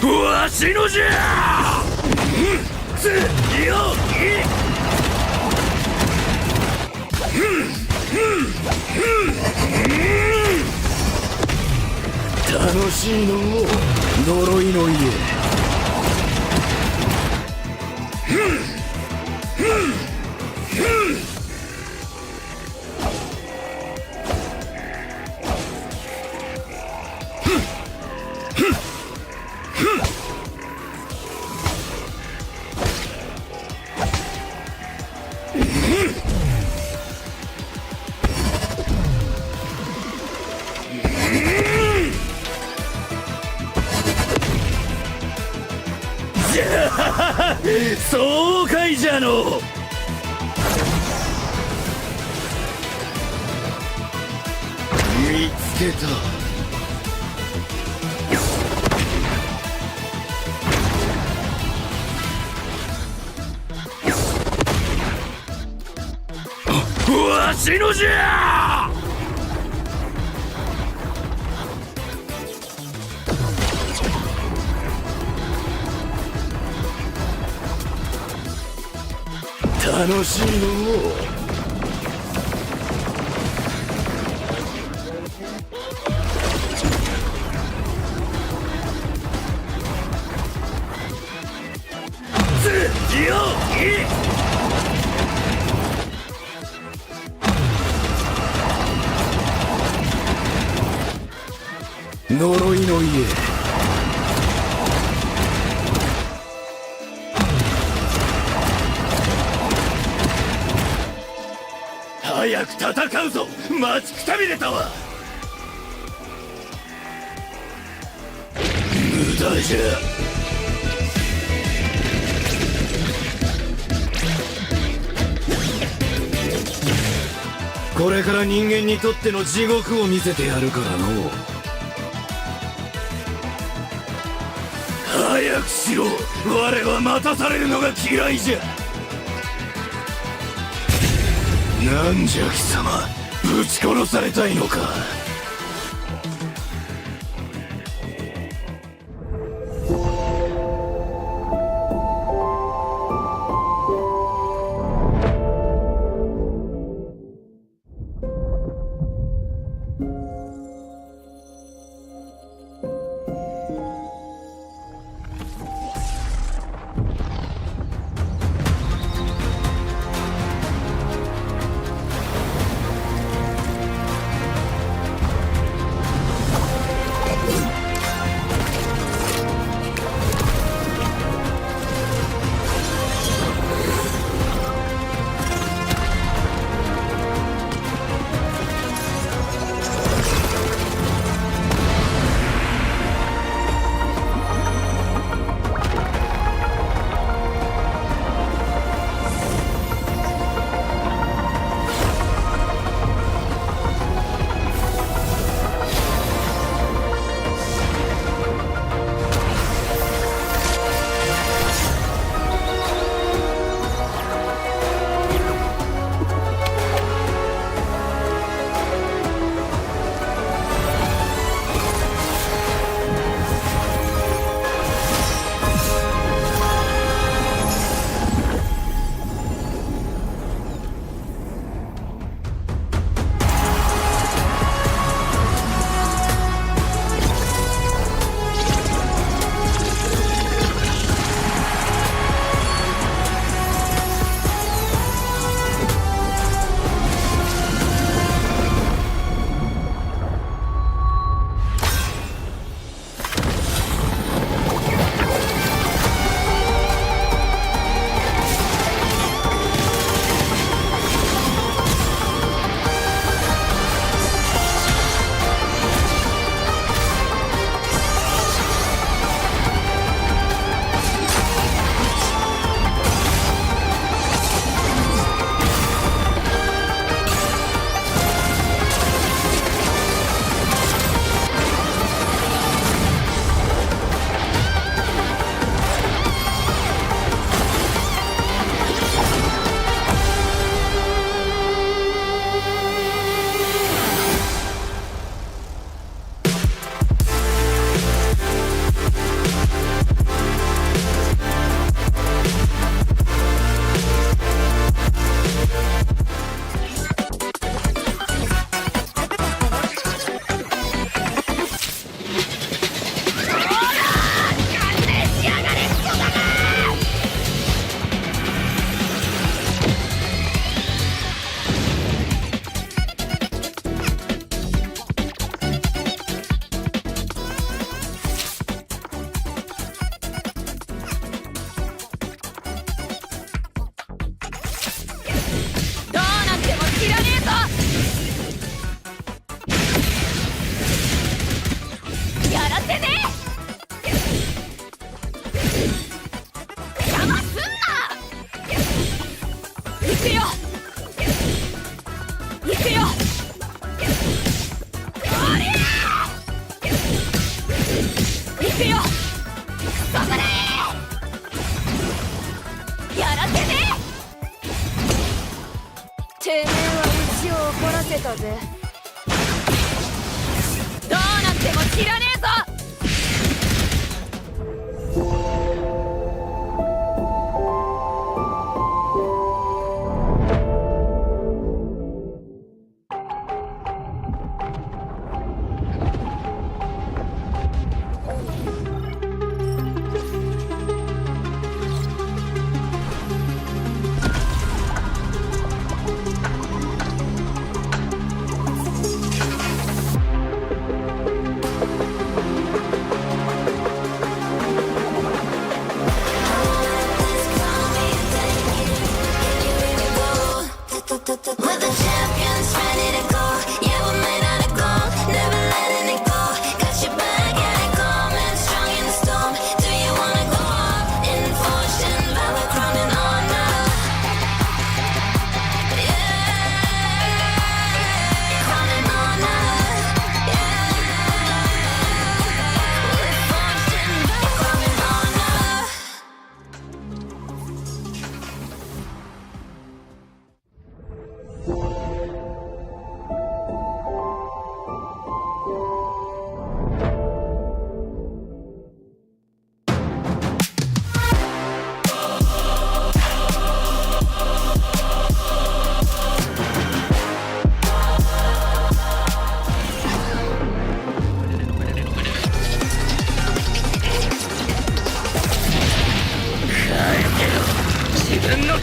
わしのじゃ。強い。楽しいのを呪いの家。爽快じゃの。見つけた。わしのじゃ。楽しいのを。強い。呪いの家。早く戦うぞ。待ちくたびれたわ。無駄じゃ。これから人間にとっての地獄を見せてやるからの。早くしろ。我は待たされるのが嫌いじゃ。なんじゃ貴様、ぶち殺されたいのか。邪魔すんな。行くよ行くよ。おりゃ行くよ。そこでやらせて。てめえはうちを怒らせたぜ。どうなっても知らねえぞ。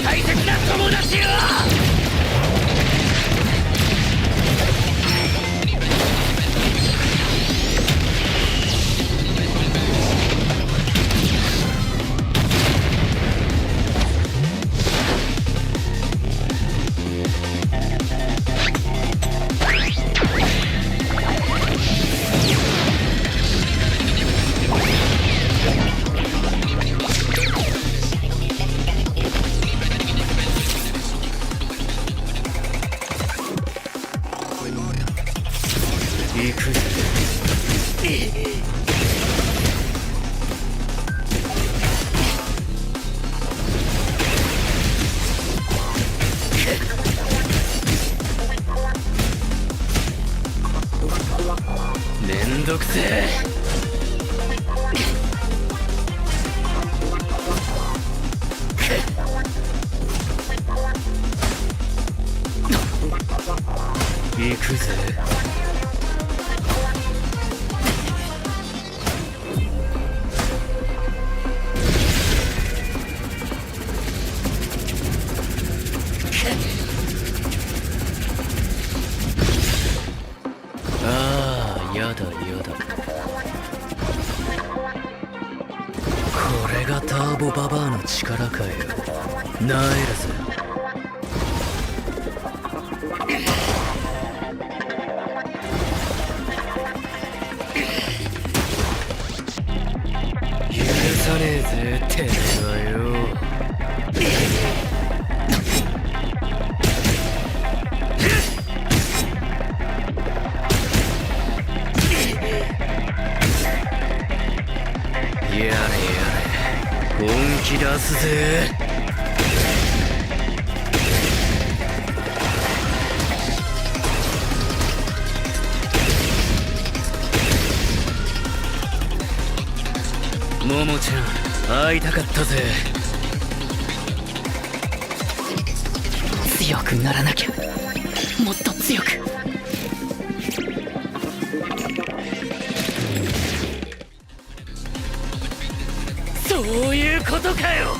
大切な友達を。行くぜ。めんどくせえ。行くぜ。やだやだ。これがターボババアの力かよ。なえるぜ。許さねえぜてめえはよ。やれやれ本気出すぜ。ももちゃん会いたかったぜ。強くならなきゃ。もっと強く。そういうことかよ。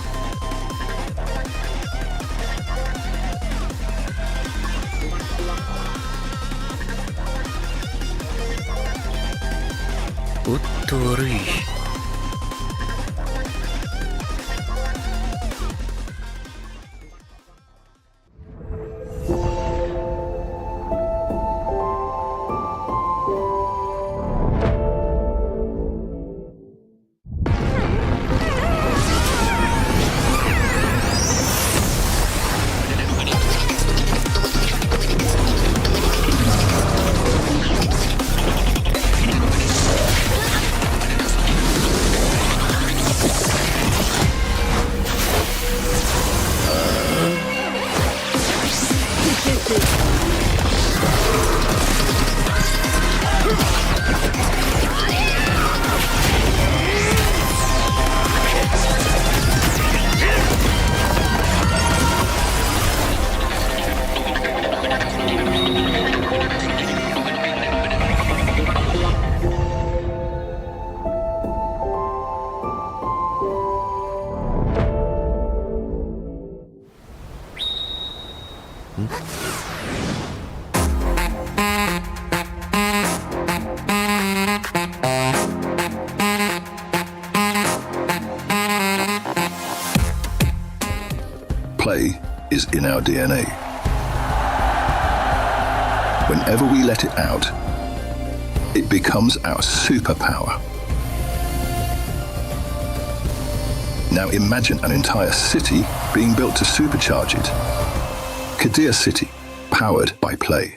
おっと悪い。play is in our DNA. Whenever we let it out, it becomes our superpower. Now imagine an entire city being built to supercharge it. Kadir City, powered by play.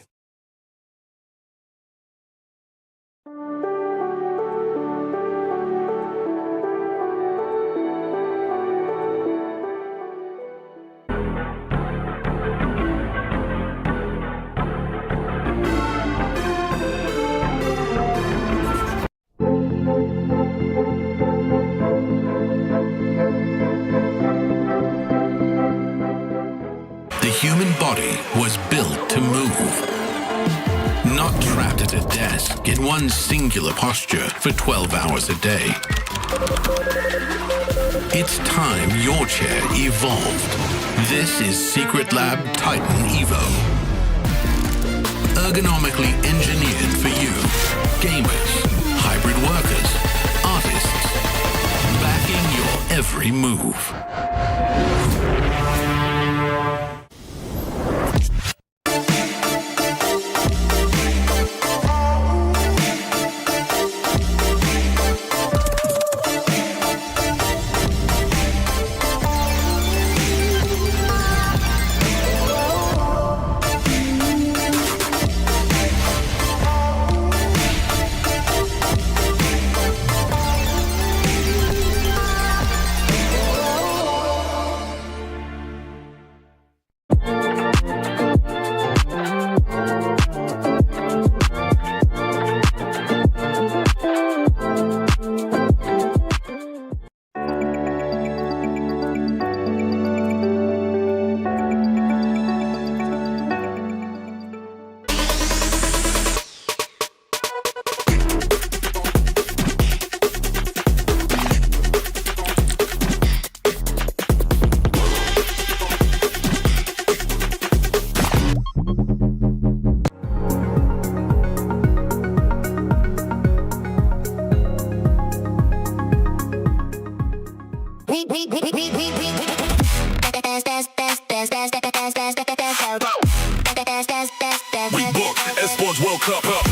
The human body was built to move. Not trapped at a desk in one singular posture for 12 hours a day. It's time your chair evolved. This is Secret Lab Titan Evo. Ergonomically engineered for you, gamers, hybrid workers, artists, backing your every move. We book Esports World Cup up.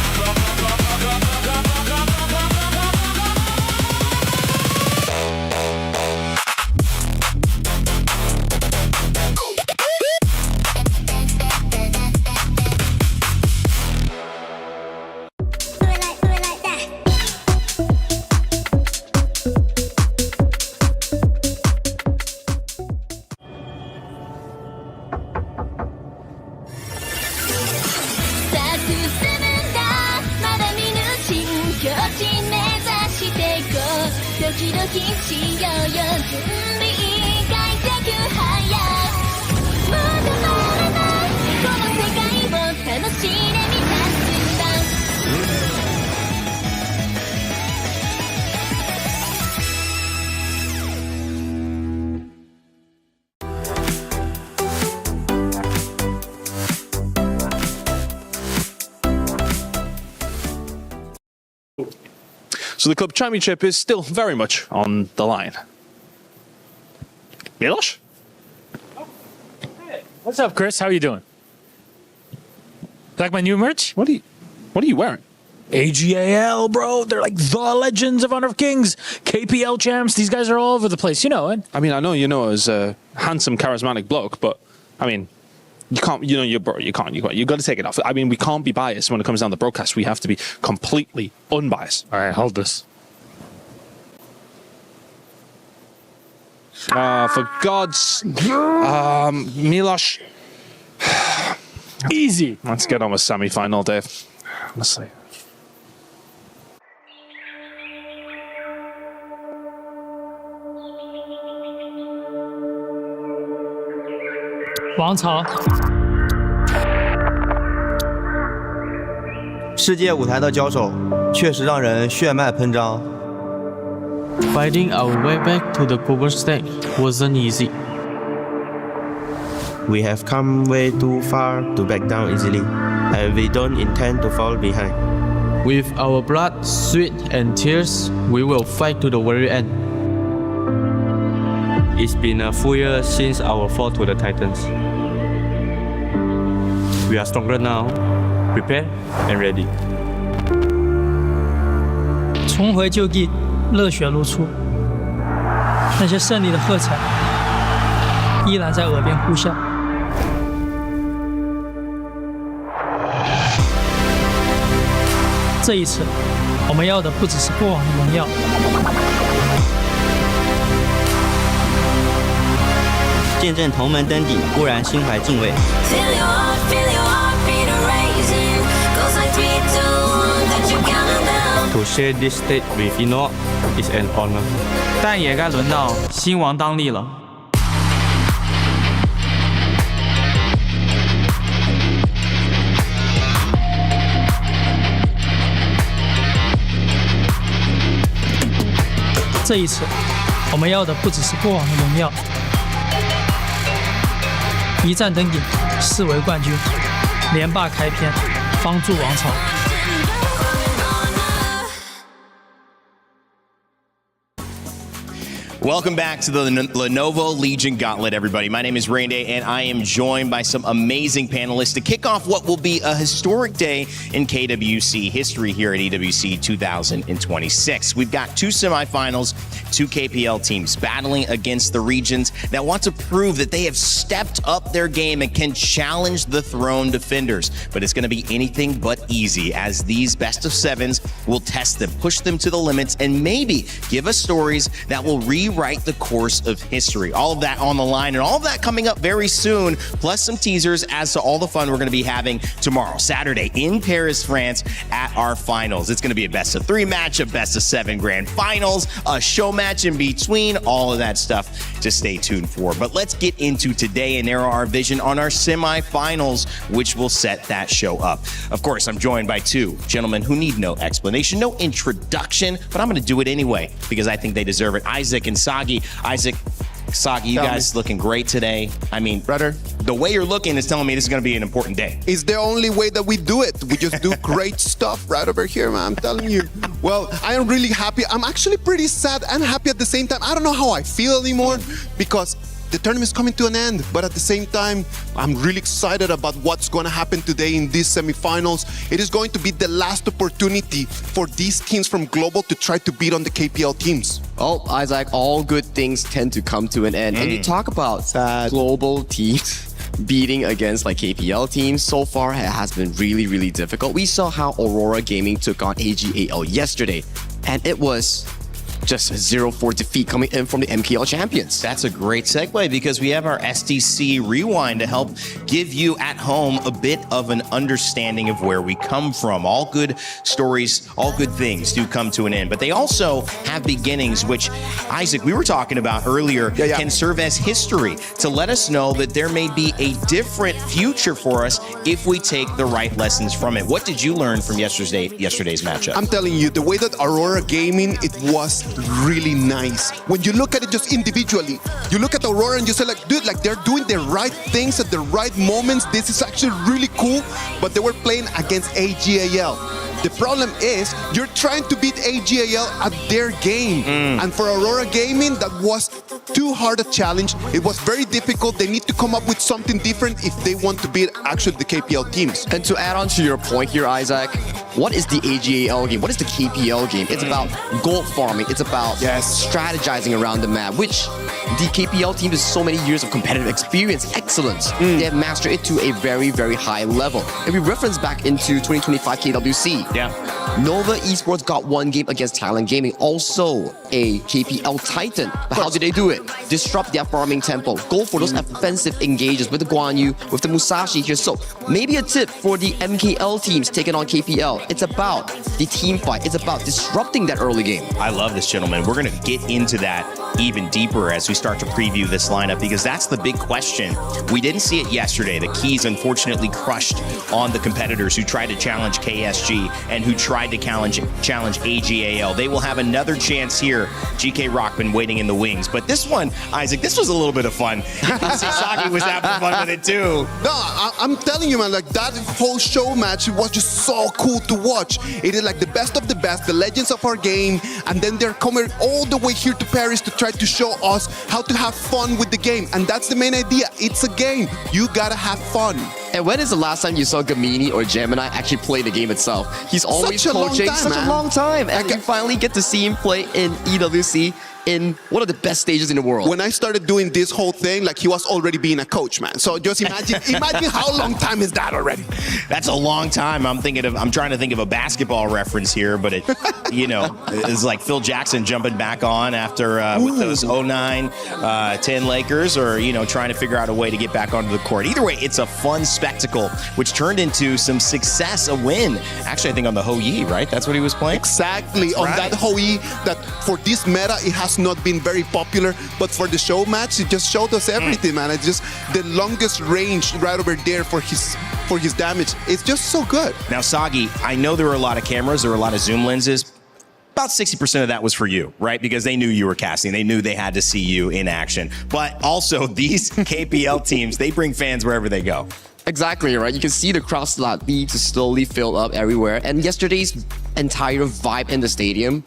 So the club championship is still very much on the line. Milos? Hey, what's up, Chris? How are you doing? Like my new merch? What are you wearing? AGAL, bro. They're like the legends of Honor of Kings, KPL champs. These guys are all over the place. You know it. I mean, I know you know as a handsome, charismatic bloke, but I mean, you can't. You know, you can't. You got to take it off. I mean, we can't be biased when it comes down to broadcast. We have to be completely unbiased. All right, hold this. For God's, Milos. Easy. Let's get on with semi-final, Dave. Honestly. Wang Cao. 世界舞台的交手确实让人血脉喷张。 Fighting our way back to the global stage wasn't easy. We have come way too far to back down easily, and we don't intend to fall behind. With our blood, sweat, and tears, we will fight to the very end. It's been a full year since our fall to the Titans. We are stronger now, prepared and ready. 重回旧地，热血如初，那些胜利的喝彩依然在耳边呼啸。这一次，我们要的不只是过往的荣耀。见证同门登顶，固然心怀敬畏。To share this stage with Enoch is an honor. 但也该轮到新王当立了。这一次，我们要的不只是过往的荣耀。一战登顶，视为冠军，连霸开篇，方筑王朝。Welcome back to the Lenovo Legion Gauntlet, everybody. My name is Rainday, and I am joined by some amazing panelists to kick off what will be a historic day in KWC history here at EWC 2026. We've got two semifinals, two KPL teams battling against the regions that want to prove that they have stepped up their game and can challenge the throne defenders. But it's going to be anything but easy, as these best of sevens will test them, push them to the limits, and maybe give us stories that will rewrite the course of history. All of that on the line, and all of that coming up very soon, plus some teasers as to all the fun we're going to be having tomorrow, Saturday, in Paris, France, at our finals. It's going to be a best of three match, a best of seven grand finals, a show match in between, all of that stuff to stay tuned for. But let's get into today and narrow our vision on our semifinals, which will set that show up. Of course, I'm joined by two gentlemen who need no explanation, no introduction, but I'm going to do it anyway because I think they deserve it. Isaac and Sagi. Isaac, Sagi, you guys looking great today. I mean, brother, the way you're looking is telling me this is going to be an important day. It's the only way that we do it. We just do great stuff right over here, man. I'm telling you. Well, I am really happy. I'm actually pretty sad and happy at the same time. I don't know how I feel anymore because the tournament is coming to an end, but at the same time, I'm really excited about what's going to happen today in these semifinals. It is going to be the last opportunity for these teams from Global to try to beat on the KPL teams. Oh, Isaac, all good things tend to come to an end. And you talk about Global teams beating against like KPL teams. So far, it has been really, really difficult. We saw how Aurora Gaming took on AGAL yesterday, and it was just a 0-4 defeat coming in from the MKL champions. That's a great segue because we have our SDC Rewind to help give you at home a bit of an understanding of where we come from. All good stories, all good things do come to an end, but they also have beginnings, which, Isaac, we were talking about earlier, can serve as history to let us know that there may be a different future for us if we take the right lessons from it. What did you learn from yesterday's matchup? I'm telling you, the way that Aurora Gaming, it was really nice. When you look at it just individually, you look at Aurora and you say like, dude, like they're doing the right things at the right moments. This is actually really cool, but they were playing against AGAL. The problem is you're trying to beat AGAL at their game. And for Aurora Gaming, that was too hard a challenge. It was very difficult. They need to come up with something different if they want to beat actually the KPL teams. And to add on to your point here, Isaac, what is the AGAL game? What is the KPL game? It's about gold farming. It's about strategizing around the map, which the KPL team has so many years of competitive experience, excellence. They have mastered it to a very, very high level. And we reference back into 2025 KWC. Nova Esports got one game against Talent Gaming, also a KPL Titan. But how did they do it? Disrupt their farming tempo. Go for those offensive engages with the Guan Yu, with the Musashi here. So maybe a tip for the MKL teams taking on KPL. It's about the team fight. It's about disrupting that early game. I love this, gentlemen. We're going to get into that even deeper as we start to preview this lineup, because that's the big question. We didn't see it yesterday. The Keys unfortunately crushed on the competitors who tried to challenge KSG and who tried to challenge AGAL. They will have another chance here. GK Rockman waiting in the wings. But this one, Isaac, this was a little bit of fun. You can see Sagi was having fun with it too. No, I'm telling you, man, like that whole show match, it was just so cool to watch. It is like the best of the best, the legends of our game, and then they're coming all the way here to Paris to tried to show us how to have fun with the game. And that's the main idea. It's a game. You gotta have fun. And when is the last time you saw Gamini or Gemini actually play the game itself? He's always Such a long coaching time, such man. a long time. And you finally get to see him play in EWC in one of the best stages in the world. When I started doing this whole thing, like he was already being a coach, man. So just imagine how long time is that already? That's a long time. I'm trying to think of a basketball reference here, but it, it's like Phil Jackson jumping back on after with those 09, 10 Lakers, or trying to figure out a way to get back onto the court. Either way, it's a fun spectacle, which turned into some success, a win. Actually, I think on the Hou-Yi, right? That's what he was playing. Exactly. That's on right. that Hou-Yi, that for this meta, it has not been very popular, but for the show match, it just showed us everything, man. It's just the longest range right over there for his damage. It's just so good. Now, Sagi, I know there were a lot of cameras, there were a lot of zoom lenses. About 60% of that was for you, right? Because they knew you were casting. They knew they had to see you in action. But also, these KPL teams, they bring fans wherever they go. Exactly, right? You can see the crowd starting to slowly fill up everywhere. And yesterday's entire vibe in the stadium,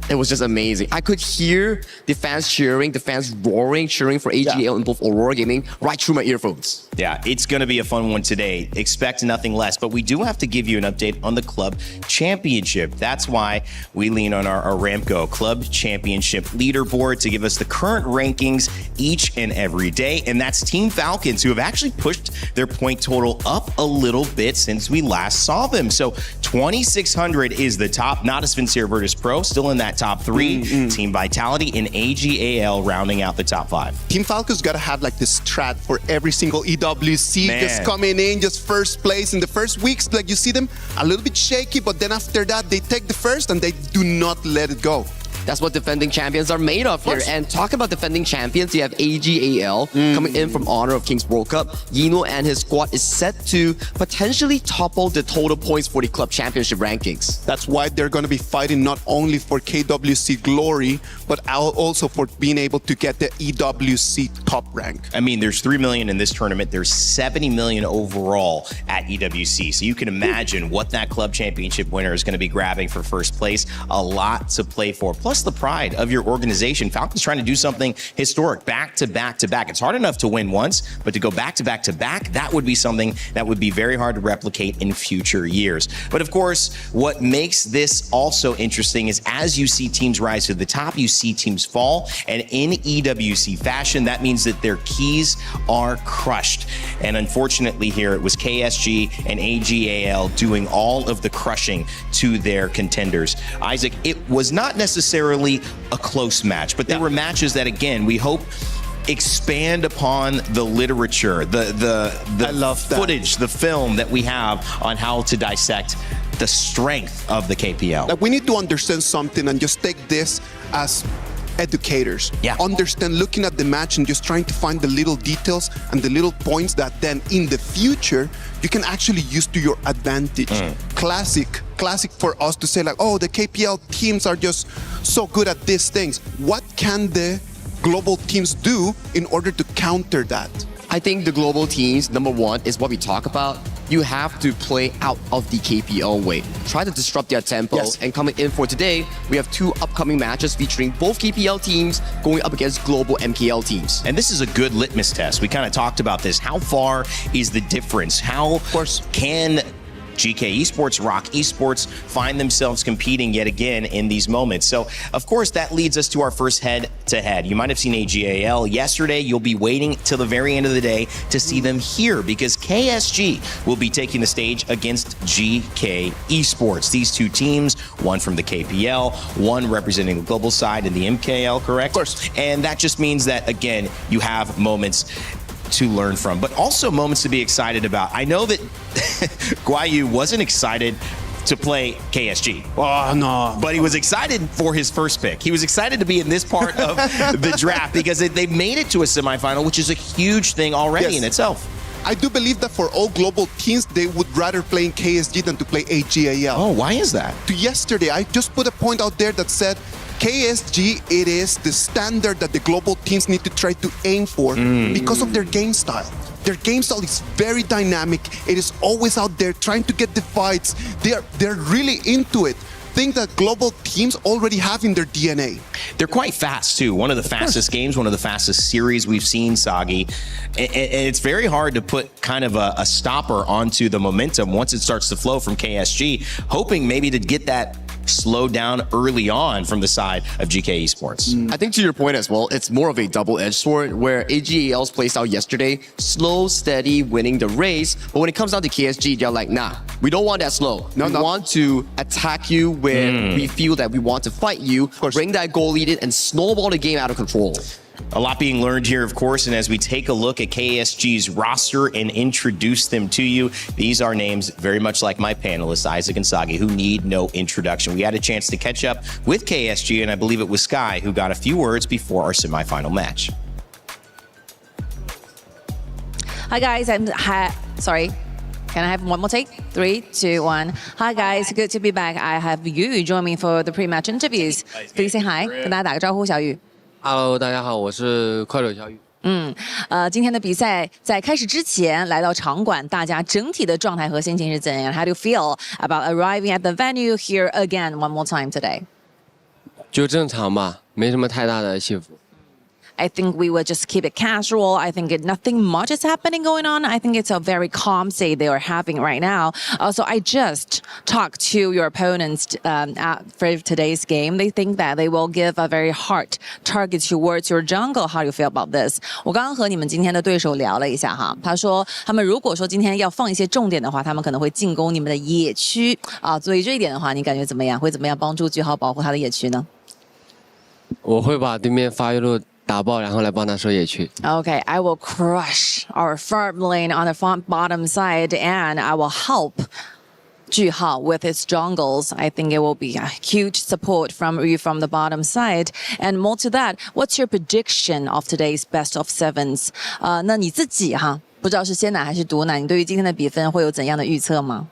it was just amazing. I could hear the fans cheering, the fans roaring, cheering for AGL in both Aurora Gaming right through my earphones. Yeah, it's going to be a fun one today. Expect nothing less. But we do have to give you an update on the club championship. That's why we lean on our Aramco Club Championship leaderboard to give us the current rankings each and every day. And that's Team Falcons, who have actually pushed their point total up a little bit since we last saw them. So 2,600 is the top. Not a Spincer Virtus Pro, still in that top three. Team Vitality and AGAL rounding out the top 5. Team Falcons gotta have like this strat for every single EWC, Man. just coming in, just first place in the first weeks. Like you see them a little bit shaky, but then after that, they take the first and they do not let it go. That's what defending champions are made of here. And talk about defending champions, you have AGAL coming in from honor of Kings World Cup. Yino and his squad is set to potentially topple the total points for the club championship rankings. That's why they're going to be fighting not only for KWC glory, but also for being able to get the EWC top rank. I mean, there's 3 million in this tournament. There's 70 million overall at EWC. So you can imagine what that club championship winner is going to be grabbing for first place. A lot to play for. Plus the pride of your organization. Falcons trying to do something historic, back to back to back. It's hard enough to win once, but to go back to back to back, that would be something that would be very hard to replicate in future years. But of course, what makes this also interesting is as you see teams rise to the top, you see teams fall. And in EWC fashion, that means that their keys are crushed. And unfortunately here, it was KSG and AGAL doing all of the crushing to their contenders. Isaac, it was not necessarily a close match, but there were matches that, again, we hope expand upon the literature, the footage, the film that we have on how to dissect the strength of the KPL. Like we need to understand something and just take this as educators. Understand, looking at the match and just trying to find the little details and the little points that then in the future you can actually use to your advantage. Classic for us to say like, oh, the KPL teams are just so good at these things. What can the global teams do in order to counter that? I think the global teams, number one, is what we talk about. You have to play out of the KPL way. Try to disrupt their tempo. And coming in for today, we have 2 upcoming matches featuring both KPL teams going up against global MKL teams. And this is a good litmus test. We kind of talked about this. How far is the difference? How can GK Esports, Rock Esports find themselves competing yet again in these moments? So, of course, that leads us to our first head-to-head. You might have seen AGAL yesterday. You'll be waiting till the very end of the day to see them here because KSG will be taking the stage against GK Esports. These two teams, one from the KPL, one representing the global side in the MKL, correct? Of course. And that just means that, again, you have moments to learn from, but also moments to be excited about. I know that Guayu wasn't excited to play KSG. Oh, no. But he was excited for his first pick. He was excited to be in this part of the draft because they made it to a semifinal, which is a huge thing already in itself. I do believe that for all global teams, they would rather play in KSG than to play AGAL. Oh, why is that? To yesterday, I just put a point out there that said, KSG, it is the standard that the global teams need to try to aim for because of their game style. Their game style is very dynamic. It is always out there trying to get the fights. They're really into it. thing that global teams already have in their DNA. They're quite fast, too. One of the fastest games, one of the fastest series we've seen, Sagi. And it's very hard to put kind of a stopper onto the momentum once it starts to flow from KSG, hoping maybe to get that slowed down early on from the side of GK Esports. I think to your point as well, it's more of a double-edged sword where AGAL's placed out yesterday, slow, steady, winning the race. But when it comes down to KSG, they're like, nah, we don't want that slow. We want to attack you when we feel that we want to fight you, bring that goal lead in and snowball the game out of control. A lot being learned here, of course, and as we take a look at KSG's roster and introduce them to you, these are names very much like my panelists, Isaac and Sagi, who need no introduction. We had a chance to catch up with KSG, and I believe it was Sky who got a few words before our semifinal match. Hi, guys. Sorry. Can I have one more take? 3, 2, 1. Hi, guys. Good to be back. I have Yu join me for the pre-match interviews. Please say hi. 跟大家打个招呼，小雨。Hello， 大家好，我是快手小雨。今天的比赛在开始之前来到场馆，大家整体的状态和心情是怎样 ？How do you feel about arriving at the venue here again one more time today？ 就正常吧，没什么太大的起伏。I think we would just keep it casual. I think nothing much is happening going on. I think it's a very calm day they are having right now. So I just talked to your opponents for today's game. They think that they will give a very hard target towards your jungle. How do you feel about this? 我刚刚和你们今天的对手聊了一下哈，他说他们如果说今天要放一些重点的话，他们可能会进攻你们的野区啊。所以这一点的话，你感觉怎么样？会怎么样帮助句号保护他的野区呢？我会把对面发育路打爆，然后来帮他收野区。Okay, I will crush our farm lane on the front bottom side, and I will help Juhao with his jungles. I think it will be a huge support from you from the bottom side. And more to that, what's your prediction of today's best of sevens? 那你自己哈，不知道是鲜奶还是毒奶，你对于今天的比分会有怎样的预测吗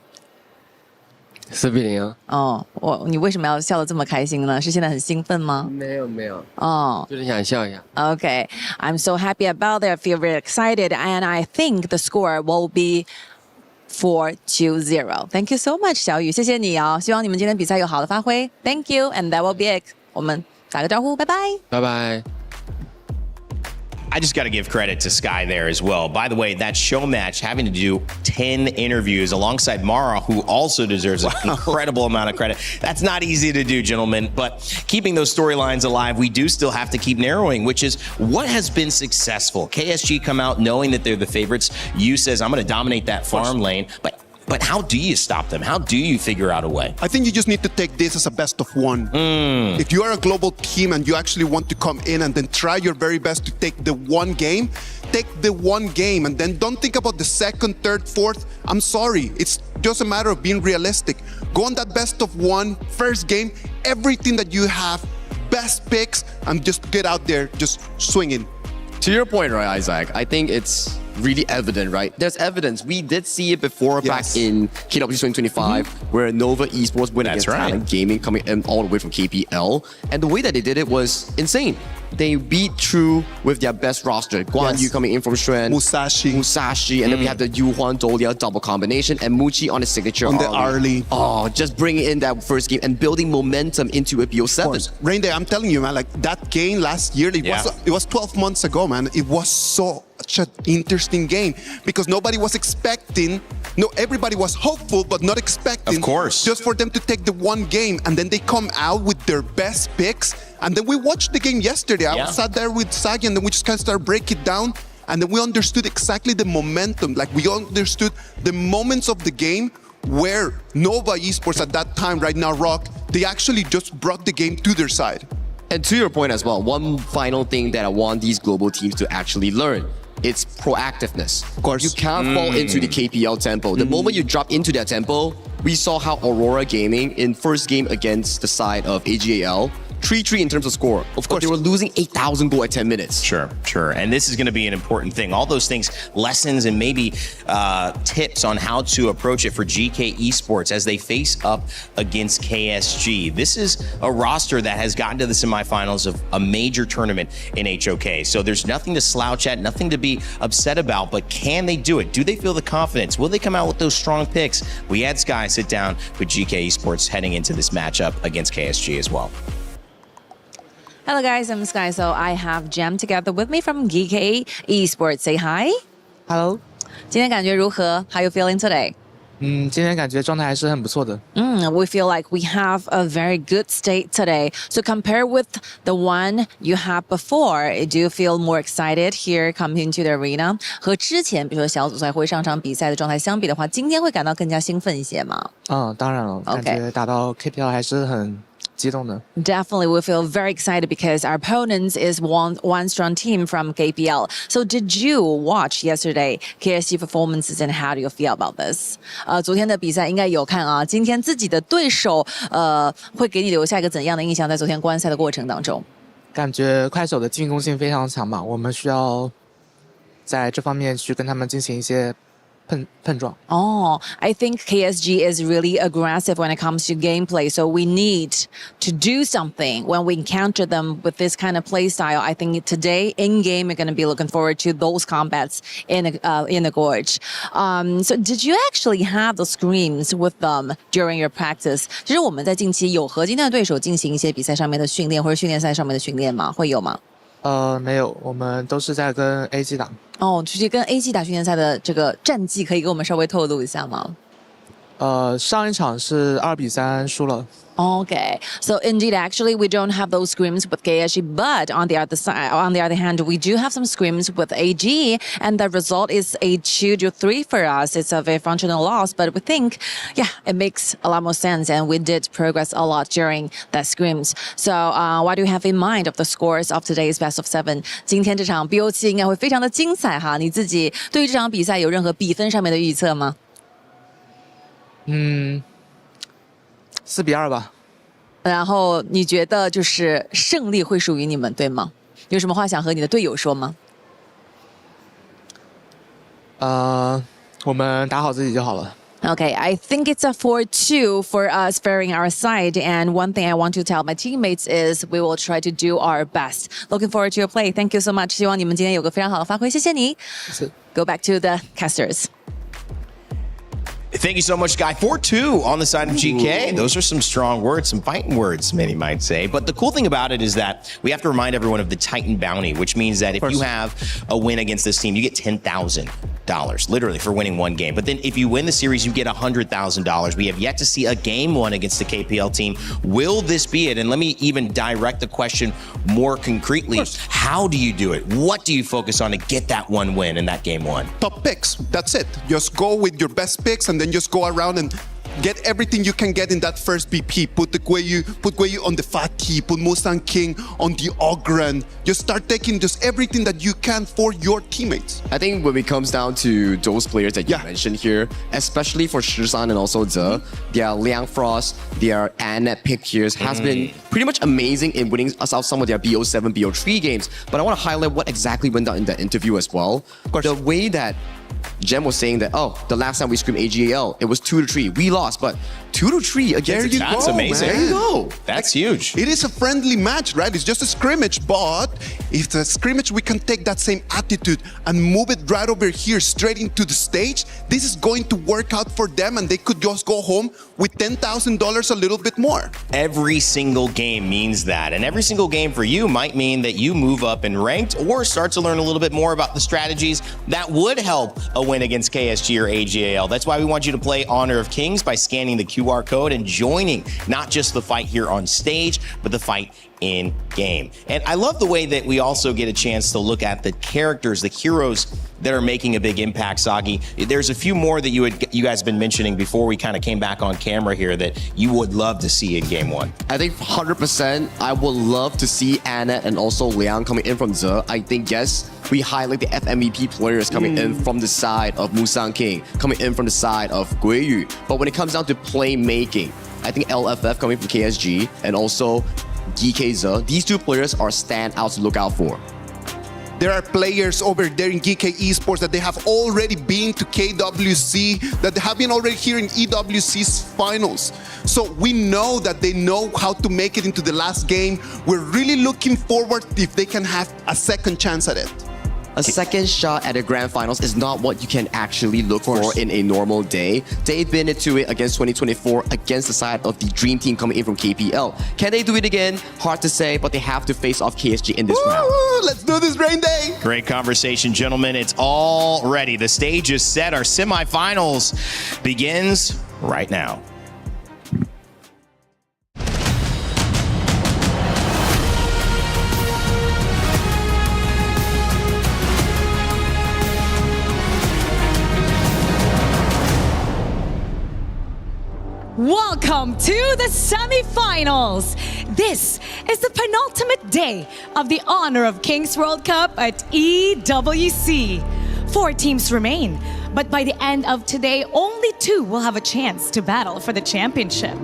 ？4-0。哦，你为什么要笑得这么开心呢？是现在很兴奋吗？没有。哦，就是想笑一下。Okay, I'm so happy about that. I feel very excited, and I think the score will be 4-0. Thank you so much, 小雨，谢谢你哦。希望你们今天比赛有好的发挥。Thank you, and that will be it. 我们打个招呼，拜拜。拜拜。I just got to give credit to Sky there as well. By the way, that show match having to do 10 interviews alongside Mara, who also deserves an incredible amount of credit. That's not easy to do, gentlemen, but keeping those storylines alive, we do still have to keep narrowing, which is what has been successful. KSG come out knowing that they're the favorites. Yu says, I'm going to dominate that farm lane, but how do you stop them? How do you figure out a way? I think you just need to take this as a best of one. If you are a global team and you actually want to come in and then try your very best to take the one game, take the one game and then don't think about the second, third, fourth. I'm sorry. It's just a matter of being realistic. Go on that best of one, first game, everything that you have, best picks, and just get out there, just swinging. To your point, right, Isaac, I think it's really evident, right? There's evidence. We did see it before back in KWC 2025, where Nova Esports went against Talent Gaming coming in all the way from KPL. And the way that they did it was insane. They beat True with their best roster. Guan Yu coming in from Xuan. Musashi. And then we have the Yu Huan Dolia double combination and Muchi on the signature on the early. Oh, just bringing in that first game and building momentum into a BO7. Rain Day, I'm telling you, man, like that game last year, it was 12 months ago, man. It was such an interesting game because nobody was expecting, everybody was hopeful, but not expecting. Of course. Just for them to take the one game and then they come out with their best picks. And then we watched the game yesterday. I sat there with Sagi and then we just kind of started breaking it down. And then we understood exactly the momentum. Like we understood the moments of the game where Nova Esports at that time, right now, Rock, they actually just brought the game to their side. And to your point as well, one final thing that I want these global teams to actually learn. It's proactiveness. Of course. You can't fall into the KPL tempo. The moment you drop into that tempo, we saw how Aurora Gaming in first game against the side of AGAL 3-3 in terms of score. Of course, they were losing 8,000 goal at 10 minutes. Sure. And this is going to be an important thing. All those things, lessons and maybe tips on how to approach it for GK Esports as they face up against KSG. This is a roster that has gotten to the semifinals of a major tournament in HOK. So there's nothing to slouch at, nothing to be upset about, but can they do it? Do they feel the confidence? Will they come out with those strong picks? We had Sky sit down with GK Esports heading into this matchup against KSG as well. Hello guys, I'm Sky. So I have Jem together with me from GK Esports. Say hi. Hello. 今天感觉如何? How you feeling today? 今天感觉状态还是很不错的。We feel like we have a very good state today. So compare with the one you had before, do you feel more excited here coming into the arena? 和之前比如说小组赛会上场比赛的状态相比的话，今天会感到更加兴奋一些吗？当然了，感觉打到 KPL 还是很激动的。Definitely, we feel very excited because our opponents is one strong team from KPL. So did you watch yesterday KSG performances and how do you feel about this? 昨天的比赛应该有看啊，今天自己的对手会给你留下一个怎样的印象？在昨天观赛的过程当中，感觉快手的进攻性非常强嘛，我们需要在这方面去跟他们进行一些碰撞。I think KSG is really aggressive when it comes to gameplay. So we need to do something when we encounter them with this kind of play style. I think today in game we're going to be looking forward to those combats in the gorge. So did you actually have the scrims with them during your practice? 其实我们在近期有和今天的对手进行一些比赛上面的训练或者训练赛上面的训练吗？会有吗？没有，我们都是在跟 AG 打。直接跟 AG 打训练赛的这个战绩，可以给我们稍微透露一下吗？上一场是2-3输了。Okay, so indeed, actually, we don't have those scrims with KSG, but on the other hand, we do have some scrims with AG, and the result is a 2-3 for us. It's a very functional loss, but we think, it makes a lot more sense, and we did progress a lot during that scrims. So, what do you have in mind of the scores of today's best of 7? 今天这场 BO7 应该会非常的精彩哈，你自己对于这场比赛有任何比分上面的预测吗？4-2吧。然后你觉得就是胜利会属于你们，对吗？有什么话想和你的队友说吗？我们打好自己就好了。Okay, I think it's a 4-2 for us favoring our side. And one thing I want to tell my teammates is we will try to do our best. Looking forward to your play. Thank you so much. 希望你们今天有个非常好的发挥，谢谢你。Go back to the casters. Thank you so much, Guy. 4-2 on the side of GK. Those are some strong words, some fighting words, many might say. But the cool thing about it is that we have to remind everyone of the Titan bounty, which means that if you have a win against this team, you get $10,000, literally, for winning one game. But then if you win the series, you get $100,000. We have yet to see a game one against the KPL team. Will this be it? And let me even direct the question more concretely. How do you do it? What do you focus on to get that one win in that game one? Top picks. That's it. Just go with your best picks and then just go around and get everything you can get in that first BP. Put Guiyu on the Fatih, put Mustang King on the Ogren. Just start taking just everything that you can for your teammates. I think when it comes down to those players that you mentioned here, especially for Shisan and also Ze, their Liang Frost, their Annette pick here has been pretty much amazing in winning us out some of their BO7, BO3 games. But I want to highlight what exactly went down in that interview as well. The way that Jem was saying that, the last time we screamed AGAL, it was 2-3. We lost, but 2-3 against That's amazing. Man. There you go. That's huge. It is a friendly match, right? It's just a scrimmage, but if the scrimmage, we can take that same attitude and move it right over here, straight into the stage. This is going to work out for them, and they could just go home with $10,000, a little bit more. Every single game means that, and every single game for you might mean that you move up in ranked or start to learn a little bit more about the strategies that would help a win against KSG or AGAL. That's why we want you to play Honor of Kings by scanning the QR code and joining not just the fight here on stage, but the fight in game. And I love the way that we also get a chance to look at the characters, the heroes that are making a big impact, Sagi. There's a few more that you guys have been mentioning before we kind of came back on camera here that you would love to see in game one. I think 100% I would love to see Anna and also Liang coming in from Ze. I think, yes, we highlight the FMVP players coming in from the side of Musang King, coming in from the side of Guiyu. But when it comes down to playmaking, I think LFF coming from KSG and also GK. These two players are standouts to look out for. There are players over there in GK Esports that they have already been to KWC, that they have been already here in EWC's finals. So we know that they know how to make it into the last game. We're really looking forward if they can have a second chance at it. A second shot at the grand finals is not what you can actually look for in a normal day. They've been into it against 2024 against the side of the dream team coming in from KPL. Can they do it again? Hard to say, but they have to face off KSG in this round. Let's do this, Rain Day! Great conversation, gentlemen. It's all ready. The stage is set. Our semifinals begins right now. Welcome to the semifinals. This is the penultimate day of the Honor of Kings World Cup at EWC. 4 teams remain, but by the end of today, only 2 will have a chance to battle for the championship.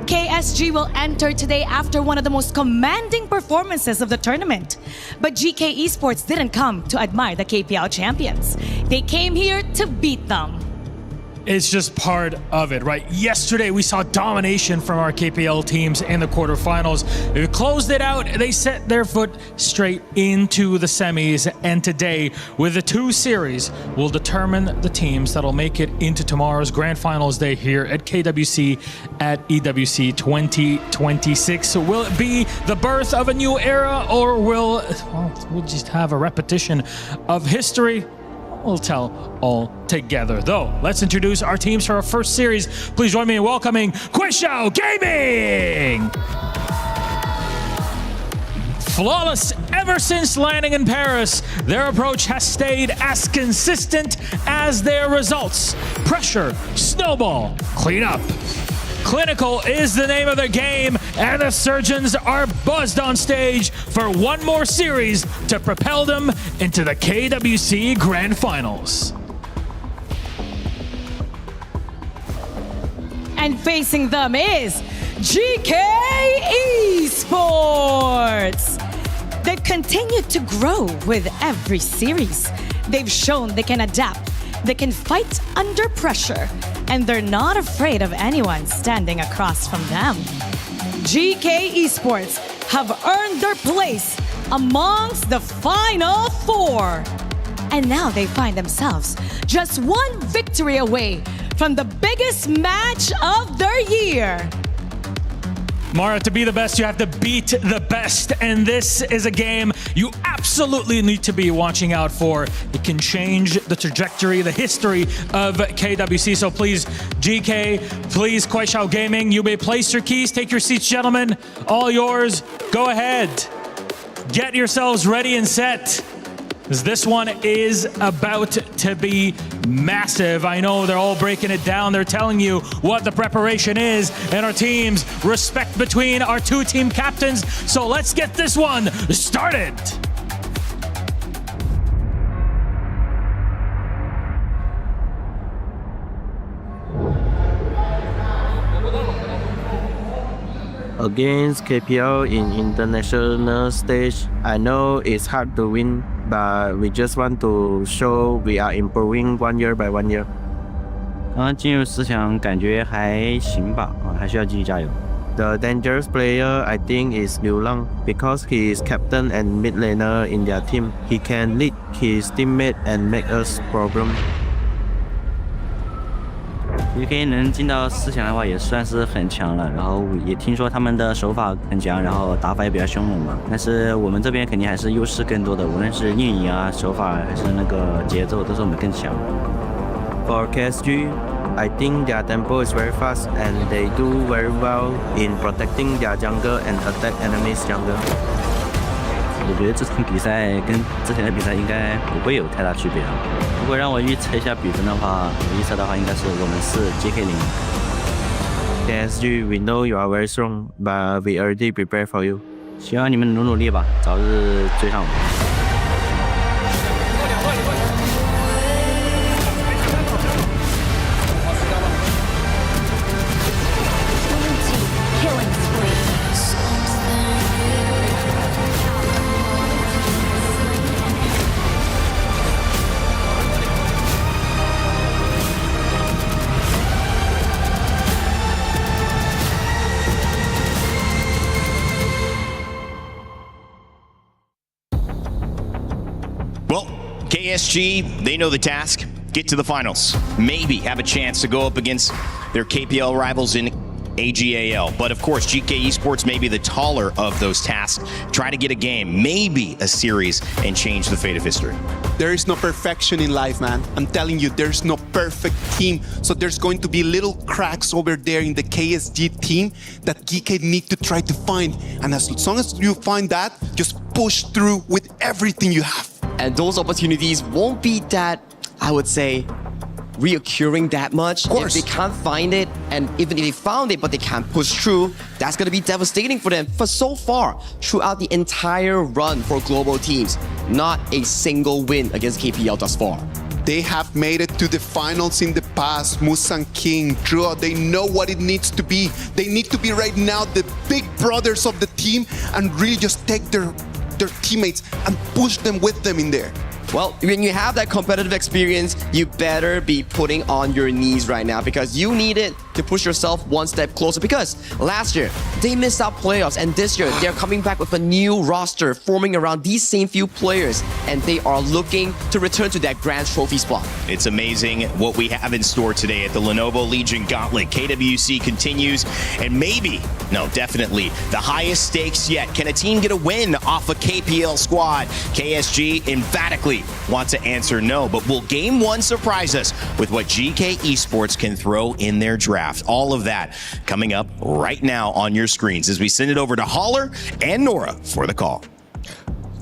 KSG will enter today after one of the most commanding performances of the tournament. But GK Esports didn't come to admire the KPL champions. They came here to beat them. It's just part of it, right? Yesterday, we saw domination from our KPL teams in the quarterfinals. They closed it out. They set their foot straight into the semis. And today, with the 2 series, will determine the teams that'll make it into tomorrow's grand finals day here at KWC at EWC 2026. Will it be the birth of a new era, or will we'll just have a repetition of history? We'll tell all together. Though, let's introduce our teams for our first series. Please join me in welcoming Quishao Gaming! Flawless ever since landing in Paris, their approach has stayed as consistent as their results. Pressure, snowball, clean up. Clinical is the name of their game, and the Surgeons are buzzed on stage for one more series to propel them into the KWC Grand Finals. And facing them is GK Esports. They've continued to grow with every series. They've shown they can adapt, they can fight under pressure, and they're not afraid of anyone standing across from them. GK Esports have earned their place amongst the Final 4. And now they find themselves just 1 victory away from the biggest match of their year. Mara, to be the best, you have to beat the best. And this is a game you absolutely need to be watching out for. It can change the trajectory, the history of KWC. So please, GK, please, Quishao Gaming, you may place your keys, take your seats, gentlemen. All yours. Go ahead. Get yourselves ready and set. This one is about to be massive. I know they're all breaking it down. They're telling you what the preparation is and our teams, respect between our 2 team captains. So let's get this one started. Against KPL in international stage, I know it's hard to win, but we just want to show we are improving 1 year by 1 year. 刚刚进入4强感觉还行吧，还需要继续加油。 The dangerous player I think is Liu Lang because he is captain and mid laner in their team. He can lead his teammate and make us problem. GK 能进到4强的话也算是很强了，然后也听说他们的手法很强，然后打法也比较凶猛嘛。但是我们这边肯定还是优势更多的，无论是运营啊、手法还是那个节奏，都是我们更强。For KSG, I think their tempo is very fast and they do very well in protecting their jungle and attack enemies jungle. 我觉得这场比赛跟之前的比赛应该不会有太大区别。如果让我预测一下比分的话，我预测的话应该是我们是 GK 0。KSG, we know you are very strong, but we already prepared for you. 希望你们努力吧，早日追上我们。 Killing spree. Well, KSG, they know the task. Get to the finals. Maybe have a chance to go up against their KPL rivals in AGAL. But of course, GK Esports may be the taller of those tasks. Try to get a game, maybe a series, and change the fate of history. There is no perfection in life, man. I'm telling you, there's no perfect team. So there's going to be little cracks over there in the KSG team that GK need to try to find. And as long as you find that, just push through with everything you have. And those opportunities won't be that, I would say, reoccurring that much. Of course. If they can't find it, and even if they found it but they can't push through, that's going to be devastating for them. For so far, throughout the entire run for global teams, not a single win against KPL thus far. They have made it to the finals in the past. Musang King, Drew, they know what it needs to be. They need to be right now the big brothers of the team and really just take their teammates and push them with them in there. Well, when you have that competitive experience, you better be putting on your knees right now because you need it to push yourself one step closer. Because last year, they missed out playoffs, and this year, they're coming back with a new roster forming around these same few players, and they are looking to return to that grand trophy spot. It's amazing what we have in store today at the Lenovo Legion Gauntlet. KWC continues, and maybe, no, definitely, the highest stakes yet. Can a team get a win off a KPL squad? KSG emphatically wants to answer no, but will Game 1 surprise us with what GK Esports can throw in their draft? All of that coming up right now on your screens as we send it over to Holler and Nora for the call.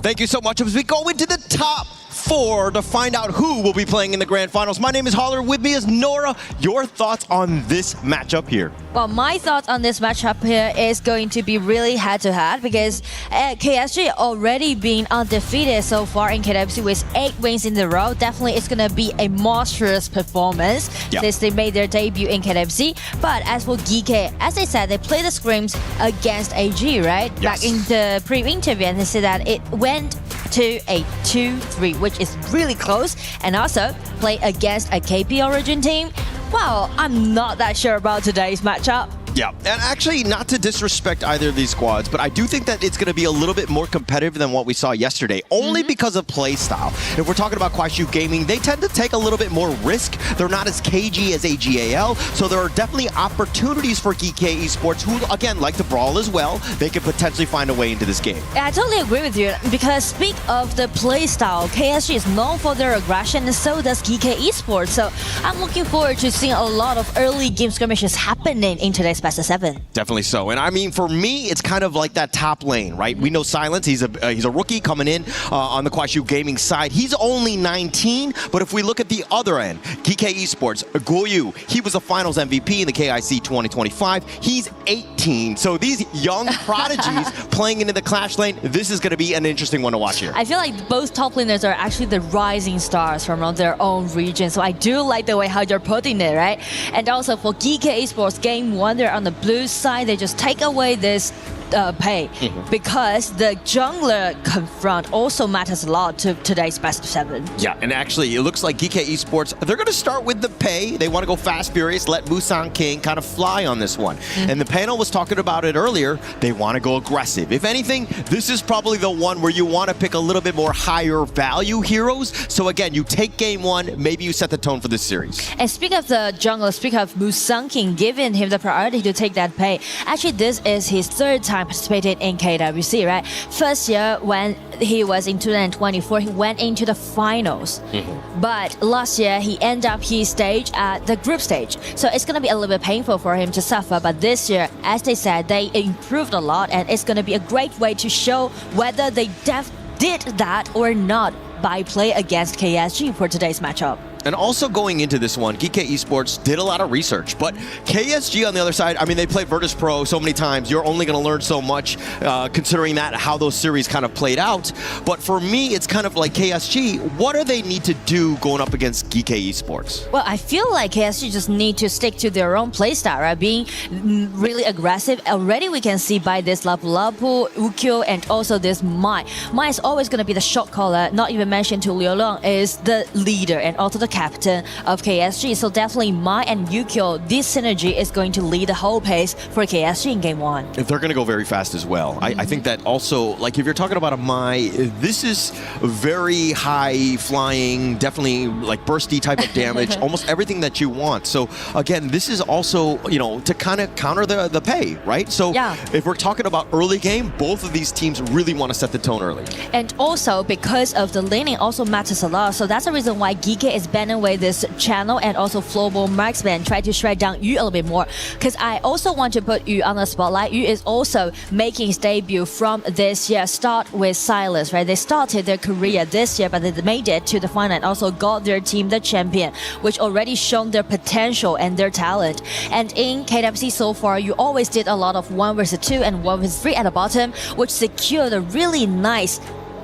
Thank you so much. As we go into the top 4 to find out who will be playing in the grand finals. My name is Holler. With me is Nora. Your thoughts on this matchup here? Well, my thoughts on this matchup here is going to be really head-to-head because KSG already been undefeated so far in KWC with 8 wins in a row. Definitely, it's going to be a monstrous performance since they made their debut in KWC. But as for GK, as I said, they played the scrims against AG, right? Yes. Back in the pre-interview, and they said that it went to a 2-3, which is really close, and also play against a KP Origin team. Well, I'm not that sure about today's matchup. Yeah, and actually, not to disrespect either of these squads, but I do think that it's going to be a little bit more competitive than what we saw yesterday, only because of play style. If we're talking about Kwashu Gaming, they tend to take a little bit more risk. They're not as cagey as AGAL, so there are definitely opportunities for GK Esports, who, again, like to brawl as well. They could potentially find a way into this game. I totally agree with you, because speak of the play style, KSG is known for their aggression, and so does GK Esports. So I'm looking forward to seeing a lot of early game skirmishes happening in today's Best of 7. Definitely so. And I mean, for me, it's kind of like that top lane, right? We know Silence, he's a rookie coming in on the Kwashu Gaming side. He's only 19, but if we look at the other end, GK Esports, Goyu, he was a finals MVP in the KIC 2025. He's 18. So these young prodigies playing into the Clash lane, this is going to be an interesting one to watch here. I feel like both top laners are actually the rising stars from their own region. So I do like the way how you're putting it, right? And also for GK Esports, Game 1, they're on the blue side. They just take away this pay because the jungler confront also matters a lot to today's Best of 7. Yeah, and actually, it looks like GK Esports, they're going to start with the pay. They want to go fast, furious, let Musang King kind of fly on this one. And the panel was talking about it earlier. They want to go aggressive. If anything, this is probably the one where you want to pick a little bit more higher value heroes. So again, you take Game 1, maybe you set the tone for this series. And speak of the jungler, speak of Musang King, giving him the priority to take that pay. Actually, this is his 3rd time participated in KWC, right? First year when he was in 2024, he went into the finals. But last year, he ended up his stage at the group stage. So it's going to be a little bit painful for him to suffer. But this year, as they said, they improved a lot, and it's going to be a great way to show whether they did that or not by play against KSG for today's matchup. And also going into this one, GK Esports did a lot of research, but KSG on the other side, I mean, they played Virtus Pro so many times. You're only going to learn so much considering that, how those series kind of played out. But for me, it's kind of like KSG, what do they need to do going up against GK Esports? Well, I feel like KSG just need to stick to their own playstyle, right? Being really aggressive. Already we can see by this Lapu-Lapu, Ukyo, and also this Mai. Mai is always going to be the shot caller, not even mentioned to Liu Long, is the leader and also the the captain of KSG. So definitely Mai and Yukio, this synergy is going to lead the whole pace for KSG in game 1. If they're going to go very fast as well. I think that also, like if you're talking about a Mai, this is very high flying, definitely like bursty type of damage, almost everything that you want. So again, this is also, you know, to kind of counter the pay, right? So if we're talking about early game, both of these teams really want to set the tone early. And also because of the laning also matters a lot. So that's the reason why Geeky is banning away this channel and also Flowball Marksman try to shred down Yu a little bit more. Because I also want to put Yu on the spotlight. Yu is also making his debut from this year, start with Silas, right? They started their career this year, but they made it to the final and also got their team the champion, which already shown their potential and their talent. And in KWC so far, you always did a lot of 1 versus 2 and 1 versus 3 at the bottom, which secured a really nice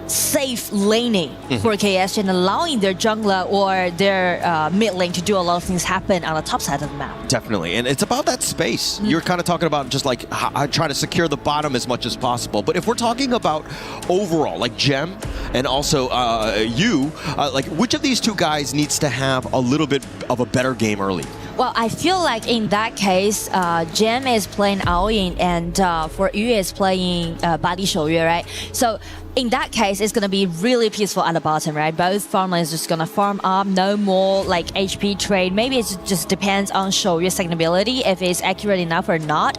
safe laning for KSG and allowing their jungler or their mid lane to do a lot of things happen on the top side of the map. Definitely, and it's about that space. You're kind of talking about just like trying to secure the bottom as much as possible. But if we're talking about overall, like Gem and also you, like which of these two guys needs to have a little bit of a better game early? Well, I feel like in that case, Gem is playing Aoyin and for Yu is playing Badi Shouyue, right? So in that case, it's going to be really peaceful at the bottom, right? Both farmers just going to farm up, no more like HP trade. Maybe it just depends on Shouyue's second ability, if it's accurate enough or not.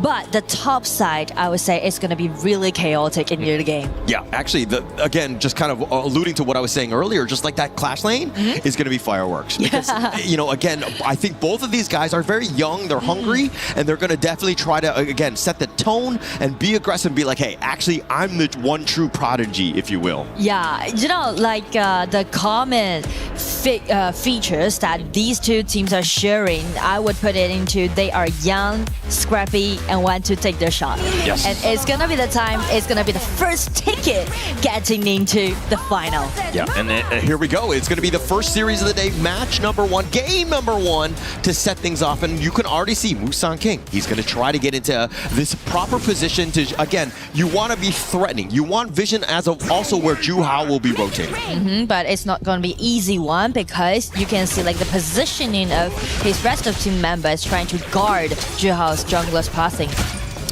But the top side, I would say, is going to be really chaotic in the game. Yeah, actually, again, just kind of alluding to what I was saying earlier, just like that clash lane is going to be fireworks. Because, you know, again, I think both of these guys are very young, they're hungry, and they're going to definitely try to, again, set the tone and be aggressive and be like, hey, actually, I'm the one true prodigy, if you will. Yeah, you know, like the common features that these two teams are sharing, I would put it into they are young, scrappy, and want to take their shot. Yes. And it's gonna be the time, it's gonna be the first ticket getting into the final. Yeah, and here we go. It's gonna be the first series of the day, match number 1, game number 1 to set things off. And you can already see Musang King. He's gonna try to get into this proper position to, again, you wanna be threatening. You want vision as of also where Juhao will be rotating. But it's not gonna be easy one because you can see like the positioning of his rest of team members trying to guard Juhao's jungler's passing.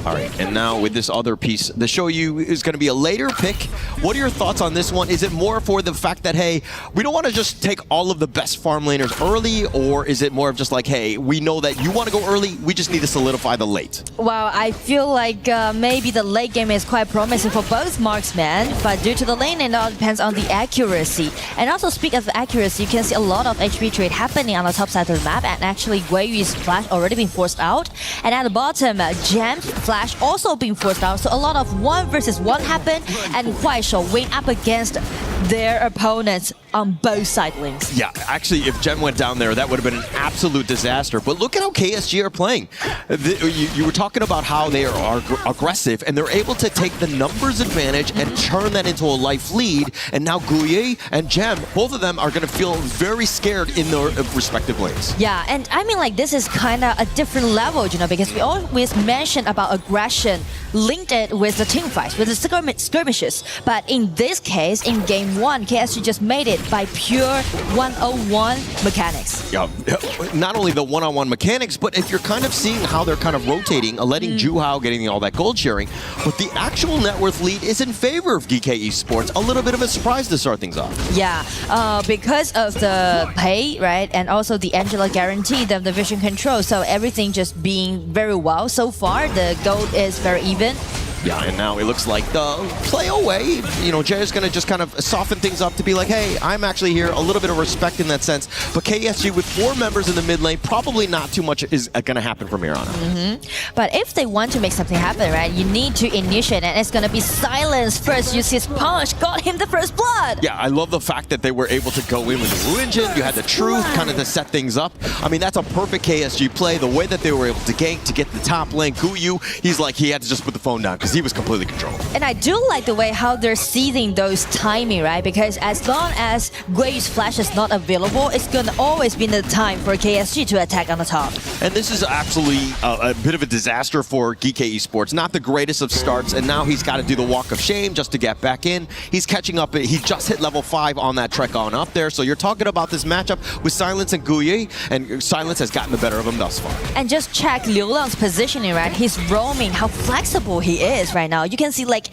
All right, and now with this other piece, the Shoyu is going to be a later pick. What are your thoughts on this one? Is it more for the fact that, hey, we don't want to just take all of the best farm laners early, or is it more of just like, hey, we know that you want to go early, we just need to solidify the late? Well, I feel like maybe the late game is quite promising for both marksmen, but due to the lane, it all depends on the accuracy. And also, speak of accuracy, you can see a lot of HP trade happening on the top side of the map, and actually Guiyu's flash already been forced out. And at the bottom, Gem's flash also being forced out, so a lot of 1 versus 1 happened, and Kuaishou went up against their opponents on both side lanes. Yeah, actually, if Gem went down there, that would have been an absolute disaster. But look at how KSG are playing. You were talking about how they are aggressive, and they're able to take the numbers advantage and turn that into a life lead. And now Guiyu and Gem, both of them are going to feel very scared in their respective lanes. Yeah, and I mean, like, this is kind of a different level, you know, because we always mention about aggression, linked it with the team fights, with the skirmishes. But in this case, in game 1, KSG just made it by pure 101 mechanics. Yeah, not only the one-on-one mechanics, but if you're kind of seeing how they're kind of rotating, letting Juhao getting all that gold sharing, but the actual net worth lead is in favor of DK Esports. A little bit of a surprise to start things off. Yeah, because of the pay, right, and also the Angela guarantee, the vision control, so everything just being very well so far. The gold is very even. Yeah, and now it looks like the play away. You know, Jay's going to just kind of soften things up to be like, hey, I'm actually here. A little bit of respect in that sense. But KSG with 4 members in the mid lane, probably not too much is going to happen from here on out. But if they want to make something happen, right, you need to initiate, and it's going to be Silence first. Use his punch, got him the first blood. Yeah, I love the fact that they were able to go in with the Wu engine. You had the truth kind of to set things up. I mean, that's a perfect KSG play. The way that they were able to gank to get the top lane. Guiyu, he's like, he had to just put the phone down because he was completely controlled. And I do like the way how they're seizing those timing, right? Because as long as Guiyu's flash is not available, it's going to always be the time for KSG to attack on the top. And this is absolutely a bit of a disaster for GK Esports. Not the greatest of starts, and now he's got to do the walk of shame just to get back in. He's catching up. He just hit level 5 on that trek on up there. So you're talking about this matchup with Silence and Guiyu, and Silence has gotten the better of him thus far. And just check Liu Lang's positioning, right? He's roaming, how flexible he is right now. You can see like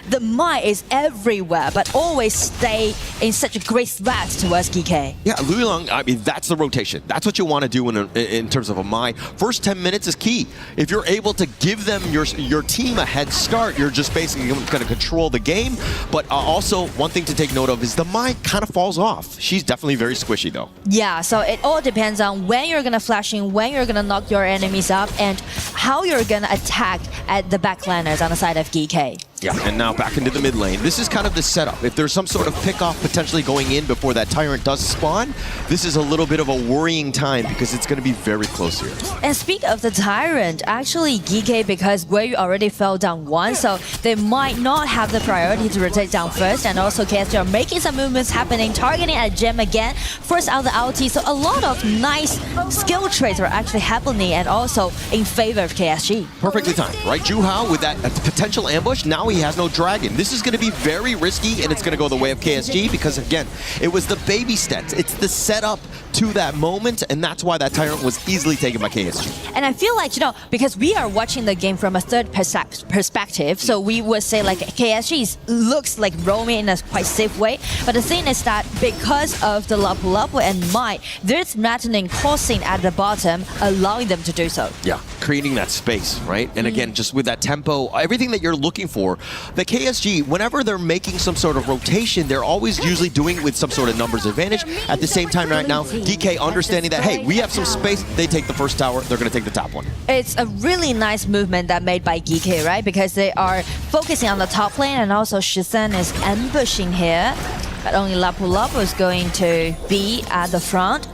the Mai is everywhere, but always stay in such a great threat towards GK. Yeah, Liu Lang, I mean, that's the rotation. That's what you want to do in terms of a Mai. First 10 minutes is key. If you're able to give them your team a head start, you're just basically going to control the game. But also, one thing to take note of is the Mai kind of falls off. She's definitely very squishy, though. Yeah, so it all depends on when you're going to flash in, when you're going to knock your enemies up, and how you're going to attack at the backliners on the side of GK. Yeah, and now back into the mid lane. This is kind of the setup. If there's some sort of pick-off potentially going in before that Tyrant does spawn, this is a little bit of a worrying time because it's going to be very close here. And speak of the Tyrant, actually GK, because Guiyu already fell down once, so they might not have the priority to rotate down first, and also KSG are making some movements happening, targeting at Gem again, force out the ulti, so a lot of nice skill traits are actually happening and also in favor of KSG. Perfectly timed, right? Juhao with that potential ambush, now he has no dragon. This is going to be very risky, and it's going to go the way of KSG because, again, it was the baby steps. It's the setup to that moment, and that's why that Tyrant was easily taken by KSG. And I feel like, you know, because we are watching the game from a third perspective, so we would say like KSG looks like roaming in a quite safe way, but the thing is that because of the Lapu Lapu and Mai, there's threatening causing at the bottom, allowing them to do so. Yeah, creating that space, right? And again, just with that tempo, everything that you're looking for, the KSG, whenever they're making some sort of rotation, they're always usually doing it with some sort of numbers advantage. At the same time right now, DK understanding that, hey, we have some space, they take the first tower, they're going to take the top one. It's a really nice movement that made by GK, right? Because they are focusing on the top lane, and also Shizhen is ambushing here. But only Lapu Lapu is going to be at the front.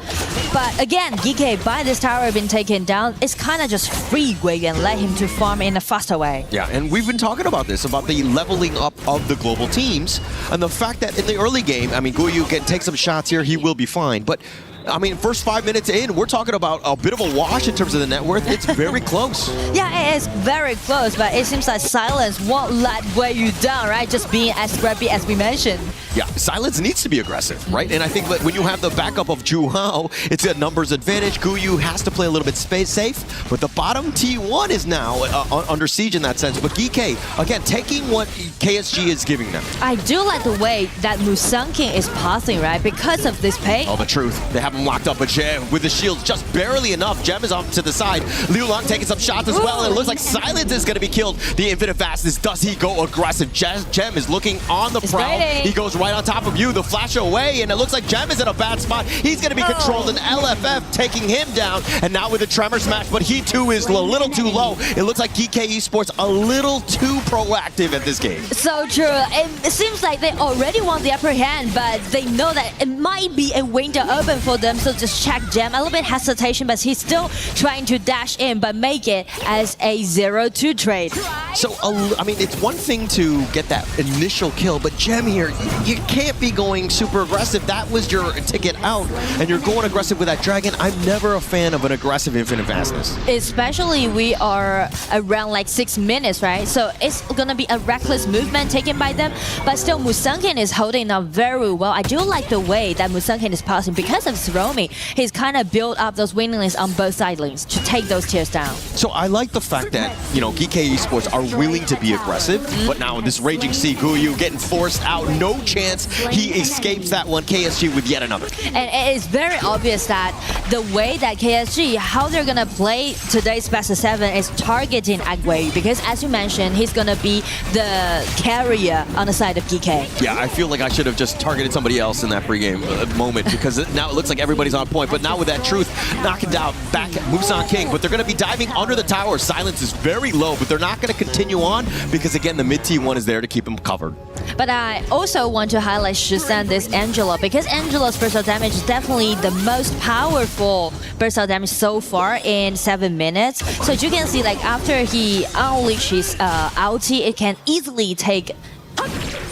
But again, GK, by this tower being taken down, it's kind of just free Guiyu and let him to farm in a faster way. Yeah, and we've been talking about this, about the leveling up of the global teams, and the fact that in the early game, I mean, Guiyu can take some shots here, he will be fine, but I mean, first 5 minutes in, we're talking about a bit of a wash in terms of the net worth. It's very close. Yeah, it is very close, but it seems like Silence won't let Guiyu down, right? Just being as scrappy as we mentioned. Yeah, Silence needs to be aggressive, right? And I think that when you have the backup of Juhao, it's a numbers advantage. Guiyu has to play a little bit safe, but the bottom T1 is now under siege in that sense. But GK, again, taking what KSG is giving them. I do like the way that Musangking is passing, right? Because of this pay. Oh, the truth. They have him locked up, but Gem with the shield just barely enough. Gem is off to the side. Liu Lang taking some shots as well, and it looks like Silence is going to be killed. The infinite fastness, does he go aggressive? Gem is looking on the prowl. He goes right on top of you, the flash away, and it looks like Gem is in a bad spot. He's going to be controlled, and LFF taking him down, and now with the tremor smash, but he too is a little too low. It looks like GK Esports a little too proactive at this game. So true. It seems like they already want the upper hand, but they know that it might be a window open for them, so just check Gem. A little bit hesitation, but he's still trying to dash in, but make it as a 0-2 trade. So, I mean, it's one thing to get that initial kill, but Gem here, you can't be going super aggressive. That was your ticket out, and you're going aggressive with that dragon. I'm never a fan of an aggressive infinite fastness. Especially we are around like 6 minutes, right? So it's gonna be a reckless movement taken by them, but still Musangking is holding up very well. I do like the way that Musangking is passing because of his roaming. He's kind of built up those wing lanes on both side lanes to take those tiers down. So I like the fact that, you know, GK Esports are willing to be aggressive, but now this Raging Sea Guiyu getting forced out, no chance he escapes that one. KSG with yet another. And it is very obvious that the way that KSG, how they're gonna play today's best of 7 is targeting at Guiyu, because as you mentioned, he's gonna be the carrier on the side of GK. Yeah, I feel like I should have just targeted somebody else in that pregame moment, because now it looks like everybody's on point, but now with that truth, knocking down back at Musangking, but they're going to be diving under the tower. Silence is very low, but they're not going to continue on because, again, the mid T1 is there to keep him covered. But I also want want to highlight Shisan this Angela because Angela's burst of damage is definitely the most powerful burst of damage so far in 7 minutes. So you can see like after he unleashes ulti, it can easily take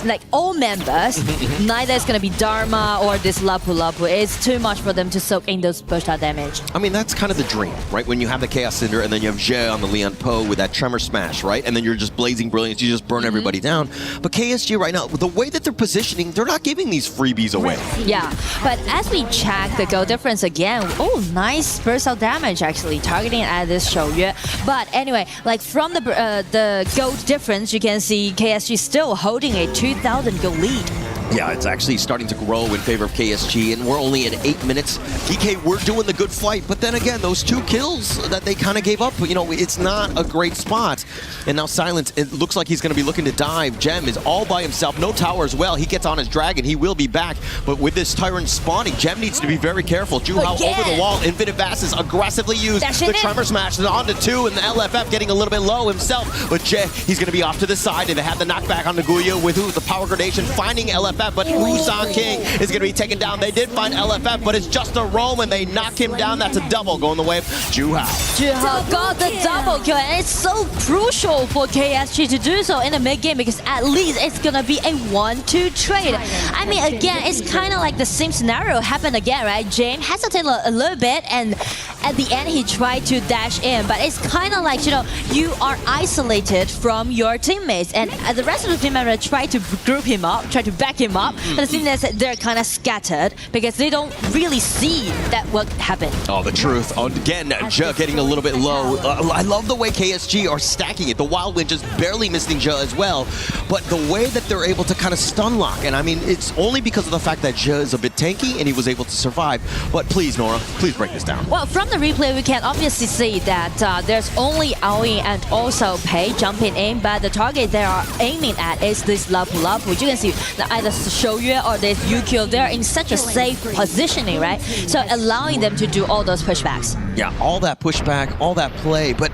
like all members. Neither is gonna be Dharma or this Lapu Lapu. It's too much for them to soak in those burst out damage. I mean, that's kind of the dream, right? When you have the Chaos Cinder and then you have Jhe on the Leon Poe with that Tremor Smash, right? And then you're just blazing brilliance, you just burn everybody down. But KSG right now, the way that they're positioning, they're not giving these freebies away. Yeah, but as we check the goal difference again, oh, nice burst of damage actually targeting at this Shouyue. But anyway, like from the gold difference, you can see KSG still holding a 2,000 gold lead. Yeah, it's actually starting to grow in favor of KSG, and we're only at 8 minutes. DK, we're doing the good fight, but then again, those 2 kills that they kind of gave up, you know, it's not a great spot. And now Silence, it looks like he's going to be looking to dive. Gem is all by himself, no tower as well. He gets on his dragon, he will be back. But with this Tyrant spawning, Gem needs to be very careful. Juhao over the wall, Infinite Vastus aggressively used. The Tremor Smash is on to 2, and the LFF getting a little bit low himself. But Jhe, he's going to be off to the side, and they have the knockback on the Guyu with the power gradation, finding LFF. But Musang King is going to be taken down. They did find LFF, but it's just a roam, and they knock him down. That's a double going the way of Juhao. Juhao got the double kill, and it's so crucial for KSG to do so in the mid game because at least it's going to be a 1-2 trade. I mean, again, it's kind of like the same scenario happened again, right? James hesitated a little bit, and at the end, he tried to dash in, but it's kind of like, you know, you are isolated from your teammates, and the rest of the team members try to group him up, try to back him up. But the thing is that they're kind of scattered because they don't really see that what happened. Oh, the truth. Oh, again, Jhe getting a little bit low. I love the way KSG are stacking it. The Wild Wind just barely missing Jhe as well. But the way that they're able to kind of stun lock, and I mean, it's only because of the fact that Jhe is a bit tanky and he was able to survive. But please, Nora, please break this down. Well, from the replay, we can obviously see that there's only Aoi and also Pei jumping in, but the target they are aiming at is this Lapu Lapu. You can see that either Shouyue or this Yukio, they're in such a safe positioning, right? So allowing them to do all those pushbacks. Yeah, all that pushback, all that play. But,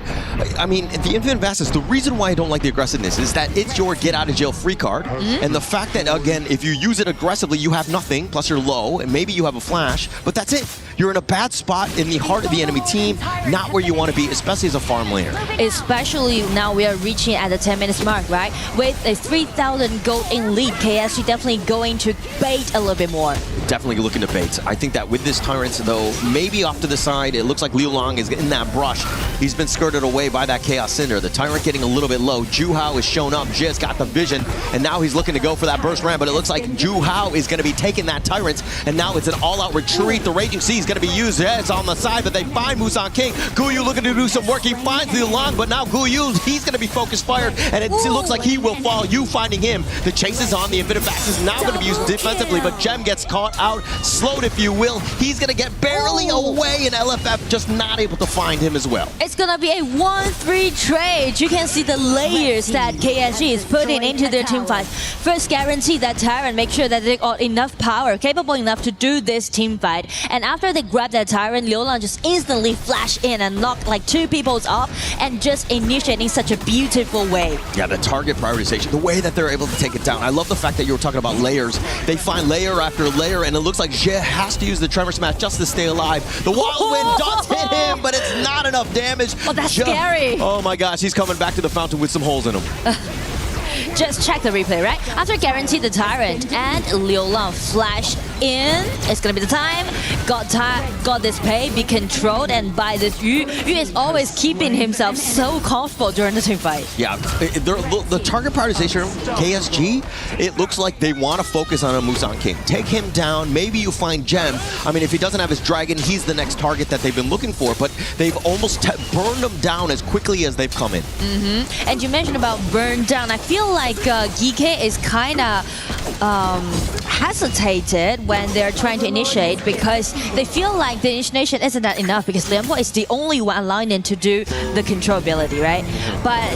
I mean, the Infinite Vastus, the reason why I don't like the aggressiveness is that it's your get-out-of-jail-free card. And the fact that, again, if you use it aggressively, you have nothing, plus you're low, and maybe you have a flash, but that's it. You're in a bad spot in the heart of the enemy team, not where you want to be, especially as a farm laner. Especially now we are reaching at the 10 minutes mark, right? With a 3,000 gold in lead, KSG definitely going to bait a little bit more. Definitely looking to bait. I think that with this Tyrant, though, maybe off to the side, it looks like Liu Long is in that brush. He's been skirted away by that Chaos Cinder. The Tyrant getting a little bit low. Juhao has shown up. Jhe's got the vision, and now he's looking to go for that burst ramp, but it looks like Juhao is going to be taking that Tyrant, and now it's an all-out retreat. The Raging Sea is going to be used. It's on the side, but they find Musang King. Guyu looking to do some work. He finds Liu Long, but now Guyu, he's going to be focus fired, and it looks like he will fall. You finding him. The chase is on. The Infinite Vastus is now going to be used defensively, but Gem gets caught out, slowed if you will. He's going to get barely away, and LFF just not able to find him as well. It's going to be a 1-3 trade. You can see the layers that KSG is putting into their team fight. First, guarantee that Tyrant, make sure that they got enough power, capable enough to do this team fight. And after they grab that Tyrant, Liu Long just instantly flash in and knock like 2 people off and just initiating such a beautiful way. Yeah, the target prioritization, the way that they're able to take it down. I love the fact that you were talking about layers. They find layer after layer, and it looks like Jhe has to use the Tremor Smash just to stay alive. The Wild Wind does hit him, but it's not enough damage. Oh, that's scary. Oh my gosh, he's coming back to the fountain with some holes in him. Just check the replay, right? After guarantee the Tyrant and Liu Long flash in, it's gonna be the time. Got this Pei, be controlled, and by this Yu is always keeping himself so comfortable during the team fight. Yeah, the target prioritization, KSG, it looks like they want to focus on a Musang King. Take him down, maybe you find Gem. I mean, if he doesn't have his dragon, he's the next target that they've been looking for, but they've almost burned him down as quickly as they've come in. And you mentioned about burn down. I feel like GK is kind of hesitated when they're trying to initiate because they feel like the initiation isn't that enough because Lianpo is the only one allowing them to do the control ability, right? But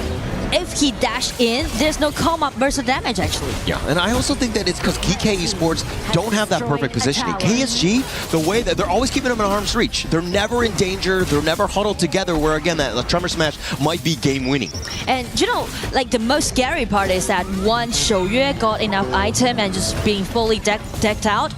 if he dashed in, there's no come-up burst of damage actually. Yeah, and I also think that it's because GK Esports don't have that perfect positioning. KSG, the way that they're always keeping them in arm's reach. They're never in danger. They're never huddled together where, again, that Tremor Smash might be game-winning. And you know, like the most scary part is that once Shouyue got enough item and just being fully decked out,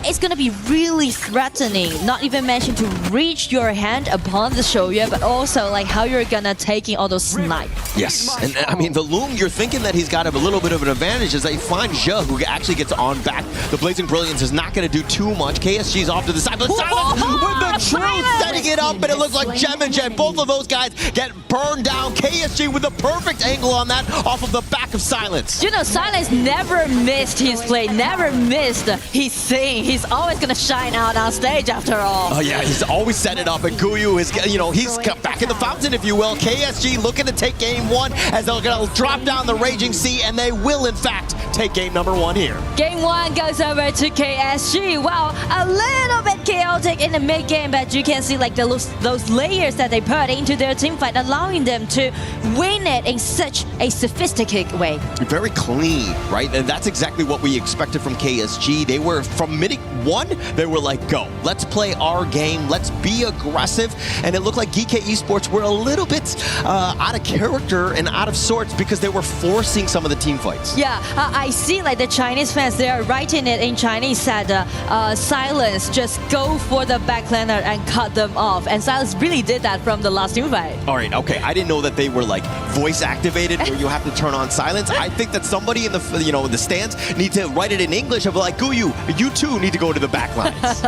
it's gonna be really threatening. Not even mention to reach your hand upon the Shouyue, but also like how you're gonna taking all those snipes. Yes, and I mean, the Loom, you're thinking that he's got a little bit of an advantage as they find Zhe, who actually gets on back. The Blazing Brilliance is not going to do too much. KSG's off to the side, but Silence with the truth, setting it up, and it looks like Gem and Jen, both of those guys get burned down. KSG with the perfect angle on that off of the back of Silence. You know, Silence never missed his play, never missed his thing. He's always going to shine out on stage after all. Oh yeah, he's always set it up, and Guyu is, you know, he's back in the fountain, if you will. KSG looking to take game one as they're going to drop down the Raging Sea, and they will, in fact, take game number one here. Game one goes over to KSG. Wow, a little bit chaotic in the mid-game, but you can see like those layers that they put into their team fight, allowing them to win it in such a sophisticated way. Very clean, right? And that's exactly what we expected from KSG. They were, from minute one, they were like, go, let's play our game, let's be aggressive. And it looked like GK Esports were a little bit out of character and out of sorts because they were forcing some of the team fights. Yeah, I see like the Chinese fans, they are writing it in Chinese, said Silence, just go for the backlaner and cut them off. And Silence really did that from the last team fight. All right, okay, I didn't know that they were like voice activated where you have to turn on Silence. I think that somebody in the, you know, the stands need to write it in English of like, Guyu, you too need to go to the back lines.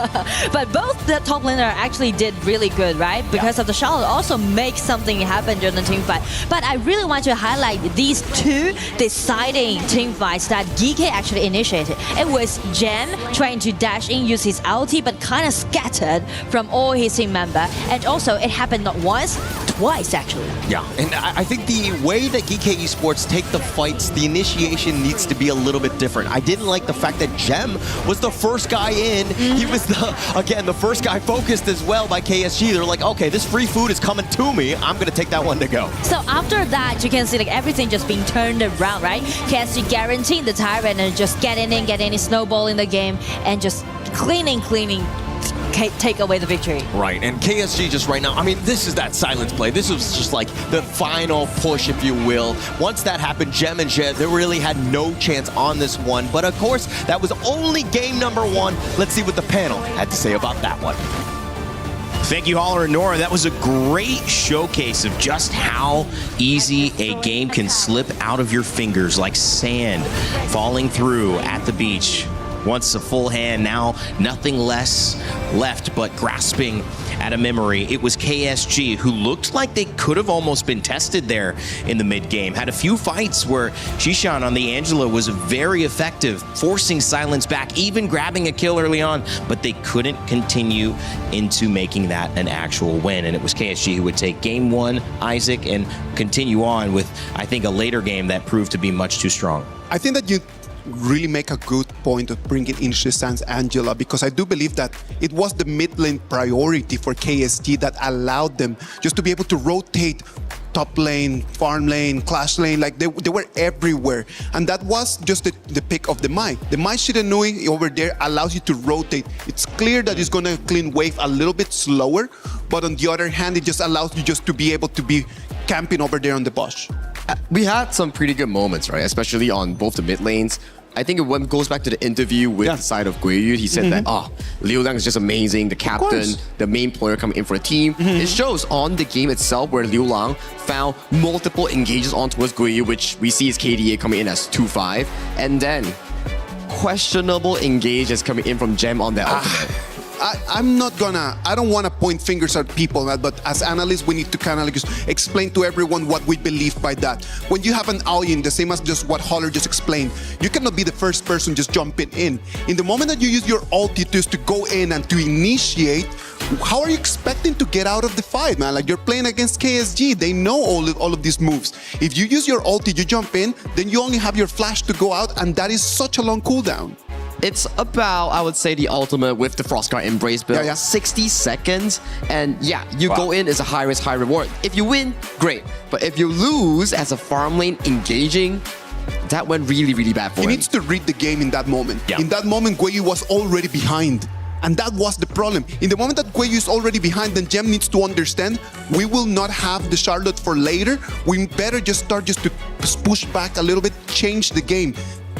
But both the top laner actually did really good, right? Because of the Charlotte also makes something happen during the team fight. But I really want to highlight these two deciding team fights that GK actually initiated. It was Gem trying to dash in, use his ulti, but kind of scattered from all his team member. And also it happened not once, twice actually. Yeah, and I think the way that GK Esports take the fights, the initiation needs to be a little bit different. I didn't like the fact that Gem was the first guy in. He was the first guy focused as well by KSG. They're like, okay, this free food is coming to me. I'm going to take that one to go. So after that, you can see like everything just being turned around, right? KSG guaranteeing the Tyrant and just getting in, snowball in the game, and just cleaning, take away the victory. Right, and KSG just right now, I mean, this is that Silence play. This was just like the final push, if you will. Once that happened, Gem and Jet, they really had no chance on this one. But of course, that was only game number one. Let's see what the panel had to say about that one. Thank you, Holler and Nora. That was a great showcase of just how easy a game can slip out of your fingers like sand falling through at the beach. Once a full hand, now nothing less left but grasping at a memory. It was KSG who looked like they could have almost been tested there in the mid-game. Had a few fights where Shishan on the Angela was very effective, forcing Silence back, even grabbing a kill early on, but they couldn't continue into making that an actual win. And it was KSG who would take game one, Isaac, and continue on with, I think, a later game that proved to be much too strong. I think that you really make a good point of bringing in Shisan's Angela, because I do believe that it was the mid lane priority for KSG that allowed them just to be able to rotate top lane, farm lane, clash lane, like they were everywhere. And that was just the pick of the Mai. The Mai Shiranui over there allows you to rotate. It's clear that it's going to clean wave a little bit slower, but on the other hand, it just allows you just to be able to be camping over there on the bush. We had some pretty good moments, right? Especially on both the mid lanes. I think it goes back to the interview with the side of Guiyu. He said that, Liu Lang is just amazing, the captain, the main player coming in for the team. It shows on the game itself where Liu Lang found multiple engages on towards Guiyu, which we see his KDA coming in as 2-5. And then questionable engages coming in from Gem on their ultimate. I don't want to point fingers at people, but as analysts, we need to kind of like just explain to everyone what we believe by that. When you have an all-in, the same as just what Holler just explained, you cannot be the first person just jumping in. In the moment that you use your ulti just to go in and to initiate, how are you expecting to get out of the fight, man? Like, you're playing against KSG. They know all of these moves. If you use your ulti, you jump in, then you only have your flash to go out, and that is such a long cooldown. It's about, I would say, the ultimate with the Frostguard Embrace build. Yeah. 60 seconds, and you go in as a high risk, high reward. If you win, great. But if you lose as a farm lane engaging, that went really, really bad for him. He needs to read the game in that moment. Yeah. In that moment, Guiyu was already behind. And that was the problem. In the moment that Guiyu is already behind, then Gem needs to understand we will not have the Charlotte for later. We better just start to push back a little bit, change the game.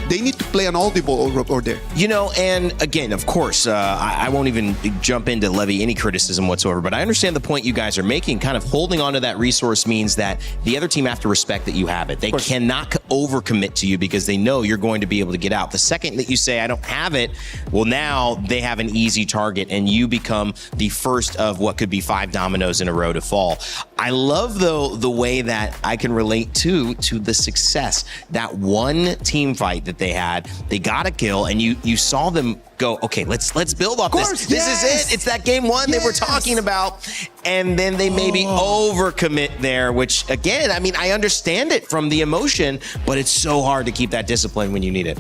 They need to play an audible over there. You know, and again, of course, I won't even jump in to levy any criticism whatsoever, but I understand the point you guys are making. Kind of holding on to that resource means that the other team have to respect that you have it. They cannot overcommit to you because they know you're going to be able to get out. The second that you say, I don't have it, well, now they have an easy target and you become the first of what could be 5 dominoes in a row to fall. I love, though, the way that I can relate to the success. That one team fight that they had, they got a kill, and you saw them go, okay, let's build off this. This is it. It's that game one they were talking about. And then they maybe overcommit there, which, again, I mean, I understand it from the emotion, but it's so hard to keep that discipline when you need it.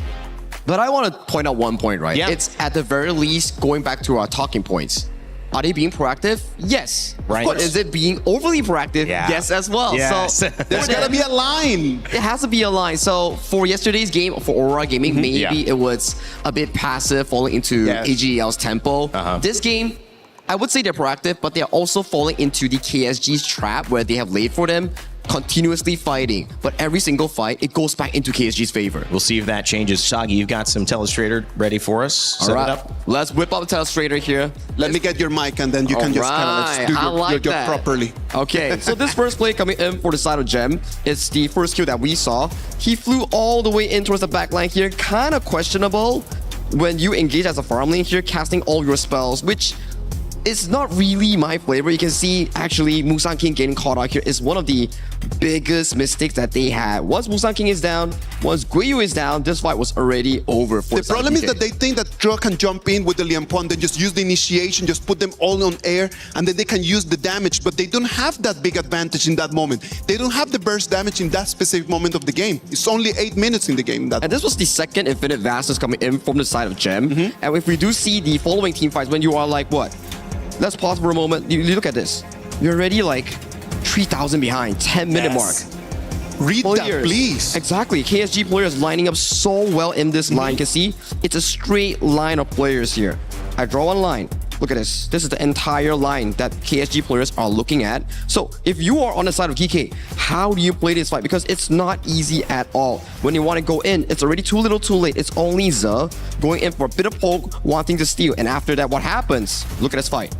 But I want to point out one point, right? Yeah. It's at the very least going back to our talking points. Are they being proactive? Yes. Right. But is it being overly proactive? Yeah. Yes as well. Yes. So There's got to be a line. It has to be a line. So for yesterday's game, for Aurora Gaming, maybe it was a bit passive, falling into AGL's tempo. This game, I would say they're proactive, but they're also falling into the KSG's trap where they have laid for them, continuously fighting. But every single fight, it goes back into KSG's favor. We'll see if that changes. Shaggy, you've got some Telestrator ready for us. Set it up. Let's whip up Telestrator here. Let me get your mic and then you can just kind of do your job properly. Okay, so this first play coming in for the side of Gem, it's the first kill that we saw. He flew all the way in towards the back line here. Kind of questionable when you engage as a farm lane here, casting all your spells, which it's not really my flavor. You can see actually Musang King getting caught out here is one of the biggest mistakes that they had. Once Musang King is down, once Guiyu is down, this fight was already over for the problem is that they think that Dro can jump in with the Lianpuan, then just use the initiation, just put them all on air, and then they can use the damage, but they don't have that big advantage in that moment. They don't have the burst damage in that specific moment of the game. It's only 8 minutes in the game. And this was the second Infinite Vastness coming in from the side of Gem. And if we do see the following team fights, when you are like, what? Let's pause for a moment. You look at this. You're already like 3,000 behind, 10-minute mark. Read that, please. Exactly. KSG players lining up so well in this line. You can see it's a straight line of players here. I draw one line. Look at this. This is the entire line that KSG players are looking at. So if you are on the side of GK, how do you play this fight? Because it's not easy at all. When you want to go in, it's already too little too late. It's only Ze going in for a bit of poke, wanting to steal. And after that, what happens? Look at this fight.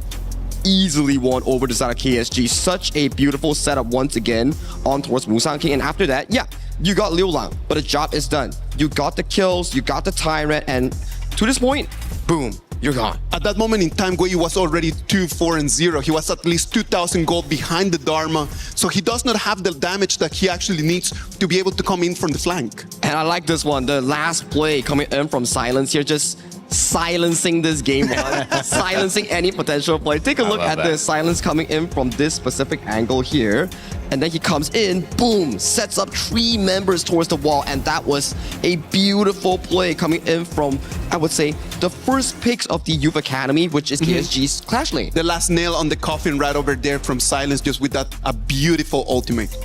Easily won over the side of KSG. Such a beautiful setup once again on towards Musang King. And after that, you got Liu Lang, but the job is done. You got the kills, you got the Tyrant, and to this point, boom, you're gone. At that moment in time, Guiyu was already 2-4-0. He was at least 2,000 gold behind the Dharma, so he does not have the damage that he actually needs to be able to come in from the flank. And I like this one, the last play coming in from Silence here, just silencing this game one, silencing any potential play. Take a look at this Silence coming in from this specific angle here. And then he comes in, boom, sets up 3 members towards the wall. And that was a beautiful play coming in from, I would say, the first picks of the Youth Academy, which is KSG's Clash Lane. The last nail on the coffin right over there from Silence, just with that a beautiful ultimate.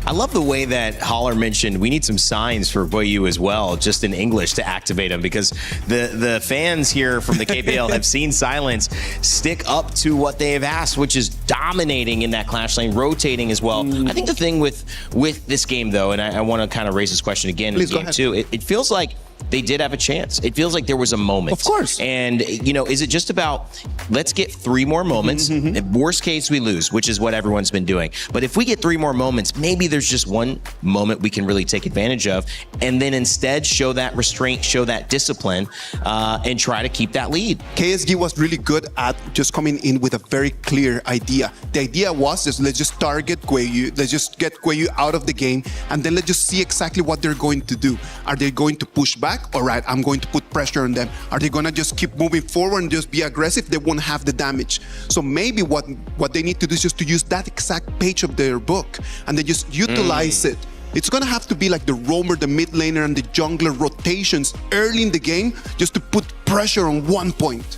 I love the way that Holler mentioned we need some signs for Guiyu as well, just in English to activate him, because the fans here from the KPL have seen Silence stick up to what they have asked, which is dominating in that Clash Lane, rotating as well. I think the thing with this game, though, and I want to kind of raise this question again in game 2, it feels like they did have a chance. It feels like there was a moment. Of course. And, you know, is it just about, let's get 3 more moments. Worst case, we lose, which is what everyone's been doing. But if we get 3 more moments, maybe there's just one moment we can really take advantage of, and then instead show that restraint, show that discipline, and try to keep that lead. KSG was really good at just coming in with a very clear idea. The idea was just, let's just target Guiyu, let's just get Guiyu out of the game, and then let's just see exactly what they're going to do. Are they going to push back? All right, I'm going to put pressure on them. Are they going to just keep moving forward and just be aggressive? They won't have the damage. So maybe what they need to do is just to use that exact page of their book and then just utilize it It's gonna have to be like the roamer, the mid laner, and the jungler rotations early in the game just to put pressure on one point.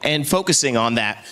And focusing on that,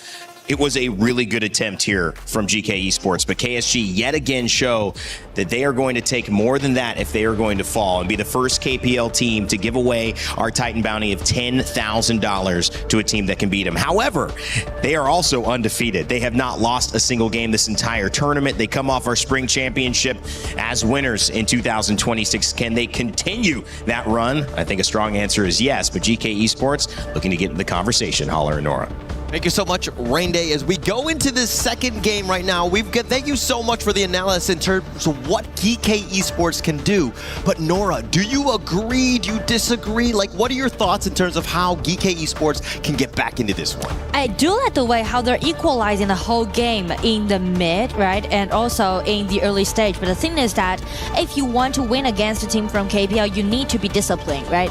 it was a really good attempt here from GK Esports, but KSG yet again show that they are going to take more than that if they are going to fall and be the first KPL team to give away our Titan bounty of $10,000 to a team that can beat them. However, they are also undefeated. They have not lost a single game this entire tournament. They come off our spring championship as winners in 2026. Can they continue that run? I think a strong answer is yes, but GK Esports looking to get into the conversation. Holler and Nora. Thank you so much, Rain Day. As we go into this second game right now, thank you so much for the analysis in terms of what GK Esports can do. But Nora, do you agree? Do you disagree? Like, what are your thoughts in terms of how GK Esports can get back into this one? I do like the way how they're equalizing the whole game in the mid, right? And also in the early stage. But the thing is that if you want to win against a team from KPL, you need to be disciplined, right?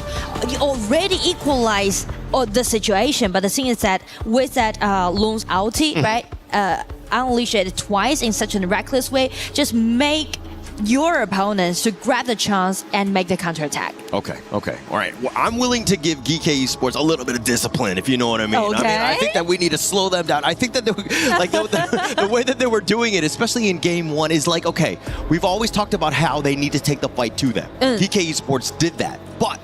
You already equalize the situation, but the thing is that with that Loon's ulti, right? Unleash it twice in such a reckless way, just make your opponents to grab the chance and make the counterattack. Okay. All right. Well, I'm willing to give GK Esports a little bit of discipline, if you know what I mean. Okay. I think that we need to slow them down. I think that the way that they were doing it, especially in game one, is like, okay, we've always talked about how they need to take the fight to them. GK Esports did that, but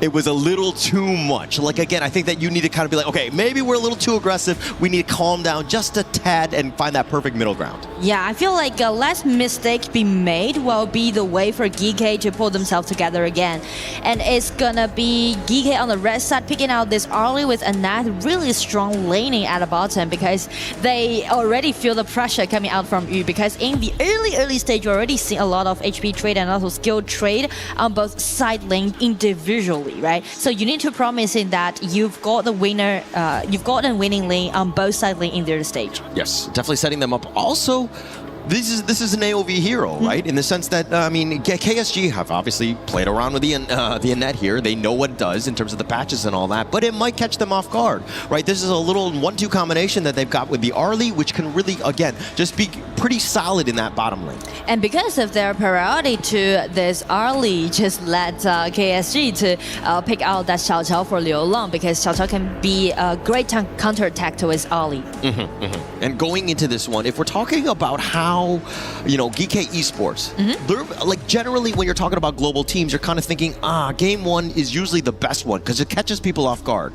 it was a little too much. Like, again, I think that you need to kind of be like, okay, maybe we're a little too aggressive. We need to calm down just a tad and find that perfect middle ground. Yeah, I feel like less mistake be made will be the way for GK to pull themselves together again. And it's gonna be GK on the red side picking out this early with Anath really strong laning at the bottom because they already feel the pressure coming out from Yu, because in the early stage you already see a lot of HP trade and also skill trade on both side lane individually. Right, so you need to promise in that you've got the winner, you've got a winning lane on both side lane in their stage. Yes, definitely setting them up. Also, this is an AoV hero, right? In the sense that, I mean, KSG have obviously played around with the Annette here. They know what it does in terms of the patches and all that, but it might catch them off guard, right? This is a little 1-2 combination that they've got with the Arlie, which can really, again, just be pretty solid in that bottom lane. And because of their priority to this Arlie, just let KSG to pick out that Xiao Qiao for Liu Long, because Xiao Qiao can be a great counterattack to his Arlie. And going into this one, if we're talking about how, you know, GK Esports, they're, like, generally when you're talking about global teams, you're kind of thinking, game one is usually the best one because it catches people off guard.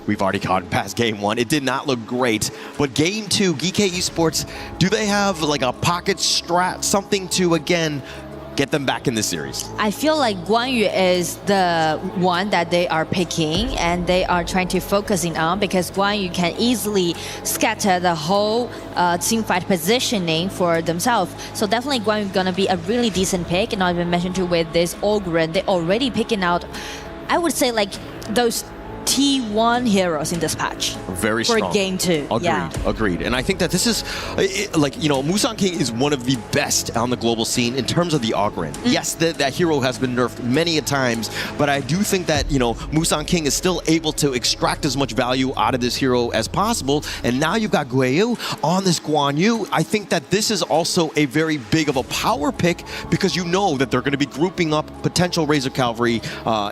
We've already gotten past game one. It did not look great. But game two, GK Esports, do they have like a pocket strat, something to, again, get them back in the series? I feel like Guan Yu is the one that they are picking and they are trying to focusing on, because Guan Yu can easily scatter the whole team fight positioning for themselves. So definitely Guan Yu gonna be a really decent pick. And not even mentioned too with this Ogren, they already picking out, I would say, like those T1 heroes in this patch. Very strong. For game two. Agreed. And I think that this is, like, you know, Musang King is one of the best on the global scene in terms of the Ogren. Yes, that hero has been nerfed many a times, but I do think that, you know, Musang King is still able to extract as much value out of this hero as possible. And now you've got Guiyu on this Guan Yu. I think that this is also a very big of a power pick because you know that they're going to be grouping up potential Razor Cavalry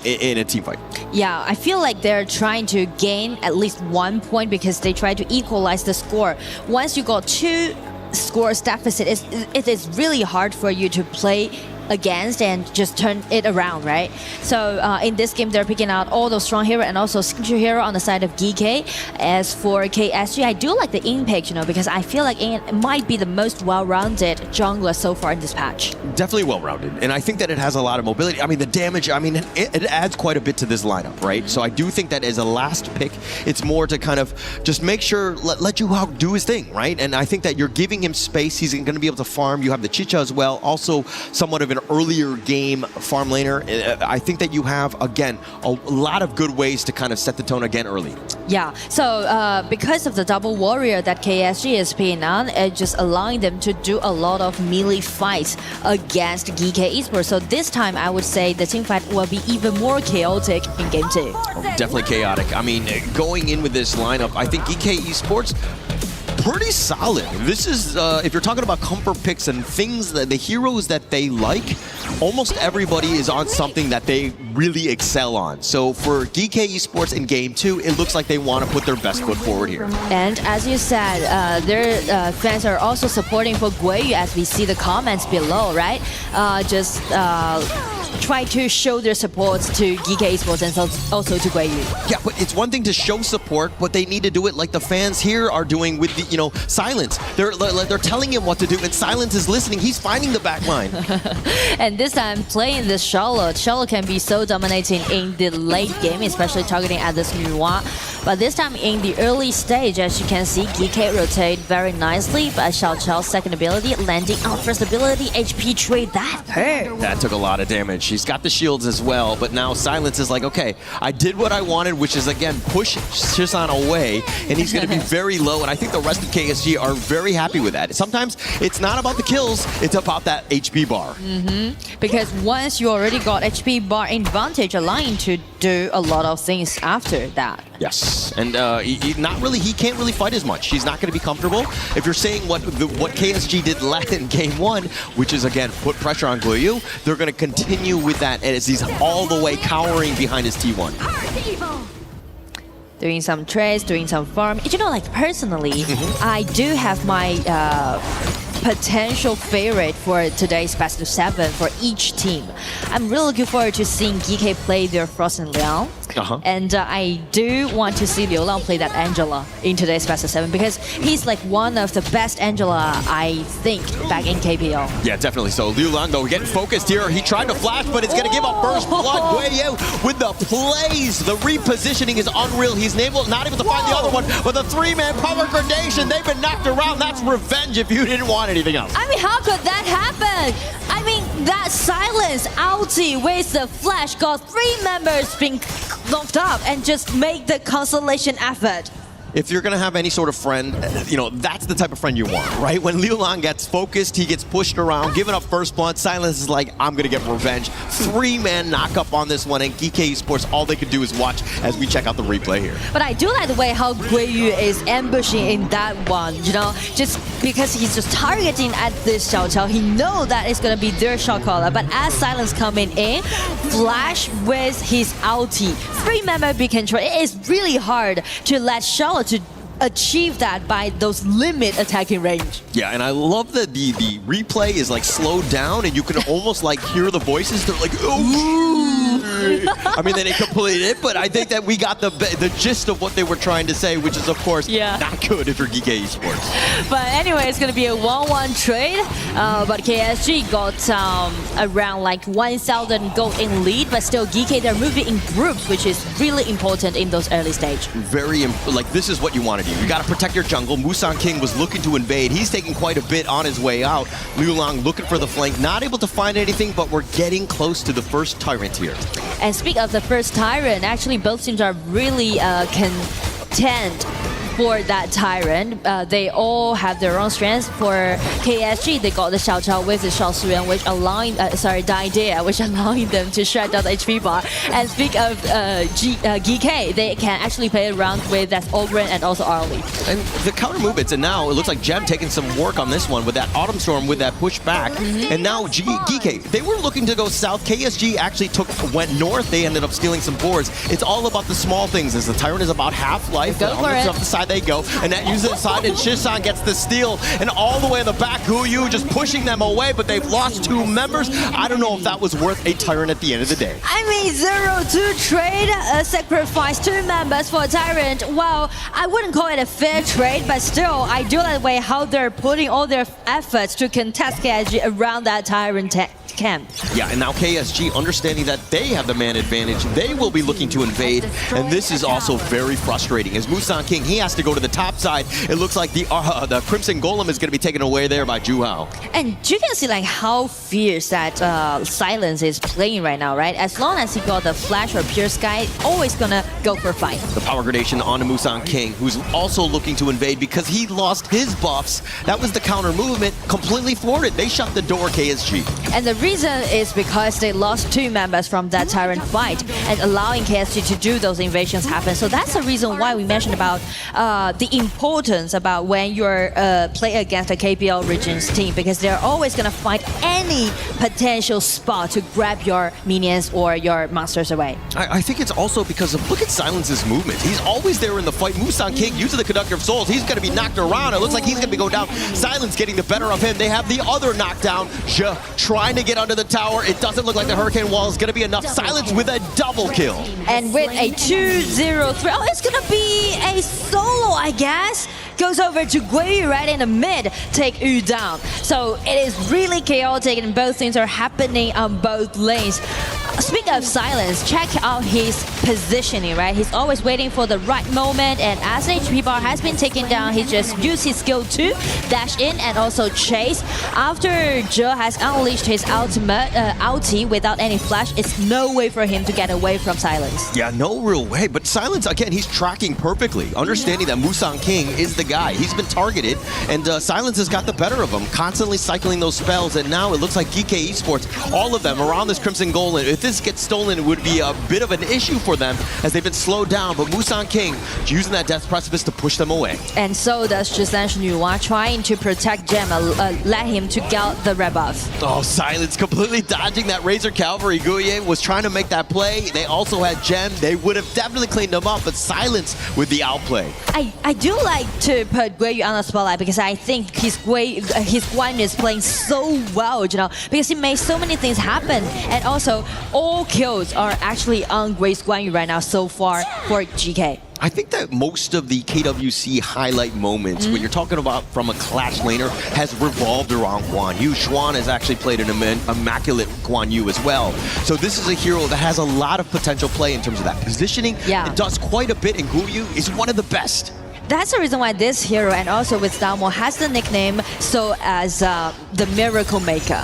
in a team fight. Yeah, I feel like they're trying to gain at least 1 point because they try to equalize the score. Once you got 2 scores deficit, it is really hard for you to play against and just turn it around, right? So in this game, they're picking out all those strong hero and also signature hero on the side of GK. As for KSG, I do like the In pick, you know, because I feel like it might be the most well-rounded jungler so far in this patch. Definitely well-rounded, and I think that it has a lot of mobility. I mean, the damage, I mean, it adds quite a bit to this lineup, right? So I do think that as a last pick, it's more to kind of just make sure, let Yu Hao do his thing, right? And I think that you're giving him space. He's going to be able to farm. You have the Chicha as well, also somewhat of an earlier game farm laner. I think that you have, again, a lot of good ways to kind of set the tone again early. Yeah, so because of the double warrior that KSG is picking on, it's just allowing them to do a lot of melee fights against GK Esports. So this time, I would say the team fight will be even more chaotic in game 2. Definitely chaotic. I mean, going in with this lineup, I think GK Esports pretty solid. This is, if you're talking about comfort picks and things, that the heroes that they like, almost everybody is on something that they really excel on. So for GK Esports in Game 2, it looks like they want to put their best foot forward here. And as you said, their fans are also supporting for Guiyu, as we see the comments below, right? Just try to show their support to GK Esports and also to Guiyu. Yeah, but it's one thing to show support, but they need to do it like the fans here are doing with the, Silence. They're telling him what to do, and Silence is listening. He's finding the back line. And this time, playing this Charlotte can be so dominating in the late game, especially targeting at this Nuwa. But this time in the early stage, as you can see, GK rotate very nicely, but Xiao Chao's second ability landing on first ability, HP trade that hurt. That took a lot of damage. She's got the shields as well, but now Silence is like, okay, I did what I wanted, which is, again, push Shisan away, and he's going to be very low, and I think the rest of KSG are very happy with that. Sometimes it's not about the kills, it's about that HP bar. Because once you already got HP bar advantage, allowing you to do a lot of things after that. Yes, and he can't really fight as much. He's not going to be comfortable. If you're saying what KSG did last in Game 1, which is, again, put pressure on Guiyu, they're going to continue with that as he's all the way cowering behind his T1. Doing some trades, doing some farm. Like personally, I do have my potential favorite for today's best of 7 for each team. I'm really looking forward to seeing GK play their Frost and Liang. And I do want to see Liu Lang play that Angela in today's best of 7 because he's like one of the best Angela, I think, back in KPL. Yeah, definitely. So Liu Lang, though, getting focused here. He tried to flash, but it's going to give up first blood. Guiyu with the plays. The repositioning is unreal. He's not able to find the other one, but the 3-man power gradation, they've been knocked around. That's revenge if you didn't want anything else. I mean, how could that happen? I mean, that Silence ulti with the flash got 3 members being knocked up and just make the consolation effort. If you're going to have any sort of friend, that's the type of friend you want, right? When Liu Lang gets focused, he gets pushed around, giving up first blood. Silence is like, I'm going to get revenge. 3-man knock up on this one, and GK Esports, all they could do is watch as we check out the replay here. But I do like the way how Guiyu is ambushing in that one, just because he's just targeting at this Xiao Chao. He knows that it's going to be their shot caller, but as Silence coming in, flash with his ulti. 3-member be control. It is really hard to let Charlotte to achieve that by those limit attacking range. Yeah, and I love that the replay is like slowed down and you can almost like hear the voices. They're like, oh, I mean, they didn't complete it, but I think that we got the gist of what they were trying to say, which is, of course, not good if you're GK Esports. But anyway, it's going to be a 1-1 trade, but KSG got around like 1,000 gold in lead, but still GK, they're moving in groups, which is really important in those early stage. This is what you want to do. You got to protect your jungle. Musang King was looking to invade. He's taking quite a bit on his way out. Liu Lang looking for the flank, not able to find anything, but we're getting close to the first Tyrant here. And speak of the first Tyrant, actually both teams are really content for that Tyrant. They all have their own strengths. For KSG, they got the Xiao Chao with the Shao Suyuan, which allowing, Daidea, which allowing them to shred down the HP bar. And speak of GK, they can actually play around with that Ogren and also Arlie. And the counter movements, and now it looks like Gem taking some work on this one with that Autumn Storm with that push back. And now GK, they were looking to go south. KSG actually went north. They ended up stealing some boards. It's all about the small things, as the Tyrant is about half life. Go for it. Off the side they go, and that uses the side, and Shisan gets the steal, and all the way in the back, Guiyu just pushing them away, but they've lost 2 members. I don't know if that was worth a Tyrant at the end of the day. I mean, 0-2 trade, sacrifice 2 members for a Tyrant. Well, I wouldn't call it a fair trade, but still, I do like the way how they're putting all their efforts to contest KSG around that Tyrant camp. Yeah, and now KSG, understanding that they have the man advantage, they will be looking to invade, and this is also very frustrating. As Musang King, he has to go to the top side. It looks like the Crimson Golem is going to be taken away there by Ju Hao. And you can see like how fierce that Silence is playing right now, right? As long as he got the Flash or Pure Sky, always gonna go for a fight. The power gradation onto Musang King, who's also looking to invade because he lost his buffs. That was the counter movement, completely thwarted. They shut the door, KSG. And the reason is because they lost 2 members from that Tyrant fight and allowing KSG to do those invasions happen. So that's the reason why we mentioned about the importance about when you're play against a KPL regions team, because they're always gonna find any potential spot to grab your minions or your monsters away. I think it's also because of, look at Silence's movement. He's always there in the fight. Musang King using the Conductor of Souls. He's going to be knocked around. It looks like he's going to be going down. Silence getting the better of him. They have the other knockdown. Je trying to get under the tower. It doesn't look like the Hurricane Wall is going to be enough. Silence with a double kill. And with a 2-0-3, oh, it's going to be a solo, I guess. Goes over to Guiyu right in the mid, take Yu down. So it is really chaotic and both things are happening on both lanes. Speaking of Silence, check out his positioning, right? He's always waiting for the right moment, and as the HP bar has been taken down, he just used his skill to dash in and also chase. After Je has unleashed his ultimate ulti without any flash, it's no way for him to get away from Silence. Yeah, no real way. But Silence, again, he's tracking perfectly, understanding that Musang King is the guy. He's been targeted, and Silence has got the better of him, constantly cycling those spells, and now it looks like GK Esports, all of them around this Crimson Goal. If this gets stolen, it would be a bit of an issue for them as they've been slowed down, but Musang King using that Death Precipice to push them away. And so does Zhisansh Nuwa, trying to protect Gem, let him to get the rebuff. Oh, Silence completely dodging that Razor Cavalry. Guiyu was trying to make that play. They also had Gem. They would have definitely cleaned them up, but Silence with the outplay. I do like to put Guiyu on the spotlight because I think his Guan is playing so well, you know, because he made so many things happen, and also all kills are actually on Guiyu's Guan Yu right now so far for GK. I think that most of the KWC highlight moments, when you're talking about from a Clash laner, has revolved around Guan Yu. Xuan has actually played an immaculate Guan Yu as well. So this is a hero that has a lot of potential play in terms of that positioning. Yeah. It does quite a bit, and Guiyu is one of the best. That's the reason why this hero, and also with Dalmo, has the nickname so as the Miracle Maker.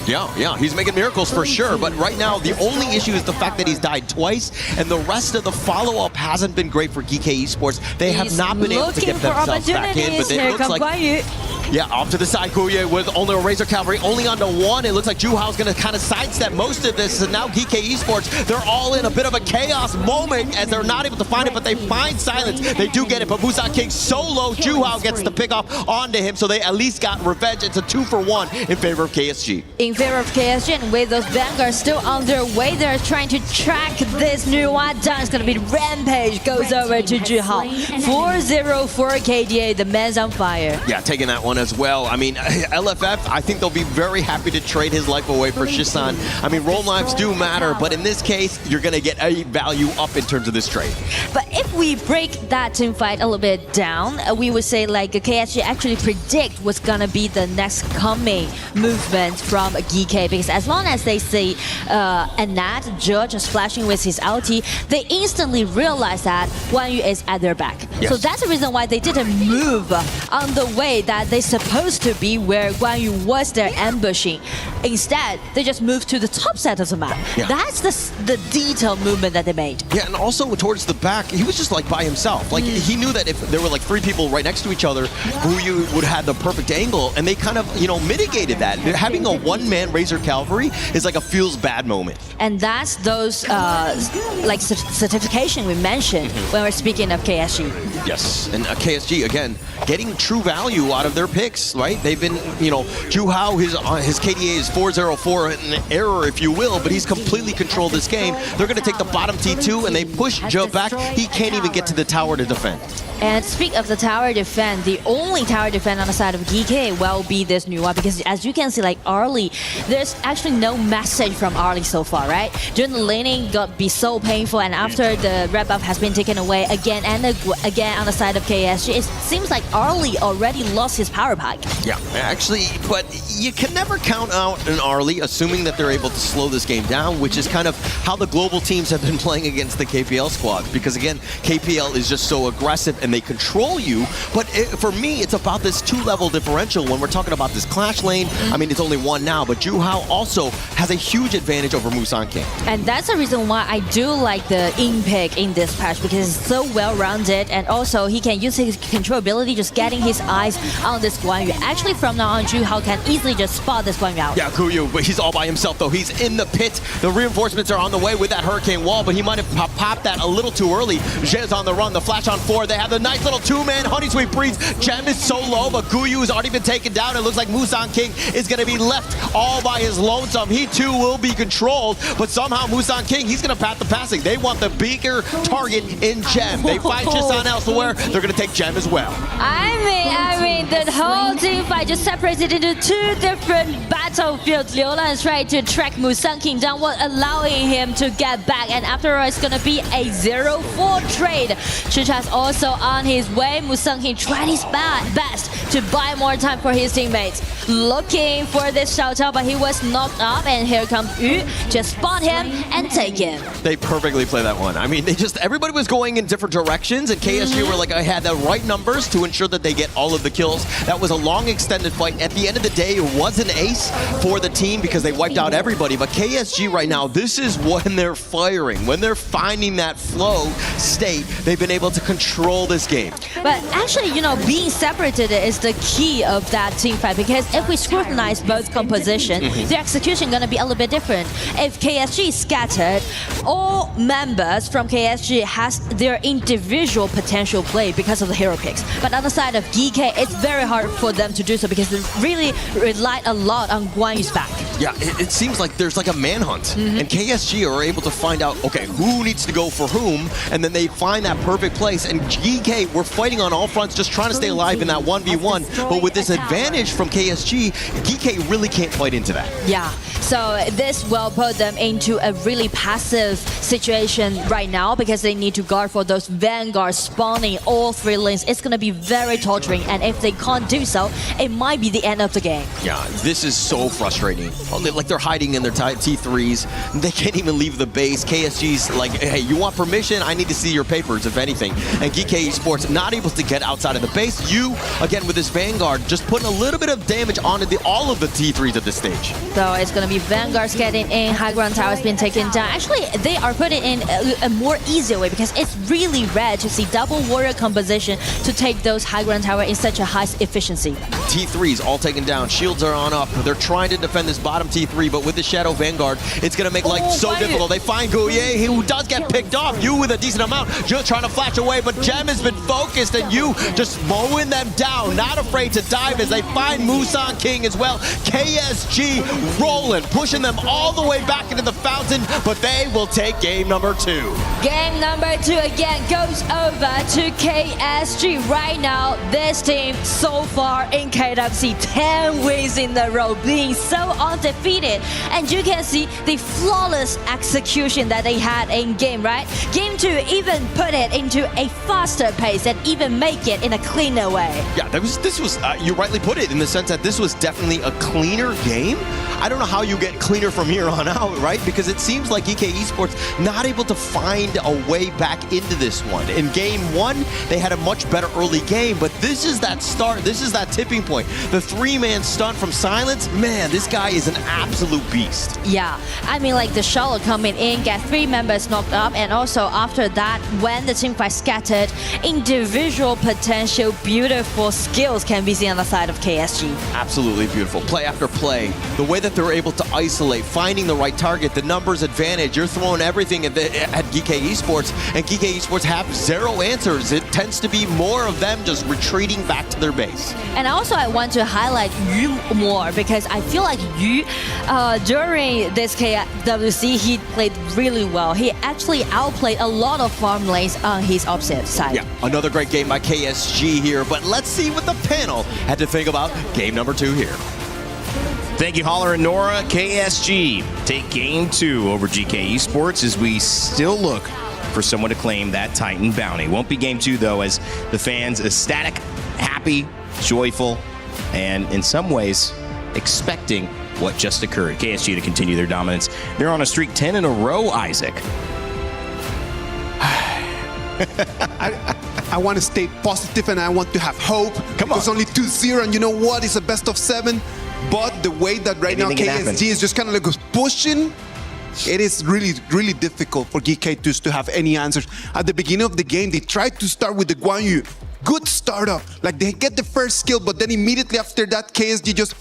Yeah, he's making miracles for sure, but right now the only issue is the fact that he's died twice, and the rest of the follow-up hasn't been great for GK Esports. They have not been able to get themselves back in, but it looks like... Yeah, off to the side, Guiyu with only a Razor Cavalry, only onto one. It looks like Juhao's going to kind of sidestep most of this, and now GK Esports, they're all in a bit of a chaos moment as they're not able to find it, but they find Silence. They do get it, but Musang King so low, Juhao gets the pick off onto him, so they at least got revenge. It's a 2-for-1 in favor of KSG. In favor of KSG, and with those Vanguards still on their way, they're trying to track this new one down. It's going to be Rampage, goes over to Juhao. 4-0 for KDA, the man's on fire. Yeah, taking that one as well. I mean, LFF, I think they'll be very happy to trade his life away for Shisan. I mean, roam lives do matter, but in this case, you're going to get a value up in terms of this trade. But if we break that team fight a little bit down, we would say like KSG actually predict what's going to be the next coming movement from GK, because as long as they see Anat, Je just flashing with his ulti, they instantly realize that Guan Yu is at their back. Yes. So that's the reason why they didn't move on the way that they supposed to be, where Guan Yu was there ambushing. Instead, they just moved to the top side of the map. Yeah. That's the detailed movement that they made. Yeah, and also towards the back, he was just like by himself. Like he knew that if there were like 3 people right next to each other, Guiyu would have the perfect angle, and they kind of, you know, mitigated that. Having a one-man Razor Cavalry is like a feels bad moment. And that's those like certification we mentioned when we're speaking of KSG. Yes, and KSG, again, getting true value out of their picks, right? They've been, you know, Juhao, his KDA is 4-0-4, an error, if you will, but he's completely controlled this game. They're going to take the bottom T2, and they push Joe back. He can't even get to the tower to defend. And speak of the tower defense, the only tower defense on the side of GK will be this new one, because as you can see, like Arlie, there's actually no message from Arlie so far, right? During the laning got be so painful, and after the red buff has been taken away again and again on the side of KSG, it seems like Arlie already lost his power pack. Yeah, actually, but you can never count out an Arlie, assuming that they're able to slow this game down, which is kind of how the global teams have been playing against the KPL squads, because again, KPL is just so aggressive and they control you. But for me, it's about this 2-level differential when we're talking about this Clash lane. I mean, it's only 1 now, but Juhao also has a huge advantage over Musang King. And that's the reason why I do like the in pick in this patch, because it's so well-rounded, and also he can use his control ability, just getting keeping his eyes on this Guan Yu. Actually, from now on, Zhu Hao can easily just spot this Guan Yu out. Yeah, Guyu, but he's all by himself, though. He's in the pit. The reinforcements are on the way with that Hurricane Wall, but he might have popped that a little too early. Zhe's on the run, the flash on 4. They have the nice little 2-man Honey Sweet Breeze. Gem is so low, but Guyu has already been taken down. It looks like Musang King is going to be left all by his lonesome. He, too, will be controlled, but somehow Musang King, he's going to pat the passing. They want the bigger target in Gem. They find Chisan elsewhere. They're going to take Gem as well. I mean, the whole team fight just separated into 2 different battlefields. Liu Lan's trying to track Musang King down, allowing him to get back, and after all, it's going to be a 0-4 trade. Chicha's also on his way. Musang King tried his best to buy more time for his teammates. Looking for this Xiao, but he was knocked up, and here comes Yu. Just spot him and take him. They perfectly play that one. I mean, everybody was going in different directions, and KSG were like, I had the right numbers to ensure that they get all of the kills. That was a long, extended fight. At the end of the day, it was an ace for the team because they wiped out everybody. But KSG right now, this is when they're firing, when they're finding that flow state, they've been able to control this game. But actually, you know, being separated is the key of that team fight, because if we scrutinize both composition, the execution gonna be a little bit different. If KSG is scattered, all members from KSG has their individual potential play because of the hero picks. But on the side of GK, it's very hard for them to do so because they really relied a lot on Guan Yu's back. Yeah, it seems like there's like a manhunt, and KSG are able to find out, okay, who needs to go for whom, and then they find that perfect place. And GK, we're fighting on all fronts, just trying to stay alive in that 1v1, but with this advantage from KSG, GK really can't fight into that. Yeah, so this will put them into a really passive situation right now because they need to guard for those vanguards spawning all 3 lanes. It's going to be very torturing, and if they can't do so, it might be the end of the game. Yeah, this is so frustrating. Like they're hiding in their T3s. They can't even leave the base. KSG's like, hey, you want permission? I need to see your papers, if anything. And GK Esports not able to get outside of the base. You, again, with this Vanguard, just putting a little bit of damage onto all of the T3s at this stage. So it's going to be Vanguards getting in, high ground towers being taken down. Actually, they are putting in a more easier way because it's really rare to see double warrior composition to take those high ground tower in such a high efficiency. T3s all taken down. Shields are on up. They're trying to defend this bottom T3, but with the Shadow Vanguard, it's going to make life so difficult. They find Guye, who does get picked off. You with a decent amount, just trying to flash away, but Gem has been focused, and you just mowing them down, not afraid to dive as they find Musang King as well. KSG rolling, pushing them all the way back into the fountain, but they will take game number 2. Game number 2 again goes over to KSG. Right now, this team so far in KWC, 10 wins in a row, being so undefeated. And you can see the flawless execution that they had in game, right? Game 2 even put it into a faster pace and even make it in a cleaner way. Yeah, this was you rightly put it in the sense that this was definitely a cleaner game. I don't know how you get cleaner from here on out, right? Because it seems like EK Esports not able to find a way back into this one. In game 1, they had a much better early game, but this is that start, this is that tipping point. The 3-man stunt from Silence, man, this guy is an absolute beast. Yeah, I mean, like the Charlotte coming in, get 3 members knocked up, and also after that, when the team fight scattered, individual potential, beautiful skills can be seen on the side of KSG. Absolutely beautiful. Play after play. The way that they're able to isolate, finding the right target, the numbers advantage. You're throwing everything at GK Esports, and GK Esports have 0 answers. It tends to be more of them just retreating back to their base. And also, I want to highlight Yu more because I feel like Yu, during this KWC, he played really well. He actually outplayed a lot of farm lanes on his opposite side. Yeah, another great game by KSG here, but let's see what the panel had to think about game number 2 here. Thank you, Holler and Nora. KSG take game 2 over GK Esports as we still look for someone to claim that Titan bounty. Won't be game 2, though, as the fans ecstatic, happy, joyful, and in some ways expecting what just occurred. KSG to continue their dominance. They're on a streak 10 in a row, Isaac. I want to stay positive and I want to have hope. Come on. It's only 2-0, and you know what? It's a best of 7. But the way that right now KSG is just kind of like pushing, it is really, really difficult for GK to have any answers. At the beginning of the game, they tried to start with the Guan Yu. good startup. Like they get the first skill, but then immediately after that, KSG just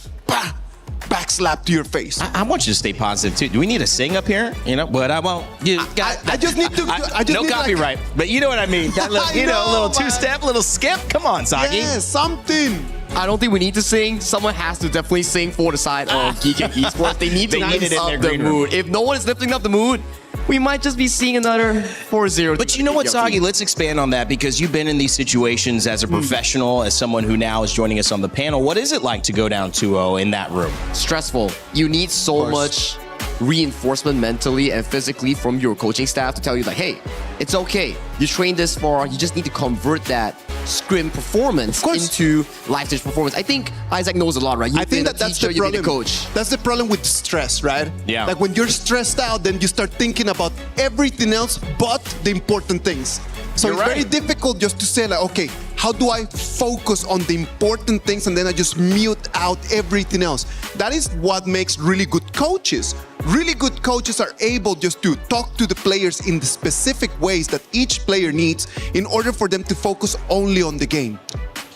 backslap to your face. I want you to stay positive too. Do we need a sing up here? You know, but I won't. I just need to. No copyright, but you know what I mean. That little, a little two-step, little skip. Come on, Sagi. Yeah, something. I don't think we need to sing. Someone has to definitely sing for the side of GK Esports. They need to lift up the mood. If no one is lifting up the mood, we might just be seeing another 4-0. But you know what, Sagi? Let's expand on that because you've been in these situations as a professional, as someone who now is joining us on the panel. What is it like to go down 2-0 in that room? Stressful. You need so much reinforcement mentally and physically from your coaching staff to tell you like, hey, it's okay. You trained this far. You just need to convert that scrim performance into live stage performance. I think Isaac knows a lot, right? I think that's the problem. Coach. That's the problem with stress, right? Yeah. Like when you're stressed out, then you start thinking about everything else but the important things. So it's very difficult just to say like, okay, how do I focus on the important things and then I just mute out everything else? That is what makes really good coaches. Really good coaches are able just to talk to the players in the specific ways that each player needs in order for them to focus only on the game.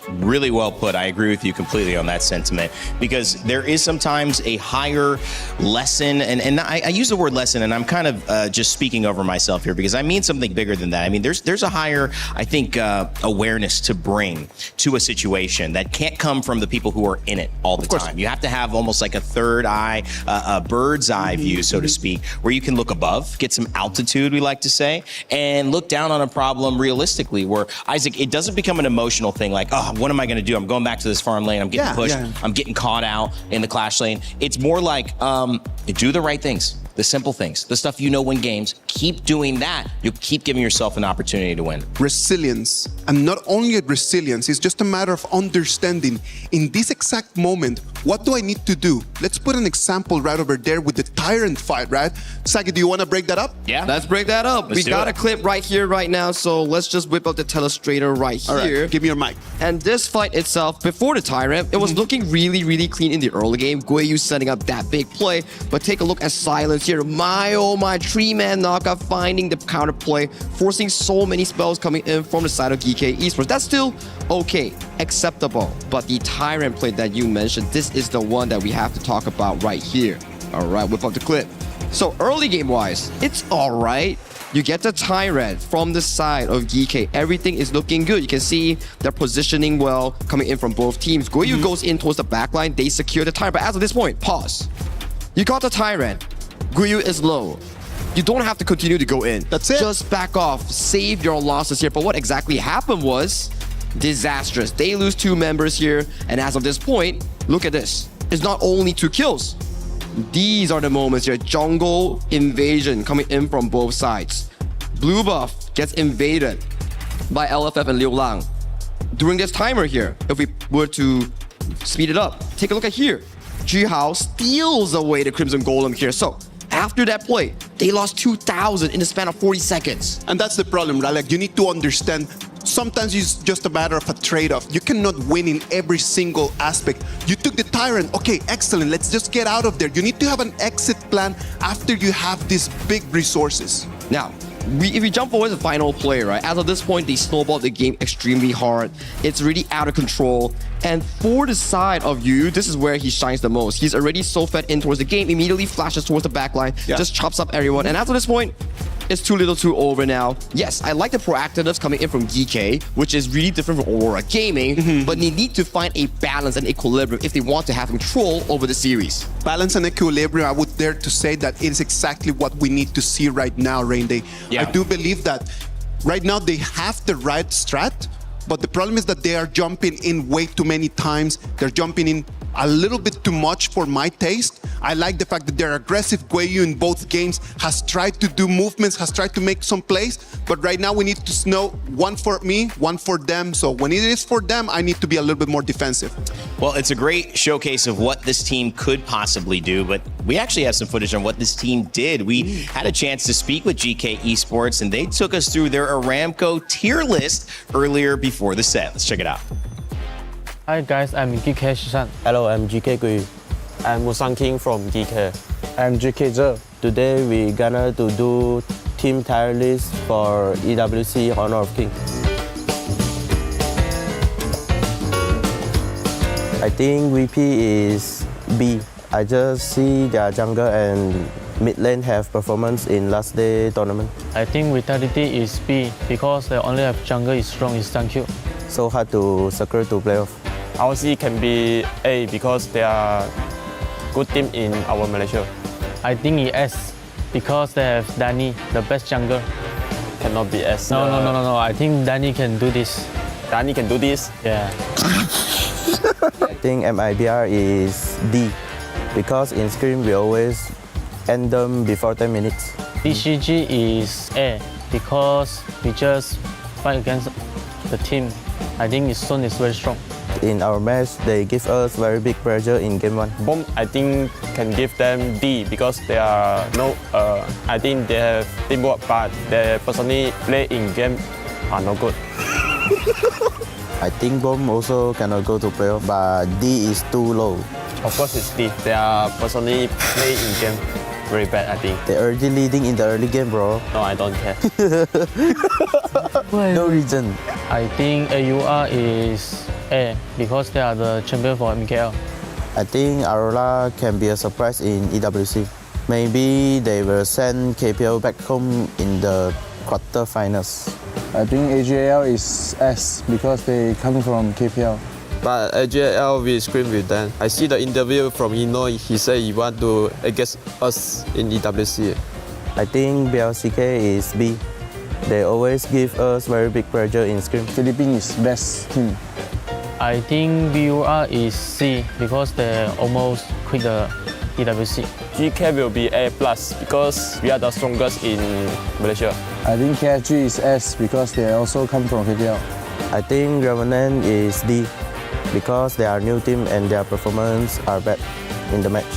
Really well put. I agree with you completely on that sentiment because there is sometimes a higher lesson, and I use the word lesson, and I'm kind of just speaking over myself here because I mean something bigger than that. I mean, there's a higher, I think, awareness to bring to a situation that can't come from the people who are in it all the time. You have to have almost like a third eye, a bird's eye view, so to speak, where you can look above, get some altitude, we like to say, and look down on a problem realistically where, Isaac, it doesn't become an emotional thing like, oh, what am I going to do? I'm going back to this farm lane. I'm getting pushed. I'm getting caught out in the clash lane. It's more like do the right things, the simple things, the stuff you know win games. Keep doing that. You'll keep giving yourself an opportunity to win. Resilience. And not only resilience, it's just a matter of understanding in this exact moment, what do I need to do? Let's put an example right over there with the Tyrant fight, right? Sagi, do you want to break that up? Yeah. Let's break that up. We got a clip right here, right now. So let's just whip up the telestrator right here. All right, give me your mic. And this fight itself, before the Tyrant, it was looking really, really clean in the early game. Guiyu setting up that big play. But take a look at Silence here. My, oh my, 3-man knockout, finding the counterplay, forcing so many spells coming in from the side of GK Esports. That's still okay, acceptable. But the Tyrant play that you mentioned, this is the one that we have to talk about right here. All right, whip up the clip. So early game-wise, it's all right. You get the Tyrant from the side of GK. Everything is looking good. You can see they're positioning well, coming in from both teams. Guiyu goes in towards the backline. They secure the Tyrant. But as of this point, pause. You got the Tyrant. Guiyu is low. You don't have to continue to go in. That's it. Just back off. Save your losses here. But what exactly happened was disastrous. They lose 2 members here. And as of this point, look at this. It's not only 2 kills. These are the moments here. Jungle invasion coming in from both sides. Blue buff gets invaded by LFF and Liu Lang. During this timer here, if we were to speed it up, take a look at here. Jihao steals away the Crimson Golem here. So after that play, they lost 2,000 in the span of 40 seconds. And that's the problem, right? Like you need to understand sometimes it's just a matter of a trade-off. You cannot win in every single aspect. You took the Tyrant. Okay, excellent. Let's just get out of there. You need to have an exit plan after you have these big resources. Now, if we jump forward to the final play, right? As of this point, they snowballed the game extremely hard. It's really out of control. And for the side of Yu, this is where he shines the most. He's already so fed in towards the game, immediately flashes towards the backline, just chops up everyone. And after this point, it's too little too over now. Yes, I like the proactiveness coming in from GK, which is really different from Aurora Gaming, but they need to find a balance and equilibrium if they want to have control over the series. Balance and equilibrium, I would dare to say that it is exactly what we need to see right now, Rainday. I do believe that right now they have the right strat, but the problem is that they are jumping in way too many times. They're jumping in a little bit too much for my taste. I like the fact that they're aggressive. Guiyu in both games has tried to do movements, has tried to make some plays, but right now we need to know one for me, one for them. So when it is for them, I need to be a little bit more defensive. Well, it's a great showcase of what this team could possibly do, but we actually have some footage on what this team did. We had a chance to speak with GK Esports, and they took us through their Aramco tier list earlier before the set. Let's check it out. Hi guys, I'm GK Shishan. Hello, I'm GK Guiyu. I'm Musang King from GK. I'm GK Zhe. Today we gonna to do team tier list for EWC Honor of King. I think VP is B. I just see their jungle and mid lane have performance in last day tournament. I think Vitality is B because they only have jungle is strong is thank you. So hard to secure to playoff. Our C can be A because they are good team in our Malaysia. I think it's S because they have Danny, the best jungle. Cannot be S. No. I think Danny can do this. Danny can do this? Yeah. I think MIBR is D because in Scream we always end them before 10 minutes. DCG is A because we just fight against the team. I think Sun is very strong. In our match, they give us very big pressure in game 1. Bomb, I think, can give them D because they are I think they have teamwork, but they personally play in game are no good. I think Bomb also cannot go to playoff, but D is too low. Of course, it's D. They are personally play in game very bad, I think. They're already leading in the early game, bro. No, I don't care. No reason. I think AUR is A because they are the champion for MKL. I think Aurora can be a surprise in EWC. Maybe they will send KPL back home in the quarterfinals. I think AGL is S because they come from KPL. But AGL will scream with them. I see the interview from Ino, he said he want to against us in EWC. I think BLCK is B. They always give us very big pressure in Scrim. Philippines is best team. I think BUR is C because they almost quit the EWC. GK will be A+ because we are the strongest in Malaysia. I think KSG is S because they also come from KPL. I think Revenant is D because they are new team and their performance are bad in the match.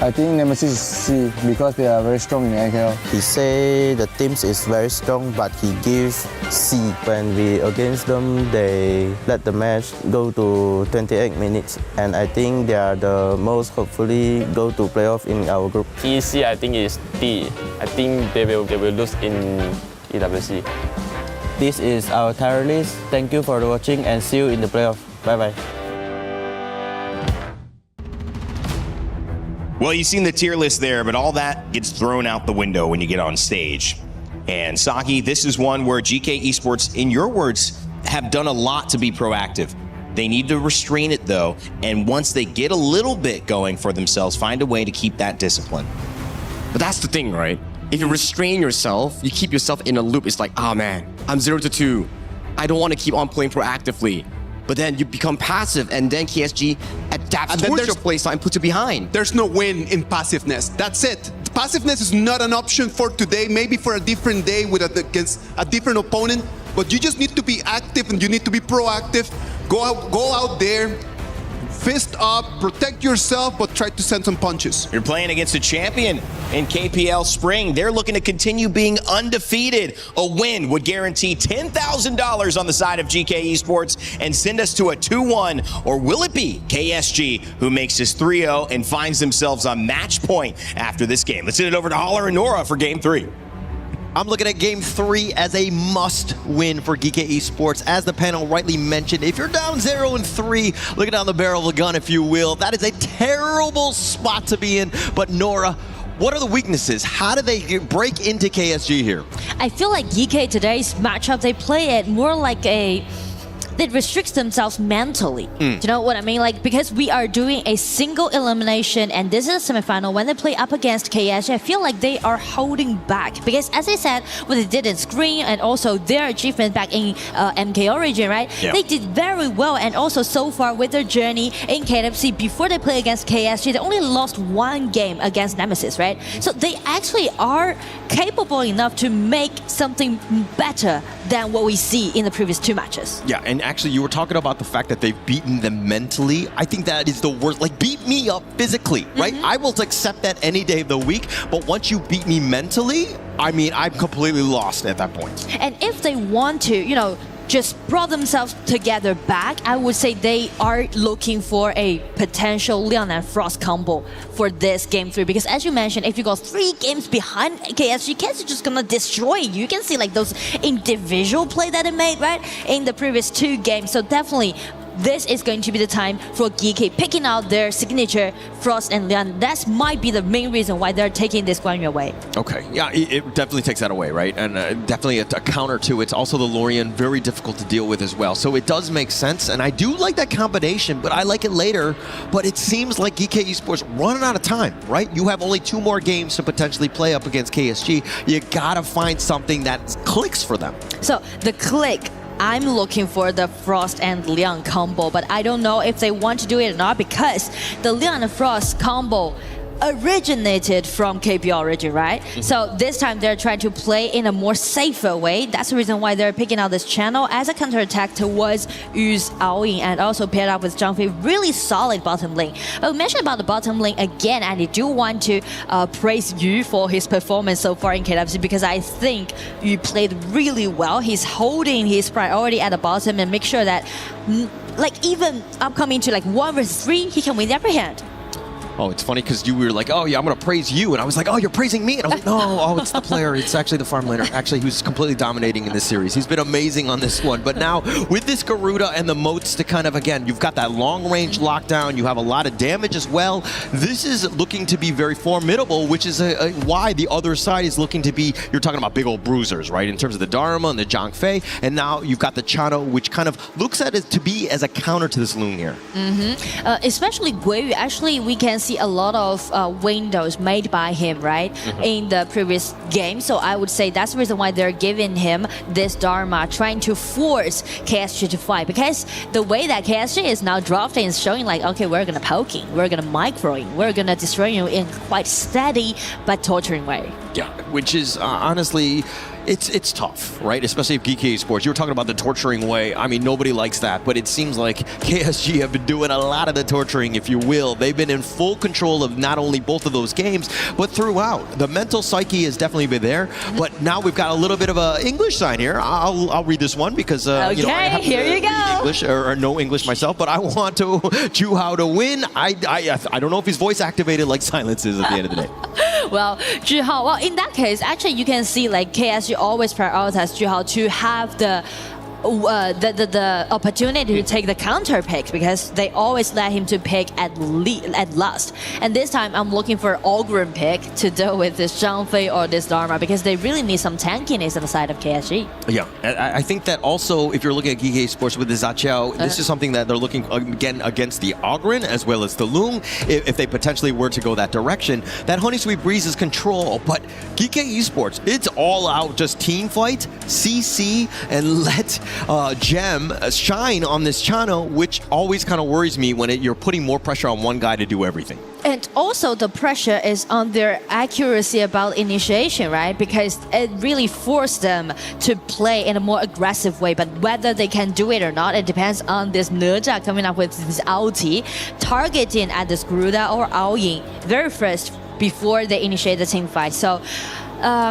I think Nemesis is C because they are very strong in AKL. He say the teams is very strong, but he gives C. When we against them, they let the match go to 28 minutes, and I think they are the most hopefully go to playoff in our group. EC, I think is D. I think they will lose in EWC. This is our tier list. Thank you for watching and see you in the playoff. Bye bye. Well, you've seen the tier list there, but all that gets thrown out the window when you get on stage. And Saki, this is one where GK Esports, in your words, have done a lot to be proactive. They need to restrain it though, and once they get a little bit going for themselves, find a way to keep that discipline. But that's the thing, right? If you restrain yourself, you keep yourself in a loop. It's like, oh man, I'm 0-2. I don't want to keep on playing proactively. But then you become passive, and then KSG adapts towards your playstyle and puts you behind. There's no win in passiveness. That's it. Passiveness is not an option for today, maybe for a different day against a different opponent, but you just need to be active and you need to be proactive. Go out there, fist up, protect yourself, but try to send some punches. You're playing against a champion in KPL Spring. They're looking to continue being undefeated. A win would guarantee $10,000 on the side of GK Esports and send us to a 2-1. Or will it be KSG who makes this 3-0 and finds themselves on match point after this game? Let's send it over to Holler and Nora for Game 3. I'm looking at Game 3 as a must-win for GK Esports. As the panel rightly mentioned, if you're down 0-3, looking down the barrel of a gun, if you will, that is a terrible spot to be in. But Nora, what are the weaknesses? How do they break into KSG here? I feel like GK today's matchup, they play it more like they restrict themselves mentally. Do you know what I mean? Like, because we are doing a single elimination and this is a semifinal, when they play up against KSG, I feel like they are holding back. Because as I said, what they did in Screen and also their achievement back in MK Origin, right? Yeah. They did very well, and also so far with their journey in KWC, before they play against KSG, they only lost one game against Nemesis, right? So they actually are capable enough to make something better than what we see in the previous two matches. Yeah, and actually you were talking about the fact that they've beaten them mentally. I think that is the worst. Like, beat me up physically, right? I will accept that any day of the week, but once you beat me mentally, I mean, I'm completely lost at that point. And if they want to, you know, just brought themselves together back, I would say they are looking for a potential Leon and Frost combo for this Game 3. Because as you mentioned, if you go 3 games behind KSG, KSG just gonna destroy you. You can see like those individual play that they made, right, in the previous 2 games. So definitely this is going to be the time for GK picking out their signature Frost and Leon. That might be the main reason why they're taking this Guan Yu away. Okay, yeah, it definitely takes that away, right? And definitely a counter to it's also the Lorien, very difficult to deal with as well. So it does make sense, and I do like that combination, but I like it later. But it seems like GK Esports running out of time, right? You have only 2 more games to potentially play up against KSG. You gotta find something that clicks for them. So the click, I'm looking for the Frost and Leon combo, but I don't know if they want to do it or not, because the Leon and Frost combo originated from KPL origin, right? So this time they're trying to play in a more safer way. That's the reason why they're picking out this channel as a counterattack towards Yu's Aoying, and also paired up with Zhang Fei. Really solid bottom lane. But we mentioned about the bottom lane again, and I do want to praise Yu for his performance so far in KWC, because I think Yu played really well. He's holding his priority at the bottom and make sure that like even upcoming to like 1 versus 3, he can win the upper hand. Oh, it's funny because you were like, oh yeah, I'm going to praise you. And I was like, oh, you're praising me. And I was like, no, oh, it's the player. It's actually the farm laner, actually, who's completely dominating in this series. He's been amazing on this one. But now with this Garuda and the moats to kind of, again, you've got that long range lockdown. You have a lot of damage as well. This is looking to be very formidable, which is why the other side is looking to be, you're talking about big old bruisers, right? In terms of the Dharma and the Zhang Fei. And now you've got the Chano, which kind of looks at it to be as a counter to this Loon here. Especially Guiyu, actually, we can see a lot of windows made by him, right, in the previous game. So I would say that's the reason why they're giving him this Dharma, trying to force KSG to fight. Because the way that KSG is now drafting is showing like, okay, we're gonna poking, we're gonna microing, we're gonna destroy you in quite steady but torturing way. Yeah, which is honestly, it's tough, right? Especially if GK Esports. You were talking about the torturing way. I mean, nobody likes that, but it seems like KSG have been doing a lot of the torturing, if you will. They've been in full control of not only both of those games, but throughout. The mental psyche has definitely been there, but now we've got a little bit of an English sign here. I'll read this one because, okay, you know, I have here you go. English or no English myself, but I want to Zhuhao to win. I don't know if he's voice activated like Silence is at the end of the day. Well, Zhuhao, well, in that case, actually, you can see like KSG always prioritize Zhuhao to have the opportunity to take the counter pick, because they always let him to pick at last. And this time I'm looking for Ogren pick to deal with this Zhang Fei or this Dharma, because they really need some tankiness on the side of KSG. Yeah, I think that also if you're looking at GK Sports with the Zaqiao, this is something that they're looking again against the Ogren as well as the Loon. If they potentially were to go that direction, that Honey Sweet Breeze is control, but GK Esports, it's all out just team fight, CC, and let Gem shine on this Chano, which always kind of worries me when you're putting more pressure on one guy to do everything. And also the pressure is on their accuracy about initiation, right? Because it really forced them to play in a more aggressive way. But whether they can do it or not, it depends on this Nerja coming up with this ulti, targeting at this Garuda or Aoying very first before they initiate the team fight. So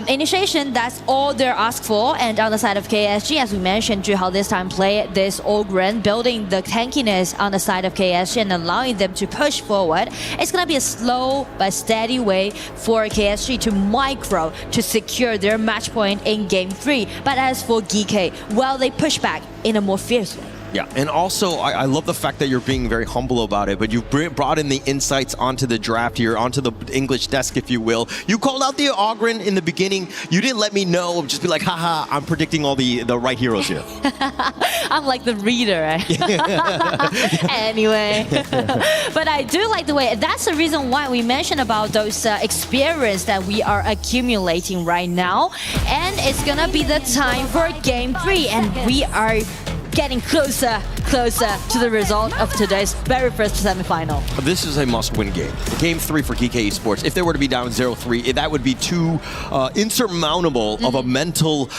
initiation, that's all they're asked for. And on the side of KSG, as we mentioned, Zhuhao this time play this Ogren, building the tankiness on the side of KSG and allowing them to push forward. It's going to be a slow but steady way for KSG to micro to secure their match point in Game 3. But as for GK, well, they push back in a more fierce way. Yeah, and also I love the fact that you're being very humble about it, but you've brought in the insights onto the draft here, onto the English desk, if you will. You called out the Ogren in the beginning. You didn't let me know. Just be like, haha, I'm predicting all the right heroes here. I'm like the reader. Anyway. But I do like the way, that's the reason why we mentioned about those experience that we are accumulating right now. And it's going to be the time for Game 3, and we are getting closer to the result of today's very first semifinal. This is a must-win game. Game 3 for GK Esports. If they were to be down 0-3, that would be too insurmountable of a mental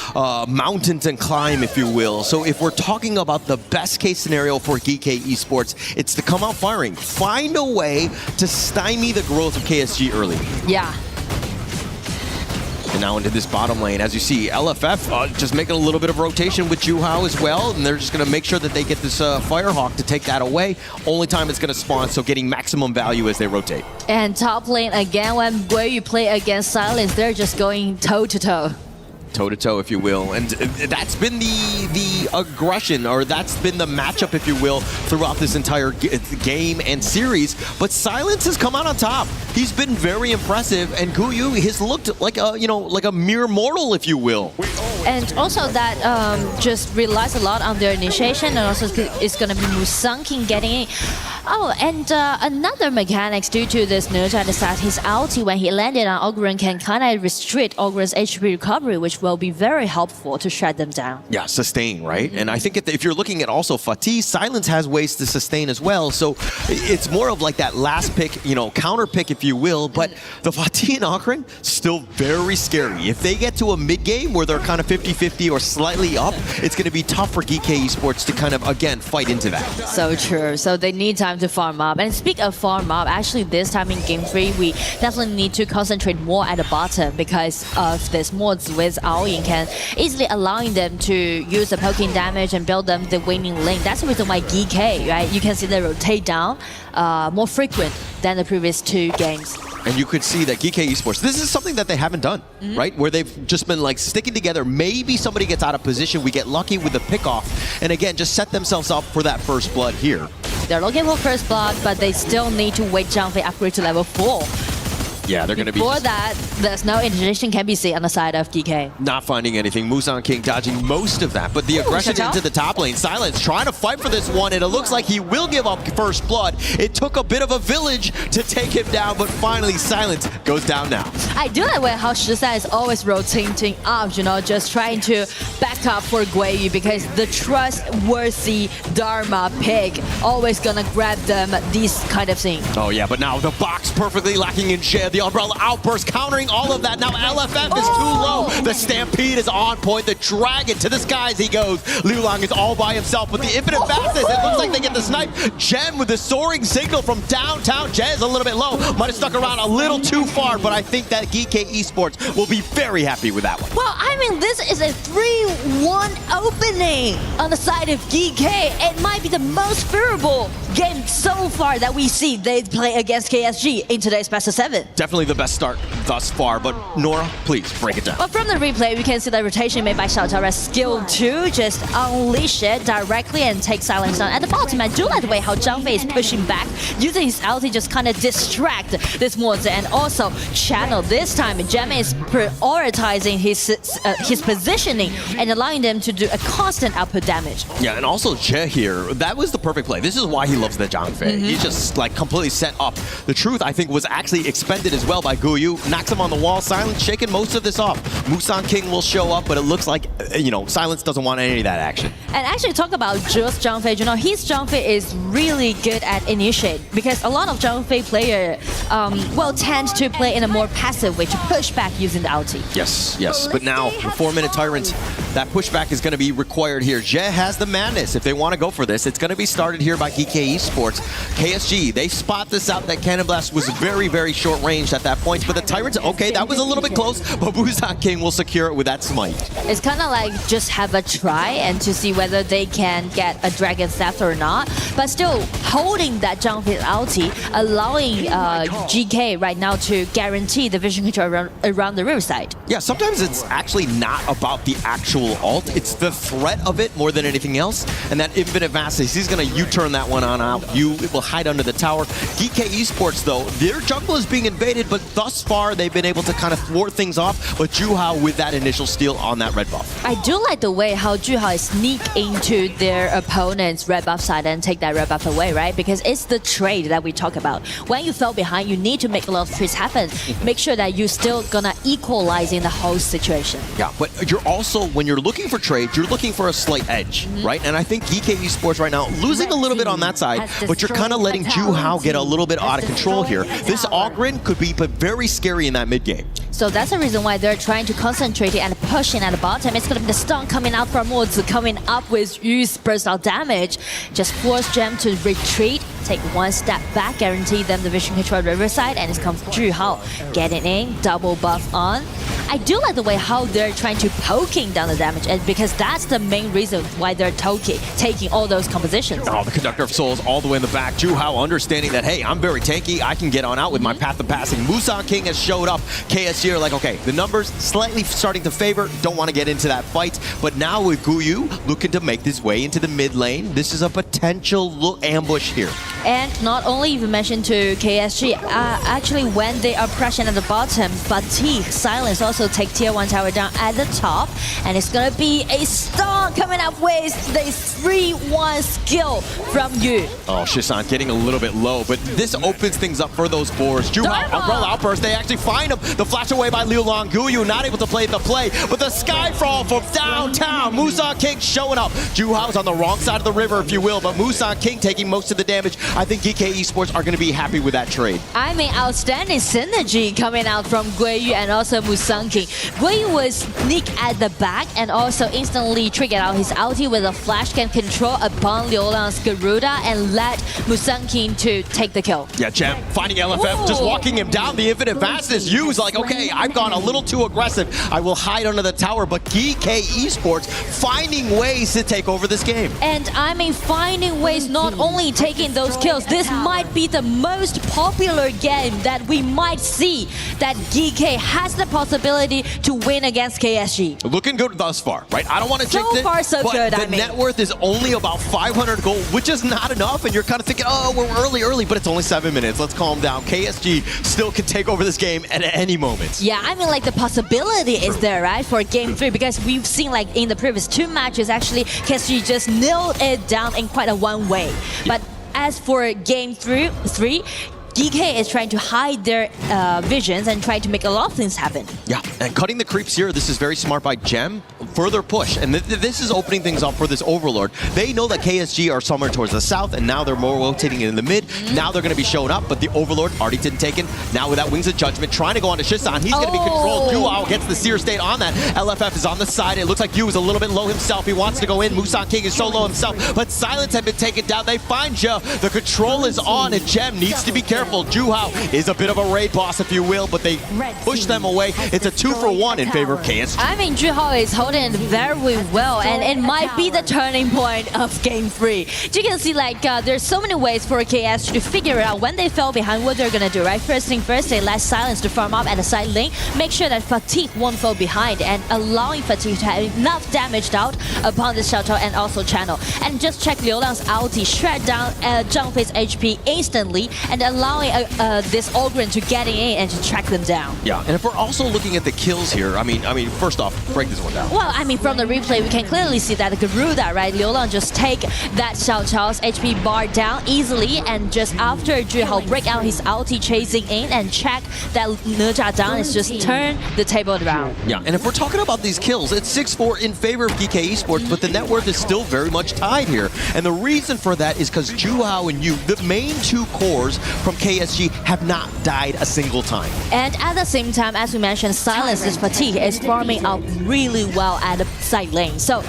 mountain to climb, if you will. So if we're talking about the best-case scenario for GK Esports, it's to come out firing. Find a way to stymie the growth of KSG early. Yeah. And now into this bottom lane, as you see, LFF just making a little bit of rotation with Zhuhao as well, and they're just going to make sure that they get this Firehawk to take that away. Only time it's going to spawn, so getting maximum value as they rotate. And top lane again, when Guiyu play against Silence, they're just going toe-to-toe. toe-to-toe, if you will. And that's been the aggression, or that's been the matchup, if you will, throughout this entire game and series. But Silence has come out on top. He's been very impressive, and Guyu has looked like a, like a mere mortal, if you will. And also that just relies a lot on their initiation, and also it's going to be Musang King getting in. Oh, and another mechanics due to this Nurture is that his ulti, when he landed on Ogryn, can kind of restrict Ogryn's HP recovery, which will be very helpful to shut them down. Yeah, sustain, right? And I think if you're looking at also Fatih, Silence has ways to sustain as well. So it's more of like that last pick, counter pick, if you will. But the Fatih and Ogryn, still very scary. If they get to a mid-game where they're kind of 50-50 or slightly up, it's going to be tough for GK Esports to kind of, again, fight into that. So true. So they need time to farm up. And speak of farm up, actually this time in Game 3, we definitely need to concentrate more at the bottom because of this mods with Aoyin can easily allowing them to use the poking damage and build them the winning lane. That's the reason why GK, right? You can see they rotate down more frequent than the previous 2 games. And you could see that GK Esports, this is something that they haven't done, right? Where they've just been like sticking together. Maybe somebody gets out of position. We get lucky with the pickoff. And again, just set themselves up for that first blood here. They're looking for first blood, but they still need to wait Zhang Fei upgrade to level 4. Yeah, they're going to be... Before that, there's no interjection can be seen on the side of GK. Not finding anything. Musang King dodging most of that. But the aggression into the top lane. Silence trying to fight for this one, and it looks like he will give up first blood. It took a bit of a village to take him down, but finally Silence goes down now. I do like how Shisa is always rotating up, just trying to back up for Guiyu because the trustworthy Dharma pick always gonna grab them, these kind of things. Oh yeah, but now the box perfectly lacking in share. The umbrella outburst countering all of that. Now LFF is too low. The Stampede is on point. The Dragon to the skies he goes. Liu Lang is all by himself with the infinite fastness. It looks like they get the snipe. Jen with the soaring signal from downtown. Jen is a little bit low. Might have stuck around a little too far, but I think that GK Esports will be very happy with that one. Well, I mean, this is a 3-1 opening on the side of GK. It might be the most favorable game so far that we see they play against KSG in today's best of 7. Definitely the best start thus far, but Nora, please break it down. Well, from the replay, we can see the rotation made by Xiaotao's skill 2, just unleash it directly and take Silence down. At the bottom, I do like the way how Zhang Fei is pushing back, using his ulti just kind of distract this Mozi and also channel. This time, Gem is prioritizing his positioning and allowing them to do a constant output damage. Yeah, and also Je here, that was the perfect play. This is why he loves the Zhang Fei. He just like completely set up. The truth, I think, was actually expended as well by Guyu. Knocks him on the wall. Silence shaking most of this off. Musang King will show up, but it looks like, Silence doesn't want any of that action. And actually talk about just Zhang Fei. His Zhang Fei is really good at initiate because a lot of Zhang Fei players tend to play in a more passive way to push back using the ulti. Yes. But now, the 4-minute Tyrant, that pushback is going to be required here. Je has the madness. If they want to go for this, it's going to be started here by GK Esports. KSG, they spot this out. That Cannon Blast was very, very short range at that point. But the Tyrant, okay, that was a little bit close, but Musang King will secure it with that smite. It's kind of like just have a try and to see whether they can get a Dragon Theft or not. But still, holding that Zhang Fei ulti, allowing GK right now to guarantee the vision control around the riverside. Yeah, sometimes it's actually not about the actual ult. It's the threat of it more than anything else. And that infinite vastness, he's going to U-turn that one on out. It will hide under the tower. GK Esports, though, their jungle is being invaded, but thus far they've been able to kind of thwart things off. But Juhao with that initial steal on that red buff. I do like the way how Juhao sneak into their opponent's red buff side and take that red buff away, right? Because it's the trade that we talk about. When you fell behind, you need to make a lot of trades happen. Make sure that you're still gonna equalize in the whole situation. Yeah, but you're also, when you're looking for trades, you're looking for a slight edge, right? And I think GK Esports right now, losing a little bit on that side, but you're kind of letting Juhao get a little bit out of control here. This Ogryn could be very scary in that mid game. So that's the reason why they're trying to concentrate and pushing at the bottom. It's going to be the stun coming out from Woods, coming up with Yu's burst out damage. Just force Gem to retreat, take one step back, guarantee them the vision control riverside, and it's comes Juhao getting in, double buff on. I do like the way how they're trying to poking down the damage, and because that's the main reason why they're taking all those compositions. Oh, the Conductor of Souls all the way in the back. Juhao understanding that, hey, I'm very tanky. I can get on out with my path of passing. Musang King has showed up. KSG are like, okay, the numbers slightly starting to favor. Don't want to get into that fight. But now with Guyu looking to make his way into the mid lane, this is a potential ambush here. And not only you mentioned to KSG, actually when they are pressing at the bottom, Fatigue, Silence also take tier 1 tower down at the top. And it's going to be a stun coming up with the 3-1 skill from Yu. Oh, Shisan getting a little bit low, but this opens things up for those boars. Juhao, Umbrella Outburst, they actually find him. The flash away by Liu Long. Guyu not able to play the play, but the Skyfall from downtown. Musang King showing up. Juhao's on the wrong side of the river, if you will, but Musang King taking most of the damage. I think GK Esports are going to be happy with that trade. I mean, outstanding synergy coming out from Guiyu and also Musang King. Guiyu was sneak at the back and also instantly triggered out his ulti with a flash can control upon Liu Lang's Garuda and let Musang King to take the kill. Yeah, Gem finding LFF, just walking him down. The infinite fastness. Yu's like, okay, I've gone a little too aggressive. I will hide under the tower, but GK Esports finding ways to take over this game. And I mean, finding ways, not only taking those kills, this might be the most popular game that we might see that GK has the possibility to win against KSG. Looking good thus far, right? I don't want to jinx it, so far so but good, the net worth is only about 500 gold, which is not enough, and you're kind of thinking, oh, we're early, but it's only 7 minutes. Let's calm down. KSG still can take over this game at any moment. Yeah, I mean, like, the possibility is there, right, for Game 3, because we've seen, like, in the previous 2 matches, actually, KSG just nailed it down in quite a one way. But as for Game 3, GK is trying to hide their visions and trying to make a lot of things happen. Yeah, and cutting the creeps here, this is very smart by Gem. Further push, and this is opening things up for this Overlord. They know that KSG are somewhere towards the south, and now they're more rotating in the mid. Now they're going to be showing up, but the Overlord already didn't taken. Now with that Wings of Judgment, trying to go on to Shisan. He's going to be controlled. Juhao gets the Seer State on that. LFF is on the side. It looks like Yu is a little bit low himself. He wants to go in. Musang King is so low himself, but Silence had been taken down. They find Ja. The control is on, and Gem needs to be careful. Juhao is a bit of a raid boss, if you will, but they push them away. It's a 2-for-1 in favor of KSG. I mean, Juhao is holding very well, and it might be the turning point of Game 3. You can see, like, there's so many ways for KSG to figure out when they fell behind what they're gonna do, right? First thing first, they let Silence to farm up at the side lane, make sure that Fatigue won't fall behind, and allowing Fatigue to have enough damage out upon the shelter and also channel. And just check Liu Lang's ulti, shred down Zhangfei's HP instantly, and allowing this Ogren to get in and to track them down. Yeah, and if we're also looking at the kills here, I mean, first off, break this one down. Well, I mean, from the replay, we can clearly see that Garuda, right? Liu Lang just take that Xiao Chao's HP bar down easily, and just after Juhao break out his ulti chasing in and check that Neja down, is just turn the table around. Yeah, and if we're talking about these kills, it's 6-4 in favor of GK Esports, but the net worth is still very much tied here. And the reason for that is because Juhao and Yu, the main 2 cores from KSG, have not died a single time. And at the same time, as we mentioned, Silence's Fatigue is farming up really well at the side lane. So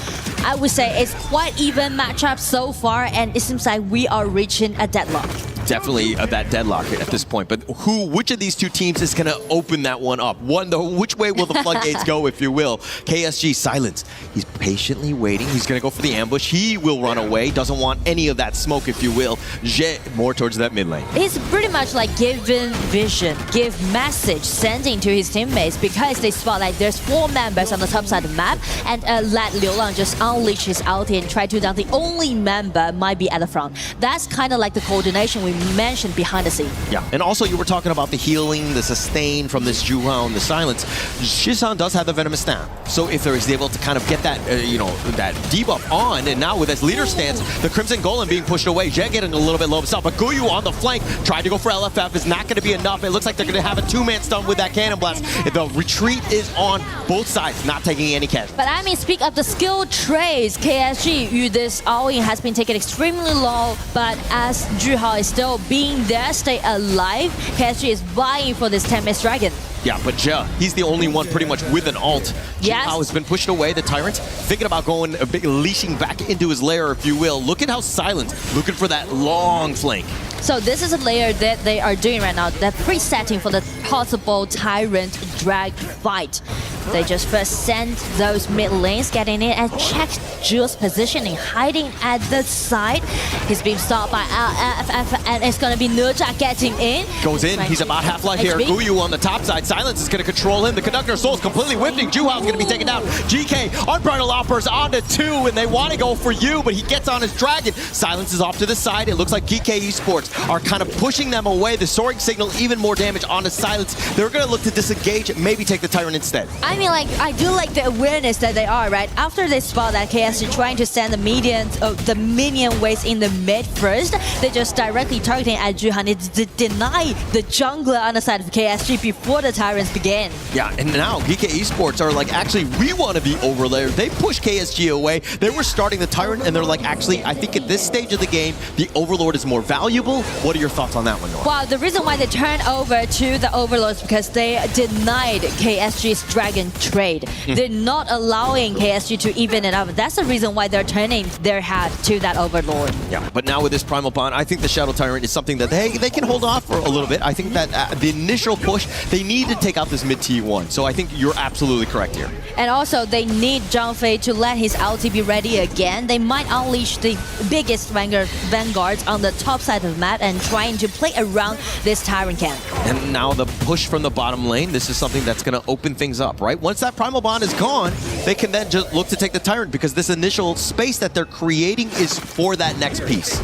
I would say it's quite even matchup so far, and it seems like we are reaching a deadlock. Definitely that deadlock at this point, but which of these 2 teams is going to open that one up? Which way will the floodgates go, if you will? KSG, Silence. He's patiently waiting. He's going to go for the ambush. He will run away. Doesn't want any of that smoke, if you will. Je more towards that mid lane. It's pretty much like giving vision, give message, sending to his teammates, because they spot like there's 4 members on the top side of the map, and let Liu Lang just unleash his ulti and try to down the only member might be at the front. That's kind of like the coordination we mentioned behind the scene. Yeah, and also you were talking about the healing, the sustain from this Juhao and the Silence. Shisan does have the Venomous Snap, so if they're able to kind of get that, that debuff on, and now with his leader stance, the Crimson Golem being pushed away, Jen getting a little bit low himself, but Guyu on the flank, tried to go for LFF, is not going to be enough. It looks like they're going to have a 2-man stun with that Cannon Blast. The retreat is on both sides, not taking any casualties. But I mean, speak of the skill traits, KSG, this all-in has been taken extremely low, but as Juhao is still being there, stay alive, KSG is vying for this 10-man dragon. Yeah, but Ja, he's the only one pretty much with an ult. Yes. Juhao has been pushed away, the Tyrant, thinking about going a big leashing back into his lair, if you will. Look at how Silent, looking for that long flank. So this is a layer that they are doing right now, that presetting for the possible Tyrant drag fight. They just first send those mid lanes getting in and check Jules' positioning, hiding at the side. He's being stopped by LFF, and it's going to be Nerja getting in. Goes in, he's about half life here. Guyu on the top side. Silence is going to control him. The Conductor of Souls completely whiffing. Juhao's going to be taken down. GK, Unbridled Outburst onto 2, and they want to go for you, but he gets on his dragon. Silence is off to the side. It looks like GK Esports are kind of pushing them away. The Soaring Signal, even more damage onto Silence. They're going to look to disengage and maybe take the Tyrant instead. I mean, like, I do like the awareness that they are, right? After they spot that KSG trying to send the minion waves in the mid first, they just directly targeting at Juhan. They deny the jungler on the side of KSG before the Tyrants begin. Yeah, and now GK Esports are like, actually, we want to be over there. They push KSG away. They were starting the Tyrant, and they're like, actually, I think at this stage of the game, the Overlord is more valuable. What are your thoughts on that one, Nora? Well, the reason why they turned over to the Overlord is because they denied KSG's Dragon trade. They're not allowing KSG to even it up. That's the reason why they're turning their hat to that Overlord. Yeah, but now with this Primal Bond, I think the Shadow Tyrant is something that they can hold off for a little bit. I think that the initial push, they need to take out this mid T1. So I think you're absolutely correct here. And also, they need Zhang Fei to let his ulti be ready again. They might unleash the biggest vanguards on the top side of the map and trying to play around this Tyrant camp. And now the push from the bottom lane, this is something that's going to open things up, right? Once that Primal Bond is gone, they can then just look to take the Tyrant because this initial space that they're creating is for that next piece.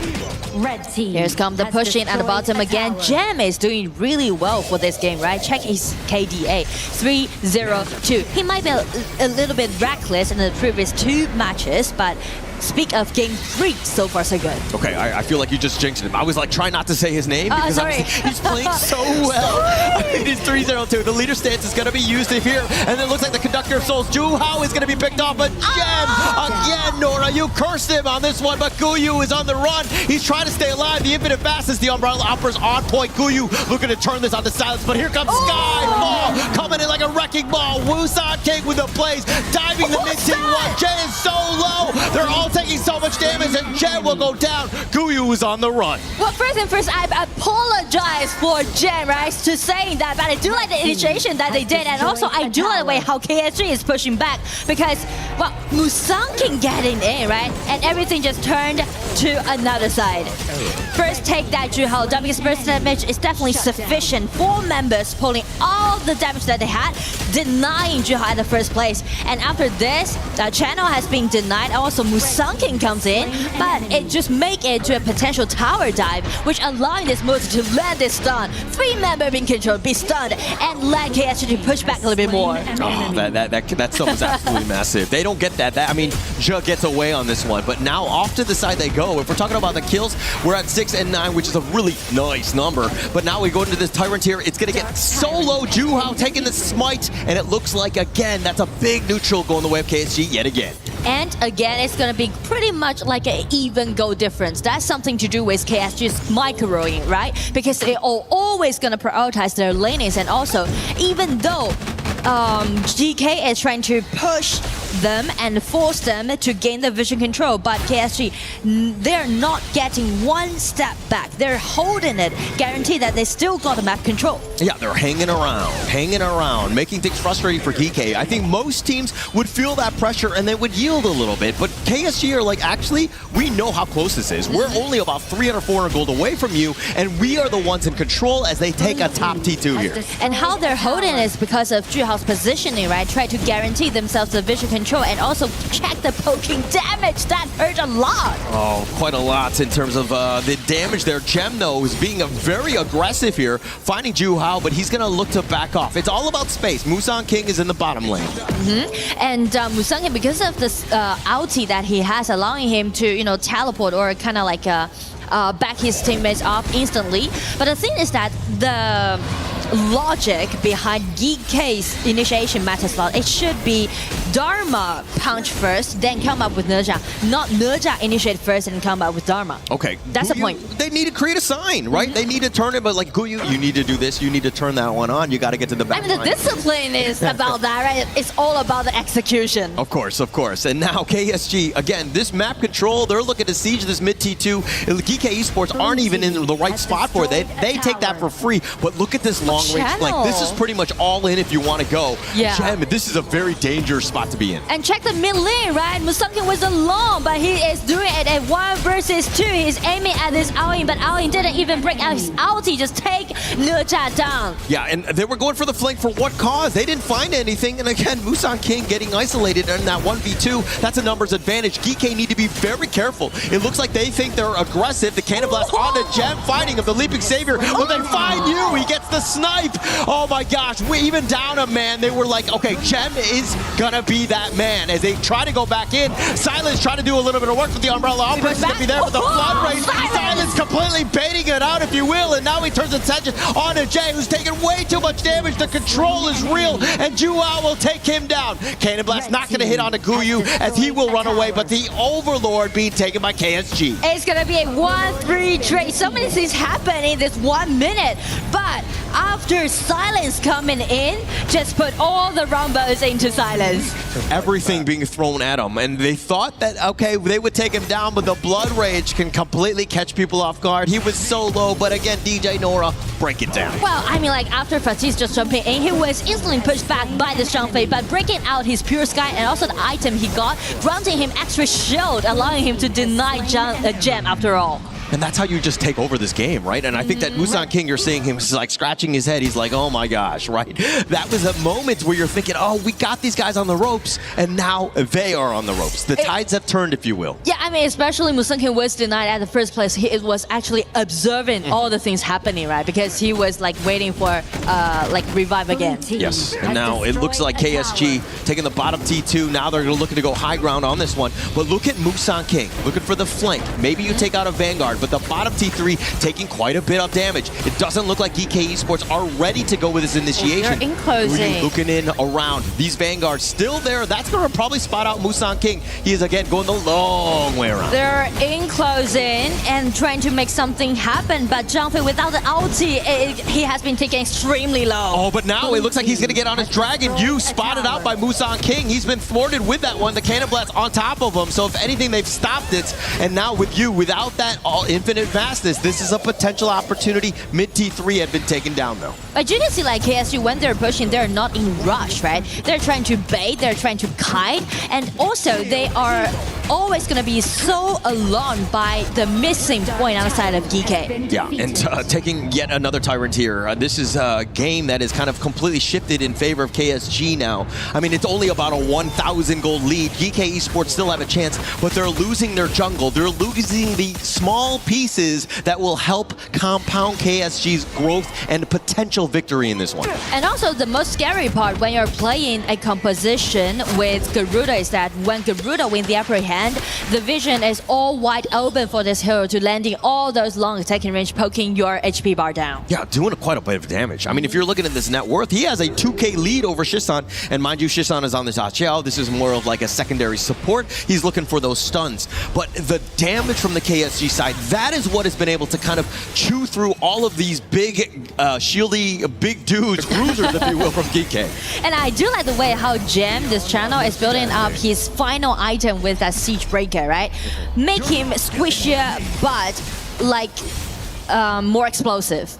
Red team. Here's come the pushing at the bottom again. Gem is doing really well for this game, right? Check his KDA, 3-0-2. He might be a little bit reckless in the previous 2 matches, but speak of game 3, so far so good. Okay, I feel like you just jinxed him. I was like trying not to say his name because he's playing so well. It is 3-0-2. The leader stance is going to be used here, and it looks like the Conductor of Souls, Juhao, is going to be picked off. But Gem, again, Nora, you cursed him on this one, but Guyu is on the run. He's trying to stay alive. The Infinite Fastest, the Unbridled Outburst on point. Guyu looking to turn this onto Silence, but here comes Skyfall coming in like a wrecking ball. Wusan King with the plays, diving the mid T1. Jay is so low. They're all taking so much damage, and Jen will go down. Guyu is on the run. Well, first and first, I apologize for Jen, right, to saying that, but I do like the initiation that they did, and also I do like the way how KSG is pushing back because, well, Musang King getting in, right, and everything just turned to another side. First take that Juhao, W's burst damage is definitely sufficient. 4 members pulling all the damage that they had, denying Juhao in the first place, and after this, channel has been denied. Also, Musang King comes in, but it just make it to a potential tower dive, which allowing this motor to land this stun. 3 member being controlled, be stunned, and let KSG to push back a little bit more. Oh, that stuff is absolutely massive. They don't get that. I mean, Zhe gets away on this one, but now off to the side they go. If we're talking about the kills, we're at 6 and 9, which is a really nice number. But now we go into this Tyrant here. It's going to get solo. Juhao taking the smite, and it looks like, again, that's a big neutral going the way of KSG yet again. And again, it's going to be pretty much like an even goal difference. That's something to do with KSG's microing, right? Because they are always going to prioritize their lanings, and also, even though GK is trying to push them and force them to gain the vision control, but KSG, they're not getting one step back. They're holding it, guarantee that they still got the map control. Yeah, they're hanging around, making things frustrating for GK. I think most teams would feel that pressure and they would yield a little bit, but KSG are like, actually, we know how close this is. We're only about 300 or 400 gold away from you, and we are the ones in control as they take a top T2 here. And how they're holding is because of Juhao's positioning, right? Try to guarantee themselves the vision control and also check the poking damage. That hurt a lot. Oh, quite a lot in terms of the damage there. Gem, though, is being very aggressive here, finding Juhao, but he's going to look to back off. It's all about space. Musang King is in the bottom lane. And Musang King, because of this ulti that he has, allowing him to, you know, teleport or kind of like back his teammates off instantly. But the thing is that the logic behind GK's initiation meta slot, it should be Dharma punch first, then come up with Nerja, not Nerja initiate first and come up with Dharma. Okay. That's the point. They need to create a sign, right? They need to turn it, but like, Guyu, you need to do this, you need to turn that one on, you got to get to the back I mean, the discipline is about that, right? It's all about the execution. Of course. And now KSG, again, this map control, they're looking to siege this mid T2. GK Esports aren't even in the right spot for it. They take that for free, but look at this long range flank. This is pretty much all in if you want to go. Yeah. Gem, this is a very dangerous spot to be in. And check the mid lane, right? Musangking was alone, but he is doing it at 1 versus 2. He's aiming at this Aoyin, but Aoyin didn't even break out his ulti, just take Nurcha down. Yeah, and they were going for the flank for what cause? They didn't find anything, and again, Musangking getting isolated in that 1v2. That's a numbers advantage. GK need to be very careful. It looks like they think they're aggressive. The Cannon Blast on the Gem, finding of the Leaping Savior. Will they find you? He gets the snipe. Oh my gosh, we even down a man. They were like, okay, Gem is gonna be that man. As they try to go back in, Silence trying to do a little bit of work with the Umbrella Outburst. He's gonna be there with the Flood Rage. Silence completely baiting it out, if you will, and now he turns attention on to Jay, who's taking way too much damage. The control is real, and Juhao will take him down. Cannon Blast not gonna hit onto Guyu as he will run away, but the Overlord being taken by KSG. It's gonna be a 1-3 trade. So many things happen in this 1 minute, but after Silence coming in, just put all the Rumbos into Silence. Everything being thrown at him, and they thought that, okay, they would take him down, but the Blood Rage can completely catch people off guard. He was so low, but again, DJ Nora, break it down. Well, I mean, like, after Fatih just jumping in, he was instantly pushed back by the Zhangfei, but breaking out his Pure Sky and also the item he got, granting him extra shield, allowing him to deny Gem after all. And that's how you just take over this game, right? And I think that Musangking, you're seeing him like scratching his head. He's like, oh my gosh, right? That was a moment where you're thinking, oh, we got these guys on the ropes, and now they are on the ropes. The tides have turned, if you will. Yeah, I mean, especially Musangking was denied at the first place. He was actually observing all the things happening, right? Because he was like waiting for like revive again. Yes, and now it looks like KSG taking the bottom T2. Now they're looking to go high ground on this one. But look at Musangking, looking for the flank. Maybe you take out a Vanguard, but the bottom T3 taking quite a bit of damage. It doesn't look like GK Esports are ready to go with this initiation. They're enclosing. Looking in around. These Vanguards still there. That's going to probably spot out Musangking. He is again going the long way around. They're enclosing and trying to make something happen, but Zhangfei without the ulti, he has been taken extremely low. Oh, but now it looks like he's going to get on his Dragon. You spotted out by Musangking. He's been thwarted with that one. The Cannon Blast on top of him. So if anything, they've stopped it. And now with you, without that all infinite vastness, this is a potential opportunity. Mid T3 had been taken down though. But you can see like KSG, when they're pushing, they're not in rush, right? They're trying to bait, they're trying to kite, and also they are always going to be so alarmed by the missing point outside of GK. Yeah, and taking yet another Tyrant here. This is a game that is kind of completely shifted in favor of KSG now. I mean, it's only about a 1,000 gold lead. GK Esports still have a chance, but they're losing their jungle. They're losing the small pieces that will help compound KSG's growth and potential victory in this one. And also the most scary part when you're playing a composition with Garuda is that when Garuda wins the upper hand, the vision is all wide open for this hero to landing all those long attacking range, poking your HP bar down. Yeah, doing quite a bit of damage. I mean, if you're looking at this net worth, he has a 2K lead over Shisan, and mind you, Shisan is on this Achiao. This is more of like a secondary support. He's looking for those stuns. But the damage from the KSG side, that is what has been able to kind of chew through all of these big, shieldy, big dudes, bruisers, if you will, from GK. And I do like the way how Gem, this channel, is building up his final item with that Siege Breaker, right? Make him squishier, but like more explosive.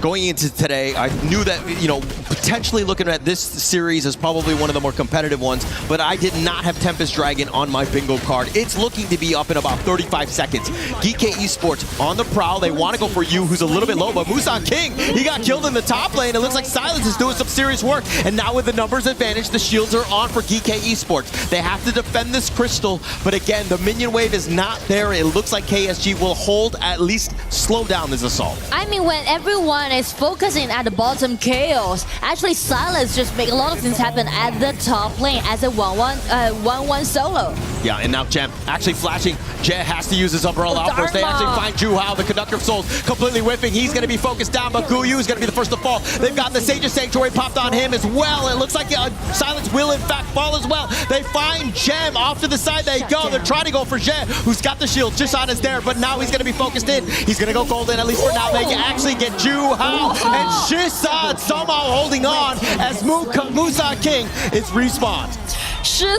Going into today, I knew that, you know, potentially looking at this series as probably one of the more competitive ones, but I did not have Tempest Dragon on my bingo card. It's looking to be up in about 35 seconds. GK Esports on the prowl. They want to go for you, who's a little bit low, but Musangking, he got killed in the top lane. It looks like Silence is doing some serious work, and now with the numbers advantage, the shields are on for GK Esports. They have to defend this crystal, but again, the minion wave is not there. It looks like KSG will hold, at least slow down this assault. I mean, when everyone is focusing at the bottom chaos, actually Silence just make a lot of things happen at the top lane as a 1-1 solo. Yeah, and now Gem actually flashing. Jet has to use his Umbrella Outburst. They actually find Juhao, the Conductor of Souls, completely whiffing. He's going to be focused down, but Guyu is going to be the first to fall. They've got the Sage's Sanctuary popped on him as well. It looks like Silence will, in fact, fall as well. They find Gem. Off to the side they go. They're trying to go for Jet, who's got the shield. Jishan is there, but now he's going to be focused in. He's going to go golden, at least for now. They can actually get Juhao, and Shisan somehow holding on as Musangking is respawned.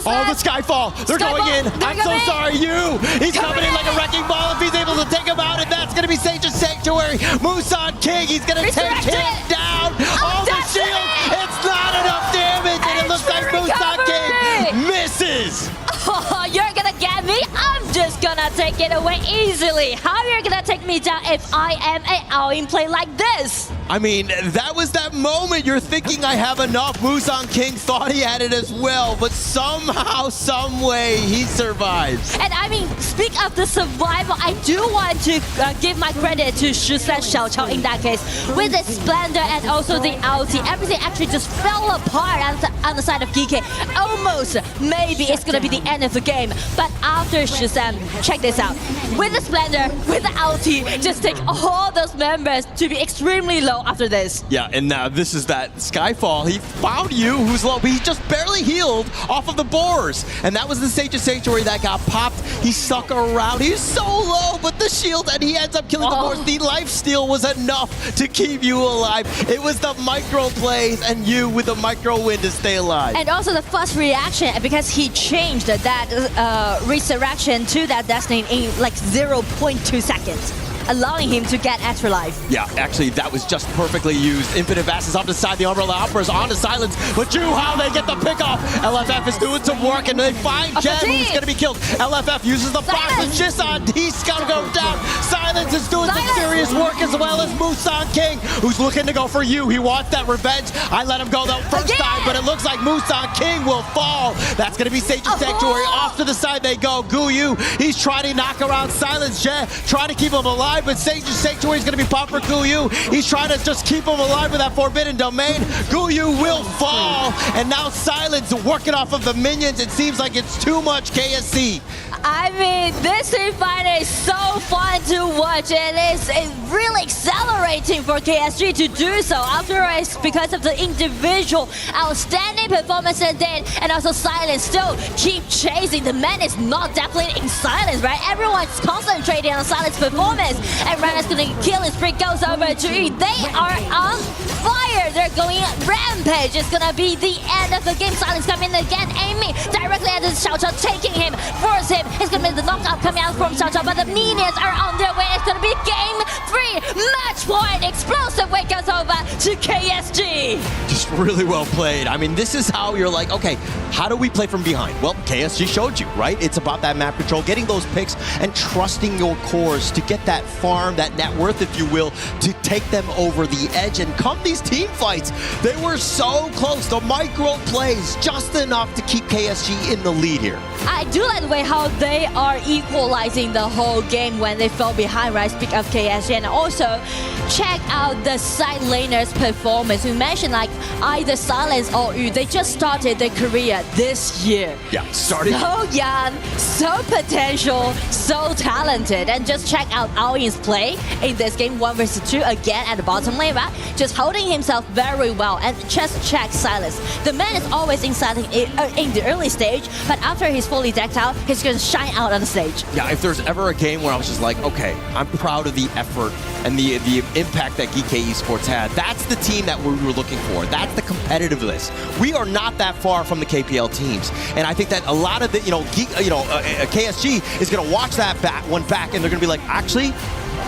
Oh, the Skyfall. They're going in. I'm so sorry, you. He's coming in like a wrecking ball. If he's able to take him out, and that's going to be Sage's Sanctuary. Musangking, he's going to take him down. down all the shield. It's not enough damage, and it looks like Musang King misses. Oh, you're gonna get me? I'm just gonna take it away easily. How are you gonna take me down if I am a all-in play like this? I mean, that was that moment. You're thinking I have enough. Musang King thought he had it as well, but somehow, some way, he survives. And I mean, speak of the survival, I do want to give my credit to Shisan Xiaochao in that case. With the Splendor and also the ulti, everything actually just fell apart on the side of GK. Almost, maybe it's gonna be the end of the game. But after Shisan, check this out. With the Splendor, with the ulti, just take all those members to be extremely low after this. Yeah, and now this is that Skyfall. He found you, who's low, but he just barely healed off of the boars. And that was the Sage of Sanctuary that got popped. He stuck around. He's so low, but the shield, and he ends up killing the boars. The lifesteal was enough to keep you alive. It was the micro plays and you with the micro win to stay alive. And also the first reaction, because he changed that resurrection to that Destiny in like 0.2 seconds. Allowing him to get extra life. Yeah, actually, that was just perfectly used. Infinite Vast is off the side. The Umbrella Opera is on to Silence. But how they get the pick off. LFF is doing some work, and they find Jen, who's going to be killed. LFF uses the box with Shisan. He's going to go down. Silence is doing some serious work, as well as Musang King, who's looking to go for you. He wants that revenge. I let him go the first time, but it looks like Musang King will fall. That's going to be Sage of Sanctuary. Off to the side they go. Guyu, he's trying to knock around Silence. Jen, trying to keep him alive. But Sage of Sanctuary is going to be popped for Guyu. He's trying to just keep him alive with that Forbidden Domain. Guyu will fall, and now Silence working off of the minions. It seems like it's too much KSC. I mean, this fight is so fun to watch, and it's really accelerating for KSG to do so. After it's because of the individual outstanding performance they did, and also Silence still keep chasing. The man is not definitely in Silence, right? Everyone's concentrating on Silence performance, and Rana's gonna kill his spree goes over to E. They are on fire. They're going rampage. It's gonna be the end of the game. Silence coming in again, aiming directly at Xiaochao, taking him, force him. It's gonna be the knockout coming out from Xiaochao, but the minions are on their way. It's gonna be game 3, match point. Explosive way goes over to KSG. Just really well played. I mean, this is how you're like, okay, how do we play from behind? Well, KSG showed you, right? It's about that map control, getting those picks, and trusting your cores to get that farm, that net worth, if you will, to take them over the edge. And come these team fights, they were so close. The micro plays just enough to keep KSG in the lead here. I do like the way how they are equalizing the whole game when they fell behind, right? Speak of KSG, and also check out the side laners' performance. We mentioned like either Silence or Yu, they just started their career this year. Yeah, starting so young, so potential, so talented, and just check out Aoyin's play in this game 1 versus 2 again at the bottom lane, right? Just holding himself very well, and just check Silence. The man is always in silence in the early stage, but after he's fully decked out, he's gonna shine out on the stage. Yeah, if there's ever a game where I was just like, okay, I'm proud of the effort and the impact that GK Esports had, that's the team that we were looking for. That's the competitiveness. We are not that far from the KPL teams, and I think that a lot of the, KSG is going to watch that one back, and they're going to be like, actually,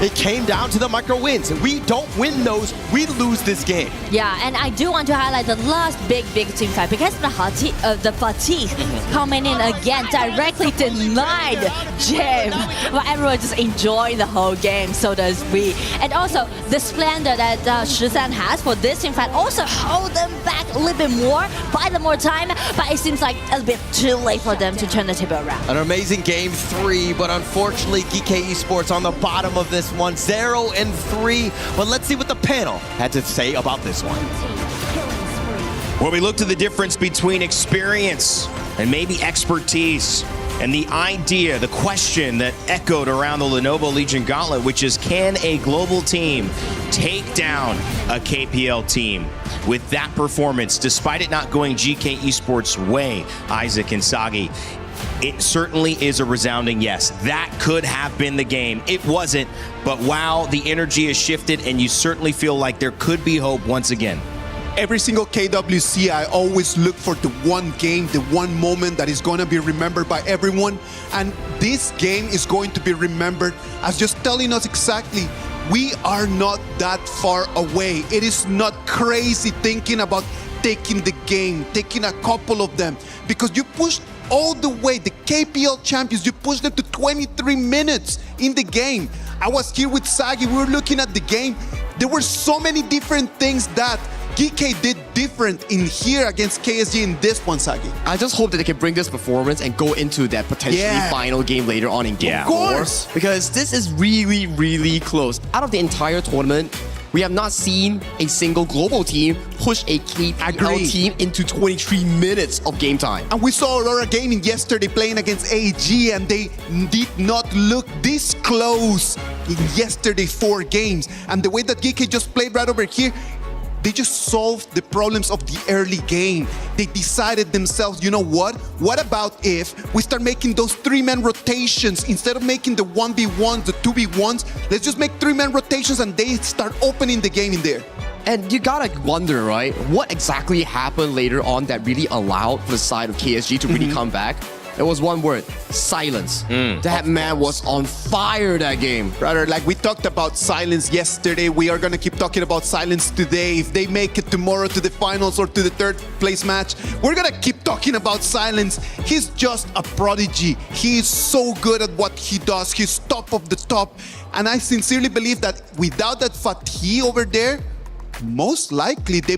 it came down to the micro wins. We don't win those, we lose this game. Yeah, and I do want to highlight the last big team fight, because the fatigue coming in again directly denied Jim. But everyone just enjoying the whole game, so does we. And also the Splendor that Shisan has for this team fight also hold them back a little bit more, buy them more time, but it seems like a bit too late for them to turn the table around. An amazing game 3, but unfortunately GK Esports on the bottom of this one, 0-3. But let's see what the panel had to say about this one. Well, we looked at the difference between experience and maybe expertise, and the idea, the question that echoed around the Lenovo Legion Gauntlet, which is, can a global team take down a KPL team? With that performance, despite it not going GK Esports' way, Isaac and Sagi, it certainly is a resounding yes. That could have been the game. It wasn't, but wow, the energy has shifted, and you certainly feel like there could be hope once again. Every single KWC, I always look for the one game, the one moment that is going to be remembered by everyone. And this game is going to be remembered as just telling us exactly we are not that far away. It is not crazy thinking about taking the game, taking a couple of them, because you pushed all the way, the KPL champions, you pushed them to 23 minutes in the game. I was here with Sagi, we were looking at the game. There were so many different things that GK did different in here against KSG in this one, Sagi. I just hope that they can bring this performance and go into that potentially final game later on in game 4. Because this is really, really close. Out of the entire tournament, we have not seen a single global team push a KPL team into 23 minutes of game time. And we saw Aurora Gaming yesterday playing against AG, and they did not look this close in yesterday's 4 games. And the way that GK just played right over here, they just solved the problems of the early game. They decided themselves, you know what? What about if we start making those 3-man rotations instead of making the 1v1s, the 2v1s? Let's just make 3-man rotations and they start opening the game in there. And you gotta wonder, right? What exactly happened later on that really allowed for the side of KSG to really come back? It was one word: silence. That man was on fire that game. Brother, like we talked about silence yesterday, we are gonna keep talking about silence today. If they make it tomorrow to the finals or to the 3rd place match, we're gonna keep talking about silence. He's just a prodigy. He is so good at what he does. He's top of the top. And I sincerely believe that without that fatigue over there, most likely they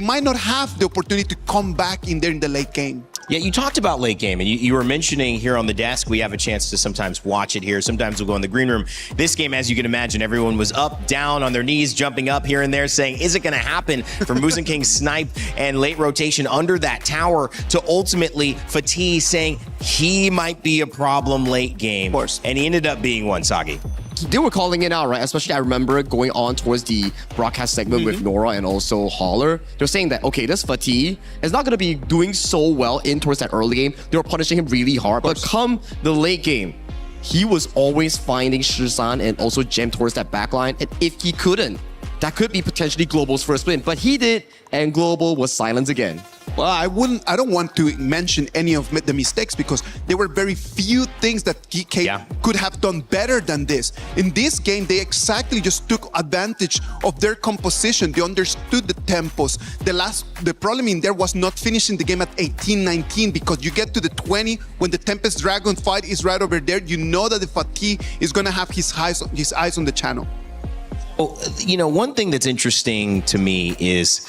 might not have the opportunity to come back in there in the late game. Yeah, you talked about late game, and you were mentioning here on the desk, we have a chance to sometimes watch it here. Sometimes we'll go in the green room. This game, as you can imagine, everyone was up, down, on their knees, jumping up here and there, saying, is it going to happen for Musan King's snipe and late rotation under that tower to ultimately Fatih saying he might be a problem late game. Of course. And he ended up being one, Sagi. They were calling it out, right? Especially I remember going on towards the broadcast segment with Nora and also Holler. They're saying that, okay, this Fatih is not going to be doing so well in towards that early game. They were punishing him really hard. But come the late game, he was always finding Shisan and also Gem towards that backline. And if he couldn't, that could be potentially Global's first win. But he did, and Global was silent again. Well, I don't want to mention any of the mistakes because there were very few things that GK could have done better than this. In this game, they exactly just took advantage of their composition. They understood the tempos. The problem in there was not finishing the game at 18-19 because you get to the 20 when the Tempest Dragon fight is right over there. You know that the Fatih is going to have his eyes on the channel. Well, you know, one thing that's interesting to me is,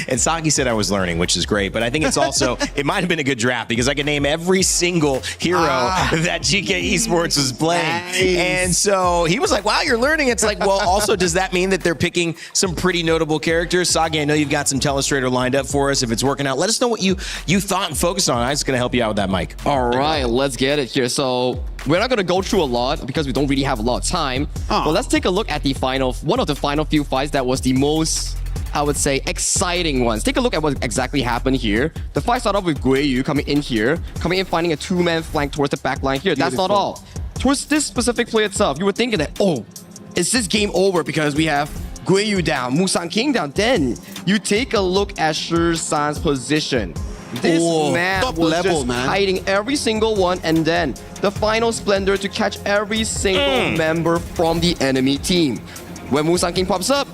and Sagi said I was learning, which is great, but I think it's also, it might have been a good draft because I could name every single hero that GK Esports was playing. And so he was like, wow, you're learning. It's like, well, also, does that mean that they're picking some pretty notable characters? Sagi, I know you've got some Telestrator lined up for us. If it's working out, let us know what you thought and focused on. I'm just going to help you out with that mic. All right, let's get it here. So we're not going to go through a lot because we don't really have a lot of time. But let's take a look at the one of the final few fights that was the most, I would say, exciting ones. Take a look at what exactly happened here. The fight started off with Guiyu coming in here, finding a 2-man flank towards the back line here. That's not all. Towards this specific play itself, you were thinking that, oh, is this game over because we have Guiyu down, Musan King down? Then you take a look at Shisan's position. This man was just hiding every single one, and then the final splendor to catch every single member from the enemy team. When Musan King pops up,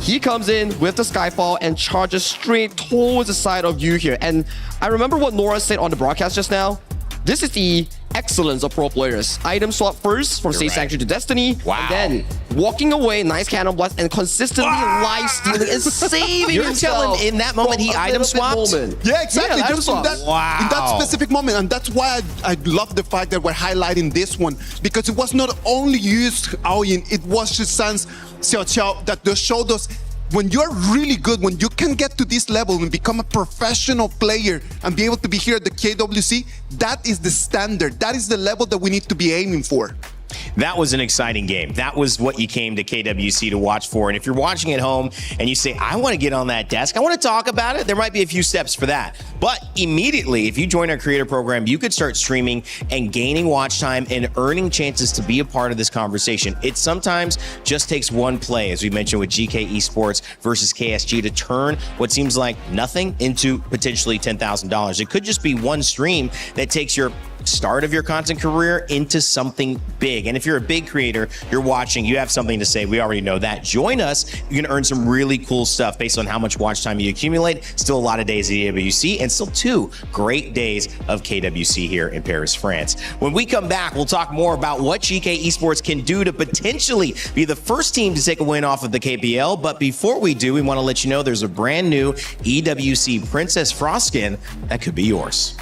he comes in with the Skyfall and charges straight towards the side of you here. And I remember what Nora said on the broadcast just now. This is the excellence of pro players. Item swap first from Say Sanctuary to Destiny. And then walking away, nice cannon blast, and consistently life stealing and saving You're himself. telling in that moment he item swapped? Yeah, exactly. Yeah, Just in that specific moment. And that's why I love the fact that we're highlighting this one. Because it was not only used Aoyin, it was Shisan's Xiao Qiao that just showed us when you're really good, when you can get to this level and become a professional player and be able to be here at the KWC, that is the standard. That is the level that we need to be aiming for. That was an exciting game. That was what you came to KWC to watch for. And if you're watching at home and you say, I want to get on that desk, I want to talk about it, there might be a few steps for that. But immediately, if you join our creator program, you could start streaming and gaining watch time and earning chances to be a part of this conversation. It sometimes just takes one play, as we mentioned with GK Esports versus KSG, to turn what seems like nothing into potentially $10,000. It could just be one stream that takes your start of your content career into something big. And if you're a big creator, you're watching, you have something to say, we already know that. Join us. You're gonna earn some really cool stuff based on how much watch time you accumulate. Still a lot of days of KWC and still 2 great days of KWC here in Paris, France. When we come back, we'll talk more about what GK Esports can do to potentially be the first team to take a win off of the KPL. But before we do, we wanna let you know there's a brand new EWC Princess Frost skin that could be yours.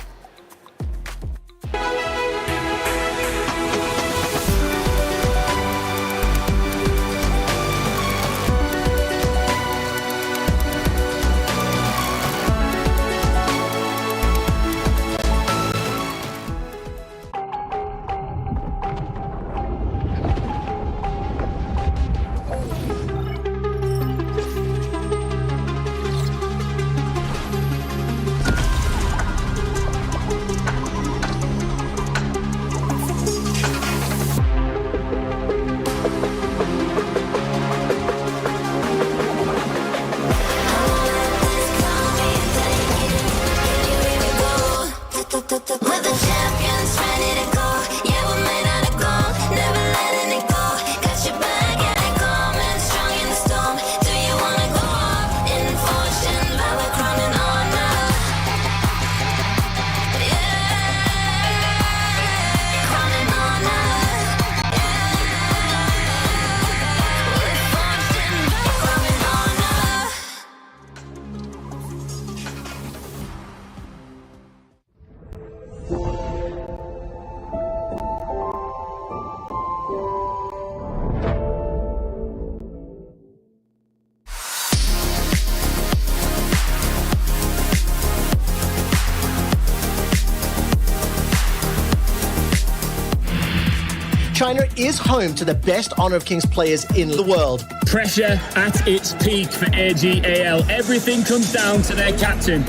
China is home to the best Honor of Kings players in the world. Pressure at its peak for AGAL. Everything comes down to their captain.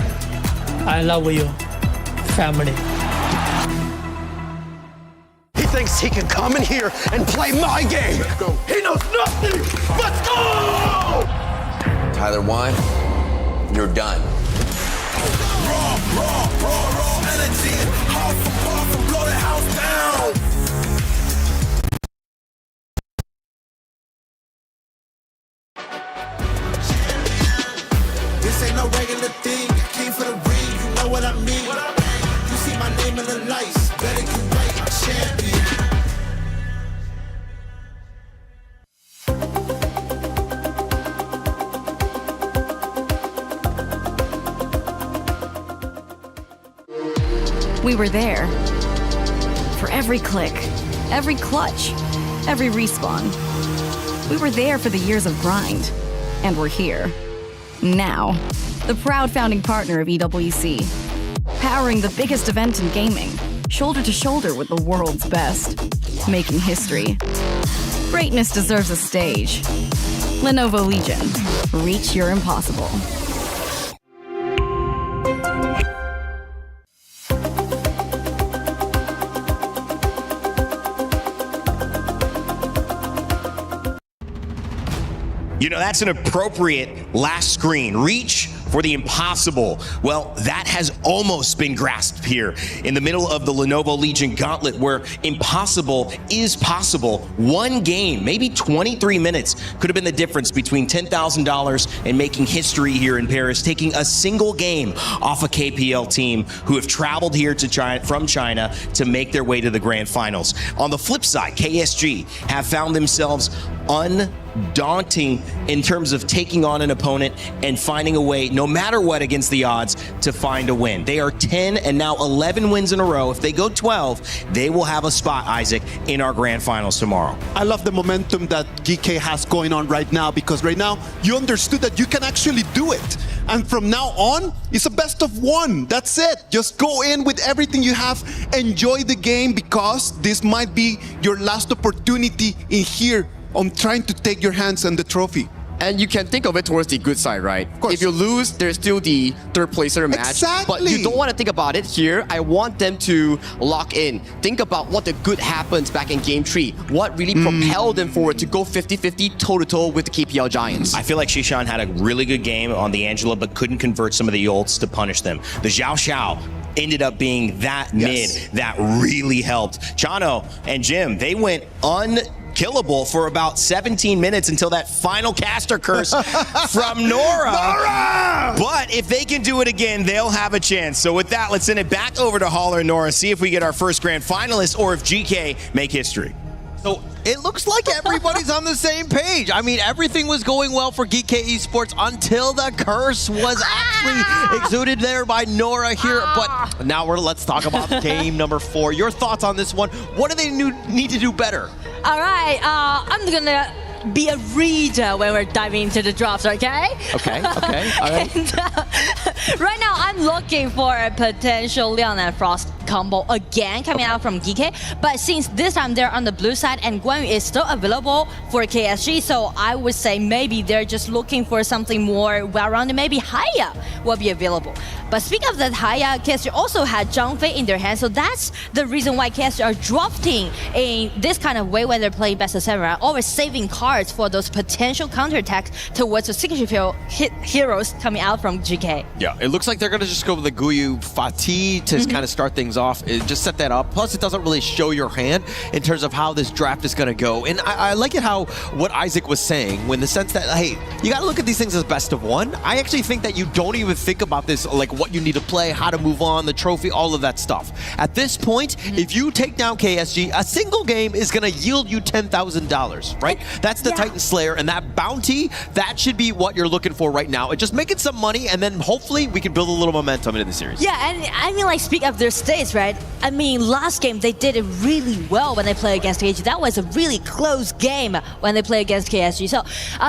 I love you, family. He thinks he can come in here and play my game. He knows nothing. Let's go! Tyler won. You're done. Raw energy. Half from blow the house down. This ain't no regular thing. I came for the ring, you know what I mean. You see my name in the lights, better get right, I'm champion. We were there. For every click, every clutch, every respawn. We were there for the years of grind. And we're here. Now, the proud founding partner of EWC, powering the biggest event in gaming, shoulder to shoulder with the world's best, making history. Greatness deserves a stage. Lenovo Legion, reach your impossible. You know, that's an appropriate last screen. Reach for the impossible. Well, that has almost been grasped here in the middle of the Lenovo Legion Gauntlet, where impossible is possible. One game, maybe 23 minutes, could have been the difference between $10,000 and making history here in Paris, taking a single game off a KPL team who have traveled here to China, from China to make their way to the grand finals. On the flip side, KSG have found themselves undaunting in terms of taking on an opponent and finding a way, no matter what, against the odds, to find a win. They are 10 and now 11 wins in a row. If they go 12, they will have a spot, Isaac, in our grand finals tomorrow. I love the momentum that GK has going on right now, because right now you understood that you can actually do it. And from now on, it's a best of one. That's it. Just go in with everything you have. Enjoy the game, because this might be your last opportunity in here on trying to take your hands on the trophy. And you can think of it towards the good side, right? Of course. If you lose, there's still the third placer match. Exactly. But you don't want to think about it here. I want them to lock in. Think about what the good happens back in game 3. What really propelled them forward to go 50-50 toe-to-toe with the KPL Giants. I feel like Shishan had a really good game on the Angela, but couldn't convert some of the ults to punish them. The Xiao Xiao ended up being that mid that really helped. Chano and Jim, they went unkillable for about 17 minutes until that final caster curse from Nora. But if they can do it again, they'll have a chance. So with that, let's send it back over to Haller and Nora, see if we get our first grand finalist or if GK make history. So it looks like everybody's on the same page. I mean, everything was going well for GK Esports until the curse was actually exuded there by Nora here. But now let's talk about game number 4. Your thoughts on this one? What do they need to do better? All right, I'm gonna be a reader when we're diving into the drops, okay? Okay. All right. And, right now, I'm looking for a potential Leon and Frost combo again coming out from GK. But since this time they're on the blue side and Guan Yu is still available for KSG, so I would say maybe they're just looking for something more well-rounded. Maybe Haya will be available. But speaking of that Haya, KSG also had Zhang Fei in their hands, so that's the reason why KSG are drafting in this kind of way when they're playing best of 7, right? Always saving cards for those potential counterattacks towards the signature heroes coming out from GK. Yeah, it looks like they're going to just go with the Guyu Fatih to kind of start things off. Just set that up. Plus, it doesn't really show your hand in terms of how this draft is going to go. And I like it how what Isaac was saying, when the sense that, hey, you got to look at these things as best of 1. I actually think that you don't even think about this, like what you need to play, how to move on, the trophy, all of that stuff. At this point, if you take down KSG, a single game is going to yield you $10,000, right? That's the Titan Slayer, and that bounty, that should be what you're looking for right now. And just making some money, and then hopefully we can build a little momentum into the series. Yeah, and I mean, like, speak of their states, right? I mean, last game they did it really well when they played against KSG. That was a really close game when they played against KSG. So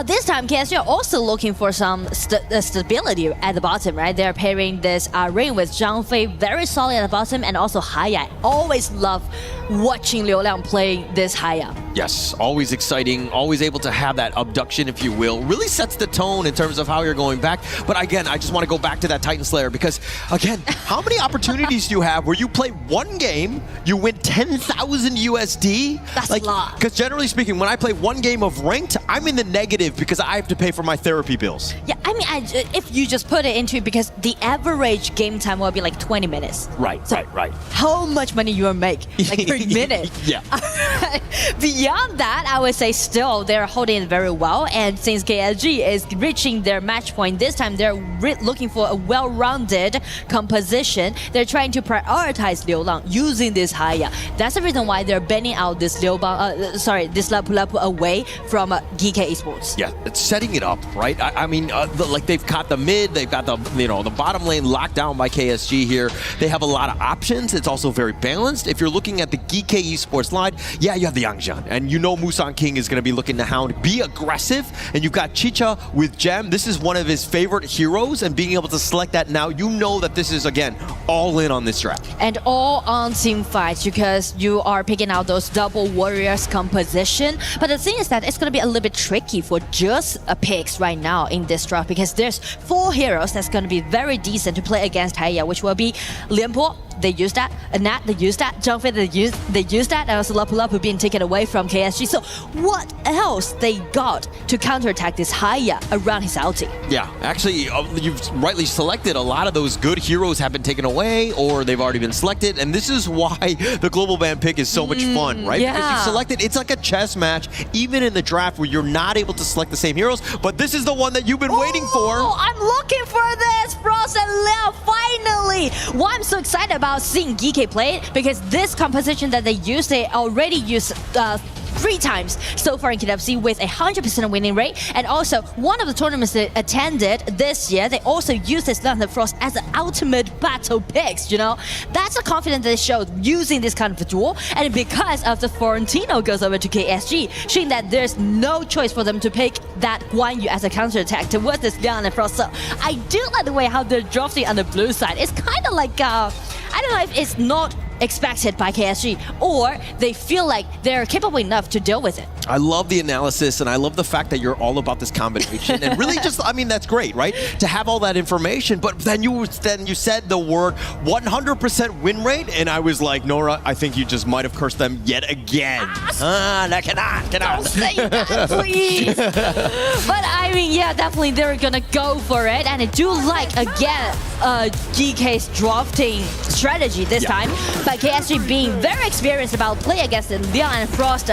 this time KSG are also looking for some stability at the bottom, right? They're pairing this Ring with Zhang Fei, very solid at the bottom, and also Haya. Always love watching Liu Liang play this Haya. Yes, always exciting, always able to have that abduction, if you will. Really sets the tone in terms of how you're going back. But again, I just want to go back to that Titan Slayer because, again, how many opportunities do you have where you play one game, you win 10,000 USD? That's a lot. Because generally speaking, when I play one game of ranked, I'm in the negative because I have to pay for my therapy bills. Yeah, I mean, if you just put it into it, because the average game time will be like 20 minutes. Right. How much money you will make, like, per minute? Yeah. Beyond that, I would say still they're holding it very well. And since KSG is reaching their match point this time, they're looking for a well-rounded composition. They're trying to prioritize Liu Lang using this Haya. That's the reason why they're banning out this this Lapu Lapu away from GK Esports. Yeah, it's setting it up, right? I mean, like they've got the mid, they've got the the bottom lane locked down by KSG here. They have a lot of options. It's also very balanced. If you're looking at the GK Esports line, yeah, you have the Yangjian, and you know Musang King is going to be looking to hound, be aggressive, and you've got Chicha with Gem. This is one of his favorite heroes, and being able to select that now, you know that this is, again, all in on this draft. And all on team fights, because you are picking out those double warriors composition. But the thing is that it's going to be a little bit tricky for just picks right now in this draft, because there's 4 heroes that's going to be very decent to play against Haya, which will be Lianpo, they use that, Nat, they use that, Zhang Fei, they use that, and also Lapu Lapu being taken away from KSG. So what else they got to counterattack this Haya around his ulti? Yeah, actually, you've rightly selected. A lot of those good heroes have been taken away, or they've already been selected, and this is why the global ban pick is so much fun, right? Yeah. Because you've selected, it's like a chess match, even in the draft where you're not able to select the same heroes, but this is the one that you've been waiting for. Oh, I'm looking for this, Frost and Liao, finally! Why I'm so excited about seeing GK play it, because this composition that they use, they already use 3 times so far in KWC with 100% winning rate. And also, one of the tournaments they attended this year, they also used this Lantern Frost as an ultimate battle picks, you know? That's the confidence they showed using this kind of a duel. And because of the Florentino goes over to KSG, showing that there's no choice for them to pick that Guan Yu as a counterattack towards this Lantern Frost. So I do like the way how they're drafting on the blue side. It's kind of like, I don't know if it's not expected by KSG, or they feel like they're capable enough to deal with it. I love the analysis, and I love the fact that you're all about this combination. And really just, I mean, that's great, right? To have all that information, but then you said the word 100% win rate, and I was like, Nora, I think you just might have cursed them yet again. That cannot. Don't say that, please. But I mean, yeah, definitely they're gonna go for it, and I do like, again, GK's drafting strategy this time. But KSG being very experienced about play against the Leon and Frost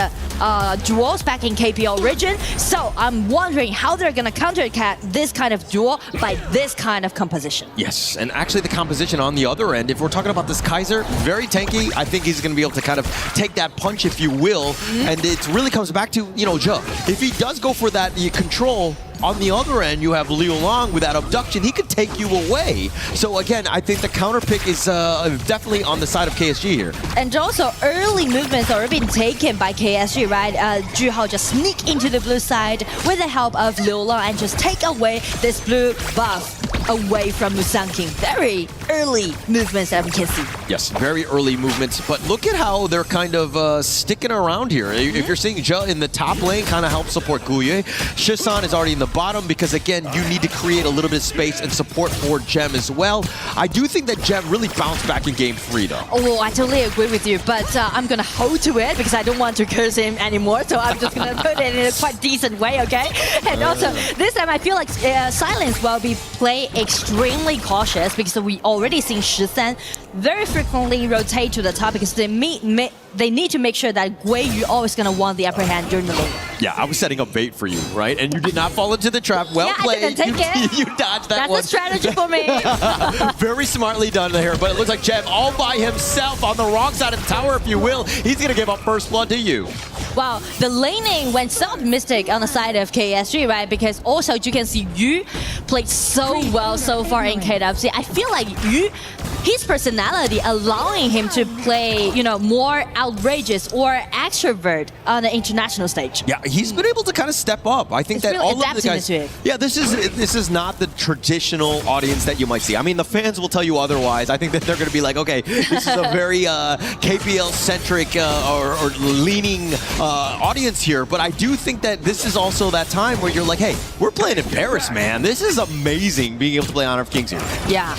duels back in KPL region. So I'm wondering how they're going to counterattack this kind of duel by this kind of composition. Yes, and actually the composition on the other end, if we're talking about this Kaiser, very tanky. I think he's going to be able to kind of take that punch, if you will. And it really comes back to, you know, Joe. If he does go for that control, on the other end, you have Liu Long with that abduction. He could take you away. So again, I think the counter pick is definitely on the side of KSG here. And also, early movements are being taken by KSG, right? Zhu Hao just sneak into the blue side with the help of Liu Long and just take away this blue buff away from Musang King. Very early movements that we can see. Yes, very early movements, but look at how they're kind of sticking around here. If you're seeing Zhe in the top lane, kind of help support Guye. Shisan is already in the bottom because, again, you need to create a little bit of space and support for Gem as well. I do think that Gem really bounced back in game 3, though. Oh, I totally agree with you, but I'm going to hold to it because I don't want to curse him anymore, so I'm just going to put it in a quite decent way, okay? And also, this time I feel like Silence will be played extremely cautious because we already seen Shisan very frequently rotate to the top because they need to make sure that Gui Yu always going to want the upper hand during the lane. Yeah, I was setting up bait for you, right? And you did not fall into the trap. Well played. I didn't take it. You dodged that That's one. a strategy for me. Very smartly done there, but it looks like Gem all by himself on the wrong side of the tower, if you will. He's going to give up first blood to you. Wow, the laning went so optimistic on the side of KSG, right? Because also you can see Yu played so well so far in KWC. I feel like Yu, his personality allowing him to play, you know, more outrageous or extrovert on the international stage. Yeah, he's been able to kind of step up. I think that really all of the guys. into it. Yeah, this is not the traditional audience that you might see. I mean, the fans will tell you otherwise. I think that they're going to be like, okay, this is a very KPL-centric or leaning audience here. But I do think that this is also that time where you're like, hey, we're playing in Paris, man. This is amazing being able to play Honor of Kings here. Yeah.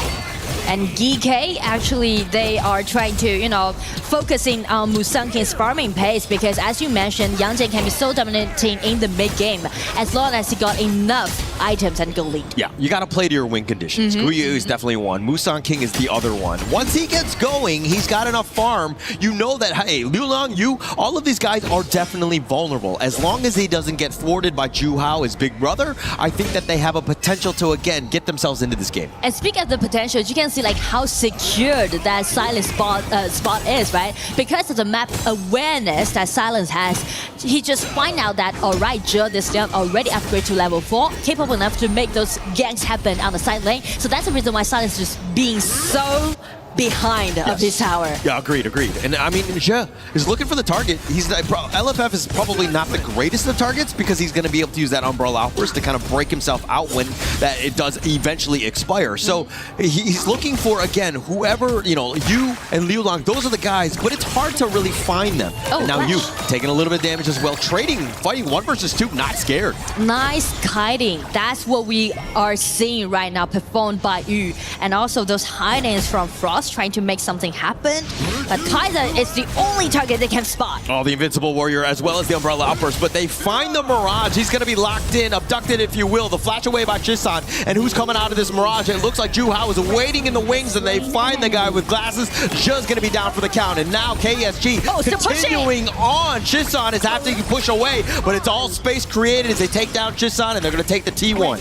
And GK, actually, they are trying to, you know, focusing on Musang King's farming pace because, as you mentioned, Yang Jin can be so dominating in the mid-game as long as he got enough items and go lead. Yeah, you got to play to your win conditions. Guyu is definitely one. Musang King is the other one. Once he gets going, he's got enough farm. You know that, hey, Liu Long, all of these guys are definitely vulnerable. As long as he doesn't get thwarted by Zhu Hao, his big brother, I think that they have a potential to, again, get themselves into this game. And speaking of the potential, you can see like how secured that Silence spot is, right? Because of the map awareness that Silence has, he just find out that, alright, Zhe, this Leon already upgraded to level 4, capable enough to make those ganks happen on the side lane. So that's the reason why Silence is just being so behind of his tower. Yeah, agreed. And I mean, Zhe is looking for the target. LFF is probably not the greatest of targets because he's going to be able to use that Umbrella Outburst to kind of break himself out when that it does eventually expire. So he's looking for, again, whoever, you know, you and Liu Long, those are the guys, but it's hard to really find them. Oh, and now Flash. you taking a little bit of damage as well. Fighting 1 versus 2, not scared. Nice kiting. That's what we are seeing right now performed by Yu. And also those hidings from Frost trying to make something happen. But Kaiser is the only target they can spot. Oh, the Invincible Warrior as well as the Umbrella Outburst. But they find the Mirage. He's going to be locked in, abducted, if you will. The flash away by Chisan. And who's coming out of this Mirage? It looks like Zhu Hao is waiting in the wings, and they find the guy with glasses. Zhe's going to be down for the count. And now KSG continuing on. Chisan is having to push away, but it's all space created as they take down Chisan, and they're going to take the T1.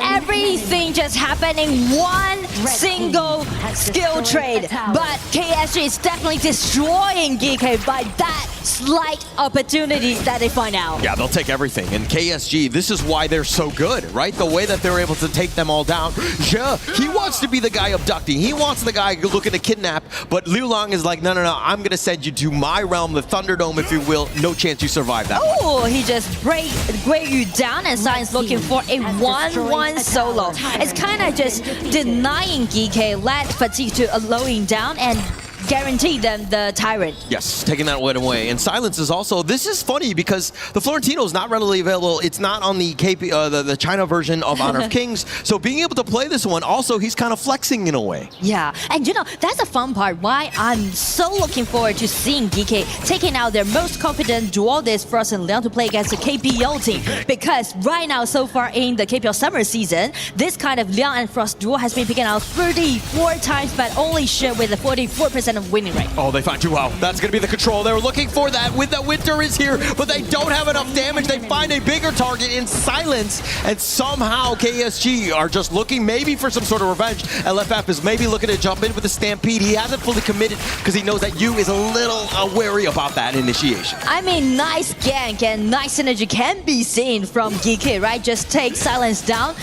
Everything just happened in one single skill trade, but KSG is definitely destroying GK by that slight opportunity that they find out. Yeah, they'll take everything. And KSG, this is why they're so good, right? The way that they're able to take them all down. Zhe, he wants to be the guy abducting. He wants the guy looking to kidnap, but Liu Long is like, no, I'm going to send you to my realm, the Thunderdome, if you will. No chance you survive that. Oh, he just break you down, and Silence looking for a 1-1 solo. It's kind of just denying GK, let Fatigue to allowing down, and guarantee them the tyrant. Yes, taking that win away. And Silence is also, this is funny because the Florentino is not readily available. It's not on the the China version of Honor of Kings. So being able to play this one, also he's kind of flexing in a way. Yeah, and you know, that's the fun part. Why I'm so looking forward to seeing DK taking out their most confident duelists, Frost and Leon, to play against the KPL team. Because right now, so far in the KPL summer season, this kind of Leon and Frost duel has been picking out 34 times, but only shit with a 44% of winning rate. Oh, they find Juhao. That's going to be the control. They were looking for that. With the Winter is here, but they don't have enough damage. They find a bigger target in Silence, and somehow KSG are just looking maybe for some sort of revenge. LFF is maybe looking to jump in with the Stampede. He hasn't fully committed because he knows that Yu is a little wary about that initiation. I mean, nice gank and nice synergy can be seen from GK, right? Just take Silence down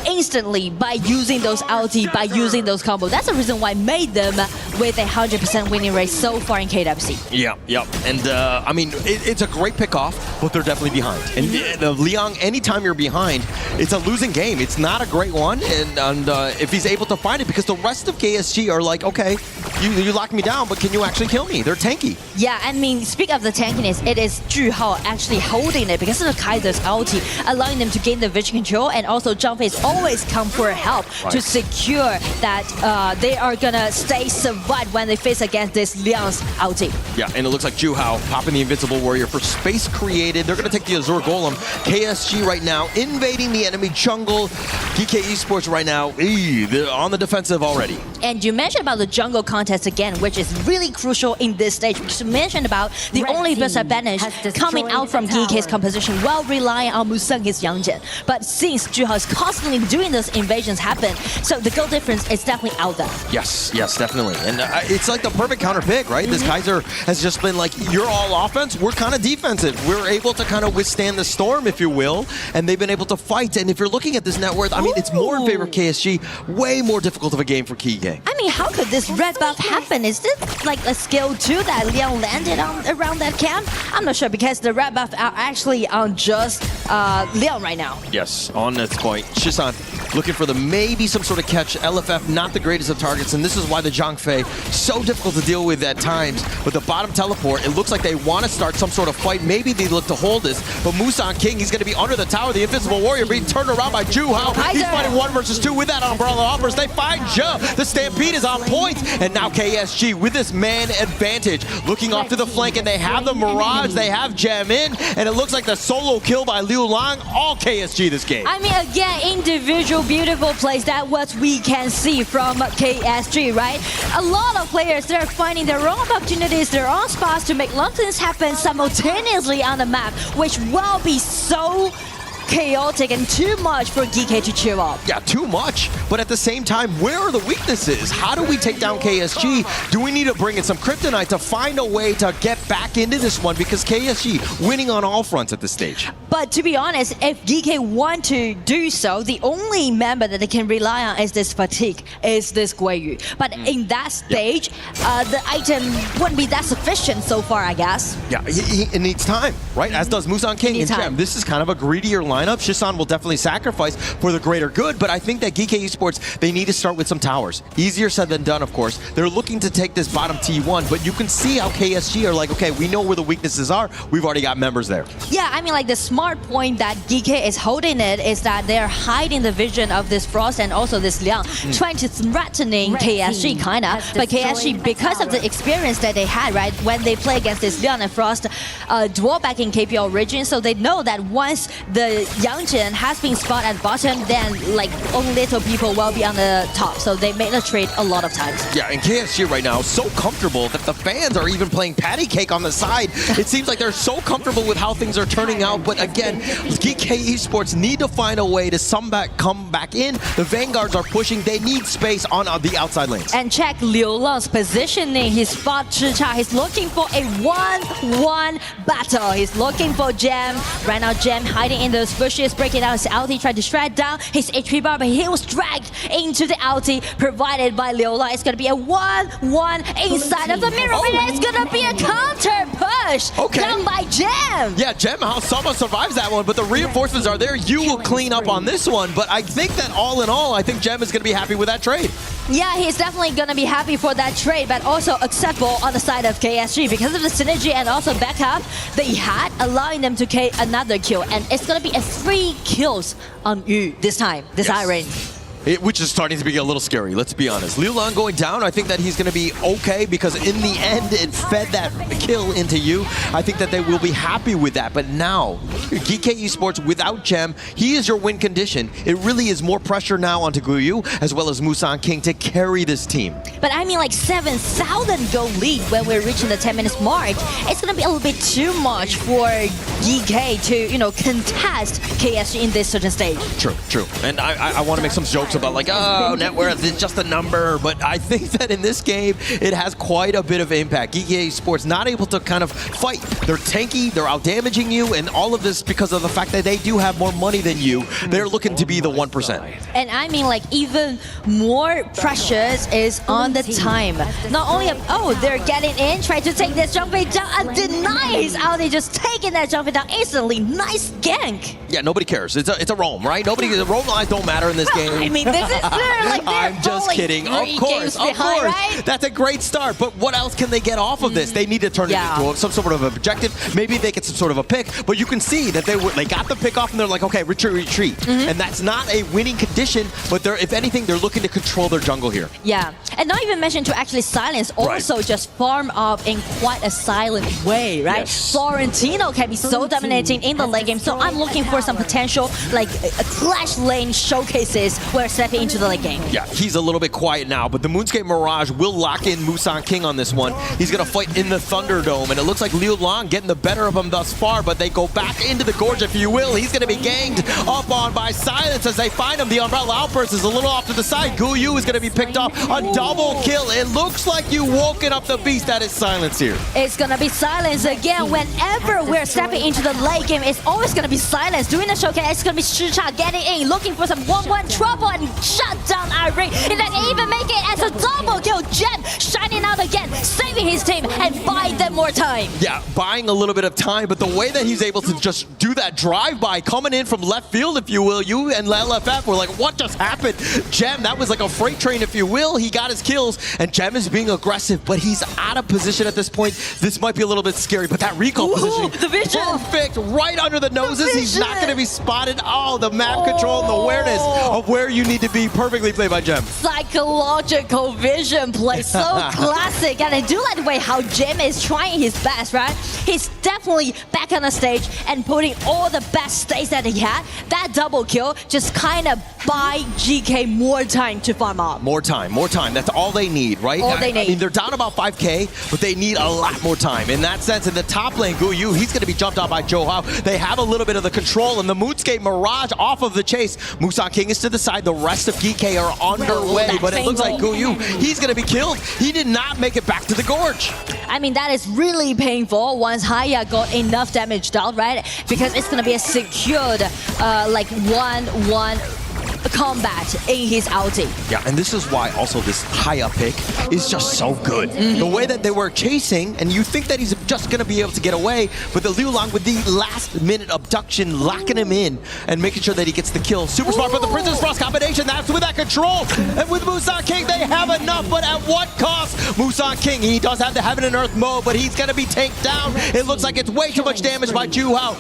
instantly by using those ulti, by using those combos. That's the reason why I made them with a 100% winning rate so far in KWC. Yeah. And I mean, it's a great pickoff, but they're definitely behind. And Liang, anytime you're behind, it's a losing game. It's not a great one. And if he's able to find it, because the rest of KSG are like, okay, you locked me down, but can you actually kill me? They're tanky. Yeah, I mean, speak of the tankiness, it is Juhao actually holding it because of the Kaiser's ulti, allowing them to gain the vision control, and also Zhangfei's always come for help to secure that they are gonna stay survive when they face against this Liang's ulti. Yeah, and it looks like Juhao popping the Invincible Warrior for space created. They're gonna take the Azure Golem. KSG right now invading the enemy jungle. DK Esports right now, they're on the defensive already. And you mentioned about the jungle contest again, which is really crucial in this stage, because you mentioned about the only best advantage coming out from DK's composition while relying on Musang's Yangjian. But since Juhao is constantly doing those invasions happen, so the goal difference is definitely out there. Yes, definitely. And it's like the perfect counter pick, right? This Kaiser has just been like, you're all offense, we're kind of defensive. We're able to kind of withstand the storm, if you will, and they've been able to fight. And if you're looking at this net worth, I mean, it's more in favor of KSG, way more difficult of a game for Keygang. I mean, how could this red buff happen? Is this like a skill 2 that Leon landed on around that camp? I'm not sure, because the red buff are actually on just Leon right now. Yes, on this point. Shisan looking for maybe some sort of catch. LFF not the greatest of targets, and this is why the Zhangfei so difficult to deal with at times. But the bottom teleport, it looks like they want to start some sort of fight. Maybe they look to hold this, but Musang King, he's going to be under the tower. The Invincible Warrior being turned around by Juhao. He's fighting 1 versus 2 with that umbrella offers. They find Zhe. The Stampede is on point, and now KSG with this man advantage, looking off to the flank, and they have the Mirage, they have Jam in, and it looks like the solo kill by Liu Lang, all KSG this game. I mean, again, individual beautiful plays. That's what we can see from KSG, right? A lot of players, they're finding their own opportunities, their own spots to make long things happen simultaneously on the map, which will be so chaotic and too much for GK to chew up. Yeah, too much. But at the same time, where are the weaknesses? How do we take down KSG? Do we need to bring in some kryptonite to find a way to get back into this one? Because KSG winning on all fronts at this stage. But to be honest, if GK want to do so, the only member that they can rely on is this fatigue, is this Guiyu. But in that stage, the item wouldn't be that sufficient so far, I guess. Yeah, it needs time, right? As does Musang King and Gem. This is kind of a greedier lineup. Shisan will definitely sacrifice for the greater good, but I think that GK Esports, they need to start with some towers. Easier said than done, of course. They're looking to take this bottom T1, but you can see how KSG are like, okay, we know where the weaknesses are. We've already got members there. Yeah, I mean, like the smart point that GK is holding it is that they're hiding the vision of this Frost and also this Liang, trying to threatening KSG, kinda. But KSG, because of the experience that they had, right, when they play against this Liang and Frost duel back in KPL region, so they know that once the Yangjian has been spotted at bottom, then like only little people will be on the top. So they made the trade a lot of times. Yeah, and KSG right now so comfortable that the fans are even playing patty cake on the side. It seems like they're so comfortable with how things are turning out. But again, GK Esports need to find a way to come back in. The Vanguards are pushing. They need space on the outside lanes. And check Liu Lang's positioning. His spot Chicha. He's looking for a 1-1 battle. He's looking for Gem. Right now, Gem hiding in those bushes, breaking down his ulti, tried to shred down his HP bar, but he was dragged into the ulti provided by Liu Lang. It's going to be a 1-1 inside of the mirror, and it's going to be a counter push done by Gem. Yeah, Gem, how Sama survives that one, but the reinforcements are there. You will clean up on this one, but I think that all in all, I think Gem is going to be happy with that trade. Yeah, he's definitely going to be happy for that trade, but also acceptable on the side of KSG because of the synergy and also backup they had, allowing them to get another kill. And it's going to be a 3 kills on Yu this time, this Irene. Which is starting to be a little scary, let's be honest. Liu Lang going down, I think that he's going to be okay because in the end, it fed that kill into Yu. I think that they will be happy with that. But now, GK Esports without Gem, he is your win condition. It really is more pressure now onto Guyu as well as Musan King to carry this team. But I mean, like 7,000 goal lead when we're reaching the 10 minutes mark. It's going to be a little bit too much for GK to, you know, contest KSG in this certain stage. True. And I want to make some jokes about like, oh, net worth is just a number, but I think that in this game, it has quite a bit of impact. GK Esports not able to kind of fight. They're tanky, they're out-damaging you, and all of this because of the fact that they do have more money than you. They're looking to be the 1%. And I mean, like, even more precious is on the time. Not only, they're getting in, trying to take this jumping down, and denies how they just taking that jumping down instantly. Nice gank. Yeah, nobody cares. It's a roam, right? The roam lines don't matter in this game. I mean, this is like I'm just kidding. Of course. Right? That's a great start. But what else can they get off of this? They need to turn it into some sort of objective. Maybe they get some sort of a pick. But you can see that they got the pick off and they're like, okay, retreat. And that's not a winning condition. But they're, if anything, they're looking to control their jungle here. Yeah, and not even mention to actually silence. Also, just farm up in quite a silent way, right? Yes. Florentino can be so dominating in the late game. So I'm looking for some potential like clash lane showcases where stepping into the late game. Yeah, he's a little bit quiet now, but the Moonscape Mirage will lock in Musan King on this one. He's going to fight in the Thunderdome, and it looks like Liu Lang getting the better of him thus far, but they go back into the Gorge, if you will. He's going to be ganged up on by Silence as they find him. The Umbrella Outburst is a little off to the side. Guyu is going to be picked off. A double kill. It looks like you woken up the beast. That is Silence here. It's going to be Silence again. Whenever we're stepping into the late game, it's always going to be Silence. Doing the showcase, it's going to be Shicha getting in, looking for some 1-1 trouble and shut down Irene. If they can even make it as a double kill, Gem shining out again, saving his team and buying them more time. Yeah, buying a little bit of time, but the way that he's able to just do that drive-by, coming in from left field, if you will, you and LFF were like, what just happened? Gem, that was like a freight train, if you will. He got his kills, and Gem is being aggressive, but he's out of position at this point. This might be a little bit scary, but that recall positioning, the vision. Perfect, right under the noses. He's not going to be spotted. Oh, the map control and the awareness of where you need to be, perfectly played by Gem. Psychological vision play, so classic. And I do like the way how Gem is trying his best, right? He's definitely back on the stage and putting all the best stays that he had. That double kill just kind of buy GK more time to farm up. More time. That's all they need, right? All they need. I mean, they're down about 5K, but they need a lot more time. In that sense, in the top lane, Guyu, he's going to be jumped out by Joe Hao. They have a little bit of the control, and the Moonscape Mirage off of the chase. Musan King is to the side. The rest of GK are underway, but it looks like Guyu, he's going to be killed. He did not make it back to the Gorge. I mean, that is really painful once Haya got enough damage dealt, right? Because it's going to be a secured, like 1-1 combat in his ulti. Yeah, and this is why also this Haya pick is just so good. The way that they were chasing, and you think that he's just going to be able to get away, but the Liu Lang with the last minute abduction, locking him in and making sure that he gets the kill. Super smart, but the Princess Frost combination, that's with that control. And with Musan King, they have enough, but at what cost? Musan King, he does have the Heaven and Earth mode, but he's going to be tanked down. It looks like it's way too much damage by Ju Hao.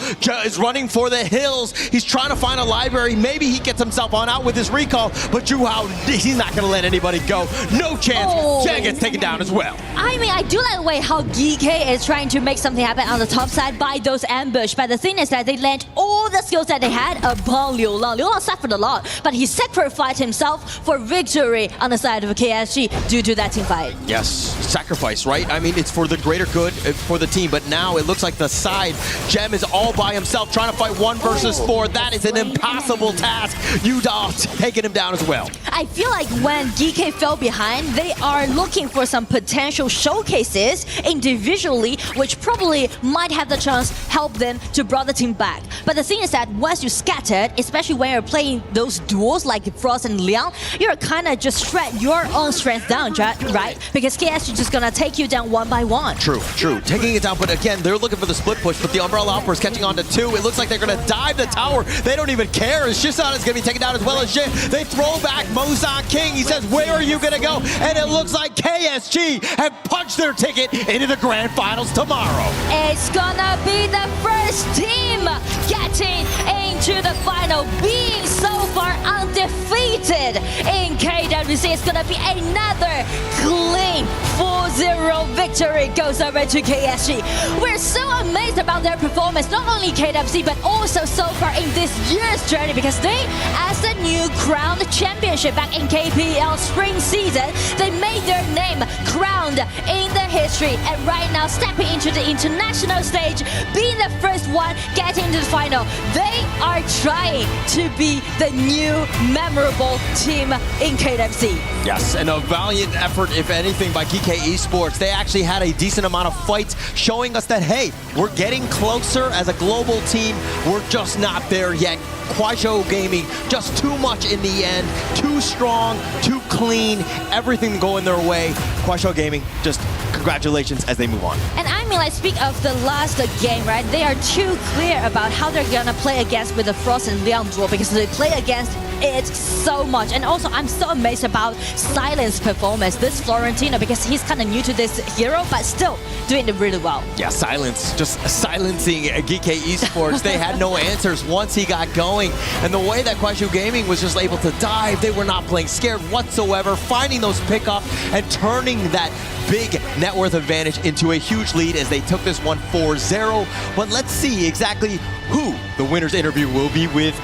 Is running for the hills. He's trying to find a library. Maybe he gets himself on out with his recall, but Ju Hao, he's not going to let anybody go. No chance. Jen gets taken down as well. I mean, I do like the way how GK is trying to make something happen on the top side by those ambush, but the thing is that they land all the skills that they had upon Liu Lang. Liu Lang suffered a lot, but he sacrificed himself for victory on the side of KSG due to that team fight. Yes, sacrifice, right? I mean, it's for the greater good for the team, but now it looks like the side, Gem is all by himself trying to fight 1 versus 4. That is an impossible task. Udal taking him down as well. I feel like when GK fell behind, they are looking for some potential showcases individually which probably might have the chance help them to bring the team back. But the thing is that once you scattered, especially when you're playing those duels like Frost and Liang, you're kind of just shred your own strength down, right? Because KSG is just gonna take you down one by one. True. Taking it down, but again, they're looking for the split push, but the Umbrella Outburst catching on to 2. It looks like they're gonna dive the tower. They don't even care. Shisan is gonna be taken down as well as Jin. They throw back Mozan King. He says, where are you gonna go? And it looks like KSG have punched their ticket into the grand finals tomorrow. It's gonna be the first team getting into the final, being so far undefeated in KWC. It's gonna be another clean 4-0 victory goes over to KSG. We're so amazed about their performance, not only KWC, but also so far in this year's journey, because they, as the new crowned championship back in KPL spring season, they made their name crowned in the history, and right now stepping into the international stage, being the first one getting into the final. They are trying to be the new memorable team in KWC. Yes, and a valiant effort, if anything, by GK Esports. They actually had a decent amount of fights, showing us that, hey, we're getting closer as a global team. We're just not there yet. Kuaishou Gaming, just too much in the end. Too strong, too clean, everything going their way. Kuaishou Gaming, just congratulations as they move on. And I mean, like, speak of the last game, right? They are too clear about how they're gonna play against with the Frost and Liang duel, because they play against it so much. And also, I'm so amazed about Silent's performance, this Florentino, because he's kind of new to this hero, but still doing it really well. Yeah, Silence, just silencing GK Esports. They had no answers once he got going. And the way that Kuaishou Gaming was just able to dive, they were not playing scared whatsoever, finding those pickups and turning that big net worth advantage into a huge lead as they took this one 4-0. But let's see exactly who the winner's interview will be with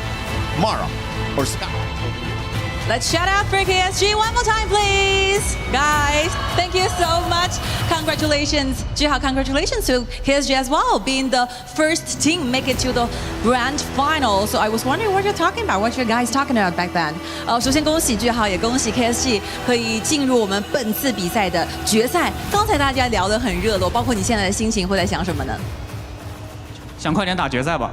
Mara or Scott. Let's shout out for KSG one more time, please. Guys, thank you so much. Congratulations, Jihao, congratulations to KSG as well, being the first team make it to the grand final. So I was wondering what you're talking about, what you guys talking about back then. 首先恭喜巨豪，也恭喜 KSG 可以进入我们本次比赛的决赛。刚才大家聊得很热络，包括你现在的心情会在想什么呢？想快点打决赛吧。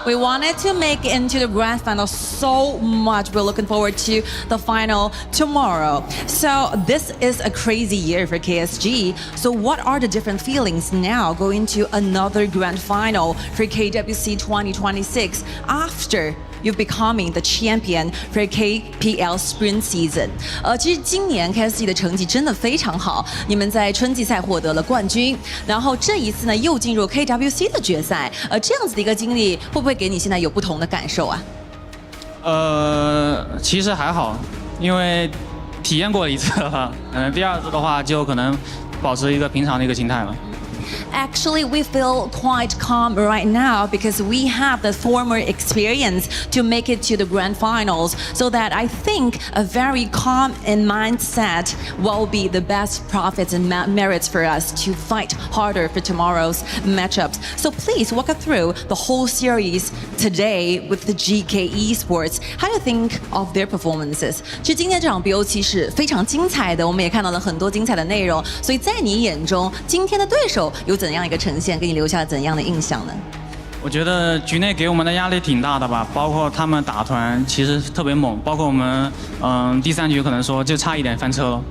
We wanted to make it into the grand final so much. We're looking forward to the final tomorrow. So this is a crazy year for KSG. So what are the different feelings now going to another grand final for KWC 2026 after you're becoming the champion for KPL Spring Season? 其实今年 KSG 的成绩真的非常好，你们在春季赛获得了冠军，然后这一次呢又进入 KWC 的决赛，这样子的一个经历会不会给你现在有不同的感受啊？其实还好，因为体验过一次了，第二次的话就可能保持一个平常的一个心态了。 Actually, we feel quite calm right now because we have the former experience to make it to the grand finals. So that I think a very calm and mindset will be the best profits and merits for us to fight harder for tomorrow's matchups. So please walk us through the whole series today with the GK Esports. How do you think of their performances? 其实今天这场 BOC 是非常精彩的，我们也看到了很多精彩的内容。所以在你眼中，今天的对手有怎样一个呈现，给你留下了怎样的印象呢？我觉得局内给我们的压力挺大的吧，包括他们打团其实特别猛，包括我们第3局可能说就差一点翻车了。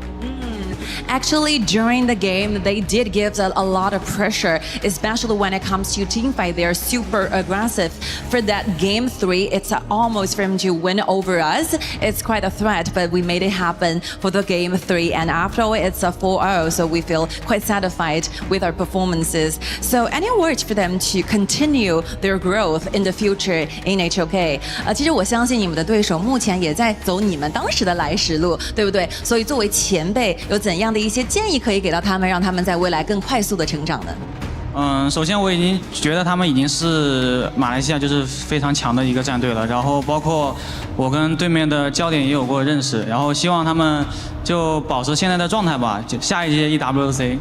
Actually, during the game, they did give a lot of pressure, especially when it comes to team fight. They're super aggressive. For that game 3, it's almost for them to win over us. It's quite a threat, but we made it happen for the game 3. And after all, it's a 4-0, so we feel quite satisfied with our performances. So any words for them to continue their growth in the future in HOK? 其实我相信你们的对手目前也在走你们当时的来时路，对不对？所以作为前辈，有怎样的一些建议可以给到他们，让他们在未来更快速的成长呢？首先我已经觉得他们已经是马来西亚就是非常强的一个战队了，然后包括我跟对面的教练也有过认识，然后希望他们就保持现在的状态吧，就下一届 EWC。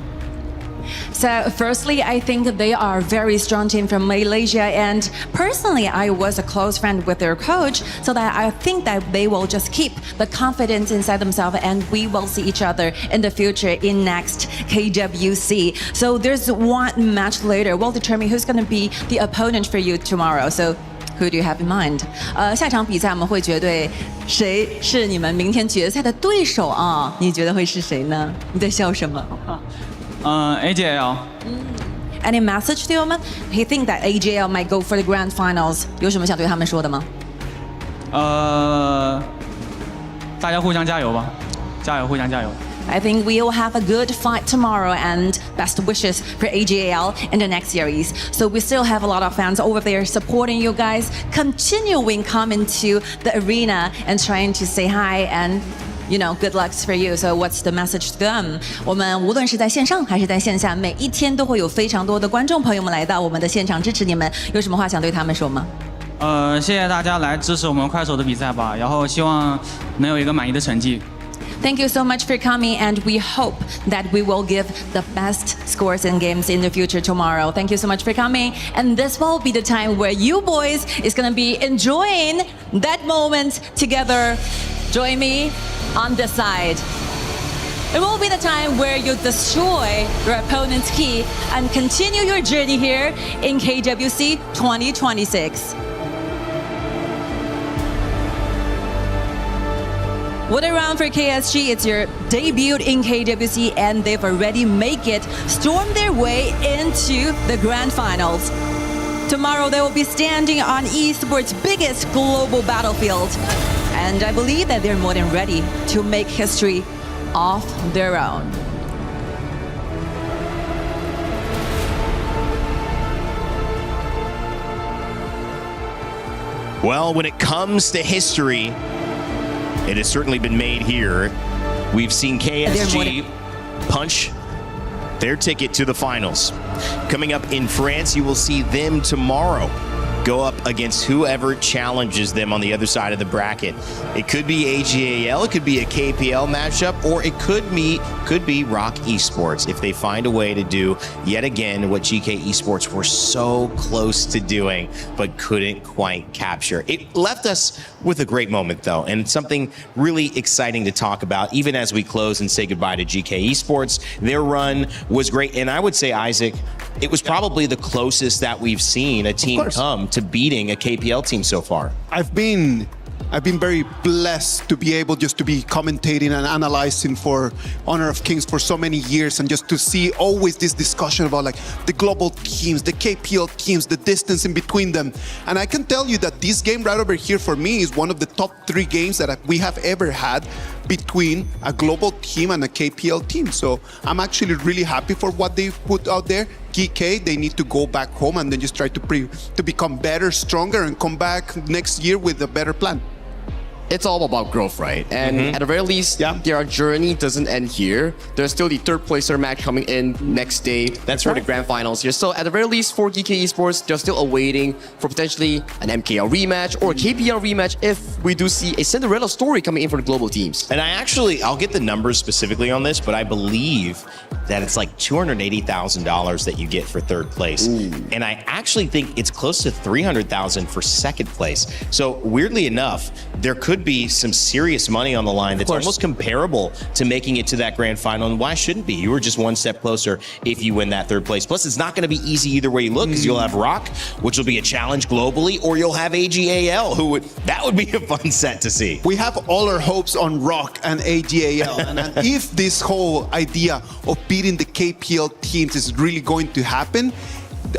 So firstly, I think they are a very strong team from Malaysia, and personally, I was a close friend with their coach, so that I think that they will just keep the confidence inside themselves, and we will see each other in the future in next KWC. So there's one match later. We'll determine who's going to be the opponent for you tomorrow. So who do you have in mind? 下场比赛我们会决对谁是你们明天决赛的对手啊？你觉得会是谁呢？你在笑什么？AJL。Any message to them? He think that AJL might go for the grand finals. 有什么想对他们说的吗？大家互相加油吧，加油，互相加油。I think we will have a good fight tomorrow, and best wishes for AJL in the next series. So we still have a lot of fans over there supporting you guys, continuing coming to the arena and trying to say hi and good lucks for you. So what's the message to them? 我们无论是在线上还是在线下，每一天都会有非常多的观众朋友们来到我们的现场支持你们。有什么话想对他们说吗？谢谢大家来支持我们快手的比赛吧，然后希望能有一个满意的成绩。Thank you so much for coming, and we hope that we will give the best scores and games in the future tomorrow. Thank you so much for coming, and this will be the time where you boys is going to be enjoying that moment together. Join me on this side. It will be the time where you destroy your opponent's key and continue your journey here in KWC 2026. What a round for KSG. It's your debut in KWC, and they've already made it, stormed their way into the grand finals. Tomorrow they will be standing on Esports' biggest global battlefield, and I believe that they're more than ready to make history of their own. Well, when it comes to history, it has certainly been made here. We've seen KSG punch their ticket to the finals. Coming up in France, you will see them tomorrow go up against whoever challenges them on the other side of the bracket. It could be AGAL, it could be a KPL matchup, or it could be Rock Esports if they find a way to do yet again what GK Esports were so close to doing but couldn't quite capture. It left us with a great moment though, and something really exciting to talk about even as we close and say goodbye to GK Esports. Their run was great, and I would say, Isaac, it was probably the closest that we've seen a team come to beating a KPL team so far. I've been very blessed to be able just to be commentating and analyzing for Honor of Kings for so many years, and just to see always this discussion about like the global teams, the KPL teams, the distance in between them. And I can tell you that this game right over here for me is one of the top 3 games that we have ever had between a global team and a KPL team. So I'm actually really happy for what they've put out there. GK, they need to go back home and then just try to become better, stronger, and come back next year with a better plan. It's all about growth, right? And at the very least, their journey doesn't end here. There's still the third placer match coming in next day. That's for the grand finals here. So at the very least, for GK Esports, they're still awaiting for potentially an MKL rematch or a KPL rematch if we do see a Cinderella story coming in for the global teams. And I'll get the numbers specifically on this, but I believe that it's like $280,000 that you get for third place. And I actually think it's close to $300,000 for second place. So weirdly enough, there could be some serious money on the line that's almost comparable to making it to that grand final. And why shouldn't be? You were just one step closer if you win that third place. Plus, it's not going to be easy either way you look, because you'll have Rock, which will be a challenge globally, or you'll have AGAL, that would be a fun set to see. We have all our hopes on Rock and AGAL. and if this whole idea of beating the KPL teams is really going to happen,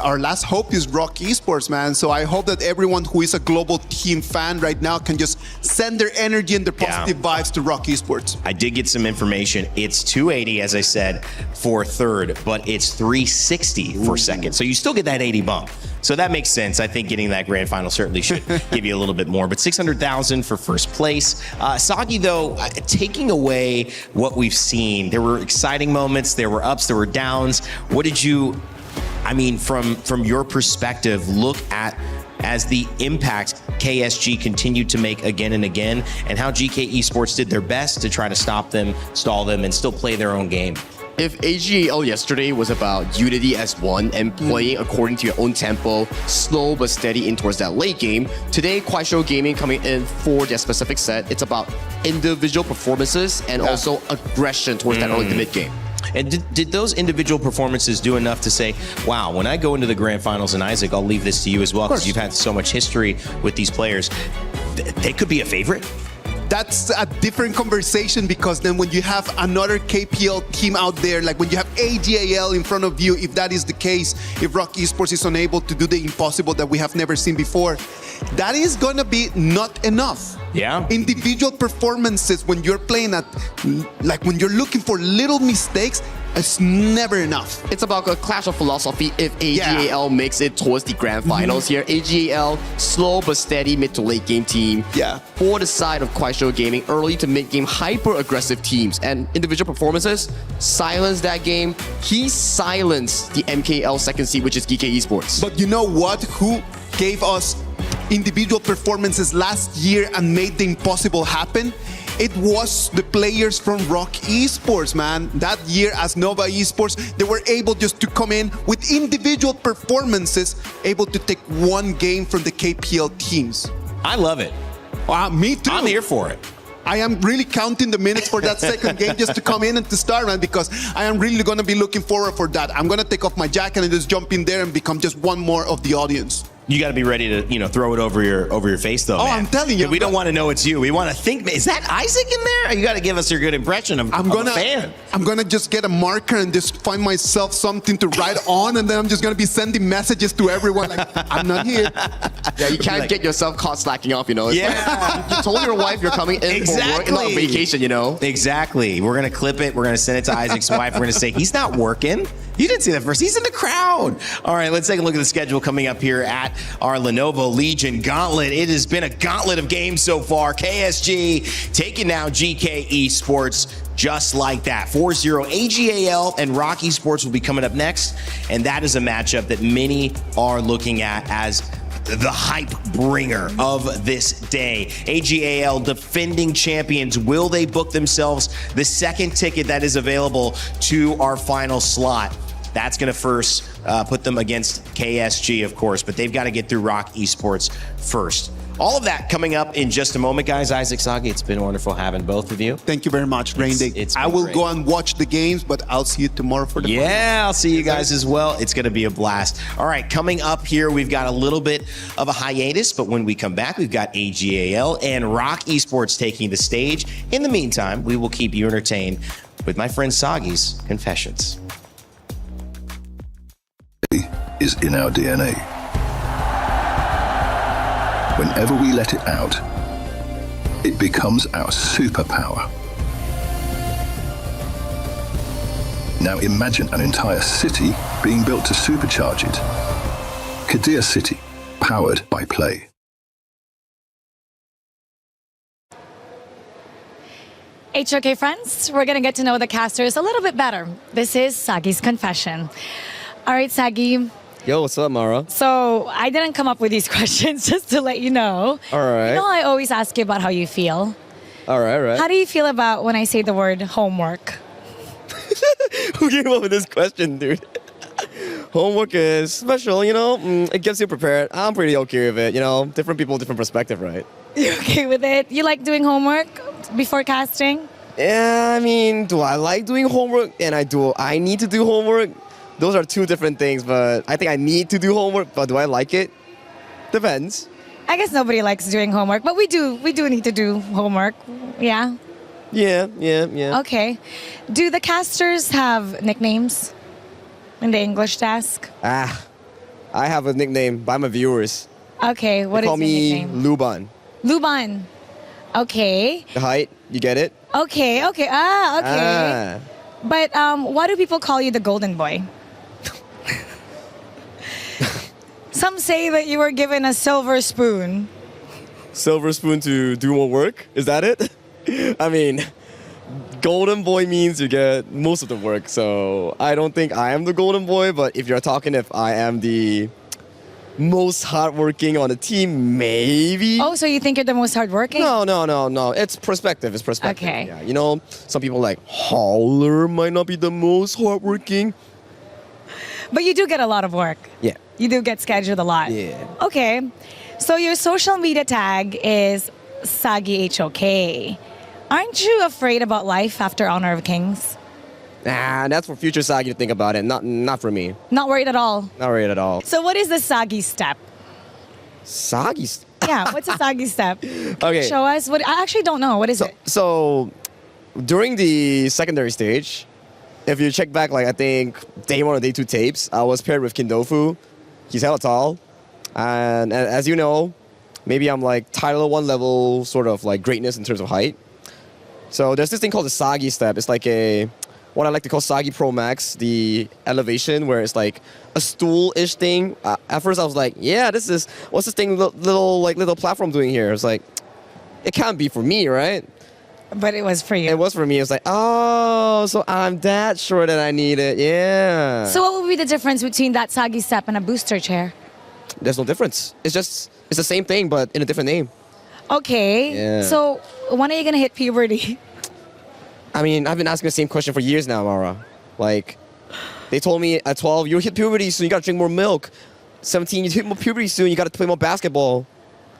our last hope is Rock Esports, man. So I hope that everyone who is a global team fan right now can just send their energy and their positive vibes to Rock Esports. I did get some information. It's 280, as I said, for third, but it's 360 for second. So you still get that 80 bump. So that makes sense. I think getting that grand final certainly should give you a little bit more. But 600,000 for first place. Sagi, though, taking away what we've seen, there were exciting moments, there were ups, there were downs. What did you, from your perspective, look at as the impact KSG continued to make again and again, and how GK Esports did their best to try to stop them, stall them, and still play their own game? If AGAL yesterday was about unity as one and playing according to your own tempo, slow but steady in towards that late game, today Kuaishou Gaming coming in for their specific set, it's about individual performances and also aggression towards that early to mid game. And did those individual performances do enough to say, wow, when I go into the grand finals, and Isaac, I'll leave this to you as well, because you've had so much history with these players, they could be a favorite? That's a different conversation, because then when you have another KPL team out there, like when you have AGAL in front of you, if that is the case, if Rock Esports is unable to do the impossible that we have never seen before, that is going to be not enough. Yeah. Individual performances when you're playing at, like when you're looking for little mistakes, it's never enough. It's about a clash of philosophy if AGAL makes it towards the grand finals here. AGAL, slow but steady mid to late game team. Yeah. For the side of Kuaishou Gaming, early to mid game, hyper aggressive teams. And individual performances, silence that game. He silenced the MKL second seed, which is GK Esports. But you know what? Who gave us individual performances last year and made the impossible happen? It was the players from Rock Esports, man. That year as Nova Esports, they were able just to come in with individual performances, able to take one game from the KPL teams. I love it. Me too. I'm here for it. I am really counting the minutes for that second game just to come in and to start, man, because I am really going to be looking forward for that. I'm going to take off my jacket and just jump in there and become just one more of the audience. You got to be ready to, throw it over your face, though. Oh, man. I'm telling you. We don't want to know it's you. We want to think, is that Isaac in there? You got to give us your good impression of a fan. I'm gonna just get a marker and just find myself something to write on, and then I'm just gonna be sending messages to everyone like, I'm not here. Yeah, you can't get yourself caught slacking off, It's like, you told your wife you're coming in for work and not on vacation, Exactly. We're going to clip it. We're going to send it to Isaac's wife. We're going to say, he's not working. You didn't see that first. He's in the crowd. All right, let's take a look at the schedule coming up here at our Lenovo Legion Gauntlet. It has been a gauntlet of games so far. KSG taking down GK Esports just like that. 4-0 AGAL and Rock Esports will be coming up next. And that is a matchup that many are looking at as the hype bringer of this day. AGAL defending champions. Will they book themselves the second ticket that is available to our final slot? That's going to first put them against KSG, of course, but they've got to get through Rock Esports first. All of that coming up in just a moment, guys. Isaac, Sagi, it's been wonderful having both of you. Thank you very much, Rain Day. I will go and watch the games, but I'll see you tomorrow for the final. I'll see you guys as well. It's going to be a blast. All right, coming up here, we've got a little bit of a hiatus, but when we come back, we've got AGAL and Rock Esports taking the stage. In the meantime, we will keep you entertained with my friend Sagi's Confessions. Is in our DNA. Whenever we let it out, it becomes our superpower. Now imagine an entire city being built to supercharge it. Kadir City, powered by play. HOK friends, we're going to get to know the casters a little bit better. This is Sagi's Confession. All right, Sagi. Yo, what's up, Mara? So I didn't come up with these questions, just to let you know. All right. You know, I always ask you about how you feel. All right. How do you feel about when I say the word homework? Who came up with this question, dude? Homework is special, it gets you prepared. I'm pretty okay with it, different people, different perspective, right? You okay with it? You like doing homework before casting? Yeah, I mean, do I like doing homework and I need to do homework? Those are two different things, but I think I need to do homework, but do I like it? Depends. I guess nobody likes doing homework, but we do need to do homework. Yeah? Yeah. Okay. Do the casters have nicknames in the English desk? I have a nickname by my viewers. Okay, what is your nickname? Call me Luban. Luban. Okay. The height, you get it? Okay. Okay. But why do people call you the golden boy? Some say that you were given a silver spoon. Silver spoon to do more work? Is that it? I mean, golden boy means you get most of the work, so I don't think I am the golden boy, but if you're talking if I am the most hardworking on the team, maybe. Oh, so you think you're the most hardworking? No. It's perspective. Okay. Yeah, you know, some people like Holler might not be the most hardworking. But you do get a lot of work. Yeah. You do get scheduled a lot. Yeah. Okay. So your social media tag is Sagi HOK. Aren't you afraid about life after Honor of Kings? Nah, that's for future Sagi to think about it. Not for me. Not worried at all. Not worried at all. So what is the Sagi step? Sagi? Yeah, what's a Sagi step? Okay. Show us. What I actually don't know. What is it? So during the secondary stage, if you check back, like I think day 1 or day 2 tapes, I was paired with Kindofu. He's hella tall. And as you know, maybe I'm like Title 1 level sort of like greatness in terms of height. So there's this thing called the Sagi step. It's like what I like to call Sagi Pro Max, the elevation, where it's like a stool-ish thing. At first I was like, yeah, what's this thing, little platform doing here? It's like, it can't be for me, right? But it was for you. It was for me. It was like, oh, so I'm that short and I need it. Yeah. So what would be the difference between that Sagi step and a booster chair? There's no difference. It's the same thing, but in a different name. Okay. Yeah. So when are you going to hit puberty? I mean, I've been asking the same question for years now, Mara. Like, they told me at 12, you hit puberty soon, you gotta drink more milk. 17, you hit more puberty soon, you gotta play more basketball.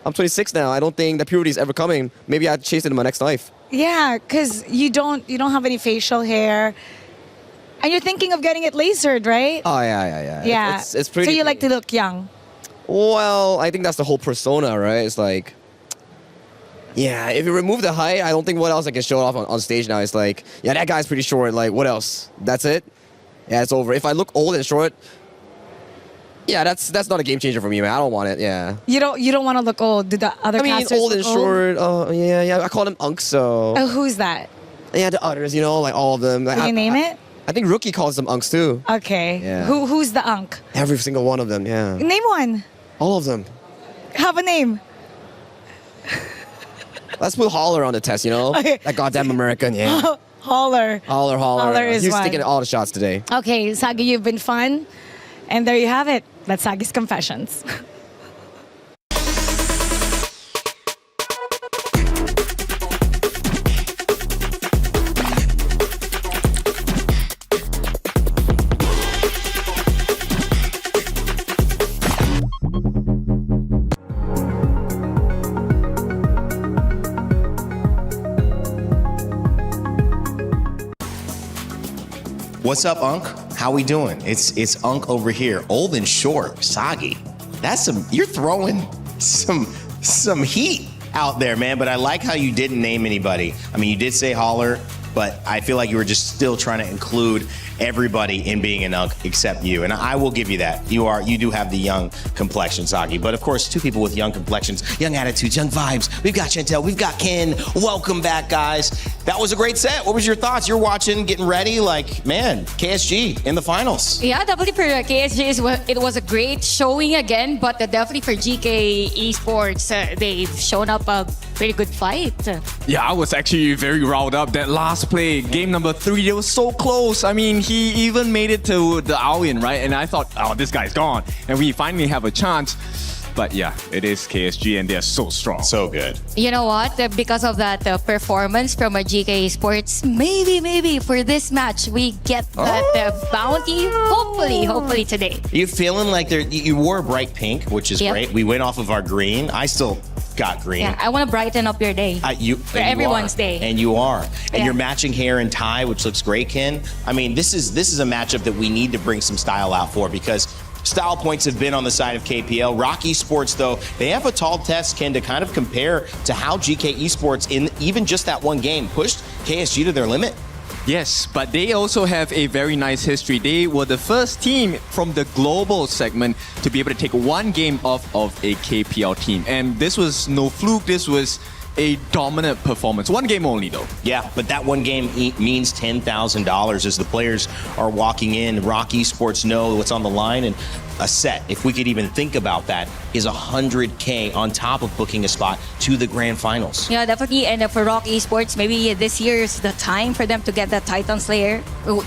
I'm 26 now. I don't think that puberty is ever coming. Maybe I'd chase it in my next life. Yeah, because you don't have any facial hair. And you're thinking of getting it lasered, right? Oh, yeah. Yeah. It's pretty. So you like to look young? Well, I think that's the whole persona, right? It's like, yeah, if you remove the height, I don't think what else I can show off on stage now. It's like, yeah, that guy's pretty short. Like, what else? That's it? Yeah, it's over. If I look old and short, yeah, that's not a game changer for me, man. I don't want it, yeah. You don't want to look old. Do the other casters old look and short, yeah. I call them unks, so. Oh, who's that? Yeah, the others, like all of them. Can you name it? I think Rookie calls them unks too. Okay. Yeah. Who's the unk? Every single one of them, yeah. Name one. All of them. Have a name. Let's put Holler on the test, Okay. That goddamn American, yeah. Holler. Holler is He's one. taking all the shots today. Okay, Sagi, you've been fun. And there you have it. That's Sagi's Confessions. What's up, Unk? How we doing? It's Unk over here, old and short, Sagi. You're throwing some heat out there, man. But I like how you didn't name anybody. I mean, you did say Holler, but I feel like you were just still trying to include everybody in being an Unk except you. And I will give you that. You do have the young complexion, Sagi. But of course, two people with young complexions, young attitudes, young vibes. We've got Chantel, we've got Ken. Welcome back, guys. That was a great set. What was your thoughts? You're watching, getting ready, like, man, KSG in the finals. Yeah, definitely for KSG, it was a great showing again, but definitely for GK Esports, they've shown up a pretty good fight. Yeah, I was actually very riled up. That last play, game number 3, it was so close. I mean, he even made it to the all-in, right? And I thought, oh, this guy's gone. And we finally have a chance. But yeah, it is KSG and they're so strong. So good. You know what? Because of that performance from a GK Esports, maybe for this match, we get that bounty. Hopefully today. You feeling like you wore bright pink, which is great. We went off of our green. I still got green. Yeah, I want to brighten up your day. For everyone's day. And you are. And you're matching hair and tie, which looks great, Ken. I mean, this is a matchup that we need to bring some style out for because style points have been on the side of KPL. Rock Esports, though, they have a tall test, Ken, to kind of compare to how GK Esports, in even just that one game, pushed KSG to their limit. Yes, but they also have a very nice history. They were the first team from the global segment to be able to take one game off of a KPL team. And this was no fluke. This was a dominant performance. One game only though. Yeah, but that one game means $10,000 as the players are walking in. Rock Esports know what's on the line, and a set, if we could even think about that, is $100K on top of booking a spot to the grand finals. Yeah, definitely. And for Rock Esports, maybe this year is the time for them to get that Titan Slayer.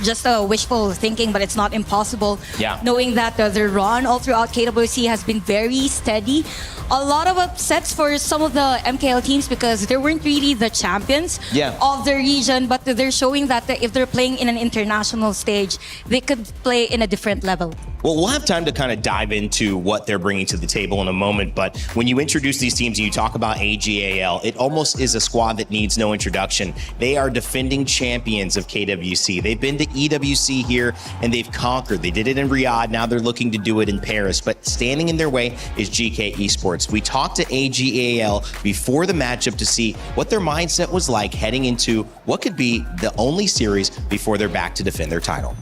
Just a wishful thinking, but it's not impossible. Yeah. Knowing that their run all throughout KWC has been very steady. A lot of upsets for some of the MKL teams because they weren't really the champions of their region, but they're showing that if they're playing in an international stage, they could play in a different level. Well, we'll have time to kind of dive into what they're bringing to the table in a moment, but when you introduce these teams and you talk about AGAL, it almost is a squad that needs no introduction. They are defending champions of KWC. They've been to EWC here and they've conquered. They did it in Riyadh, now they're looking to do it in Paris, but standing in their way is GK Esports. We talked to AGAL before the matchup to see what their mindset was like heading into what could be the only series before they're back to defend their title.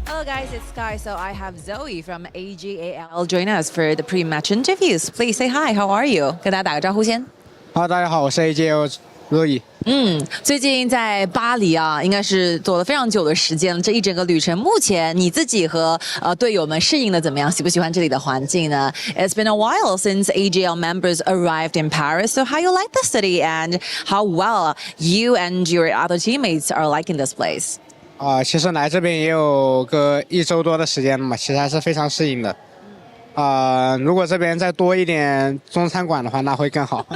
Hello guys, it's Sky. So I have Zoe from AGAL join us for the pre-match interviews. Please say hi. How are you? 跟大家打个招呼先。大家好，我是 AGL Zoe。最近在巴黎啊，应该是走了非常久的时间了。这一整个旅程，目前你自己和队友们适应的怎么样？喜不喜欢这里的环境呢？ It's been a while since AGL members arrived in Paris. So how you like the city and how well you and your other teammates are liking this place? 其实来这边也有个1周多的时间了嘛，其实还是非常适应的。如果这边再多一点中餐馆的话，那会更好。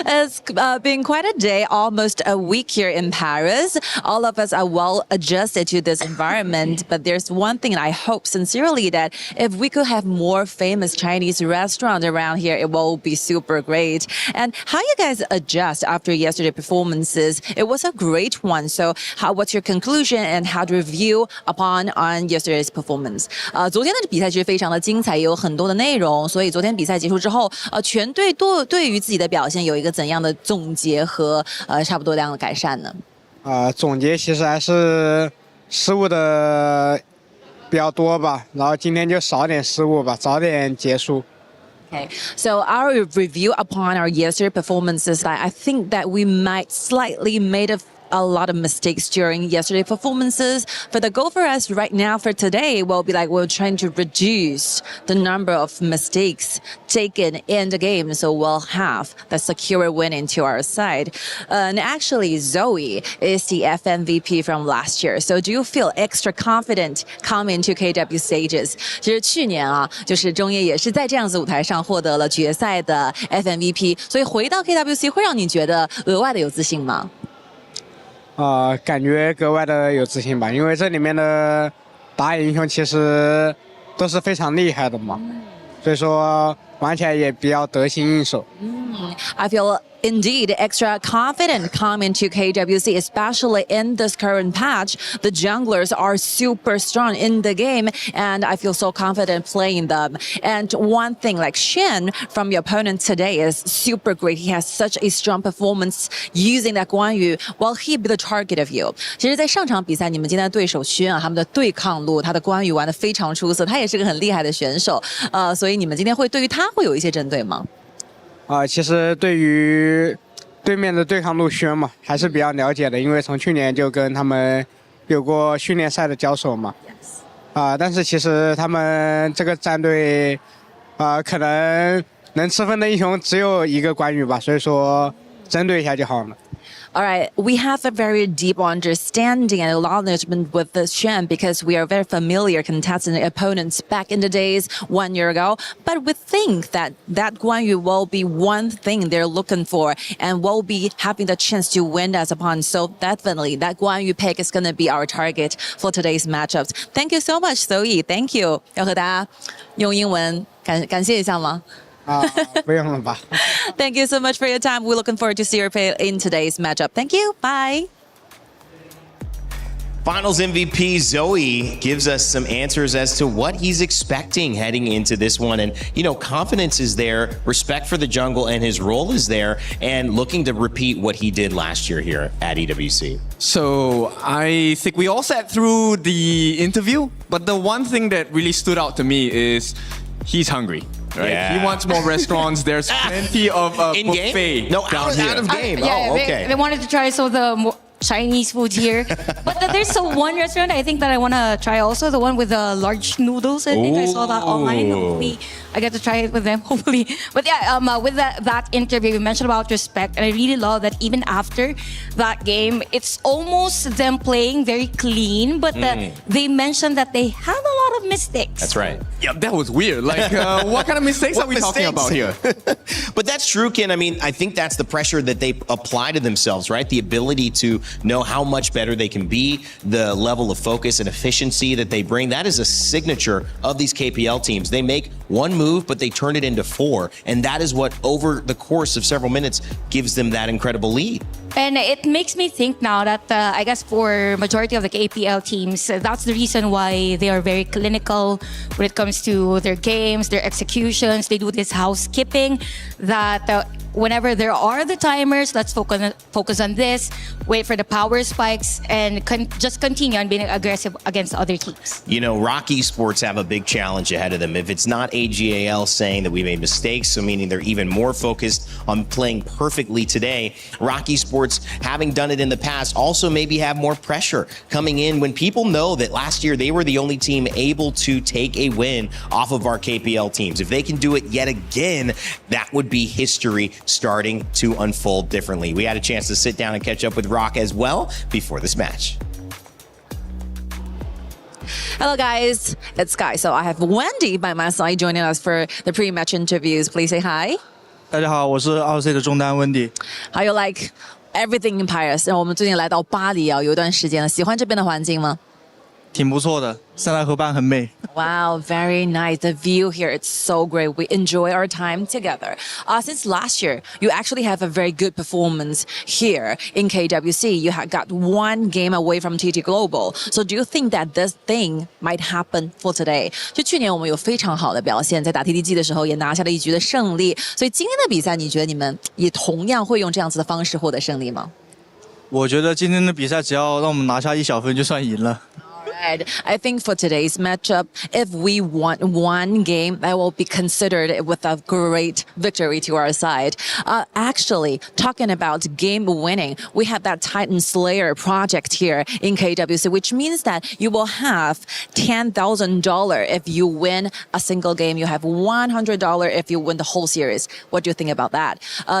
It's been quite a day, almost a week here in Paris. All of us are well adjusted to this environment, but there's one thing I hope sincerely that if we could have more famous Chinese restaurants around here, it will be super great. And how you guys adjust after yesterday's performances? It was a great one. So what's your conclusion and how to review on yesterday's performance? 昨天的比赛其实非常的精彩，也有很多的内容，所以昨天比赛结束之后，全队对于自己的表现有一个怎样的总结和差不多这样的改善呢？总结其实还是失误的比较多吧，然后今天就少点失误吧，早点结束。Okay, so our review upon our yesterday performances, I think that we might slightly made a lot of mistakes during yesterday's performances. For the goal for us right now for today will be like we're trying to reduce the number of mistakes taken in the game, so we'll have the secure win into our side. And actually, Zoe is the FMVP from last year. So do you feel extra confident coming to KW stages? 其实去年啊，就是中野也是在这样子舞台上获得了决赛的 FMVP， 所以回到 KWC 会让你觉得额外的有自信吗？感觉格外的有自信吧，因为这里面的打野英雄其实都是非常厉害的嘛，所以说玩起来也比较得心应手。I feel indeed extra confident coming to KWC, especially in this current patch. The junglers are super strong in the game, and I feel so confident playing them. And one thing, like Shen from your opponent today is super great. He has such a strong performance using that Guan Yu. Will he be the target of you? 其实，在上场比赛，你们今天的对手Shen啊，他们的对抗路，他的关羽玩得非常出色，他也是个很厉害的选手。所以你们今天会对于他会有一些针对吗？其实对于对面的对抗路轩嘛，还是比较了解的，因为从去年就跟他们有过训练赛的交手嘛。但是其实他们这个战队，可能能吃分的英雄只有一个关羽吧，所以说针对一下就好了。All right, we have a very deep understanding and acknowledgement with this Shen because we are very familiar contesting opponents back in the days 1 year ago. But we think that Guan Yu will be one thing they're looking for and will be having the chance to win us upon. So definitely that Guan Yu pick is going to be our target for today's matchups. Thank you so much, Zoe. Thank you. 要和大家用英文感谢一下吗？不用了吧。Thank you so much for your time. We're looking forward to see your play in today's matchup. Thank you. Bye. Finals MVP Zoe gives us some answers as to what he's expecting heading into this one. And, you know, confidence is there, respect for the jungle and his role is there, and looking to repeat what he did last year here at EWC. So I think we all sat through the interview, but the one thing that really stood out to me is he's hungry. Right? Yeah. He wants more restaurants. There's plenty of In-game? buffet No, down here. out of game. Yeah, Oh, okay. they wanted to try some of the Chinese food here. But there's one restaurant I think that I want to try also, the one with the large noodles. I think I saw that online. Hopefully I get to try it with them, hopefully. But yeah, with that interview, you mentioned about respect. And I really love that even after that game, it's almost them playing very clean. But they mentioned that they had a lot of mistakes. That's right. Yeah, that was weird. Like, what kind of mistakes are we talking about here? But that's true, Ken. I mean, I think that's the pressure that they apply to themselves, right? The ability to know how much better they can be, the level of focus and efficiency that they bring. That is a signature of these KPL teams. They make one move, but they turn it into four. And that is what, over the course of several minutes, gives them that incredible lead. And it makes me think now that I guess for majority of the KPL teams, that's the reason why they are very clinical when it comes to their games, their executions. They do this housekeeping that whenever there are the timers, let's focus on this, wait for the power spikes, and just continue on being aggressive against other teams. You know, Rock Esports have a big challenge ahead of them. If it's not AGAL saying that we made mistakes, so meaning they're even more focused on playing perfectly today, Rock Esports, having done it in the past, also maybe have more pressure coming in when people know that last year they were the only team able to take a win off of our KPL teams. If they can do it yet again, that would be history starting to unfold differently. We had a chance to sit down and catch up with Rock as well before this match. Hello guys, it's Sky. So I have Wendy by my side joining us for the pre-match interviews. Please say hi. 大家好，我是2C 的中单 Wendy。 How you like everything in Paris？ 然后我们最近来到巴黎啊，有一段时间了，喜欢这边的环境吗？挺不错的，塞纳河畔很美。 Wow, very nice. The view here, it's so great. We enjoy our time together. Since last year, you actually have a very good performance here in KWC. You had got one game away from TT Global. So do you think that this thing might happen for today? 就去年我们有非常好的表现，在打 TTG 的时候也拿下了一局的胜利。所以今天的比赛，你觉得你们也同样会用这样子的方式获得胜利吗？我觉得今天的比赛只要让我们拿下1小分就算赢了。 I think for today's matchup, if we won one game, that will be considered with a great victory to our side. Actually, talking about game winning, we have that Titan Slayer project here in KWC, which means that you will have $10,000 if you win a single game. You have $100 if you win the whole series. What do you think about that?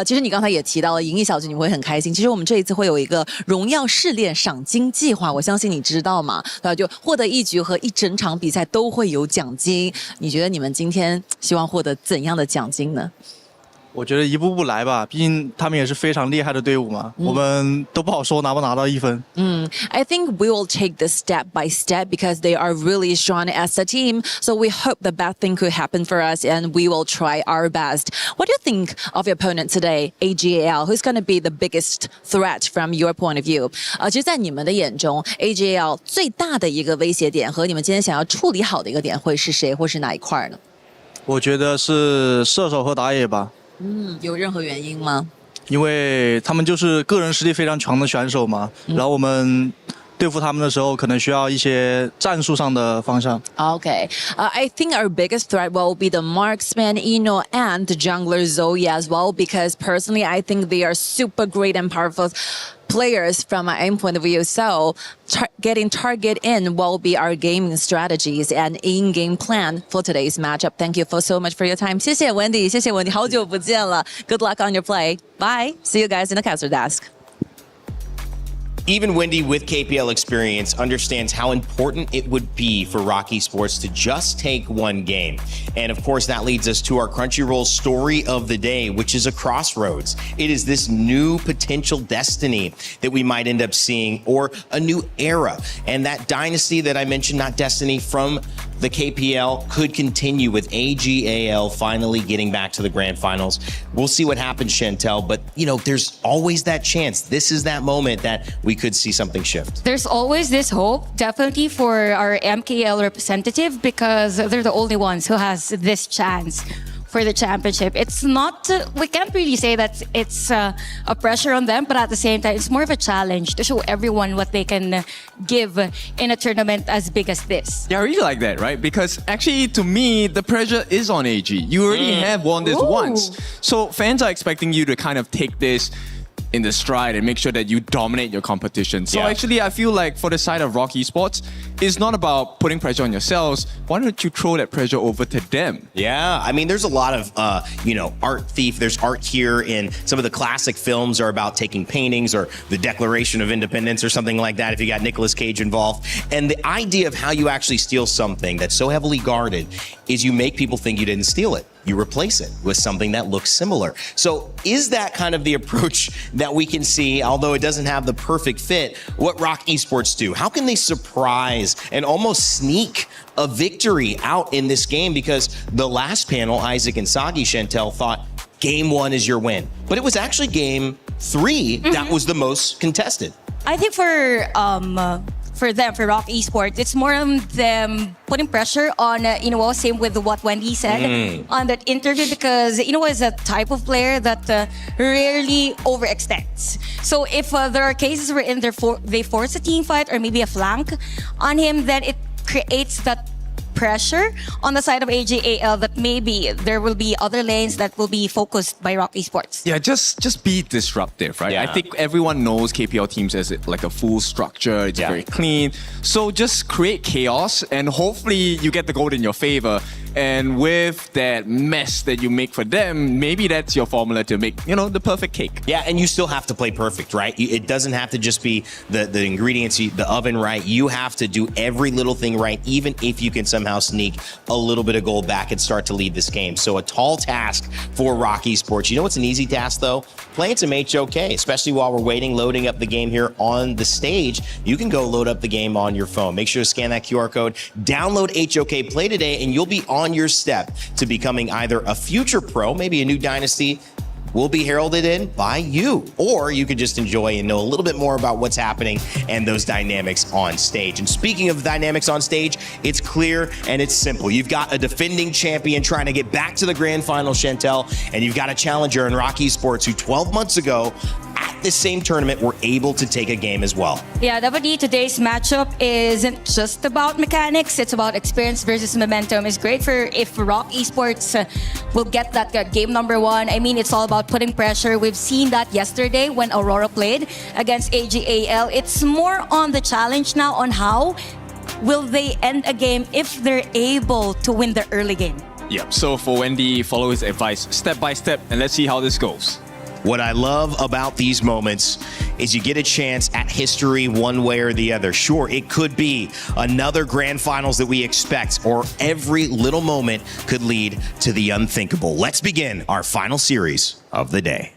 其实你刚才也提到了赢一小局你会很开心。其实我们这一次会有一个荣耀试炼赏金计划，我相信你知道嘛？就获得一局和一整场比赛都会有奖金。你觉得你们今天希望获得怎样的奖金呢？ 我觉得一步步来吧，毕竟他们也是非常厉害的队伍嘛，我们都不好说拿不拿到1分。I think we will take this step by step because they are really strong as a team. So we hope the best thing could happen for us and we will try our best. What do you think of your opponent today, AGAL? Who's going to be the biggest threat from your point of view? 其实在你们的眼中 ，AGAL 最大的一个威胁点和你们今天想要处理好的一个点会是谁，或是哪一块呢？我觉得是射手和打野吧。 有任何原因吗？因为他们就是个人实力非常强的选手嘛，然后我们对付他们的时候，可能需要一些战术上的方向。Okay, I think our biggest threat will be the marksman Ino and the jungler Zoe as well, because personally I think they are super great and powerful players from my own point of view. So getting target in will be our gaming strategies and in-game plan for today's matchup. Thank you so much for your time. 谢谢 Wendy， 谢谢 Wendy， 好久不见了。Good luck on your play. Bye. See you guys in the caster desk. Even Wendy, with KPL experience, understands how important it would be for Rock Esports to just take one game. And of course, that leads us to our Crunchyroll story of the day, which is a crossroads. It is this new potential destiny that we might end up seeing, or a new era. And that dynasty that I mentioned, not destiny, from the KPL could continue with AGAL finally getting back to the grand finals. We'll see what happens, Chantel, but you know, there's always that chance. This is that moment that we could see something shift. There's always this hope, definitely for our MKL representative, because they're the only ones who has this chance for the championship. It's not, we can't really say that it's a pressure on them, but at the same time, it's more of a challenge to show everyone what they can give in a tournament as big as this. Yeah, I really like that, right? Because actually, to me, the pressure is on AG. You already have won this once. So fans are expecting you to kind of take this in the stride and make sure that you dominate your competition. So actually, I feel like for the side of Rock Esports, it's not about putting pressure on yourselves. Why don't you throw that pressure over to them? Yeah, I mean, there's a lot of, art thief. There's art here in some of the classic films are about taking paintings or the Declaration of Independence or something like that if you got Nicolas Cage involved. And the idea of how you actually steal something that's so heavily guarded is you make people think you didn't steal it. You replace it with something that looks similar. So is that kind of the approach that we can see, although it doesn't have the perfect fit, what Rock Esports do? How can they surprise and almost sneak a victory out in this game? Because the last panel, Isaac and Sagi Chantel thought game 1 is your win. But it was actually game 3 that was the most contested. I think for Rock Esports, it's more of them putting pressure on, same with what Wendy said on that interview, because is a type of player that rarely overextends. So if there are cases where they force a team fight or maybe a flank on him, then it creates that pressure on the side of AJAL that maybe there will be other lanes that will be focused by Rock Esports. Yeah, just be disruptive, right? Yeah. I think everyone knows KPL teams as like a full structure. It's very clean. So just create chaos and hopefully you get the goal in your favor. And with that mess that you make for them, maybe that's your formula to make, the perfect cake. Yeah, and you still have to play perfect, right? It doesn't have to just be the ingredients, the oven right. You have to do every little thing right, even if you can somehow sneak a little bit of gold back and start to lead this game. So a tall task for Rock Esports. You know what's an easy task, though? Playing some HOK, especially while we're waiting, loading up the game here on the stage. You can go load up the game on your phone. Make sure to scan that QR code, download HOK, play today, and you'll be on your step to becoming either a future pro, maybe a new dynasty will be heralded in by you, or you could just enjoy and know a little bit more about what's happening and those dynamics on stage. And speaking of dynamics on stage, it's clear and it's simple. You've got a defending champion trying to get back to the grand final, Chantel, and you've got a challenger in Rock Esports who 12 months ago at this same tournament were able to take a game as well. Yeah, definitely today's matchup isn't just about mechanics, it's about experience versus momentum. It's great if Rock Esports will get that game number 1. I mean, it's all about putting pressure. We've seen that yesterday when Aurora played against AGAL. It's more on the challenge now on how will they end a game if they're able to win the early game. Yep, so for Wendy, follow his advice step by step and let's see how this goes. What I love about these moments is you get a chance at history one way or the other. Sure, it could be another grand finals that we expect, or every little moment could lead to the unthinkable. Let's begin our final series of the day.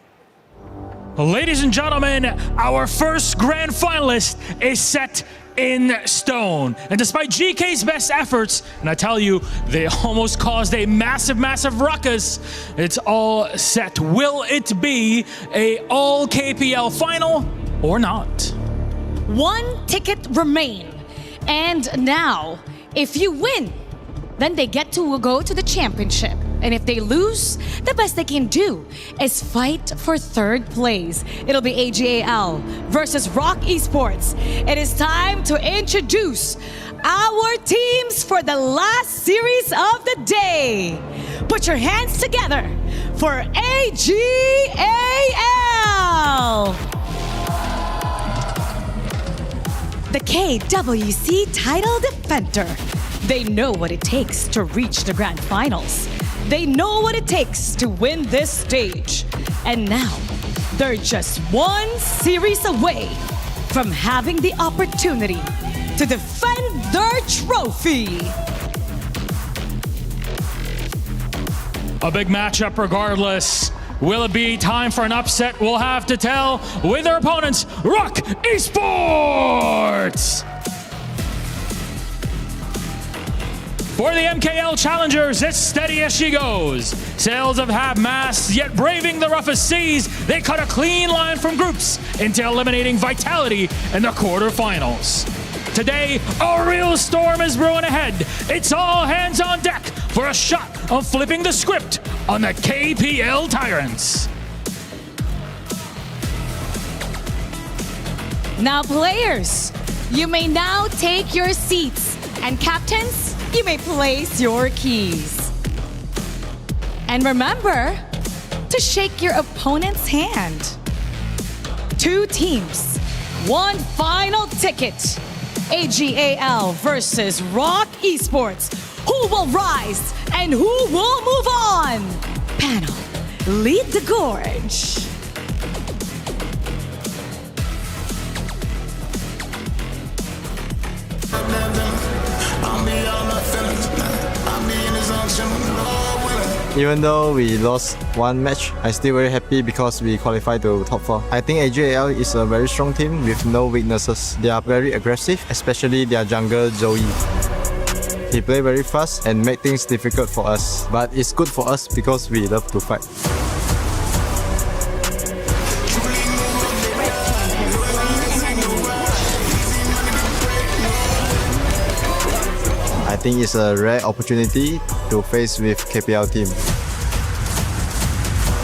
Ladies and gentlemen, our first grand finalist is set in stone. And despite GK's best efforts, and I tell you, they almost caused a massive ruckus, it's all set. Will it be a all KPL final or not? 1 ticket remain. And now, if you win, then they get to go to the championship. And if they lose, the best they can do is fight for 3rd place. It'll be AGAL versus Rock Esports. It is time to introduce our teams for the last series of the day. Put your hands together for AGAL. The KWC title defender. They know what it takes to reach the grand finals. They know what it takes to win this stage. And now, they're just 1 series away from having the opportunity to defend their trophy. A big matchup regardless. Will it be time for an upset? We'll have to tell with their opponents, Rock Esports! For the MKL challengers, it's steady as she goes. Sails of half-mast, yet braving the roughest seas, they cut a clean line from groups into eliminating Vitality in the quarterfinals. Today, a real storm is brewing ahead. It's all hands on deck for a shot of flipping the script on the KPL Tyrants. Now, players, you may now take your seats, and captains, you may place your keys. And remember to shake your opponent's hand. 2 teams, 1 final ticket. AGAL versus Rock Esports. Who will rise and who will move on? Panel, lead the gorge. Even though we lost 1 match, I'm still very happy because we qualified to top 4. I think AGAL is a very strong team with no weaknesses. They are very aggressive, especially their jungler Zoe. He play very fast and make things difficult for us, but it's good for us because we love to fight. I think it's a rare opportunity to face with KPL team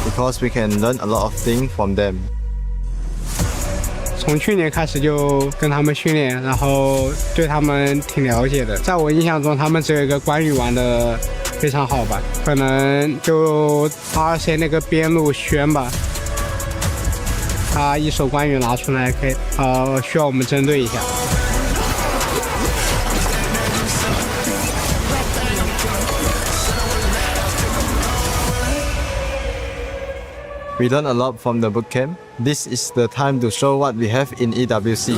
because we can learn a lot of things from them. 从去年开始就跟他们训练，然后对他们挺了解的。在我印象中，他们只有一个关羽玩的非常好吧，可能就2C那个边路轩吧，他一手关羽拿出来，可以需要我们针对一下。We learn a lot from the bootcamp. This is the time to show what we have in EWC.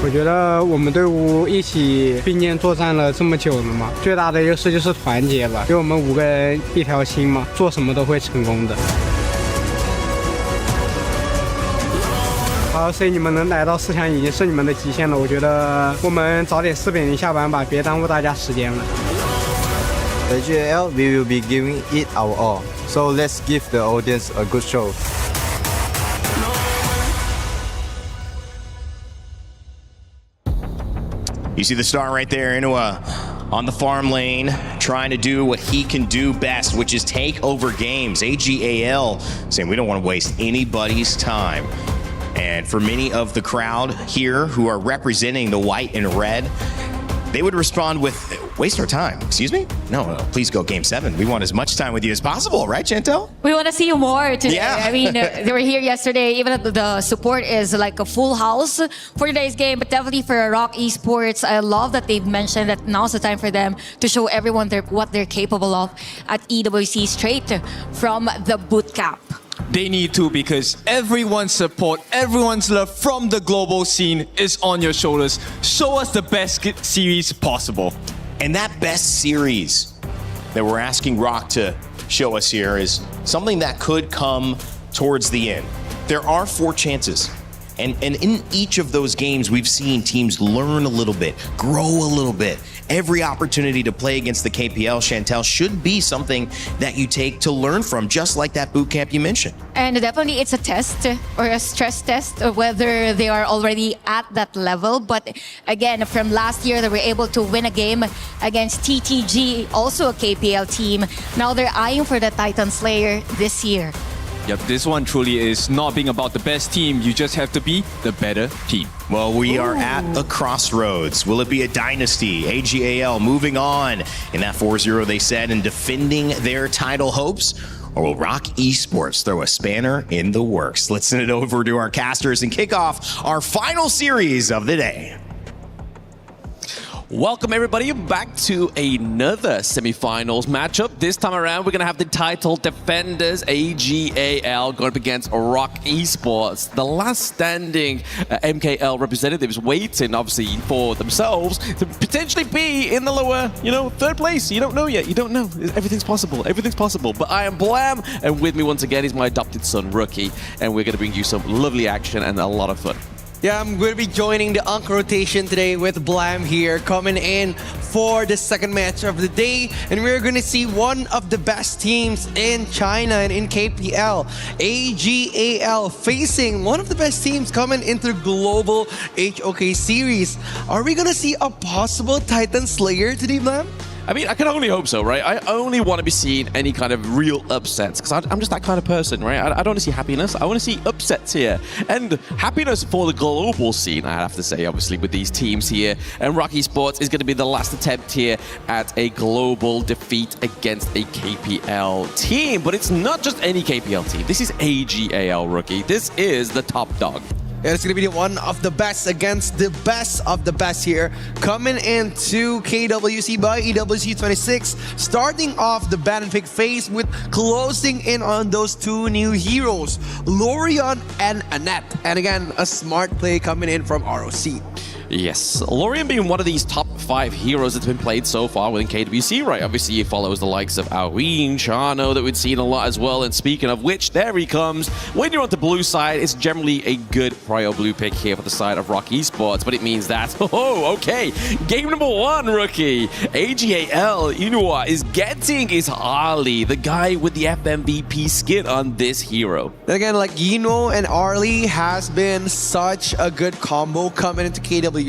我觉得我们队伍一起并肩作战了这么久了嘛，最大的优势就是团结吧，因为我们5个人一条心嘛，做什么都会成功的。所以你们能来到4强已经是你们的极限了，我觉得我们早点4比0下班吧，别耽误大家时间了。AGAL, we will be giving it our all. So let's give the audience a good show. You see the star right there, Inua, on the farm lane, trying to do what he can do best, which is take over games. AGAL saying we don't want to waste anybody's time. And for many of the crowd here who are representing the white and red, they would respond with, waste our time. Excuse me? No, please go game 7. We want as much time with you as possible, right, Chantel? We want to see you more today. Yeah. I mean, they were here yesterday. Even the support is like a full house for today's game, but definitely for Rock Esports, I love that they've mentioned that now's the time for them to show everyone what they're capable of at EWC straight from the boot camp. They need to, because everyone's support, everyone's love from the global scene is on your shoulders. Show us the best series possible. And that best series that we're asking Rock to show us here is something that could come towards the end. There are 4 chances. And in each of those games, we've seen teams learn a little bit, grow a little bit. Every opportunity to play against the KPL, Chantel, should be something that you take to learn from, just like that boot camp you mentioned. And definitely it's a test or a stress test of whether they are already at that level. But again, from last year, they were able to win a game against TTG, also a KPL team. Now they're eyeing for the Titan Slayer this year. Yep, this one truly is not being about the best team. You just have to be the better team. Well, we are at a crossroads. Will it be a dynasty? AGAL moving on in that 4-0 they said and defending their title hopes? Or will Rock Esports throw a spanner in the works? Let's send it over to our casters and kick off our final series of the day. Welcome everybody back to another semifinals matchup. This time around, we're going to have the title defenders, AGAL, going up against Rock Esports. The last standing MKL representatives waiting, obviously, for themselves to potentially be in the lower, 3rd place. You don't know yet. You don't know. Everything's possible. Everything's possible. But I am Blam, and with me once again is my adopted son, Rookie. And we're going to bring you some lovely action and a lot of fun. Yeah, I'm going to be joining the Unk rotation today with Blam here, coming in for the second match of the day. And we're going to see one of the best teams in China and in KPL, AGAL, facing one of the best teams coming into the Global HOK Series. Are we going to see a possible Titan Slayer today, Blam? I mean, I can only hope so, right? I only want to be seeing any kind of real upsets because I'm just that kind of person, right? I don't want to see happiness. I want to see upsets here. And happiness for the global scene, I have to say, obviously, with these teams here. And Rock Esports is going to be the last attempt here at a global defeat against a KPL team. But it's not just any KPL team. This is AGAL, rookie. This is the top dog. Yeah, it's going to be one of the best against the best of the best here. Coming into KWC by EWC 26. Starting off the ban and pick phase with closing in on those two new heroes, Lorion and Annette. And again, a smart play coming in from ROC. Yes, Lorion being one of these top 5 heroes that's been played so far within KWC, right? Obviously, he follows the likes of Aoin, Chano that we've seen a lot as well. And speaking of which, there he comes. When you're on the blue side, it's generally a good prio blue pick here for the side of Rock Esports, but it means that, oh, okay, game number 1, rookie. AGAL Inua is getting his Arlie, the guy with the FMVP skin on this hero. And again, like Yino and Arlie has been such a good combo coming into KWC,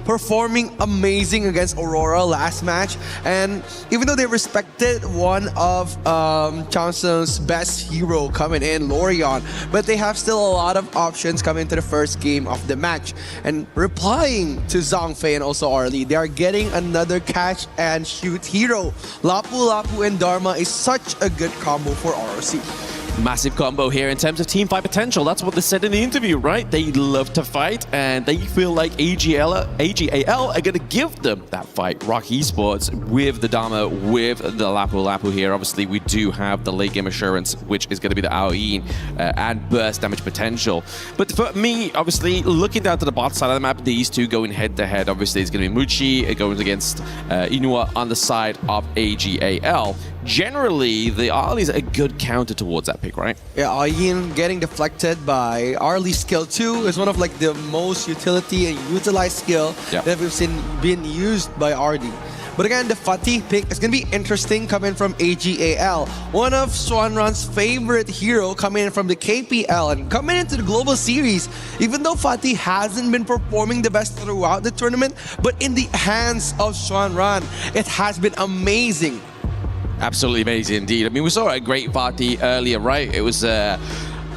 performing amazing against Aurora last match. And even though they respected one of Chansung's best hero coming in, Lorion, but they have still a lot of options coming into the first game of the match. And replying to Zhangfei and also Arlie, they are getting another catch and shoot hero. Lapu Lapu and Dharma is such a good combo for ROC. Massive combo here in terms of team fight potential. That's what they said in the interview, right? They love to fight and they feel like AGAL are going to give them that fight. Rock Esports with the Dharma, with the Lapu Lapu here. Obviously, we do have the late game assurance, which is going to be the Aoin and burst damage potential. But for me, obviously, looking down to the bot side of the map, these two going head to head. Obviously, it's going to be Muchi going against Inua on the side of AGAL. Generally, the Arlie's a good counter towards that pick, right? Yeah, Aoin getting deflected by Arlie's skill 2 is one of like the most utility and utilized skill that we've seen being used by RD. But again, the Fatih pick is going to be interesting coming from AGAL. One of Swanran's favorite hero coming in from the KPL and coming into the Global Series. Even though Fatih hasn't been performing the best throughout the tournament, but in the hands of Swanran, it has been amazing. Absolutely amazing indeed. I mean, we saw a great Fatih earlier, right? It was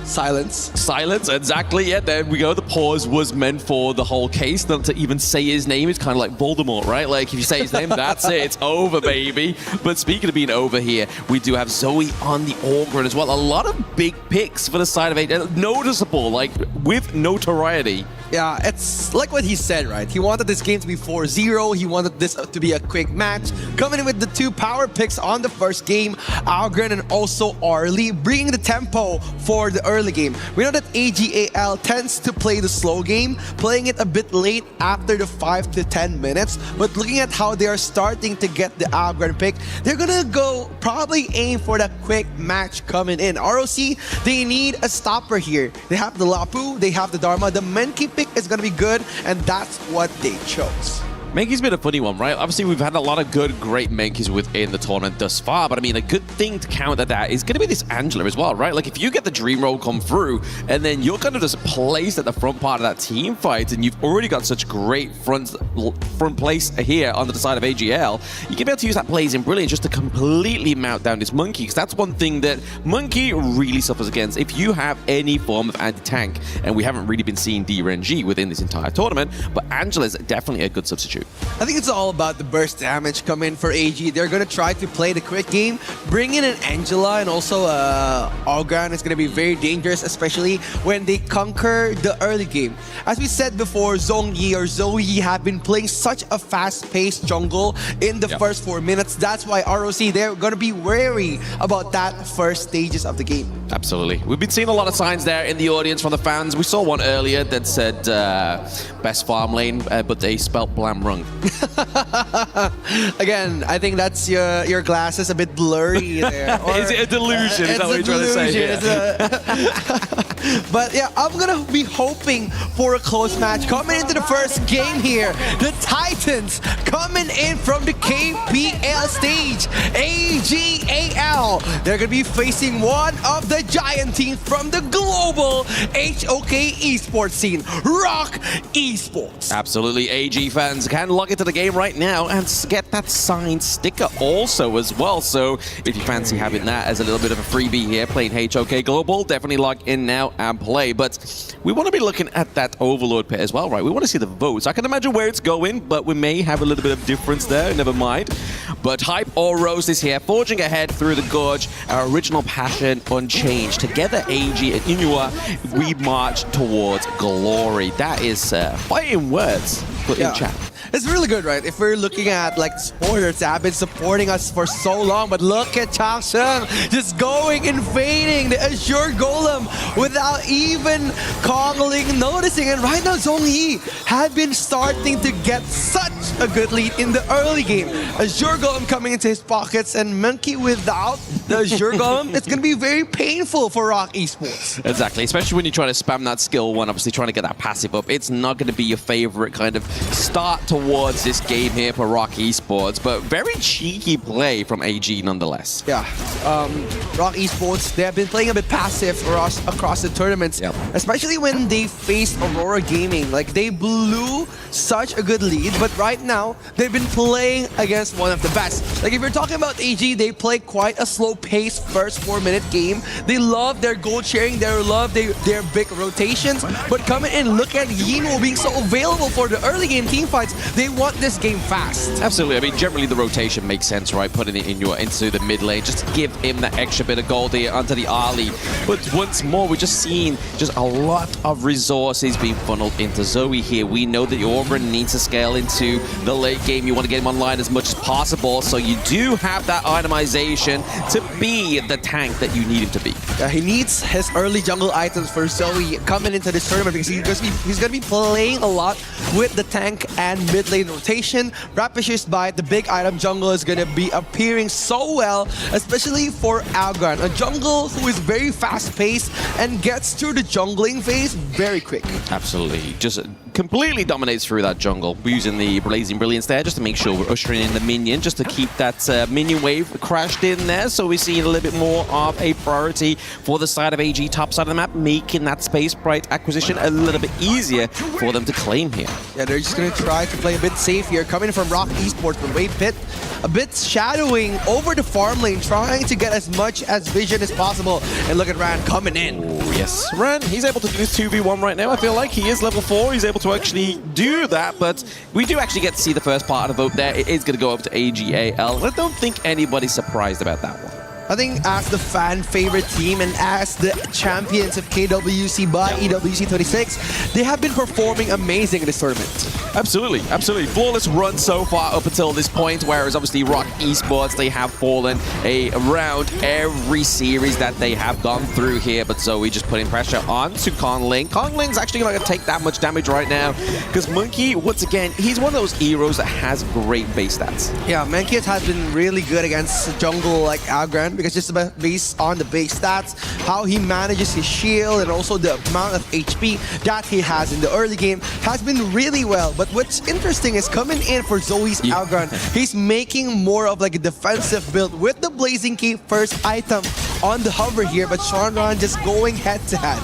silence. Silence, exactly. Yeah, there we go. The pause was meant for the whole case. Not to even say his name. It's kind of like Voldemort, right? Like, if you say his name, that's it. It's over, baby. But speaking of being over here, we do have Zoe on the Orgrin as well. A lot of big picks for the side of it. Noticeable, like, with notoriety. Yeah, it's like what he said, right? He wanted this game to be 4-0. He wanted this to be a quick match. Coming in with the 2 power picks on the first game, Algren and also Arlie, bringing the tempo for the early game. We know that AGAL tends to play the slow game, playing it a bit late after the 5 to 10 minutes. But looking at how they are starting to get the Algren pick, they're gonna go probably aim for that quick match coming in. ROC, they need a stopper here. They have the Lapu, they have the Dharma, the Menki pick is going to be good, and that's what they chose. Menki's been a funny one, right? Obviously, we've had a lot of good, great Menkis within the tournament thus far, but I mean, a good thing to counter that is going to be this Angela as well, right? Like, if you get the Dream Roll come through, and then you're kind of just placed at the front part of that team fight, and you've already got such great front place here on the side of AGL, you can be able to use that Blazing Brilliance just to completely mount down this Monkey, because that's one thing that Monkey really suffers against. If you have any form of anti-tank, and we haven't really been seeing DRNG within this entire tournament, but Angela's definitely a good substitute. I think it's all about the burst damage coming for AG. They're going to try to play the quick game, bring in an Angela and also Algren is going to be very dangerous, especially when they conquer the early game. As we said before, Zhongyi or Zoe have been playing such a fast-paced jungle in the first 4 minutes. That's why ROC, they're going to be wary about that first stages of the game. Absolutely. We've been seeing a lot of signs there in the audience from the fans. We saw one earlier that said best farm lane, but they spelt Blam wrong. wrong. Again, I think that's your glasses a bit blurry there. Is it a delusion? Is that what you're trying to say here? But yeah, I'm gonna be hoping for a close match. Coming into the first game here, the Titans coming in from the KPL stage. AGAL. They're gonna be facing one of the giant teams from the global HOK esports scene, Rock Esports. Absolutely, AG fans can log into the game right now and get that signed sticker also as well. So if you fancy having that as a little bit of a freebie here, playing HOK Global, definitely log in now and play. But we want to be looking at that Overlord pit as well, right? We want to see the votes. I can imagine where it's going, but we may have a little bit of difference there. Never mind. But Hype or Rose is here, forging ahead through the gorge. Our original passion unchanged. Together, AG and Inua, we march towards glory. That is fighting words put in chat. It's really good, right? If we're looking at like supporters that have been supporting us for so long, but look at Chang Sheng just going and fading the Azure Golem without even Kongling noticing. And right now, Zhong Yi had been starting to get such a good lead in the early game. Azure Golem coming into his pockets, and Monkey without the Azure Golem, it's going to be very painful for Rock Esports. Exactly, especially when you're trying to spam that skill one, obviously trying to get that passive up. It's not going to be your favorite kind of start towards this game here for Rock Esports, but very cheeky play from AG nonetheless. Yeah, Rock Esports, they have been playing a bit passive across the tournaments, especially when they faced Aurora Gaming. Like, they blew such a good lead, but right now, they've been playing against one of the best. Like, if you're talking about AG, they play quite a slow-paced first 4-minute game. They love their gold sharing, they love their big rotations, but coming in, look at Yinwo being so available for the early game team fights. They want this game fast. Absolutely. I mean, generally the rotation makes sense, right? Putting it into the mid lane, just to give him that extra bit of gold here onto the Ali. But once more, we're just seeing just a lot of resources being funneled into Zoe here. We know that Orban needs to scale into the late game. You want to get him online as much as possible, so you do have that itemization to be the tank that you need him to be. Yeah, he needs his early jungle items for Zoe coming into this tournament, because he's going to be playing a lot with the tank and mid lane rotation. Rapish's Bite, the big item jungle, is going to be appearing so well, especially for Algran, a jungle who is very fast-paced and gets through the jungling phase very quick. Absolutely. Just completely dominates through that jungle, using the Blazing Brilliance there just to make sure we're ushering in the minion, just to keep that minion wave crashed in there. So we're seeing a little bit more of a priority for the side of AG, top side of the map, making that Space Sprite acquisition a little bit easier for them to claim here. Yeah, they're just going to try to play a bit safe here, coming from Rock Esports, but Wave Pit a bit shadowing over the farm lane, trying to get as much as vision as possible. And look at Ran coming in. Oh, yes, Ran, he's able to do this 2v1 right now. I feel like he is level 4. He's able to actually do that, but we do actually get to see the first part of the vote there. It is going to go over to AGAL. I don't think anybody's surprised about that one. I think as the fan favorite team and as the champions of KWC by EWC 26, they have been performing amazing in this tournament. Absolutely, absolutely. Flawless run so far up until this point, whereas obviously Rock Esports, they have fallen around every series that they have gone through here, but Zoe just putting pressure onto Kongling. Kongling's actually not going to take that much damage right now, because Monkey, once again, he's one of those heroes that has great base stats. Yeah, Monkey has been really good against jungle like Algran, because just based on the base stats, how he manages his shield and also the amount of HP that he has in the early game has been really well. But what's interesting is coming in for Zoe's Algran, he's making more of like a defensive build with the Blazing Key first item on the hover here, but Shanran just going head to head.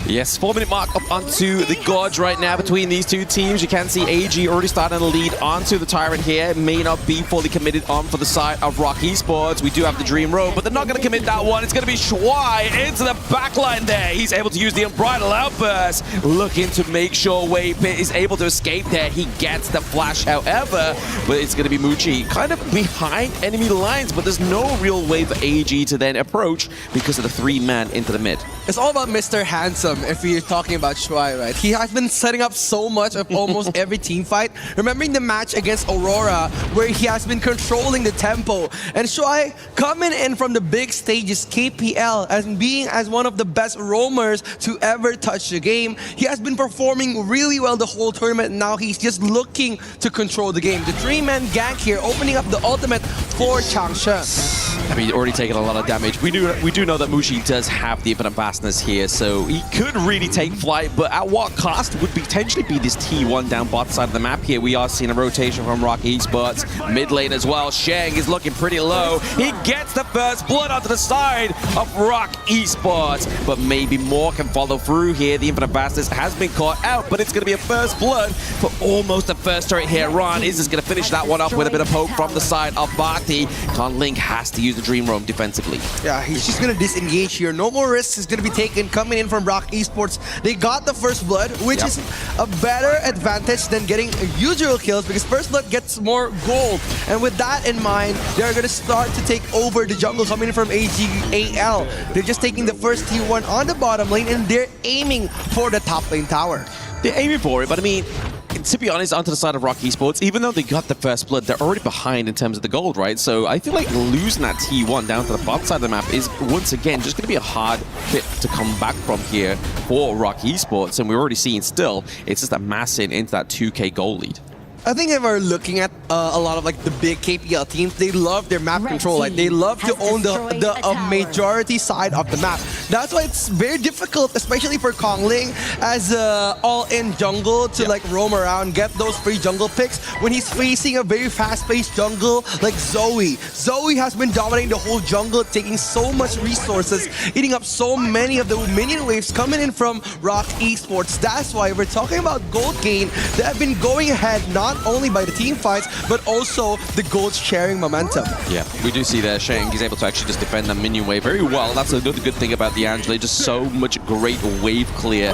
Yes, 4-minute mark up onto the Gorge right now between these two teams. You can see AG already starting to lead onto the Tyrant here. May not be fully committed on for the side of Rock Esports. We do have the Dream Road, but they're not going to commit that one. It's going to be Shuai into the backline there. He's able to use the Unbridled Outburst, looking to make sure Wave Pit is able to escape there. He gets the flash, however, but it's going to be Muchi kind of behind enemy lines, but there's no real way for AG to then approach because of the 3-man into the mid. It's all about Mr. Handsome. bottom, if you're talking about Shuai, right? He has been setting up so much of almost every team fight. Remembering the match against Aurora, where he has been controlling the tempo. And Shuai coming in from the big stages, KPL, as being as one of the best roamers to ever touch the game. He has been performing really well the whole tournament. Now he's just looking to control the game. The 3-man gank here, opening up the ultimate for Changshe. I mean, already taken a lot of damage. We do know that Mushi does have the infinite vastness here, so he could really take flight, but at what cost would potentially be this T1 down bot side of the map here. We are seeing a rotation from Rock Esports. Mid lane as well. Sheng is looking pretty low. He gets the first blood onto the side of Rock Esports, but maybe more can follow through here. The infinite vastness has been caught out, but it's going to be a first blood for almost the first turret here. Ron is just going to finish that one off with a bit of poke from the side of Bhakti. Conling has to use the Dream Roam defensively. Yeah, he's just going to disengage here. No more risks is going to be taken coming in from Rock Esports. They got the first blood, which is a better advantage than getting usual kills because first blood gets more gold. And with that in mind, they're going to start to take over the jungle coming in from AGAL. They're just taking the first T1 on the bottom lane and they're aiming for the top lane tower. They're aiming for it, but I mean, to be honest, onto the side of Rock Esports, even though they got the first blood, they're already behind in terms of the gold, right? So I feel like losing that T1 down to the bot side of the map is, once again, just going to be a hard bit to come back from here for Rock Esports. And we're already seeing still, it's just amassing into that 2K gold lead. I think if we're looking at a lot of like the big KPL teams, they love their map control. Like they love to own the majority side of the map. That's why it's very difficult, especially for Conling as all-in jungle to like roam around, get those free jungle picks when he's facing a very fast-paced jungle like Zoe. Zoe has been dominating the whole jungle, taking so much resources, eating up so many of the minion waves coming in from Rock Esports. That's why we're talking about gold gain. They have been going ahead not only by the team fights, but also the gold sharing momentum. Yeah, we do see there Sheng is able to actually just defend that minion wave very well. That's another good thing about the Angela, just so much great wave clear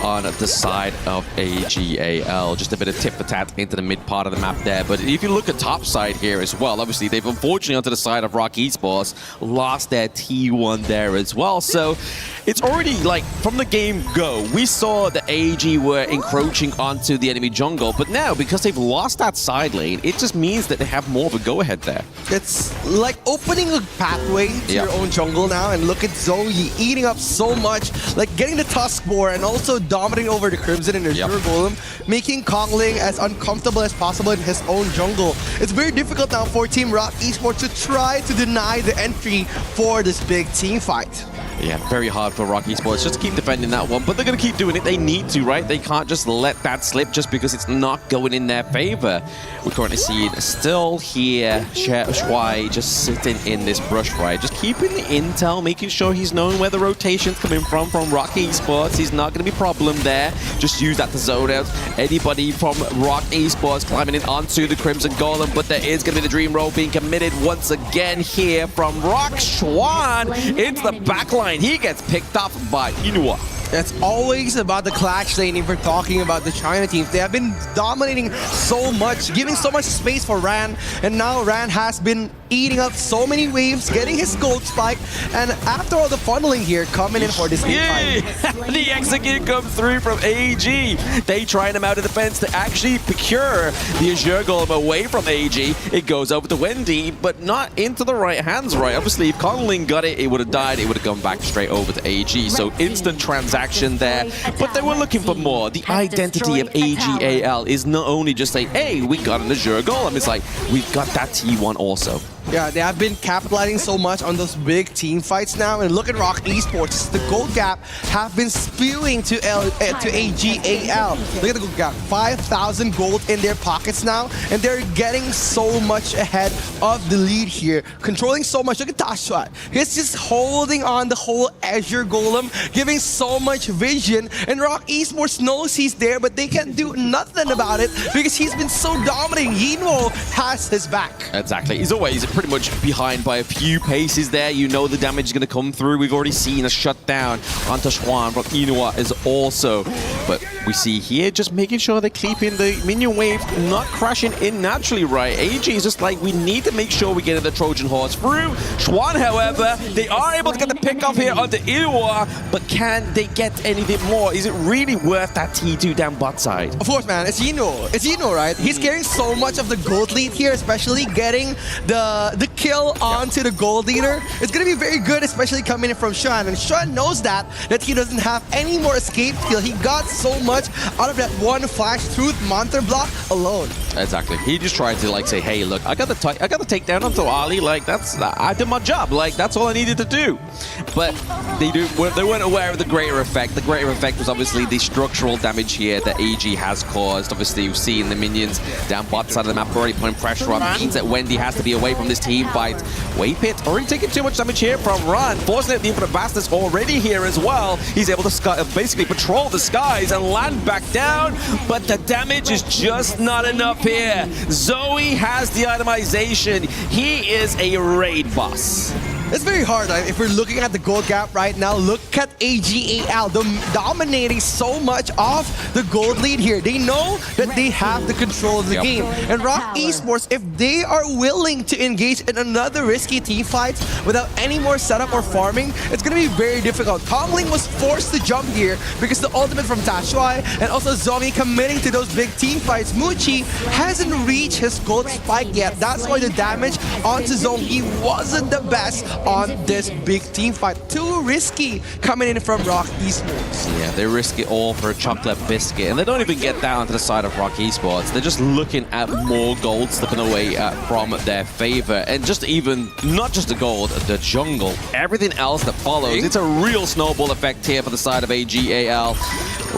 on the side of AGAL. Just a bit of tit for tat into the mid part of the map there. But if you look at top side here as well, obviously they've unfortunately onto the side of Rock Esports lost their T1 there as well. So it's already like from the game go, we saw the AG were encroaching onto the enemy jungle, but now because they've lost that side lane, it just means that they have more of a go-ahead there. It's like opening a pathway to your own jungle now, and look at Zoe eating up so much, like getting the Tusk Boar and also dominating over the Crimson and Azure Golem, making Conling as uncomfortable as possible in his own jungle. It's very difficult now for Team Rock Esports to try to deny the entry for this big team fight. Yeah, very hard for Rock Esports just to keep defending that one, but they're going to keep doing it. They need to, right? They can't just let that slip just because it's not going in their favor. We're currently seeing still here Shuai just sitting in this brush fight, just keeping the intel, making sure he's knowing where the rotation's coming from Rock Esports. He's not going to be a problem there. Just use that to zone out anybody from Rock Esports climbing in onto the Crimson Golem, but there is going to be the Dream Roll being committed once again here from Rock Schwan into the backline. He gets picked up by Inua. It's always about the clash lane if we're talking about the China teams. They have been dominating so much, giving so much space for Ran, and now Ran has been eating up so many waves, getting his gold spike, and after all the funneling here, coming in for this game fight. The execute comes through from AG. They try him out of defense to actually procure the Azure Golem away from AG. It goes over to Wendy, but not into the right hands, right? Obviously, if Conling got it, it would have died. It would have gone back straight over to AG. So instant transaction there. But they were looking for more. The identity of AGAL is not only just like, hey, we got an Azure Golem. It's like, we've got that T1 also. Yeah, they have been capitalizing so much on those big team fights now. And look at Rock Esports. The gold gap have been spewing to AGAL. Look at the gold gap. 5,000 gold in their pockets now. And they're getting so much ahead of the lead here. Controlling so much. Look at Tashwat. He's just holding on the whole Azure Golem, giving so much vision. And Rock Esports knows he's there, but they can't do nothing about it because he's been so dominating. Yinwo has his back. Exactly. He's always pretty much behind by a few paces there. You know the damage is going to come through. We've already seen a shutdown onto Schwan from Inua is also. But we see here just making sure they're keeping the minion wave not crashing in naturally, right? AG is just like, we need to make sure we get the Trojan horse through. Schwan, however, they are able to get the pick off here onto Inua, but can they get anything more? Is it really worth that T2 down bot side? Of course, man. It's Ino. It's Ino, right? He's carrying so much of the gold lead here, especially getting the kill onto the gold leader. It's going to be very good, especially coming in from Shuan. And Shuan knows that he doesn't have any more escape skill. He got so much out of that one flash truth monster block alone. Exactly. He just tried to like say, hey, look, I got the takedown onto Ali. Like I did my job. Like that's all I needed to do. But they weren't aware of the greater effect. The greater effect was obviously the structural damage here that AG has caused. Obviously, you've seen the minions down bot side of the map already putting pressure on. Means that Wendy has to be away from this team fight. Waypit already taking too much damage here from Ran. Fortunately, the Infinite Bastard's already here as well. He's able to basically patrol the skies and land back down, but the damage is just not enough here. Zoe has the itemization. He is a raid boss. It's very hard. If we're looking at the gold gap right now, look at AGAL dominating so much of the gold lead here. They know that they have the control of the game. And Rock Esports, if they are willing to engage in another risky team fight without any more setup or farming, it's going to be very difficult. Kongling was forced to jump here because the ultimate from Tashuai and also Zombie committing to those big team fights. Muchi hasn't reached his gold spike yet. That's why the damage onto Zombie wasn't the best on this big team fight. Too risky coming in from Rock Esports. Yeah, they risk it all for a chocolate biscuit, and they don't even get down to the side of Rock Esports. They're just looking at more gold slipping away from their favor, and just even, not just the gold, the jungle, everything else that follows. It's a real snowball effect here for the side of AGAL.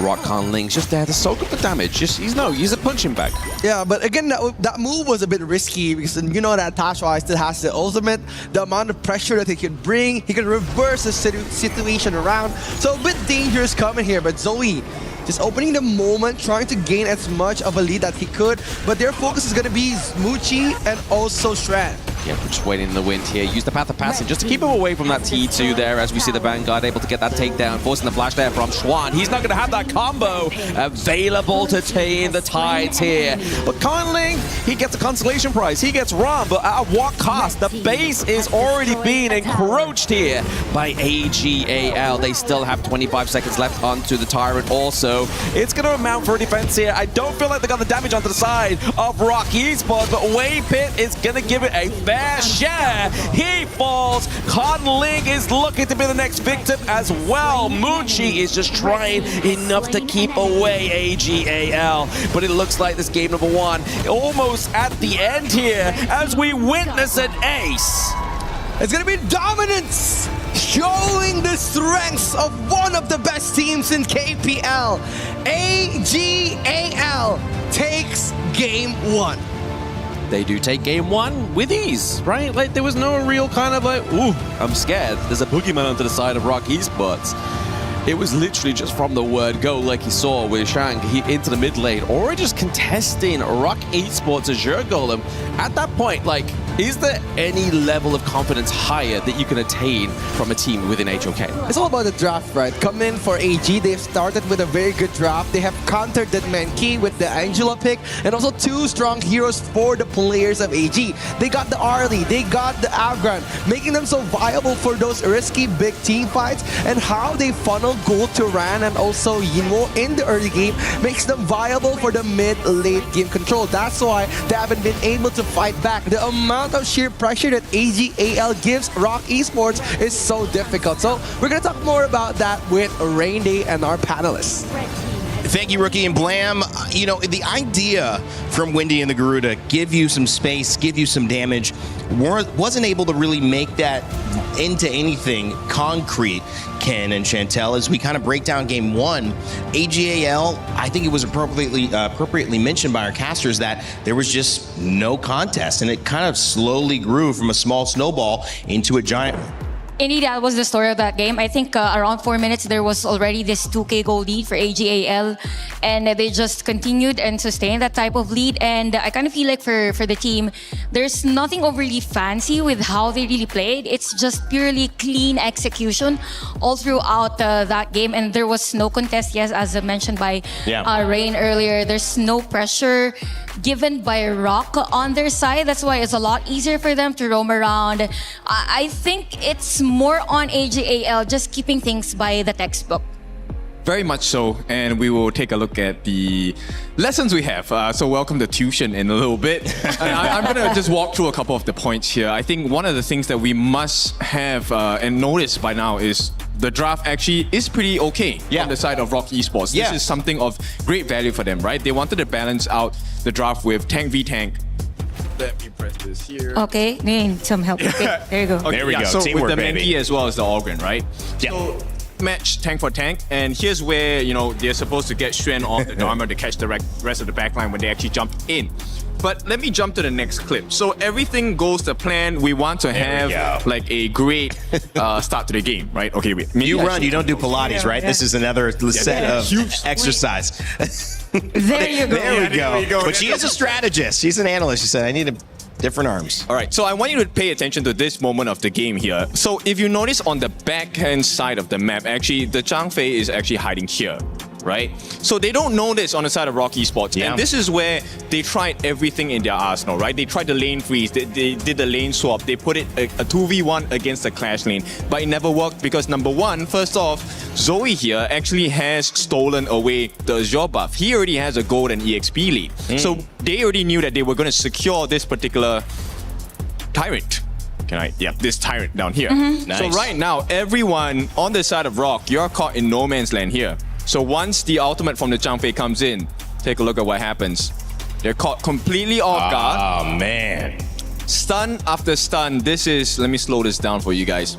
Rock Conling's just there to soak up the damage. He's a punching bag. Yeah, but again, that move was a bit risky because you know that Tashuai still has the ultimate, the amount of pressure that he can bring, he can reverse the situation around. So a bit dangerous coming here, but Zoe just opening the moment, trying to gain as much of a lead that he could, but their focus is going to be Muchi and also Shred. Yeah, we're just waiting in the wind here. Use the Path of Passage just to keep him away from that T2 there as we see the Vanguard able to get that takedown, forcing the flash there from Schwan. He's not going to have that combo available to tame the tides here. But Conling, he gets a consolation prize. He gets run, but at what cost? The base is already being encroached here by AGAL. They still have 25 seconds left onto the Tyrant also. It's going to amount for a defense here. I don't feel like they got the damage onto the side of Rock Esports, but Waypit is going to give it a fair share. He falls. Conling is looking to be the next victim as well. Muchi is just trying enough to keep away AGAL. But it looks like this game number one almost at the end here as we witness an ace. It's going to be dominance, showing the strengths of one of the best teams in KPL. AGAL takes game one. They do take game one with ease, right? Like there was no real kind of like, ooh, I'm scared. There's a boogeyman onto the side of Rock Esports. It was literally just from the word go, like you saw with Shang into the mid lane, or just contesting Rock Esports Azure Golem. At that point, like, is there any level of confidence higher that you can attain from a team within HOK? It's all about the draft, right? Come in for AG, they've started with a very good draft. They have countered that Mankey with the Angela pick, and also two strong heroes for the players of AG. They got the Arlie, they got the Agran, making them so viable for those risky big team fights, and how they funnel gold to Ran and also Yinwo in the early game makes them viable for the mid-late game control. That's why they haven't been able to fight back. The amount of sheer pressure that AGAL gives Rock Esports is so difficult. So we're going to talk more about that with Rain Day and our panelists. Thank you, Rookie and Blam. You know, the idea from Wendy and the Guru to give you some space, give you some damage, wasn't able to really make that into anything concrete, Ken and Chantel. As we kind of break down game one, AGAL, I think it was appropriately mentioned by our casters that there was just no contest, and it kind of slowly grew from a small snowball into a giant Indeed, that was the story of that game. I think around 4 minutes, there was already this 2K goal lead for AGAL, and they just continued and sustained that type of lead. And I kind of feel like for the team, there's nothing overly fancy with how they really played. It's just purely clean execution all throughout that game. And there was no contest, yes, as mentioned by Rain earlier. There's no pressure given by Rock on their side. That's why it's a lot easier for them to roam around. I think it's more on AGAL just keeping things by the textbook. Very much so, and we will take a look at the lessons we have. So welcome to tuition in a little bit. And I'm going to just walk through a couple of the points here. I think one of the things that we must have and notice by now is the draft actually is pretty okay on the side of Rock Esports. This is something of great value for them, right? They wanted to balance out the draft with tank v tank. Let me press this here. Okay, need some help. Okay, there you go. Okay, there we go. So Teamwork, with the baby. Menki as well as the Ogren, right? Yeah. So match tank for tank, and here's where they're supposed to get Xuan off the armor to catch the rest of the backline when they actually jump in. But let me jump to the next clip. So everything goes to plan. We want to have like a great start to the game, right? Okay, wait. You run, you don't do Pilates, right? This is another set of huge exercise. There you go. There we go. But she is a strategist. She's an analyst. She said, I need different arms. All right, so I want you to pay attention to this moment of the game here. So if you notice on the backhand side of the map, actually, the Zhang Fei is actually hiding here, right? So they don't know this on the side of Rock Esports. And this is where they tried everything in their arsenal, right? They tried the lane freeze, they did the lane swap, they put it a 2v1 against the clash lane. But it never worked because number one, first off, Zoe here actually has stolen away the Azure buff. He already has a gold and EXP lead. So they already knew that they were going to secure this particular Tyrant. This Tyrant down here. Nice. So right now, everyone on the side of Rock, you're caught in no man's land here. So once the ultimate from the Zhang Fei comes in, take a look at what happens. They're caught completely off guard. Oh, man. Stun after stun. This is, let me slow this down for you guys.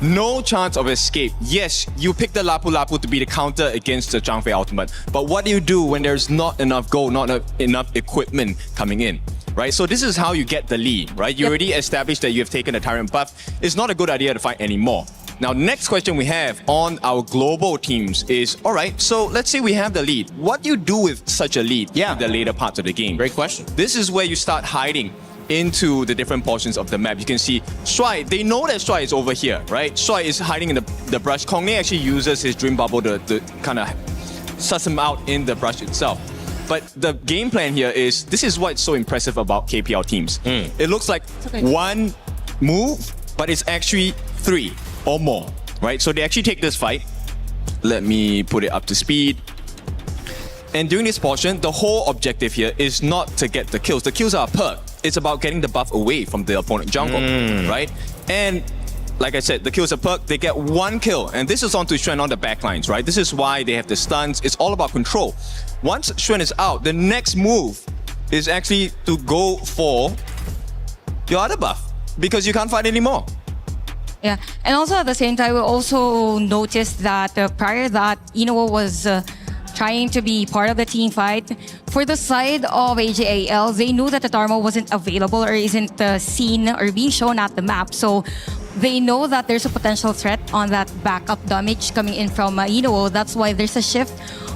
No chance of escape. Yes, you pick the Lapu Lapu to be the counter against the Zhang Fei ultimate. But what do you do when there's not enough gold, not enough equipment coming in? Right, so this is how you get the lead, right? You already established that you have taken the Tyrant buff. It's not a good idea to fight anymore. Now, next question we have on our global teams is, all right, so let's say we have the lead. What do you do with such a lead in the later parts of the game? Great question. This is where you start hiding into the different portions of the map. You can see Shuai, they know that Shuai is over here, right? Shuai is hiding in the brush. Kongnei actually uses his Dream Bubble to kind of suss him out in the brush itself. But the game plan here is, this is what's so impressive about KPL teams. It looks like one move, but it's actually three or more, right? So they actually take this fight. Let me put it up to speed. And during this portion, the whole objective here is not to get the kills. The kills are a perk. It's about getting the buff away from the opponent jungle, right? And like I said, the kills are perk. They get one kill. And this is on to Xuan on the backlines, right? This is why they have the stuns. It's all about control. Once Xuan is out, the next move is actually to go for your other buff because you can't fight anymore. Yeah, and also at the same time, we also noticed that prior to that, Inoue was trying to be part of the team fight. For the side of AGAL, they knew that the Tarmo wasn't available or isn't seen or being shown at the map. So they know that there's a potential threat on that backup damage coming in from Inoue. That's why there's a shift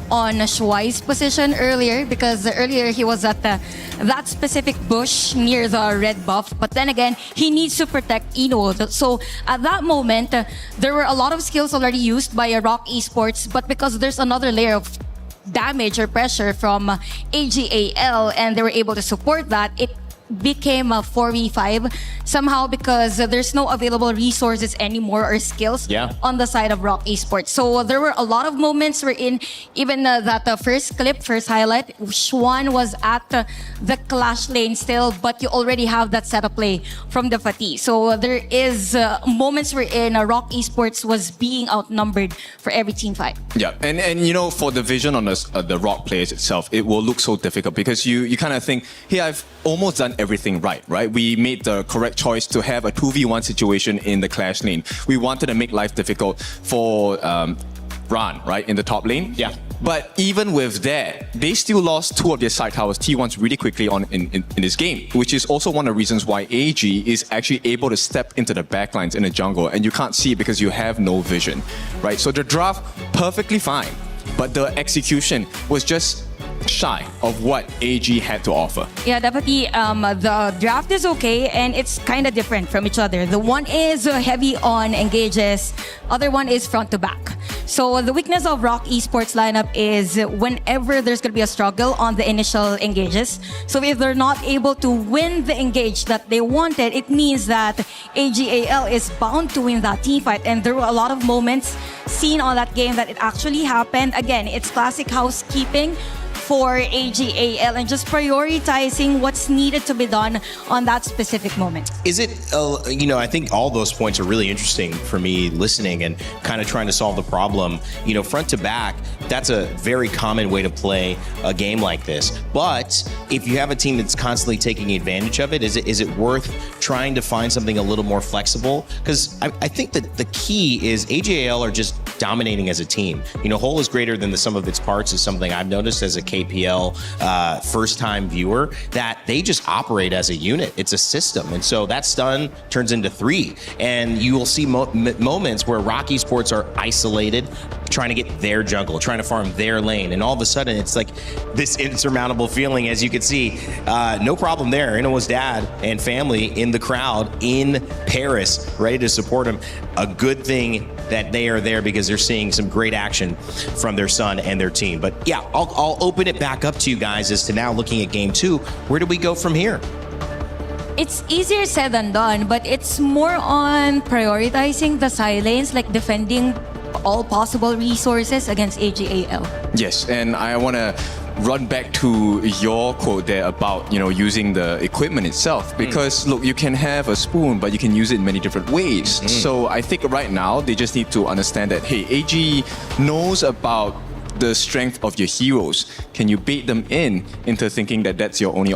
on Shuai's position earlier, because earlier he was at that specific bush near the red buff, but then again he needs to protect Inoue. So at that moment there were a lot of skills already used by Rock Esports, but because there's another layer of damage or pressure from AGAL and they were able to support that, it became a 4v5 somehow because there's no available resources anymore or skills on the side of Rock Esports. So there were a lot of moments wherein even that first clip, first highlight, Xuan was at the clash lane still, but you already have that setup play from the Fatih. So there is moments wherein Rock Esports was being outnumbered for every team fight. Yeah, and you know, for the vision on the Rock players itself, it will look so difficult because you kind of think, hey, I've almost done everything right? We made the correct choice to have a 2v1 situation in the clash lane. We wanted to make life difficult for run, right, in the top lane. Yeah. But even with that, they still lost 2 of their side towers, T1s, really quickly in this game, which is also one of the reasons why AG is actually able to step into the backlines in the jungle, and you can't see it because you have no vision, right? So the draft, perfectly fine, but the execution was just shy of what AG had to offer. Yeah, definitely. The draft is okay, and it's kind of different from each other. The one is heavy on engages, other one is front to back. So the weakness of Rock Esports lineup is whenever there's going to be a struggle on the initial engages. So if they're not able to win the engage that they wanted, it means that AGAL is bound to win that team fight. And there were a lot of moments seen on that game that it actually happened. Again, it's classic housekeeping for AGAL and just prioritizing what's needed to be done on that specific moment. Is it, I think all those points are really interesting for me listening and kind of trying to solve the problem. Front to back, that's a very common way to play a game like this. But if you have a team that's constantly taking advantage of it, is it worth trying to find something a little more flexible? Because I think that the key is AGAL are just dominating as a team. Whole is greater than the sum of its parts is something I've noticed as a KPL first-time viewer, that they just operate as a unit. It's a system. And so that stun turns into 3. And you will see moments where Rock Esports are isolated, trying to get their jungle, trying to farm their lane. And all of a sudden, it's like this insurmountable feeling, as you can see. No problem there. Inoa's dad and family in the crowd in Paris, ready to support him. A good thing that they are there because they're seeing some great action from their son and their team. But yeah, I'll open it back up to you guys as to now looking at game 2. Where do we go from here? It's easier said than done, but it's more on prioritizing the side lanes, like defending all possible resources against AGAL. Yes, and I want to run back to your quote there about using the equipment itself, because look, you can have a spoon, but you can use it in many different ways. So I think right now they just need to understand that, hey, AG knows about the strength of your heroes. Can you bait them into thinking that that's your only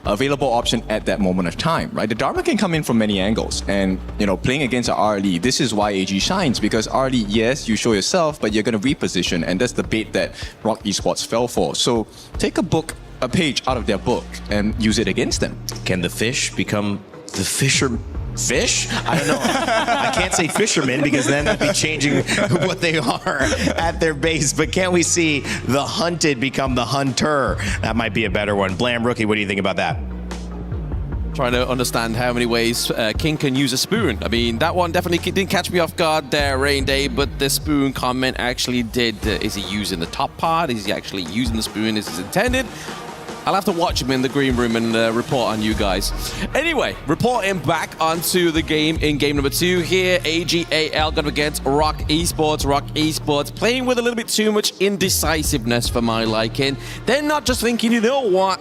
available option at that moment of time, right? The Dharma can come in from many angles, and playing against RLE, this is why AG shines, because RLE, yes, you show yourself, but you're going to reposition, and that's the bait that Rock Esports fell for. So take a page out of their book and use it against them. Can the fish become the fisher? Fish? I don't know. I can't say fishermen because then that'd be changing what they are at their base. But can't we see the hunted become the hunter? That might be a better one. Blam Rookie, what do you think about that? Trying to understand how many ways King can use a spoon. I mean, that one definitely didn't catch me off guard there, Rain Day, but the spoon comment actually did. Is he using the top part? Is he actually using the spoon as it's intended? I'll have to watch him in the green room and report on you guys. Anyway, reporting back onto the game in game number 2 here. AGAL going against Rock Esports. Rock Esports playing with a little bit too much indecisiveness for my liking. They're not just thinking, you know what?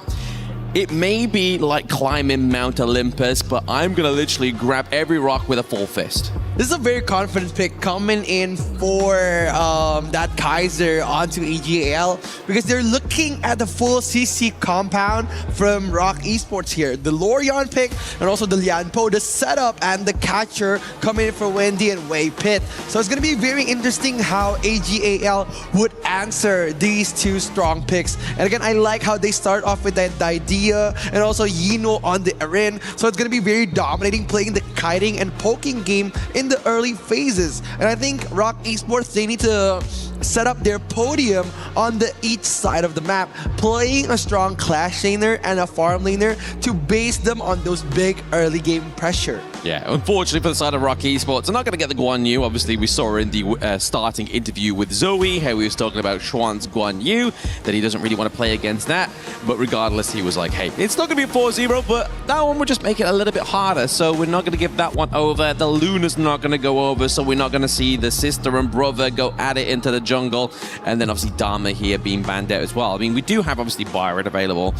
It may be like climbing Mount Olympus, but I'm going to literally grab every rock with a full fist. This is a very confident pick coming in for that Kaiser onto AGAL, because they're looking at the full CC compound from Rock Esports here. The Lorion pick and also the Lianpo, the setup and the catcher coming in for Wendy and Wei Pit. So it's going to be very interesting how AGAL would answer these 2 strong picks. And again, I like how they start off with that idea and also Yino on the Arin. So it's going to be very dominating, playing the kiting and poking game in the early phases. And I think Rock Esports, they need to set up their podium on each side of the map, playing a strong clash laner and a farm laner to base them on those big early game pressure. Yeah, unfortunately for the side of Rock Esports, they're not going to get the Guan Yu. Obviously, we saw in the starting interview with Zoe how he was talking about Xuan's Guan Yu, that he doesn't really want to play against that. But regardless, he was like, hey, it's not going to be a 4-0, but that one would just make it a little bit harder. So we're not going to give that one over. The Luna's not going to go over, so we're not going to see the sister and brother go at it into the jungle. And then obviously Dharma here being banned out as well. I mean, we do have obviously Byron available.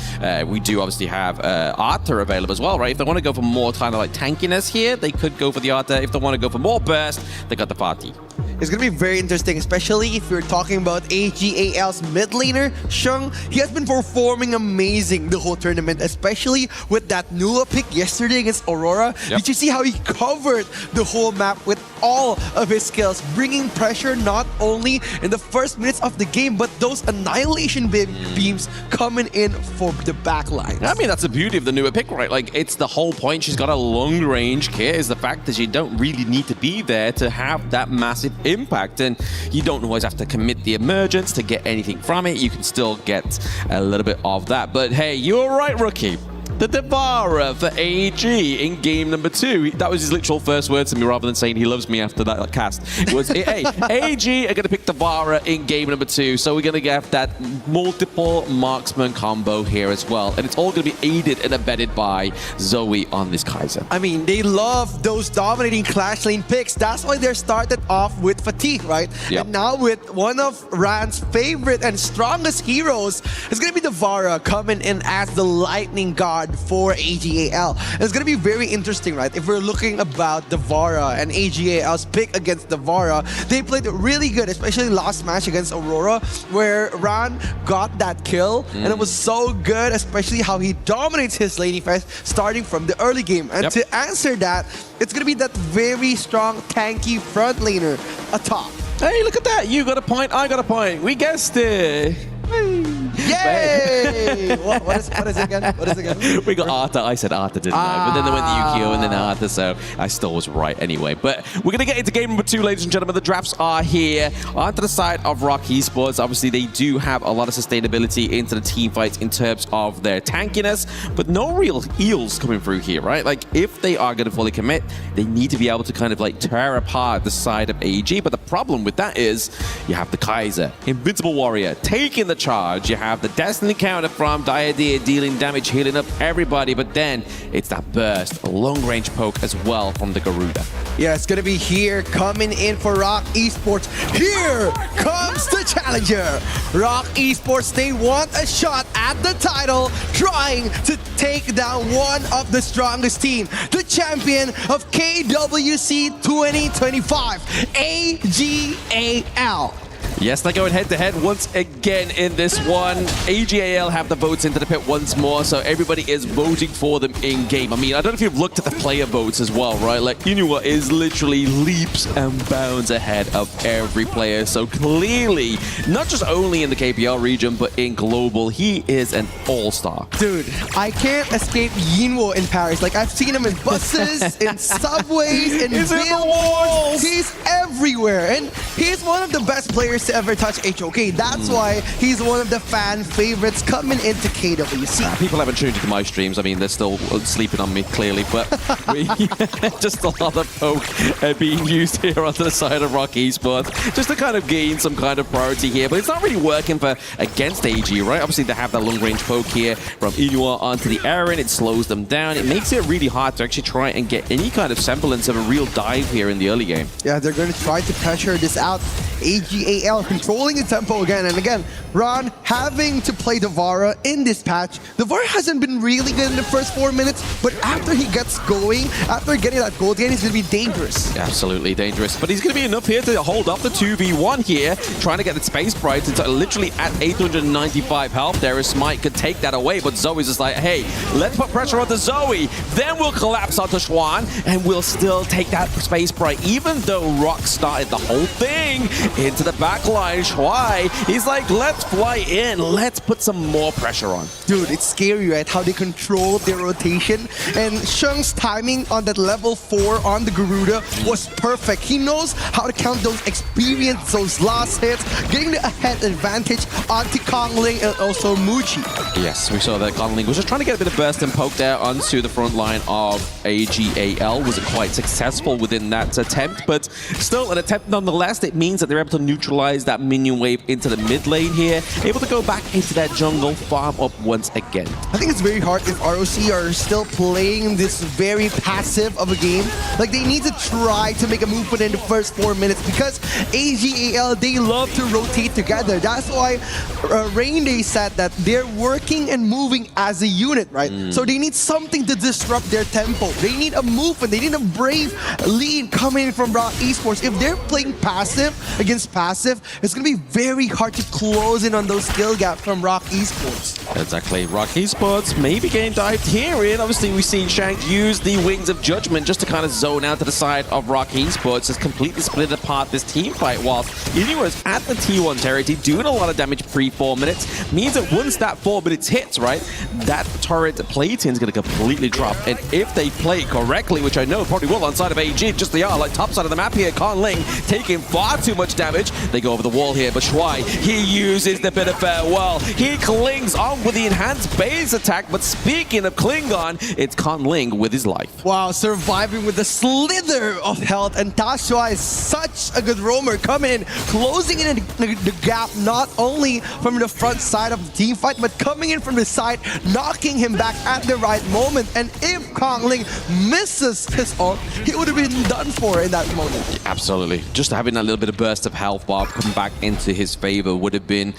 We do obviously have Arthur available as well, right? If they want to go for more kind of like tankiness here, they could go for the Arthur. If they want to go for more burst, they got the party. It's going to be very interesting, especially if you're talking about AGAL's mid laner, Sheng. He has been performing amazing the whole tournament, especially with that Nula pick yesterday against Aurora. Yep. Did you see how he covered the whole map with all of his skills, bringing pressure not only in the first minutes of the game, but those annihilation beams coming in for the backline. I mean, that's the beauty of the newer pick, right? Like, it's the whole point. She's got a long-range kit, is the fact that you don't really need to be there to have that massive impact, and you don't always have to commit the emergence to get anything from it. You can still get a little bit of that. But hey, you're right, Rookie. The Devourer for AG in game number 2. That was his literal first words to me rather than saying he loves me after that cast. It was, hey, AG are going to pick Devourer in game number 2. So we're going to get that multiple marksman combo here as well. And it's all going to be aided and abetted by Zoe on this Kaiser. I mean, they love those dominating Clash Lane picks. That's why they're started off with Fatigue, right? Yep. And now with one of Rand's favorite and strongest heroes, it's going to be Devourer coming in as the lightning god for AGAL. And it's going to be very interesting, right? If we're looking about Devourer and AGAL's pick against Devourer, they played really good, especially last match against Aurora, where Rand got that kill, and it was so good, especially how he dominates his laning phase starting from the early game. And to answer that, it's going to be that very strong, tanky front laner atop. Hey, look at that. You got a point, I got a point. We guessed it. Yay! what is it again? What is it again? We got Arthur. I said Arthur, didn't I? But then they went Yukio and then Arthur, so I still was right anyway. But we're going to get into game number 2, ladies and gentlemen. The drafts are here. Onto the side of Rock Esports, obviously they do have a lot of sustainability into the team fights in terms of their tankiness, but no real eels coming through here, right? Like, if they are going to fully commit, they need to be able to kind of like tear apart the side of AG. But the problem with that is you have the Kaiser, Invincible Warrior, taking the charge. You have the Destiny counter from Diadea dealing damage, healing up everybody, but then it's that burst, a long-range poke as well from the Garuda. Yeah, it's going to be here coming in for Rock Esports. Here comes the challenger. Rock Esports, they want a shot at the title, trying to take down one of the strongest team, the champion of KWC 2025, AGAL. Yes, they're going head-to-head once again in this one. AGAL have the votes into the pit once more, so everybody is voting for them in-game. I mean, I don't know if you've looked at the player votes as well, right? Like, Inua is literally leaps and bounds ahead of every player. So clearly, not just only in the KPL region, but in global, he is an all-star. Dude, I can't escape Yinwo in Paris. Like, I've seen him in buses, in subways, in billboards. He's everywhere, and he's one of the best players to ever touch HOK. That's why he's one of the fan favorites coming into KWC. People haven't tuned into my streams. I mean, they're still sleeping on me, clearly, but just a lot of poke being used here onto the side of Rock Esports, just to kind of gain some kind of priority here, but it's not really working for against AG, right? Obviously, they have that long-range poke here from Inua onto the Aaron. It slows them down. It makes it really hard to actually try and get any kind of semblance of a real dive here in the early game. Yeah, they're going to try to pressure this out. AGAL controlling the tempo again and again. Ron having to play Devourer in this patch. Devourer hasn't been really good in the first 4 minutes, but after he gets going, after getting that gold gain, he's going to be dangerous. Absolutely dangerous. But he's going to be enough here to hold up the 2v1 here, trying to get the Space Bright. It's literally at 895 health. There is Smite could take that away, but Zoe's just like, hey, let's put pressure onto Zoe. Then we'll collapse onto Schwan, and we'll still take that Space Bright, even though Rock started the whole thing into the back line. Shuai, he's like, let's fly in, let's put some more pressure on. Dude, it's scary, right? How they control their rotation. And Shung's timing on that level 4 on the Garuda was perfect. He knows how to count those experience, those last hits, getting the ahead advantage onto Kongling and also Muji. Yes, we saw that Kongling was just trying to get a bit of burst and poke there onto the front line of AGAL. Wasn't quite successful within that attempt, but still an attempt nonetheless. It means that they're able to neutralize that minion wave into the mid lane here, able to go back into that jungle, farm up once again. I think it's very hard if ROC are still playing this very passive of a game. Like, they need to try to make a move within the first 4 minutes, because AGAL, they love to rotate together. That's why Rainday said that they're working and moving as a unit, right? So they need something to disrupt their tempo. They need a movement. They need a brave lead coming from Rock Esports. If they're playing passive, against passive, it's going to be very hard to close in on those skill gaps from Rock Esports. Exactly. Rock Esports maybe getting dived here in. Obviously, we've seen Shank use the Wings of Judgment just to kind of zone out to the side of Rock Esports. Has completely split apart this team fight whilst Inua's at the T1 territory doing a lot of damage pre-4 minutes. Means that once that 4 minutes hits, right, that turret plating is going to completely drop. And if they play correctly, which I know probably will on side of AG, just they are, like top side of the map here, Conling taking far too much damage. They go over the wall here, but Shuai, he uses the bit of farewell. He clings on with the enhanced base attack, but speaking of Klingon, it's Conling with his life. Wow, surviving with a slither of health, and Tashua is such a good roamer coming in, closing in the gap not only from the front side of the team fight, but coming in from the side, knocking him back at the right moment. And if Conling misses his ult, he would have been done for in that moment. Yeah, absolutely. Just having that little bit of burst of health bar come back into his favor would have been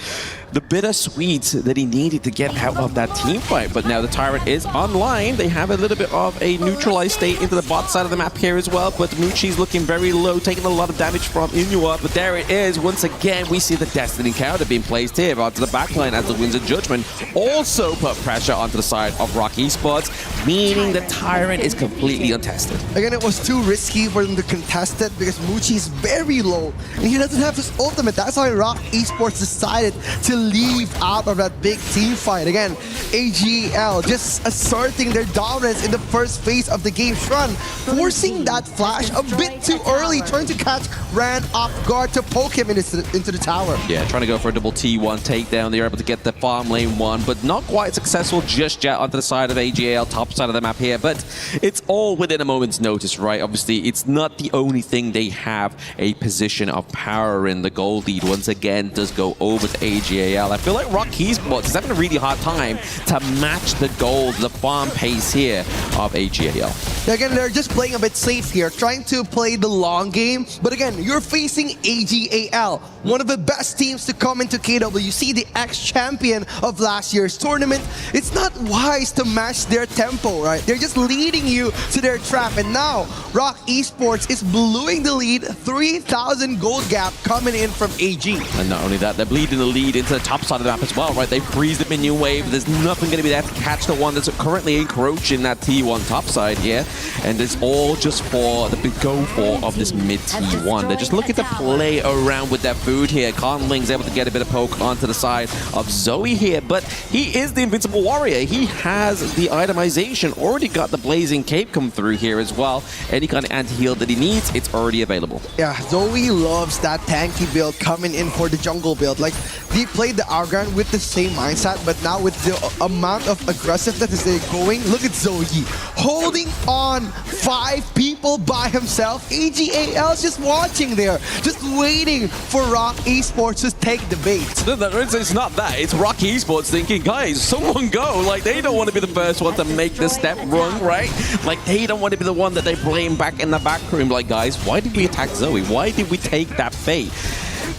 the bittersweet that he needed to get out of that team fight. But now the Tyrant is online. They have a little bit of a neutralized state into the bot side of the map here as well. But Muchi's looking very low, taking a lot of damage from Inua. But there it is. Once again, we see the Destiny counter being placed here onto the backline as the Winds of Judgment also put pressure onto the side of Rock Esports, meaning the Tyrant is completely untested. Again, it was too risky for them to contest it because Muchi is very low and he doesn't have his ultimate. That's why Rock Esports decided to leave out of that big team fight. Again, AGL just asserting their dominance in the first phase of the game's run, forcing that flash a bit too early, trying to catch Ran off guard to poke him into the tower. Yeah, trying to go for a double T1 takedown. They're able to get the farm lane one, but not quite successful just yet onto the side of AGL, top side of the map here. But it's all within a moment's notice, right? Obviously, it's not the only thing they have a position of power in. The gold lead once again does go over to AGL. I feel like Rock Esports is having a really hard time to match the gold, the farm pace here of AGL. Again, they're just playing a bit safe here, trying to play the long game. But again, you're facing AGAL, one of the best teams to come into KWC, the ex-champion of last year's tournament. It's not wise to match their tempo, right? They're just leading you to their trap. And now, Rock Esports is blowing the lead, 3,000 gold gap coming in from AG. And not only that, they're bleeding the lead into the top side of the map as well, right? They freeze the minion wave. There's nothing going to be there to catch the one that's currently encroaching that T1 top side here. And it's all just for the big go-for of this mid T1. They're just looking to play around with their food here. Conling's able to get a bit of poke onto the side of Zoe here, but he is the invincible warrior. He has the itemization, already got the blazing cape come through here as well. Any kind of anti-heal that he needs, it's already available. Yeah, Zoe loves that tanky build coming in for the jungle build. Like, he played the Argon with the same mindset, but now with the amount of aggressiveness they're going, look at Zoe holding on 5 people by himself. AGAL is just watching there, just waiting for Rock Esports to take the bait. It's not that. It's Rock Esports thinking, guys, someone go. Like, they don't want to be the first one to make the step wrong, right? Like, they don't want to be the one that they blame back in the back room. Like, guys, why did we attack Zoe? Why did we take that bait?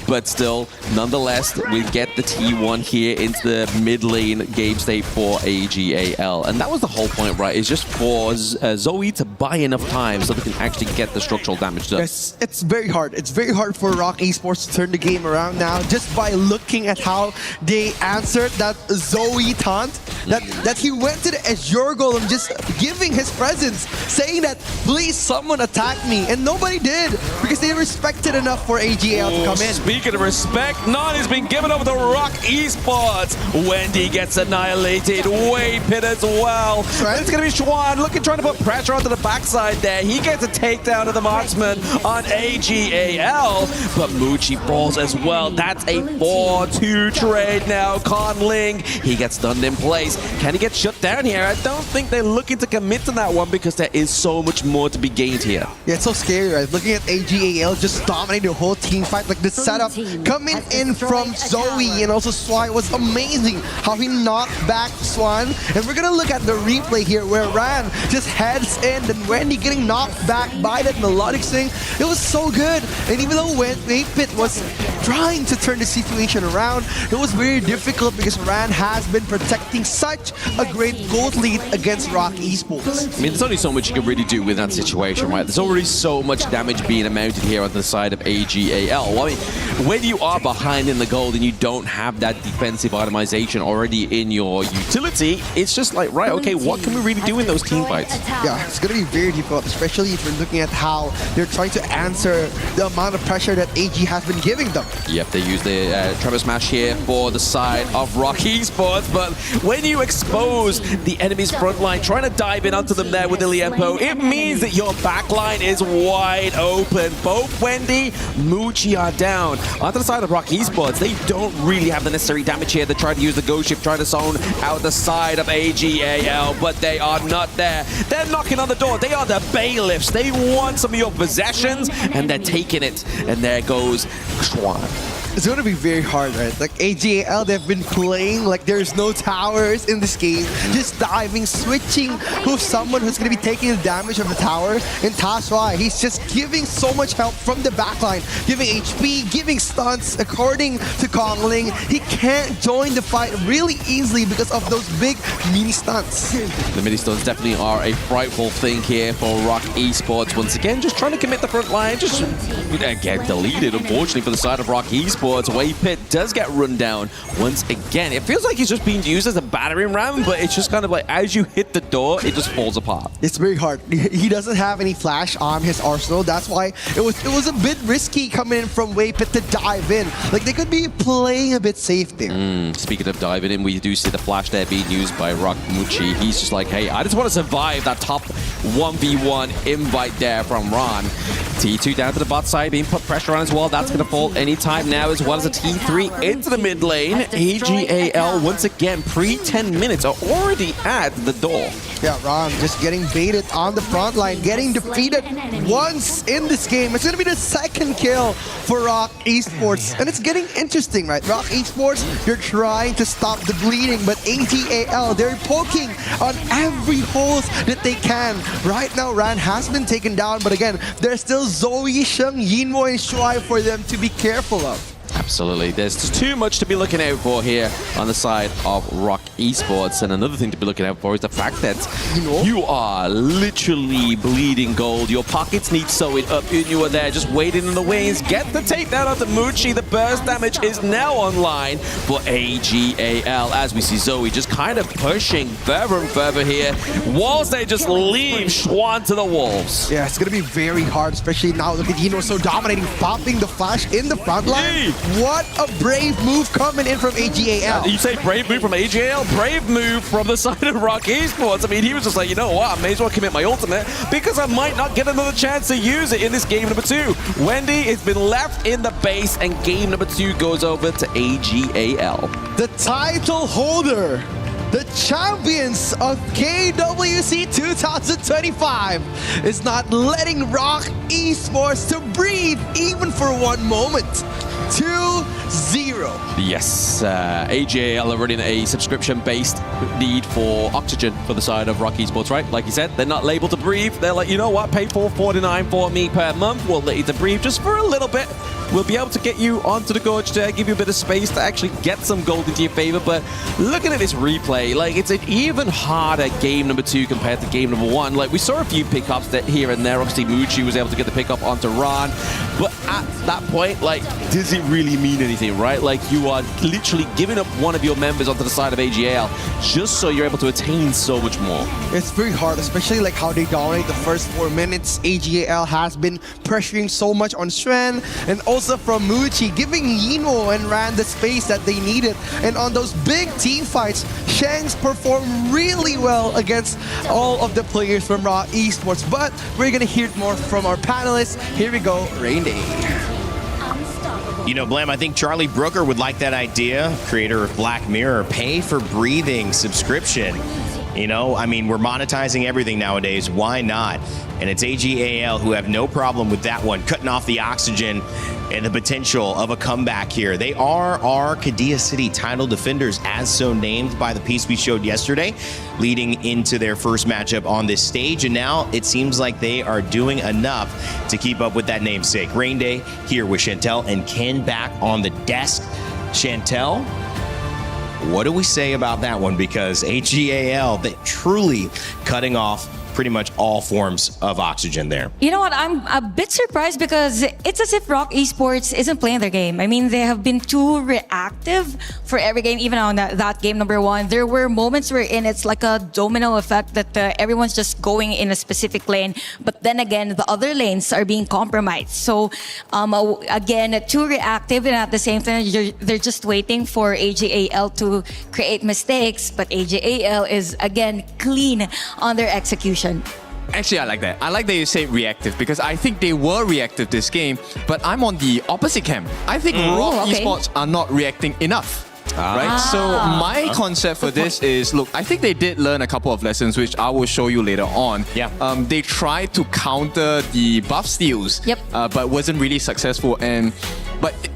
But still, nonetheless, we get the T1 here into the mid lane game state for AGAL. And that was the whole point, right? It's just for Zoe to buy enough time so they can actually get the structural damage done. Yes, it's very hard. It's very hard for Rock Esports to turn the game around now just by looking at how they answered that Zoe taunt. That he went to the Azure Golem just giving his presence, saying that, please someone attack me. And nobody did because they respected enough for AGAL to come in. Speaking of respect, none has been given over to Rock Esports. Wendy gets annihilated. Wei Pit as well. Right. It's going to be Schwan trying to put pressure onto the backside there. He gets a takedown of the marksman on AGAL, but Muchi falls as well. That's a 4-2 trade now. Conling, he gets stunned in place. Can he get shut down here? I don't think they're looking to commit to that one because there is so much more to be gained here. Yeah, it's so scary, right? Looking at AGAL just dominating the whole team fight, like the setup coming in from Zoe and also Swan was amazing how he knocked back Swan. And we're gonna look at the replay here where Ran just heads in and Wendy getting knocked back by that melodic swing. It was so good. And even though Wei Pit was trying to turn the situation around. It was very difficult because Ran has been protecting such a great gold lead against Rock Esports. I mean, there's only so much you can really do with that situation, right? There's already so much damage being mounted here on the side of AGAL. Well, I mean, when you are behind in the gold and you don't have that defensive itemization already in your utility, it's just like, right, okay, what can we really do in those team fights? Yeah, it's going to be very difficult, especially if you're looking at how they're trying to answer the amount of pressure that AG has been giving them. Yep, they use the Tremor Smash here for the side of Rock Esports, but when you expose the enemy's front line, trying to dive in onto them there with the Liempo, it means that your back line is wide open. Both Wendy, Muchi are down. Onto the side of Rock Esports, they don't really have the necessary damage here. They're trying to use the Ghost Shift, trying to zone out the side of AGAL, but they are not there. They're knocking on the door. They are the bailiffs. They want some of your possessions, and they're taking it. And there goes Xuan. It's going to be very hard, right? Like AGAL, they've been playing like there's no towers in this game. Just diving, switching with someone who's going to be taking the damage of the tower. And Tashwai, he's just giving so much help from the backline, giving HP, giving stunts. According to Kongling, he can't join the fight really easily because of those big mini stunts. The mini stunts definitely are a frightful thing here for Rock Esports. Once again, just trying to commit the front line. Just, again, deleted, unfortunately, for the side of Rock Esports. Wave Pit does get run down once again. It feels like he's just being used as a battering ram, but it's just kind of like as you hit the door, it just falls apart. It's very hard. He doesn't have any flash on his arsenal. That's why it was a bit risky coming in from Wave Pit to dive in. Like they could be playing a bit safe there. Speaking of diving in, we do see the flash there being used by Rock Muchi. He's just like, hey, I just want to survive that top 1v1 invite there from Ron. T2 down to the bot side, being put pressure on as well. That's going to fall anytime now, as well as a T3 into the mid lane. AGAL, once again, pre-10 minutes, are already at the door. Yeah, Ron just getting baited on the front line, getting defeated once in this game. It's going to be the second kill for Rock Esports. And it's getting interesting, right? Rock Esports, they're trying to stop the bleeding, but AGAL, they're poking on every holes that they can. Right now, Ran has been taken down, but again, there's still Zoe, Sheng, Yinwo, and Shuai for them to be careful of. Absolutely. There's just too much to be looking out for here on the side of Rock Esports. And another thing to be looking out for is the fact that you are literally bleeding gold. Your pockets need sewing up, and you are there just waiting in the wings. Get the takedown onto Muchi. The burst damage is now online for AGAL, as we see Zoe just kind of pushing further and further here, whilst they just leave Xuan to the wolves. Yeah, it's going to be very hard, especially now. Look at Yino so dominating, popping the flash in the front line. What a brave move coming in from AGAL. You say brave move from AGAL? Brave move from the side of Rock Esports. I mean, he was just like, you know what, I may as well commit my ultimate because I might not get another chance to use it in this game number 2. Wendy has been left in the base, and game number 2 goes over to AGAL. The title holder, the champions of KWC 2025, is not letting Rock Esports to breathe even for one moment. 2-0. Yes, AGAL are running a subscription-based need for oxygen for the side of Rock Esports, right? Like you said, they're not labeled to breathe. They're like, you know what, pay $4.49 for me per month. We'll let you to breathe just for a little bit. We'll be able to get you onto the gorge there, give you a bit of space to actually get some gold into your favor. But looking at this replay, like it's an even harder game number 2 compared to game number 1. Like we saw a few pickups that here and there. Obviously, Muchi was able to get the pickup onto Ron. But at that point, like, does it really mean anything, right? Like you are literally giving up one of your members onto the side of AGAL just so you're able to attain so much more. It's very hard, especially like how they dominate the first 4 minutes. AGAL has been pressuring so much on Shren, and also from Muchi, giving Yinwo and Ran the space that they needed. And on those big team fights, Sheng's performed really well against all of the players from Raw Esports. But we're gonna hear more from our panelists. Here we go, Rain Day. You know, Blam, I think Charlie Brooker would like that idea. Creator of Black Mirror, pay for breathing subscription. You know, I mean, we're monetizing everything nowadays. Why not? And it's AGAL who have no problem with that one, cutting off the oxygen and the potential of a comeback here. They are our Qiddiya City title defenders, as so named by the piece we showed yesterday, leading into their first matchup on this stage. And now it seems like they are doing enough to keep up with that namesake. Rain Day here with Chantel and Ken back on the desk. Chantel, what do we say about that one? Because AGAL, they truly cutting off pretty much all forms of oxygen there. You know what? I'm a bit surprised because it's as if Rock Esports isn't playing their game. I mean, they have been too reactive for every game, even on that game number 1. There were moments wherein it's like a domino effect that everyone's just going in a specific lane. But then again, the other lanes are being compromised. So again, too reactive, and at the same time, they're just waiting for AGAL to create mistakes. But AGAL is, again, clean on their execution. Actually, I like that. I like that you say reactive because I think they were reactive this game, but I'm on the opposite camp. I think Rock Esports are not reacting enough. Right? So my concept for this is, look, I think they did learn a couple of lessons, which I will show you later on. Yeah. They tried to counter the buff steals, but wasn't really successful, and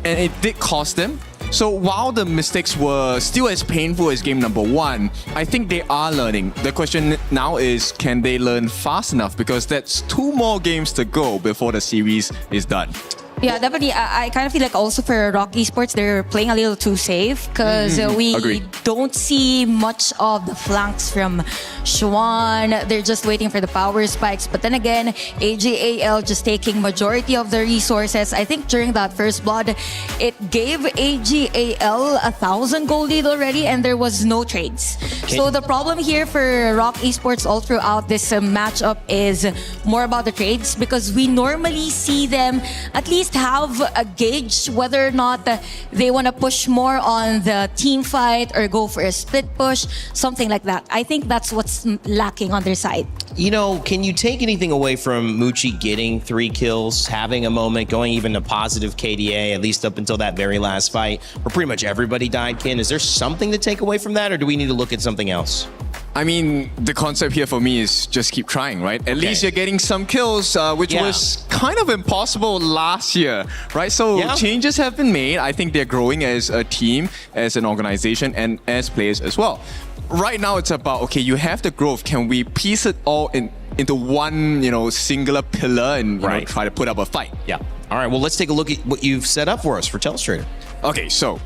it did cost them. So while the mistakes were still as painful as game number 1, I think they are learning. The question now is, can they learn fast enough? Because that's 2 more games to go before the series is done. Yeah, definitely. I kind of feel like also for Rock Esports, they're playing a little too safe because we don't see much of the flanks from Xuan. They're just waiting for the power spikes. But then again, AGAL just taking majority of the resources. I think during that first blood, it gave AGAL 1,000 gold lead already, and there was no trades. So the problem here for Rock Esports all throughout this matchup is more about the trades, because we normally see them at least have a gauge whether or not they want to push more on the team fight or go for a split push, something like that. I think that's what's lacking on their side. You know, can you take anything away from Muchi getting 3 kills, having a moment, going even to positive KDA, at least up until that very last fight, where pretty much everybody died, Ken? Is there something to take away from that, or do we need to look at something else? I mean, the concept here for me is just keep trying, right? At least you're getting some kills, which was kind of impossible last year, right? So changes have been made. I think they're growing as a team, as an organization, and as players as well. Right now, it's about, okay, you have the growth. Can we piece it all into one, singular pillar and try to put up a fight? Yeah. All right, well, let's take a look at what you've set up for us for Telestrator. Okay, so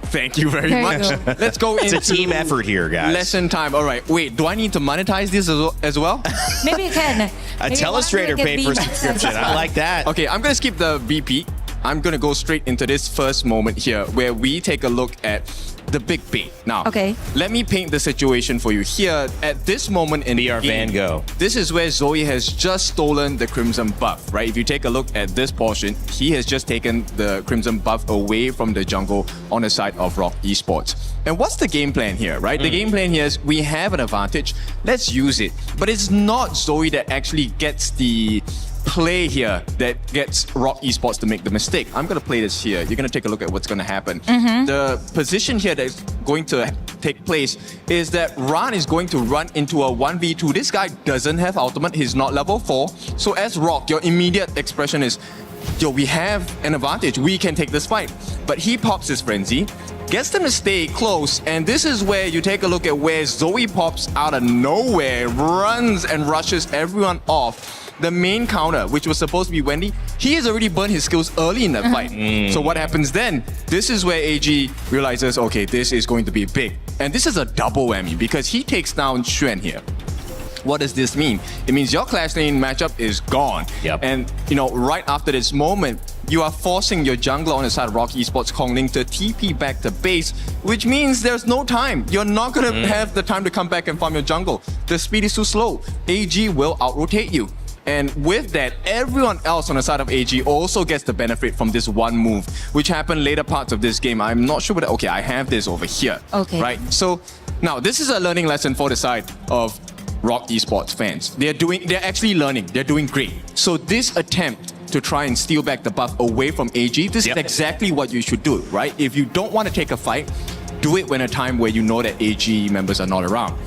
thank you very much. Let's go into it's a team effort here, guys. Lesson time. All right, wait, do I need to monetize this as well? Maybe you can. A Telestrator paid for subscription. I like that. Okay, I'm going to skip the BP. I'm going to go straight into this first moment here where we take a look at the big bait. Now, let me paint the situation for you here. At this moment in the game, Van Gogh. This is where Zoe has just stolen the Crimson buff, right? If you take a look at this portion, he has just taken the Crimson buff away from the jungle on the side of Rock Esports. And what's the game plan here, right? The game plan here is we have an advantage, let's use it. But it's not Zoe that actually gets the play here that gets Rock Esports to make the mistake. I'm going to play this here. You're going to take a look at what's going to happen. The position here that's going to take place is that Ran is going to run into a 1v2. This guy doesn't have ultimate. He's not level 4. So as Rock, your immediate expression is, yo, we have an advantage. We can take this fight. But he pops his frenzy, gets them to stay close, and this is where you take a look at where Zoe pops out of nowhere, runs and rushes everyone off. The main counter, which was supposed to be Wendy, he has already burned his skills early in that fight. So what happens then? This is where AG realizes, okay, this is going to be big. And this is a double whammy because he takes down Xuan here. What does this mean? It means your Clash Lane matchup is gone. And, right after this moment, you are forcing your jungler on the side of Rock Esports Kongling to TP back to base, which means there's no time. You're not going to have the time to come back and farm your jungle. The speed is too slow. AG will out-rotate you. And with that, everyone else on the side of AG also gets the benefit from this one move, which happened later parts of this game. I'm not sure whether, okay, I have this over here. Right? So now this is a learning lesson for the side of Rock Esports fans. They're actually learning. They're doing great. So this attempt to try and steal back the buff away from AG, this is exactly what you should do, right? If you don't want to take a fight, do it when a time where you know that AG members are not around.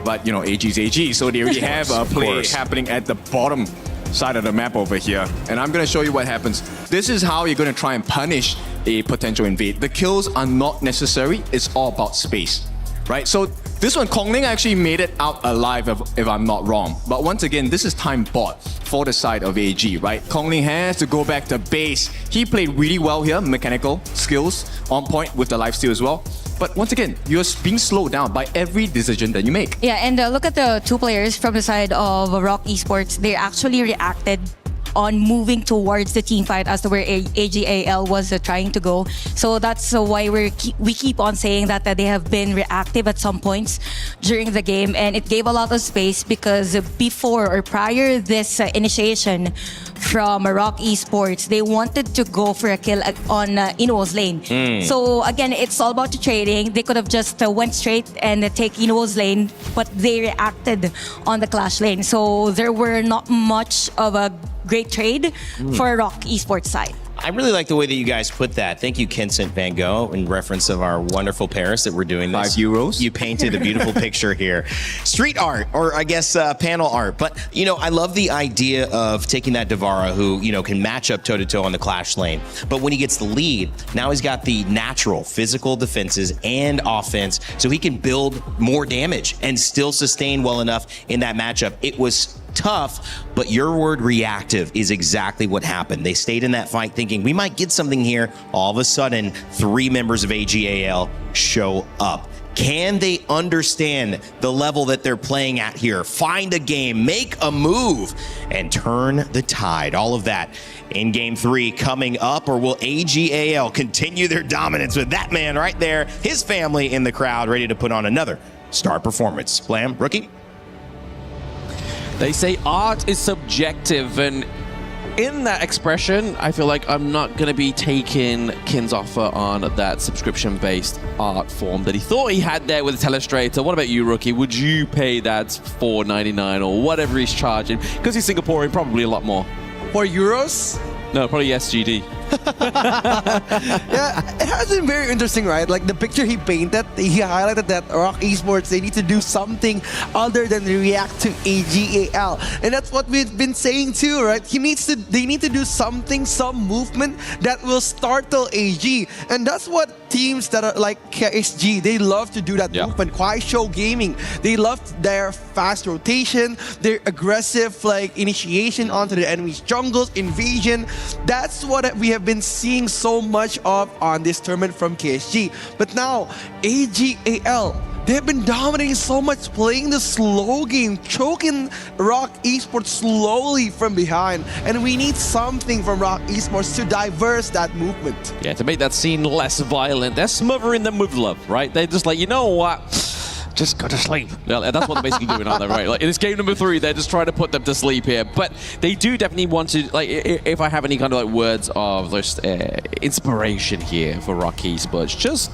but you know, AG's AG, so they already have a play happening at the bottom side of the map over here. And I'm gonna show you what happens. This is how you're gonna try and punish a potential invade. The kills are not necessary, it's all about space, right? So this one, Kongling actually made it out alive if I'm not wrong. But once again, this is time bought for the side of AG, right? Kongling has to go back to base. He played really well here, mechanical skills on point with the lifesteal as well. But once again, you're being slowed down by every decision that you make. Yeah, and look at the two players from the side of Rock Esports. They actually reacted on moving towards the team fight as to where AGAL was trying to go. So that's why we keep on saying that they have been reactive at some points during the game, and it gave a lot of space because before or prior this initiation from Rock Esports, they wanted to go for a kill on Inuo's lane. So again, it's all about the trading. They could have just went straight and take Inuo's lane, but they reacted on the Clash lane. So there were not much of a great trade for Rock Esports side. I really like the way that you guys put that. Thank you, Vincent Van Gogh, in reference of our wonderful Paris that we're doing this. €5. You painted a beautiful picture here. Street art, or I guess panel art. But, you know, I love the idea of taking that Devara who, you know, can match up toe-to-toe on the Clash lane. But when he gets the lead, now he's got the natural physical defenses and offense, so he can build more damage and still sustain well enough in that matchup. It was tough, but your word reactive is exactly what happened. They stayed in that fight thinking we might get something here. All of a sudden, 3 members of AGAL show up. Can they understand the level that they're playing at here? Find a game, make a move, and turn the tide. All of that in Game 3 coming up, or will AGAL continue their dominance with that man right there, his family in the crowd, ready to put on another star performance? Blam, rookie? They say art is subjective, and in that expression, I feel like I'm not going to be taking Kin's offer on that subscription-based art form that he thought he had there with the Telestrator. What about you, Rookie? Would you pay that $4.99 or whatever he's charging? Because he's Singaporean, probably a lot more. €4? No, probably SGD. Yeah, it has been very interesting, right? Like the picture he painted, he highlighted that Rock Esports, they need to do something other than react to AGAL. And that's what we've been saying too, right? They need to do something, some movement that will startle AG. And that's what teams that are like KSG, they love to do that movement. Kuaishou Gaming, they love their fast rotation, their aggressive like initiation onto the enemy's jungles, invasion. That's what we have been seeing so much of on this tournament from KSG. But now, AGAL, they have been dominating so much, playing the slow game, choking Rock Esports slowly from behind. And we need something from Rock Esports to diverse that movement. Yeah, to make that scene less violent. They're smothering them with love, right? They're just like, you know what? Just go to sleep. Yeah, that's what they're basically doing, aren't they? Right? Like in this game number 3, they're just trying to put them to sleep here. But they do definitely want to, like, if I have any kind of like words of just inspiration here for Rock Esports, just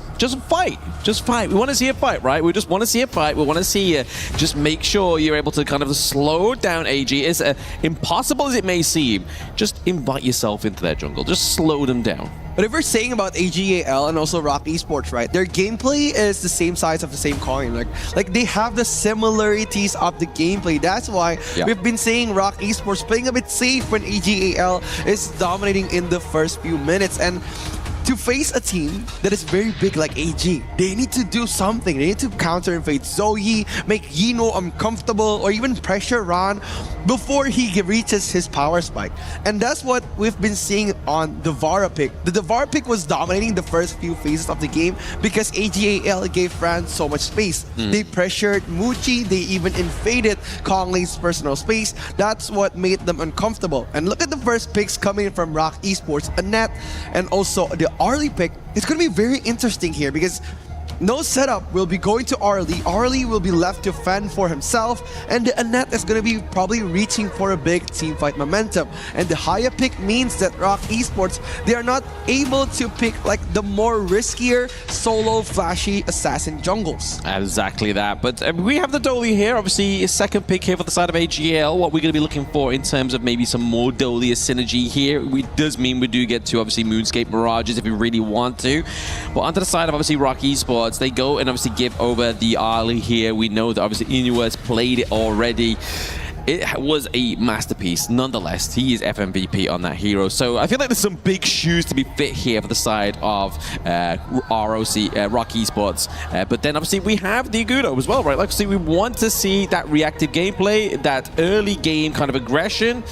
fight. Just fight. We want to see a fight, right? We just want to see a fight. We want to see you just make sure you're able to kind of slow down AG. As impossible as it may seem, just invite yourself into their jungle. Just slow them down. But if we're saying about AGAL and also Rock Esports, right, their gameplay is the same size of the same coin. Like they have the similarities of the gameplay. That's why we've been saying Rock Esports playing a bit safe when AGAL is dominating in the first few minutes. And to face a team that is very big like AG, they need to do something. They need to counter invade Zoe, make Yino uncomfortable, or even pressure Ron before he reaches his power spike. And that's what we've been seeing on the Devara pick. The Devara pick was dominating the first few phases of the game because AGAL gave Fran so much space. They pressured Muchi, they even invaded Kongling's personal space. That's what made them uncomfortable. And look at the first picks coming from Rock Esports, Annette, and also the Arlie pick. It's going to be very interesting here because no setup will be going to Arlie. Arlie will be left to fend for himself, and the Annette is going to be probably reaching for a big team fight momentum. And the higher pick means that Rock Esports, they are not able to pick like the more riskier solo flashy assassin jungles. Exactly that. But we have the Dolly here. Obviously, a second pick here for the side of AGL. What we're going to be looking for in terms of maybe some more Dolly synergy here. It does mean we do get to obviously Moonscape Mirages if we really want to. But onto the side of obviously Rock Esports, Esports. They go and obviously give over the Ali here. We know that obviously Inu has played it already. It was a masterpiece. Nonetheless, he is FMVP on that hero. So I feel like there's some big shoes to be fit here for the side of Rock Esports. But then obviously we have the Agudo as well, right? Like, see, we want to see that reactive gameplay, that early game kind of aggression.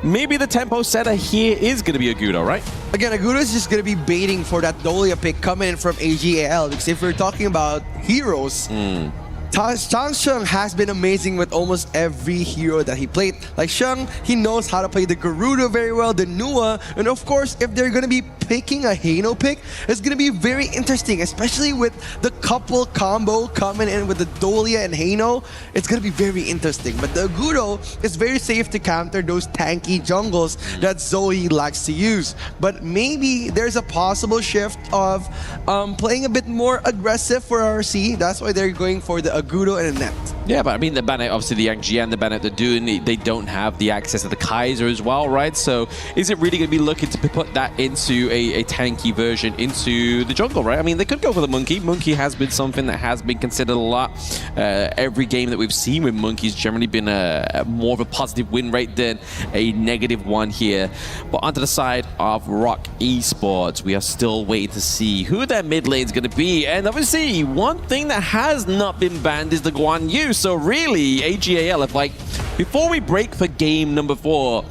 Maybe the tempo setter here is going to be Agudo, right? Again, Agudo is just going to be baiting for that Dolia pick coming in from AGAL. Because if we're talking about heroes, Chang Sheng has been amazing with almost every hero that he played. Like Sheng, he knows how to play the Garuda very well, the Nua, and of course, if they're going to be picking a Hano pick, it's going to be very interesting, especially with the couple combo coming in with the Dolia and Hano. It's going to be very interesting. But the Agudo is very safe to counter those tanky jungles that Zoe likes to use. But maybe there's a possible shift of playing a bit more aggressive for RC. That's why they're going for the Agudo and a net. Yeah, but I mean, the Bennett, obviously the Yang Jian, the Bennett, the Dune, they don't have the access to the Kaiser as well, right? So is it really going to be looking to put that into a tanky version into the jungle, right? I mean, they could go for the Monkey. Monkey has been something that has been considered a lot. Every game that we've seen with Monkey's generally been more of a positive win rate than a negative one here. But onto the side of Rock Esports, we are still waiting to see who their mid lane is going to be. And obviously, one thing that has not been banned is the Guan Yu. So really, AGAL, if like, before we break for game number 4,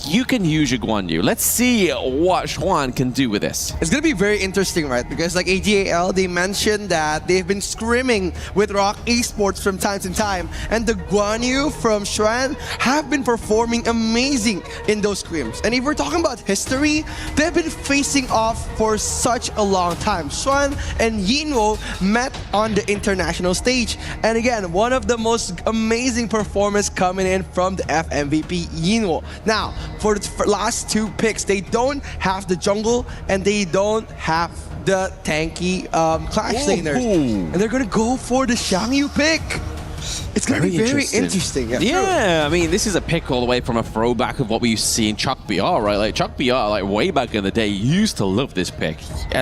you can use your Guan Yu. Let's see what Xuan can do with this. It's going to be very interesting, right? Because like AGAL, they mentioned that they've been scrimming with Rock Esports from time to time. And the Guan Yu from Xuan have been performing amazing in those scrims. And if we're talking about history, they've been facing off for such a long time. Xuan and Yinwo met on the international stage. And again, one of the most amazing performances coming in from the FMVP Yinwo. Now, for the last 2 picks, they don't have the jungle and they don't have the tanky clash laners. And they're going to go for the Xiangyu pick. It's going to be very interesting. Yeah, I mean, this is a pick all the way from a throwback of what we've seen Chuck BR, right? Like, Chuck BR, like, way back in the day, used to love this pick.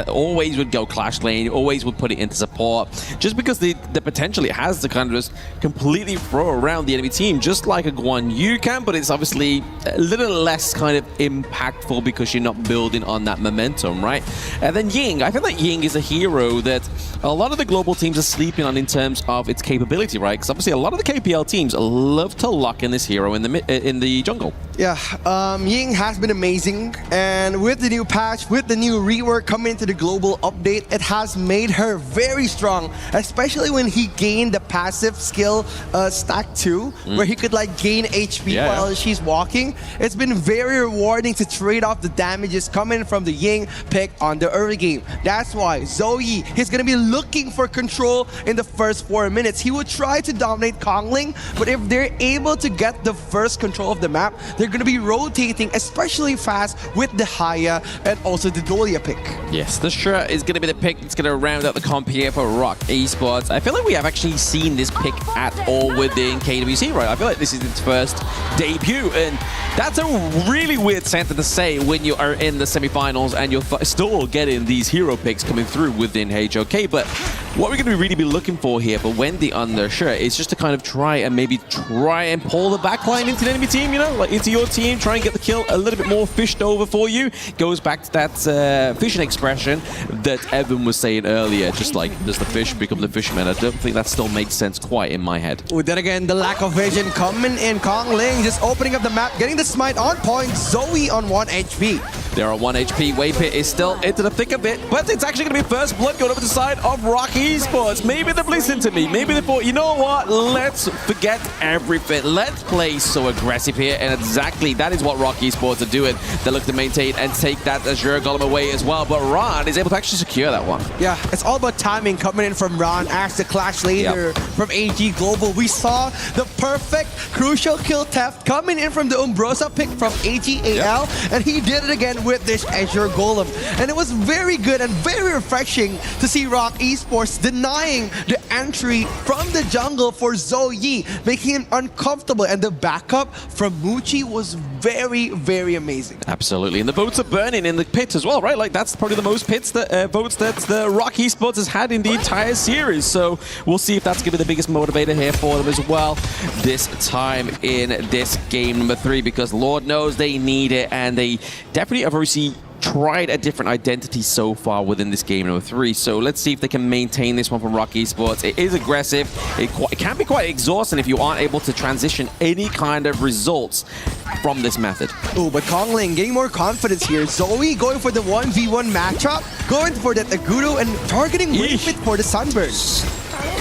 Always would go Clash Lane, always would put it into support, just because the potential it has to kind of just completely throw around the enemy team, just like a Guan Yu can, but it's obviously a little less kind of impactful because you're not building on that momentum, right? And then Ying, I feel like Ying is a hero that a lot of the global teams are sleeping on in terms of its capability, right? Because obviously a lot of the KPL teams love to lock in this hero in the jungle. Yeah, Ying has been amazing, and with the new patch, with the new rework coming into the global update, it has made her very strong, especially when he gained the passive skill stack 2, where he could like gain HP while she's walking. It's been very rewarding to trade off the damages coming from the Ying pick on the early game. That's why Zoe is going to be looking for control in the first 4 minutes. He would try to dominate Kongling, but if they're able to get the first control of the map, they're going to be rotating especially fast with the Haya and also the Dolia pick. Yes, the Shura is going to be the pick that's going to round out the comp here for Rock Esports. I feel like we have actually seen this pick at all within KWC, right? I feel like this is its first debut, and that's a really weird sentence to say when you are in the semifinals and you're still getting these hero picks coming through within HOK. But what we're going to really be looking for here for Wendy on the Shura is just to kind of try and pull the backline into the enemy team, you know, like into your team, try and get the kill a little bit more fished over for you. Goes back to that fishing expression that Evan was saying earlier, just like, does the fish become the fisherman? I don't think that still makes sense quite in my head. Well, then again, the lack of vision coming in. Kongling just opening up the map, getting the smite on point. Zoe on 1 HP. They're on 1 HP. Waypit is still into the thick of it, but it's actually going to be first blood going over to the side of Rock Esports. Maybe they've listened to me. Maybe they thought, you know what? Let's forget everything. Let's play so aggressive here, and exactly that is what Rock Esports are doing. They look to maintain and take that Azure Golem away as well, but Ron is able to actually secure that one. Yeah, it's all about timing coming in from Ron as the Clash leader from AG Global. We saw the perfect crucial kill theft coming in from the Umbrosa pick from AGAL, and he did it again with this Azure Golem. And it was very good and very refreshing to see Rock Esports denying the entry from the jungle for Zoe, making him uncomfortable. And the backup from Muchi was very, very amazing. Absolutely, and the votes are burning in the pit as well, right? Like that's probably the most votes that the Rock Esports has had in the entire series. So we'll see if that's going to be the biggest motivator here for them as well this time in this game number 3, because Lord knows they need it, and they definitely have obviously tried a different identity so far within this game number 3. So let's see if they can maintain this one from Rock Esports. It is aggressive. It can be quite exhausting if you aren't able to transition any kind of results from this method. Oh, but Kongling getting more confidence here. Zoe going for the 1v1 matchup, going for that Agudo and targeting Waypit for the Sunburn.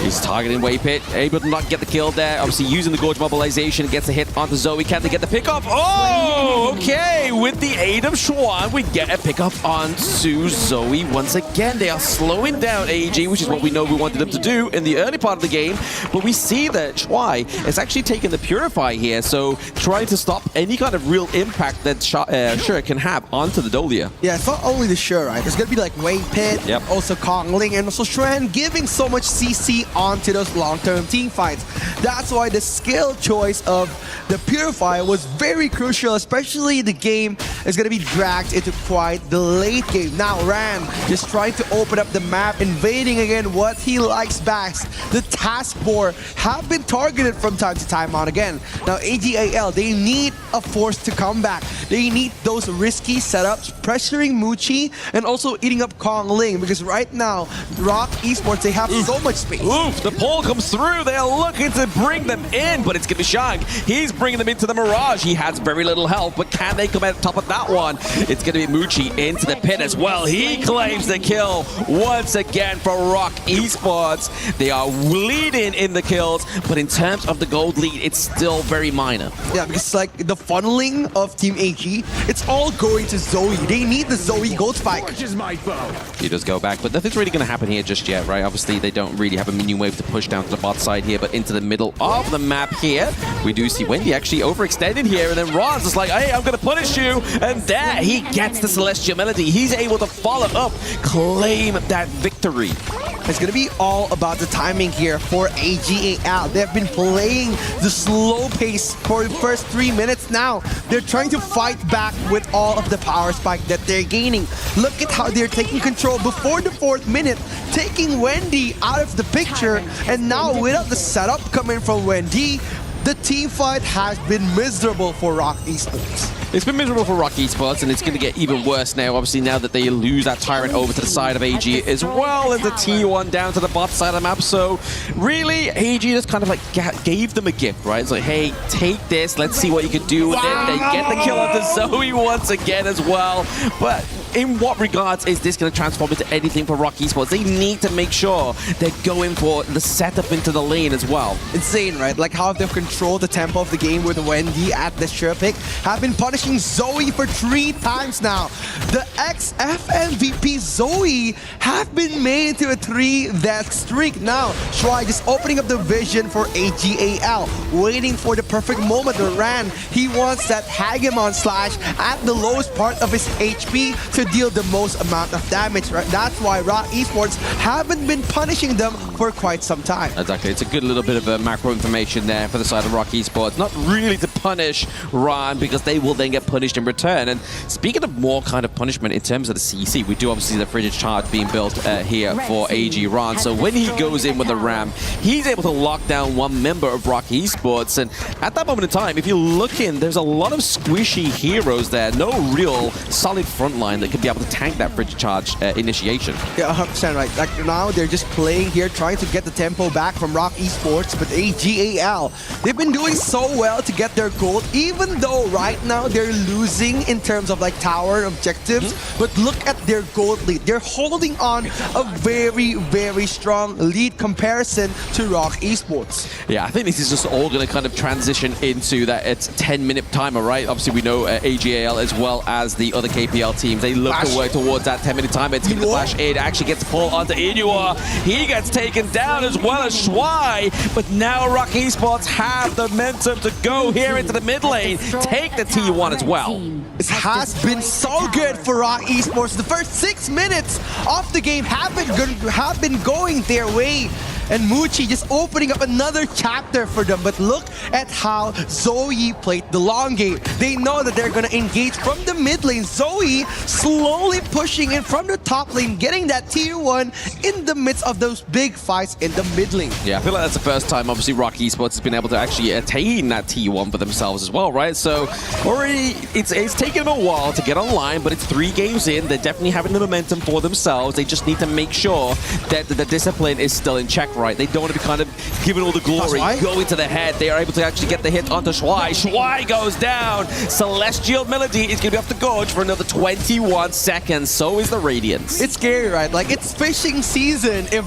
He's targeting Waypit, able to not get the kill there. Obviously using the Gorge mobilization, gets a hit onto Zoe. Can they get the pickup? Oh, okay. With the aid of Schwan, we get a pickup onto Zoe once again. They are slowing down AG, which is what we know we wanted them to do in the early part of the game. But we see that Shuai is actually taking the Purify here, so trying to stop any kind of real impact that Sure can have onto the Dolia. Yeah, it's not only the Sure, right? There's going to be like Waypit, also Kongling, and also Shuan giving so much CC onto those long-term team fights. That's why the skill choice of the Purify was very crucial, especially the game is going to be dragged into quite the late game. Now Ran just trying to open up the map, invading again what he likes best. The task board have been targeted from time to time on again. Now AGAL, they need a force to come back. They need those risky setups, pressuring Muchi and also eating up Kongling, because right now Rock Esports, they have so much space. Oof, the pull comes through. They are looking to bring them in, but it's going to be Shang. He's bringing them into the Mirage. He has very little health, but can they come out top of that one? It's going to be Muchi into the pit as well. He claims the kill once again for Rock Esports. They are leading in the kills, but in terms of the gold lead, it's still very minor. Yeah, because like the funneling of Team AG, it's all going to Zoe. They need the Zoe gold spike. He does go back, but nothing's really going to happen here just yet, right? Obviously, they don't really have a minion wave to push down to the bot side here, but into the middle of the map here, we do see Wendy actually overextended here, and then Ron's just like, hey, I'm going to punish you, and there he gets the Celestial Melody. He's able to follow up, claim that victory. It's going to be all about the timing here for AGAL. They've been playing the slow pace for the first 3 minutes now. They're trying to fight back with all of the power spike that they're gaining. Look at how they're taking control before the 4th minute, taking Wendy out of the picture, and now without the setup coming from Wendy, the team fight has been miserable for Rock Esports. It's been miserable for Rock Esports, and it's going to get even worse now, obviously, now that they lose that Tyrant over to the side of AG, as well as the T1 down to the bot side of the map. So, really, AG just kind of like gave them a gift, right? It's like, hey, take this, let's see what you can do with it. They get the kill onto Zoe once again as well. But in what regards is this going to transform into anything for Rock Esports? They need to make sure they're going for the setup into the lane as well. Insane, right? Like how they've controlled the tempo of the game with Wendy at the sure pick, have been punishing Zoe for 3 times now. The XF MVP Zoe have been made into a 3-death streak now. Shuai just opening up the vision for AGAL, waiting for the perfect moment to Ran. He wants that Hagemon slash at the lowest part of his HP to deal the most amount of damage, right? That's why Rock Esports haven't been punishing them for quite some time. Exactly, it's a good little bit of macro information there for the side of Rock Esports. Not really to punish Ran, because they will then get punished in return. And speaking of more kind of punishment in terms of the CC, we do obviously see the frigid charge being built here for AG Ran. So when he goes in with the ram, he's able to lock down one member of Rock Esports. And at that moment in time, if you look in, there's a lot of squishy heroes there. No real solid front line that could be able to tank that frigid charge initiation. Yeah, 100% right. Like now they're just playing here, trying to get the tempo back from Rock Esports, but AGAL, they've been doing so well to get their gold, even though right now they're losing in terms of like tower objectives. But look at their gold lead. They're holding on a very, very strong lead comparison to Rock Esports. Yeah, I think this is just all going to kind of transition into that it's 10-minute timer, right? Obviously, we know AGAL as well as the other KPL teams, they look to work towards that 10-minute timer. It's going to flash in, actually gets pulled onto Inua. He gets taken down as well as Shuai, but now Rock Esports have the momentum to go here into the mid lane, take the T1 as well. It has been so good for Rock Esports. The first 6 minutes of the game have been going their way. And Muchi just opening up another chapter for them. But look at how Zoe played the long game. They know that they're going to engage from the mid lane. Zoe slowly pushing in from the top lane, getting that tier 1 in the midst of those big fights in the mid lane. Yeah, I feel like that's the first time, obviously, Rock Esports has been able to actually attain that T1 for themselves as well, right? So already, it's taken them a while to get online, but it's 3 games in. They're definitely having the momentum for themselves. They just need to make sure that the discipline is still in check, right? They don't want to be kind of given all the glory, going to the head. They are able to actually get the hit onto Shuai. Shuai goes down. Celestial Melody is going to have to gorge for another 21 seconds. So is the Radiance. It's scary, right? Like, it's fishing season if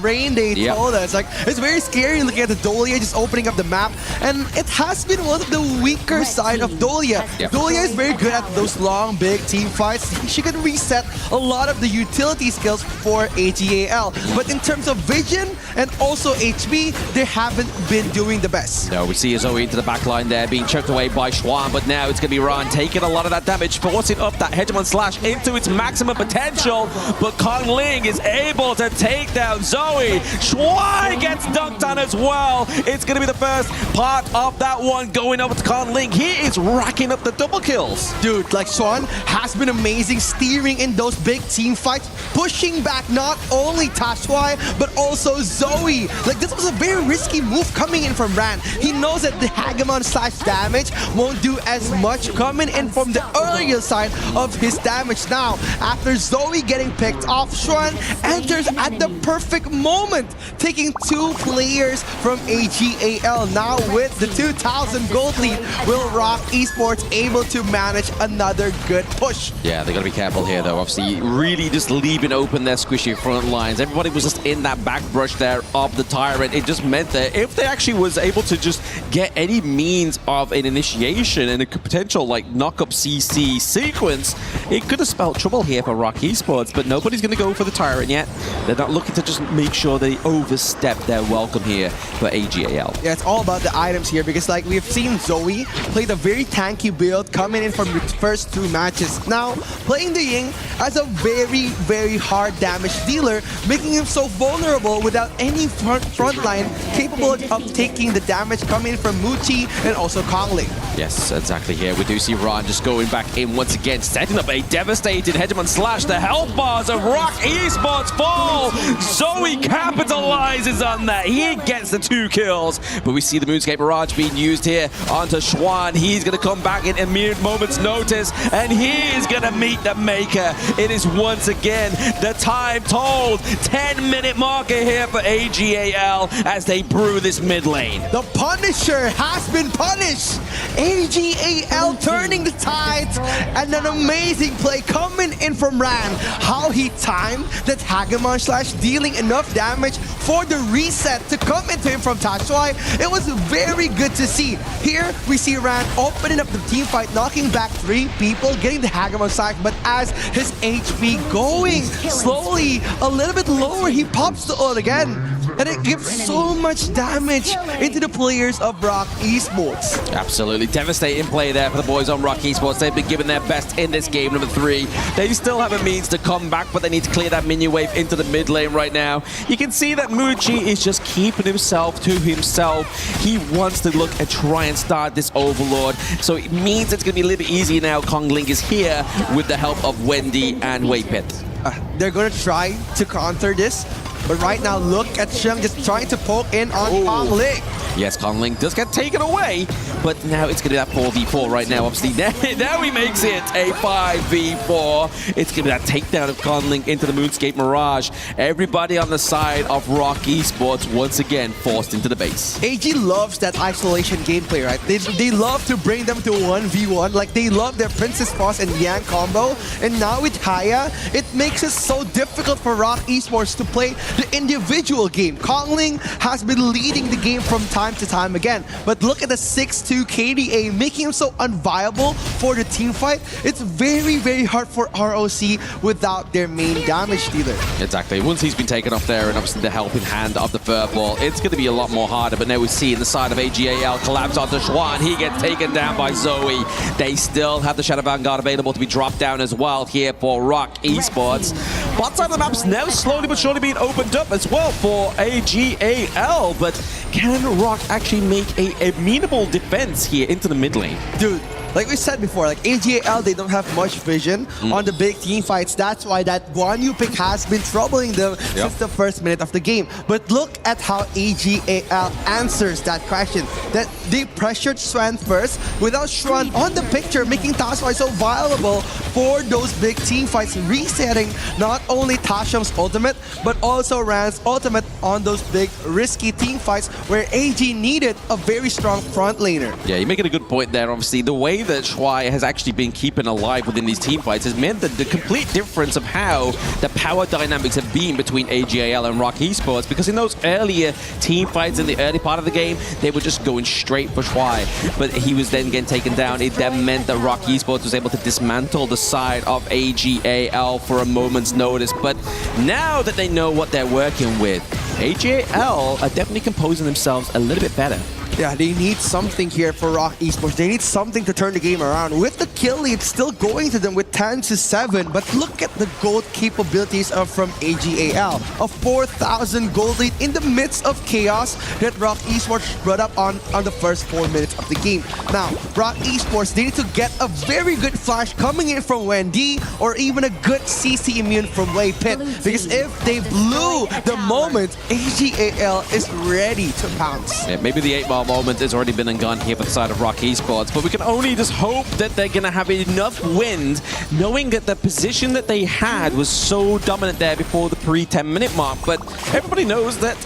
Rain Day told us. Like, it's very scary looking at the Dolia just opening up the map. And it has been one of the weaker side of Dolia. Dolia is very good at those long, big team fights. She can reset a lot of the utility skills for AGAL. But in terms of vision and also HP, they haven't been doing the best. No, we see Zoe into the back line there, being choked away by Schwan, but now it's going to be Ran taking a lot of that damage, forcing up that Hegemon Slash into its maximum potential, but Kong Ling is able to take down Zoe. Schwan gets dunked on as well. It's going to be the first part of that one going over to Kong Ling. He is racking up the double kills. Dude, like, Schwan has been amazing steering in those big team fights, pushing back not only Tashuai, but also Zoe. Like, this was a very risky move coming in from Ran. He knows that the Hagemon slash damage won't do as much coming in from the earlier side of his damage. Now, after Zoe getting picked off, Xuan enters at the perfect moment, taking 2 players from AGAL. Now with the 2,000 gold lead, will Rock Esports able to manage another good push? Yeah, they got to be careful here, though. Obviously, really just leaving open their squishy front lines. Everybody was just in that back brush there of the Tyrant. It just meant that if they actually was able to just get any means of an initiation and a potential like knock-up CC sequence, it could have spelled trouble here for Rock Esports, but nobody's going to go for the Tyrant yet. They're not looking to just make sure they overstep their welcome here for AGAL. Yeah, it's all about the items here because, like, we've seen Zoe play the very tanky build coming in from the first 2 matches. Now, playing the Ying as a very, very hard damage dealer, making him so vulnerable without any front line capable of taking the damage coming from Muchi and also Kong Ling. Yes, exactly here. We do see Ran just going back in once again, setting up a devastated Hegemon Slash. The health bars of Rock Esports fall. Zoe capitalizes on that. He gets the 2 kills. But we see the Moonscape Barrage being used here onto Schwan. He's going to come back in a mere moment's notice, and he is going to meet the Maker. It is once again the time told 10-minute marker here for AGAL as they brew this mid lane. The Punisher has been punished. AGAL turning the tides, and an amazing play coming in from Ran. How he timed that Hagemon Slash, dealing enough damage for the reset to come into him from Tashuai. It was very good to see. Here we see Ran opening up the team fight, knocking back 3 people, getting the Hagemon Slash, but as his HP going slowly a little bit lower, he pops the ult again. And it gives so much damage into the players of Rock Esports. Absolutely devastating play there for the boys on Rock Esports. They've been giving their best in this game, number 3. They still have a means to come back, but they need to clear that minion wave into the mid lane right now. You can see that Muchi is just keeping himself to himself. He wants to look and try and start this Overlord. So it means it's going to be a little bit easier now. Kong Ling is here with the help of Wendy and Waypit. They're going to try to counter this. But right now, look at Sheng just trying to poke in on Kong Ling. Yes, Kong Ling does get taken away, but now it's going to be that 4v4 right now. Obviously, now he makes it a 5v4. It's going to be that takedown of Kong Ling into the Moonscape Mirage. Everybody on the side of Rock Esports once again forced into the base. AG loves that isolation gameplay, right? They love to bring them to 1v1. Like, they love their Princess Cross and Yang combo. And now with Haya, it makes it so difficult for Rock Esports to play the individual game. Kongling has been leading the game from time to time again, but look at the 6-2 KDA, making him so unviable for the team fight. It's very, very hard for ROC without their main damage dealer. Exactly. Once he's been taken off there and obviously the helping hand of the Furball, it's going to be a lot more harder. But now we see in the side of AGAL collapse onto Schwan. He gets taken down by Zoe. They still have the Shadow Vanguard available to be dropped down as well here for Rock Esports. Bot side of the map's now slowly but surely being opened up as well for AGAL. But can Rock actually make a amenable defense here into the mid lane? Dude, like we said before, like AGAL, they don't have much vision on the big team fights. That's why that Guan Yu pick has been troubling them since the first minute of the game. But look at how AGAL answers that question. That they pressured Swan first without Swan on the picture, making Tashwai so viable for those big team fights, resetting not only Tasham's ultimate, but also Rand's ultimate on those big risky team fights where AG needed a very strong front laner. Yeah, you're making a good point there. Obviously, the way that Shuai has actually been keeping alive within these team fights has meant that the complete difference of how the power dynamics have been between AGAL and Rock Esports, because in those earlier team fights in the early part of the game, they were just going straight for Shuai, but he was then getting taken down. It then meant that Rock Esports was able to dismantle the side of AGAL for a moment's notice. But now that they know what they're working with, AGAL are definitely composing themselves a little bit better. Yeah, they need something here for Rock Esports. They need something to turn the game around. With the kill lead still going to them with 10-7, but look at the gold capabilities from AGAL. A 4,000 gold lead in the midst of chaos that Rock Esports brought up on the first 4 minutes of the game. Now, Rock Esports, they need to get a very good flash coming in from Wendy or even a good CC immune from Wei Pit, because if they blew the moment, AGAL is ready to pounce. Yeah, maybe the 8-ball moment has already been and gone here for the side of Rock Esports, but we can only just hope that they're going to have enough wind, knowing that the position that they had was so dominant there before the pre-10-minute mark. But everybody knows that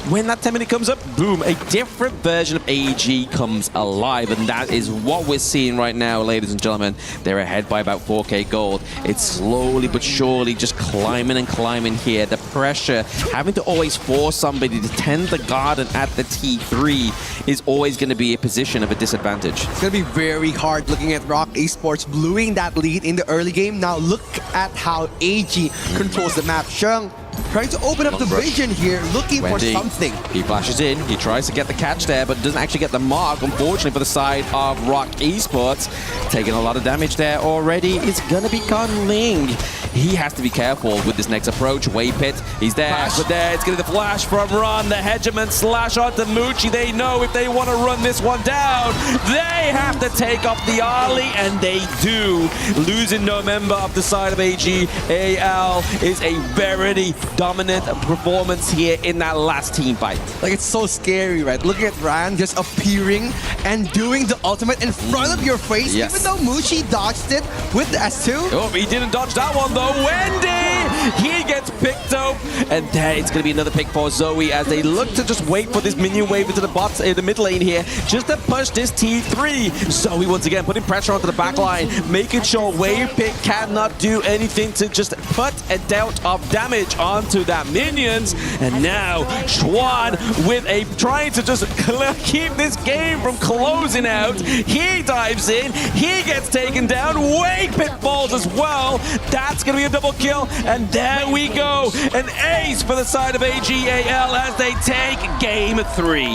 when that 10 minute comes up, boom, a different version of AG comes alive. And that is what we're seeing right now, ladies and gentlemen. They're ahead by about 4k gold. It's slowly but surely just climbing and climbing here. The pressure, having to always force somebody to tend the garden at the T3 is always going to be a position of a disadvantage. It's going to be very hard looking at Rock Esports blowing that lead in the early game. Now look at how AG controls the map. Sheng trying to open up the vision here, looking Wendy, for something. He flashes in, he tries to get the catch there, but doesn't actually get the mark, unfortunately, for the side of Rock Esports. Taking a lot of damage there already. It's going to be Kongling. He has to be careful with this next approach. Wei Pit, he's there, but there, it's going to be the flash from Ron. The hegemon slash onto Muchi. They know if they want to run this one down, they have to take off the Ali, and they do. Losing no member of the side of AGAL is a very dominant performance here in that last team fight. Like, it's so scary, right? Looking at Rand just appearing and doing the ultimate in front of your face, even though Muchi dodged it with the S2. Oh, he didn't dodge that one though. Wendy! He gets picked up, and there it's going to be another pick for Zoe as they look to just wait for this minion wave into the bot, the mid lane here, just to push this T3. Zoe once again putting pressure onto the back line, making sure Wave Pick cannot do anything to just put a dealt of damage onto that minions. And now Schwan with a trying to just keep this game from closing out. He dives in, he gets taken down, Wave Pick falls as well. That's going to be a double kill, and there we go. An ace for the side of AGAL as they take game 3.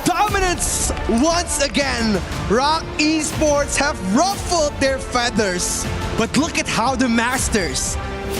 Dominance once again. Rock Esports have ruffled their feathers. But look at how the Masters,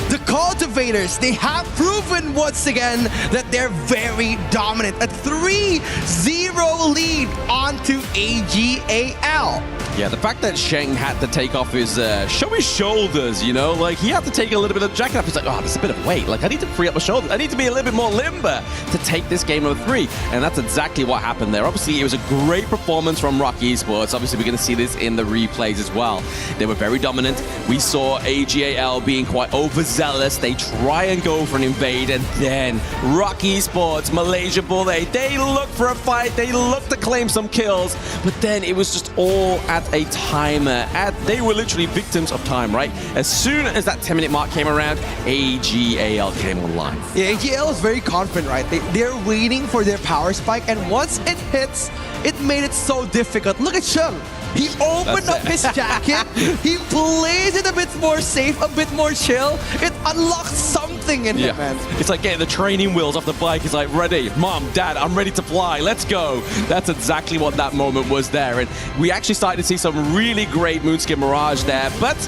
the Cultivators, they have proven once again that they're very dominant. A 3-0 lead onto AGAL. Yeah, the fact that Sheng had to take off his showy shoulders, you know, like he had to take a little bit of jacket off. He's like, oh, there's a bit of weight. Like, I need to free up my shoulders. I need to be a little bit more limber to take this game number 3. And that's exactly what happened there. Obviously, it was a great performance from Rock Esports. Obviously, we're going to see this in the replays as well. They were very dominant. We saw AGAL being quite overzealous. They try and go for an invade, and then Rock Esports, Malaysia Bull, they look for a fight. They look to claim some kills, but then it was just all at a timer. They were literally victims of time, right? As soon as that 10-minute mark came around, AGAL came online. Yeah, AGL is very confident, right? They're waiting for their power spike, and once it hits, it made it so difficult. Look at Sheng. He opened up his jacket. He plays it a bit more safe, a bit more chill. It unlocked something in him, man. It's like getting the training wheels off the bike. He's like, ready, Mom, Dad, I'm ready to fly. Let's go. That's exactly what that moment was there. And we actually started to see some really great Moonskin Mirage there. But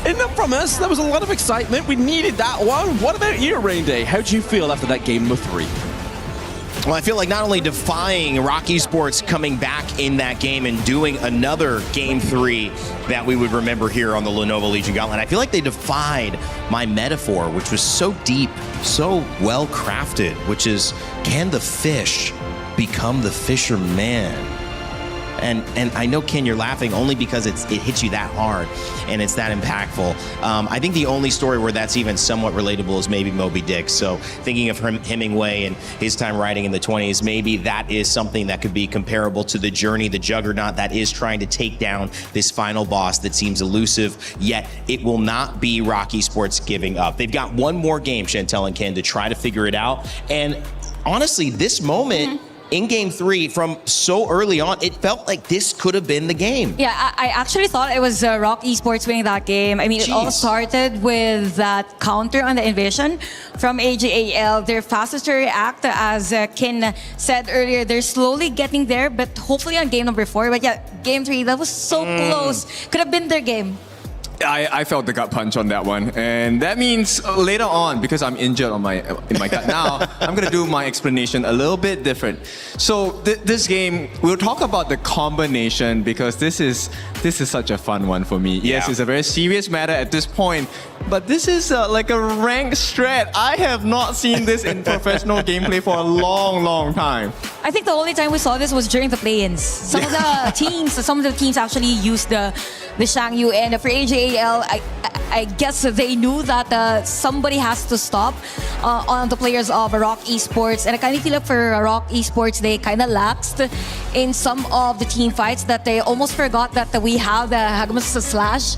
in the promise, there was a lot of excitement. We needed that one. What about you, Rain Day? How do you feel after that game number 3? Well, I feel like not only defying Rock Esports coming back in that game and doing another Game 3 that we would remember here on the Lenovo Legion Gauntlet, I feel like they defied my metaphor, which was so deep, so well crafted, which is, can the fish become the fisherman? And I know, Ken, you're laughing only because it hits you that hard and it's that impactful. I think the only story where that's even somewhat relatable is maybe Moby Dick. So thinking of Hemingway and his time writing in the 20s, maybe that is something that could be comparable to the journey, the juggernaut that is trying to take down this final boss that seems elusive, yet it will not be Rock Esports giving up. They've got one more game, Chantel and Ken, to try to figure it out. And honestly, this moment, in Game 3, from so early on, it felt like this could have been the game. Yeah, I actually thought it was Rock Esports winning that game. I mean, it all started with that counter on the invasion from AGAL. They're fastest to react, as Ken said earlier. They're slowly getting there, but hopefully on game number 4. But yeah, Game 3, that was so close. Could have been their game. I felt the gut punch on that one, and that means later on, because I'm injured in my gut now, I'm gonna do my explanation a little bit different. So this game, we'll talk about the combination because this is such a fun one for me. Yes, it's a very serious matter at this point, but this is like a ranked strat. I have not seen this in professional gameplay for a long time. I think the only time we saw this was during the play-ins. Some of the teams actually used the Shangyu, and for AGAL, I guess they knew that somebody has to stop on the players of Rock Esports. And I kind of feel like for Rock Esports, they kind of laxed in some of the team fights, that they almost forgot that we have the Hagamos Slash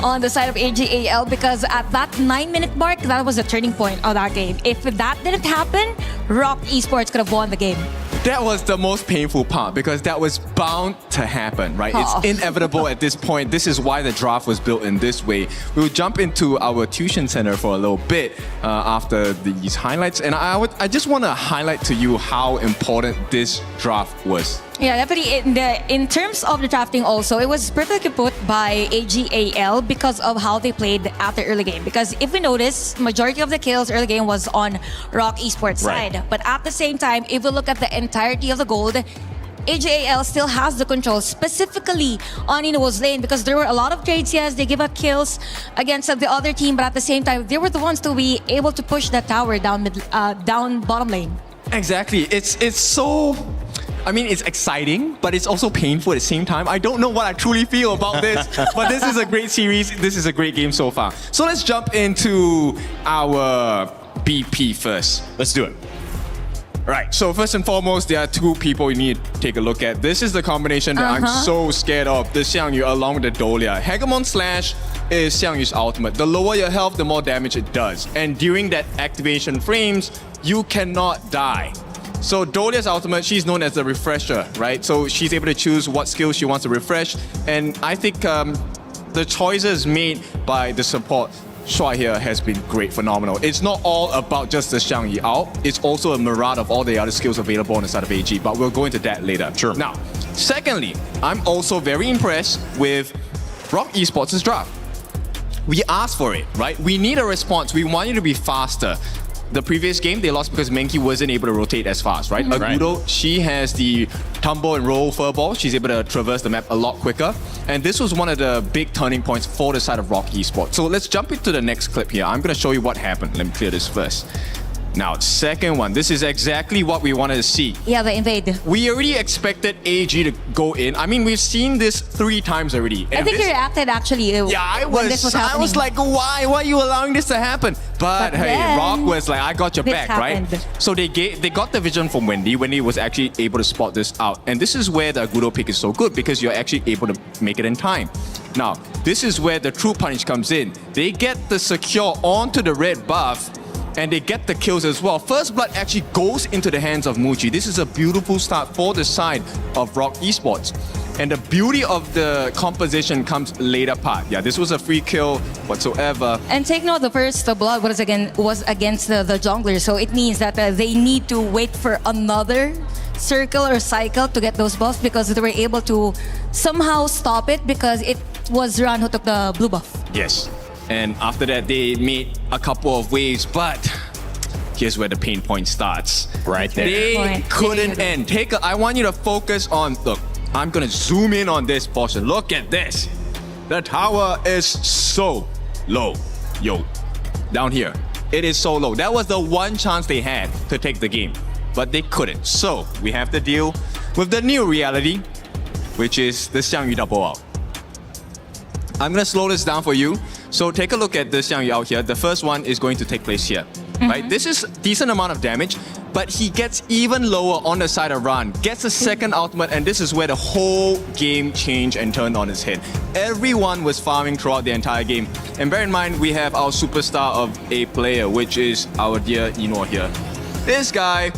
on the side of AGAL, because at that 9-minute mark, that was the turning point of that game. If that didn't happen, Rock Esports could have won the game. That was the most painful part because that was bound to happen, right? It's inevitable at this point. This is why the draft was built in this way. We'll jump into our tuition center for a little bit after these highlights. And I just want to highlight to you how important this draft was. Yeah, definitely. In terms of the drafting also, it was perfectly put by AGAL because of how they played at the early game. Because if we notice, majority of the kills early game was on Rock Esports side. But at the same time, if we look at the entirety of the gold, AGAL still has the control, specifically on Inuo's lane, because there were a lot of trades. Yes, they give up kills against the other team, but at the same time, they were the ones to be able to push that tower down bottom lane. Exactly. It's so... I mean, it's exciting, but it's also painful at the same time. I don't know what I truly feel about this, but this is a great series. This is a great game so far. So let's jump into our BP first. Let's do it. Right, so first and foremost, there are two people you need to take a look at. This is the combination that I'm so scared of, the Xiangyu along with the Dolia. Hegemon Slash is Xiangyu's ultimate. The lower your health, the more damage it does. And during that activation frames, you cannot die. So Dolia's ultimate, she's known as the refresher, right? So she's able to choose what skills she wants to refresh. And I think the choices made by the support Shuai here has been great, phenomenal. It's not all about just the Xiangyu out. It's also a myriad of all the other skills available on the side of AG, but we'll go into that later. Sure. Now, secondly, I'm also very impressed with Rock Esports' draft. We asked for it, right? We need a response. We want you to be faster. The previous game, they lost because Menki wasn't able to rotate as fast, right? Agudo, she has the tumble and roll furball. She's able to traverse the map a lot quicker. And this was one of the big turning points for the side of Rock Esports. So let's jump into the next clip here. I'm going to show you what happened. Let me clear this first. Now, second one, this is exactly what we wanted to see. Yeah, the invade. We already expected AG to go in. I mean, we've seen this 3 times already. I think you reacted actually when this was happening. I was like, why are you allowing this to happen? But hey, then, Rock was like, I got your this back, happened. right? So they got the vision from Wendy. Wendy was actually able to spot this out. And this is where the Agudo pick is so good because you're actually able to make it in time. Now, this is where the true punish comes in. They get the secure onto the red buff and they get the kills as well. First blood actually goes into the hands of Muji. This is a beautiful start for the side of Rock Esports. And the beauty of the composition comes later part. Yeah, this was a free kill whatsoever. And take note, the first blood was against the jungler, so it means that they need to wait for another circle or cycle to get those buffs because they were able to somehow stop it because it was Ran who took the blue buff. Yes. And after that, they made a couple of waves, but here's where the pain point starts. Right there. They couldn't end. I want you to focus on, look, I'm gonna zoom in on this portion. Look at this. The tower is so low. Yo, down here, it is so low. That was the one chance they had to take the game, but they couldn't. So we have to deal with the new reality, which is the Xiangyu double out. I'm gonna slow this down for you. So take a look at the Xiangyu out here. The first one is going to take place here, right? This is decent amount of damage, but he gets even lower on the side of Ran, gets a second ultimate, and this is where the whole game changed and turned on its head. Everyone was farming throughout the entire game. And bear in mind, we have our superstar of a player, which is our dear Ino here. This guy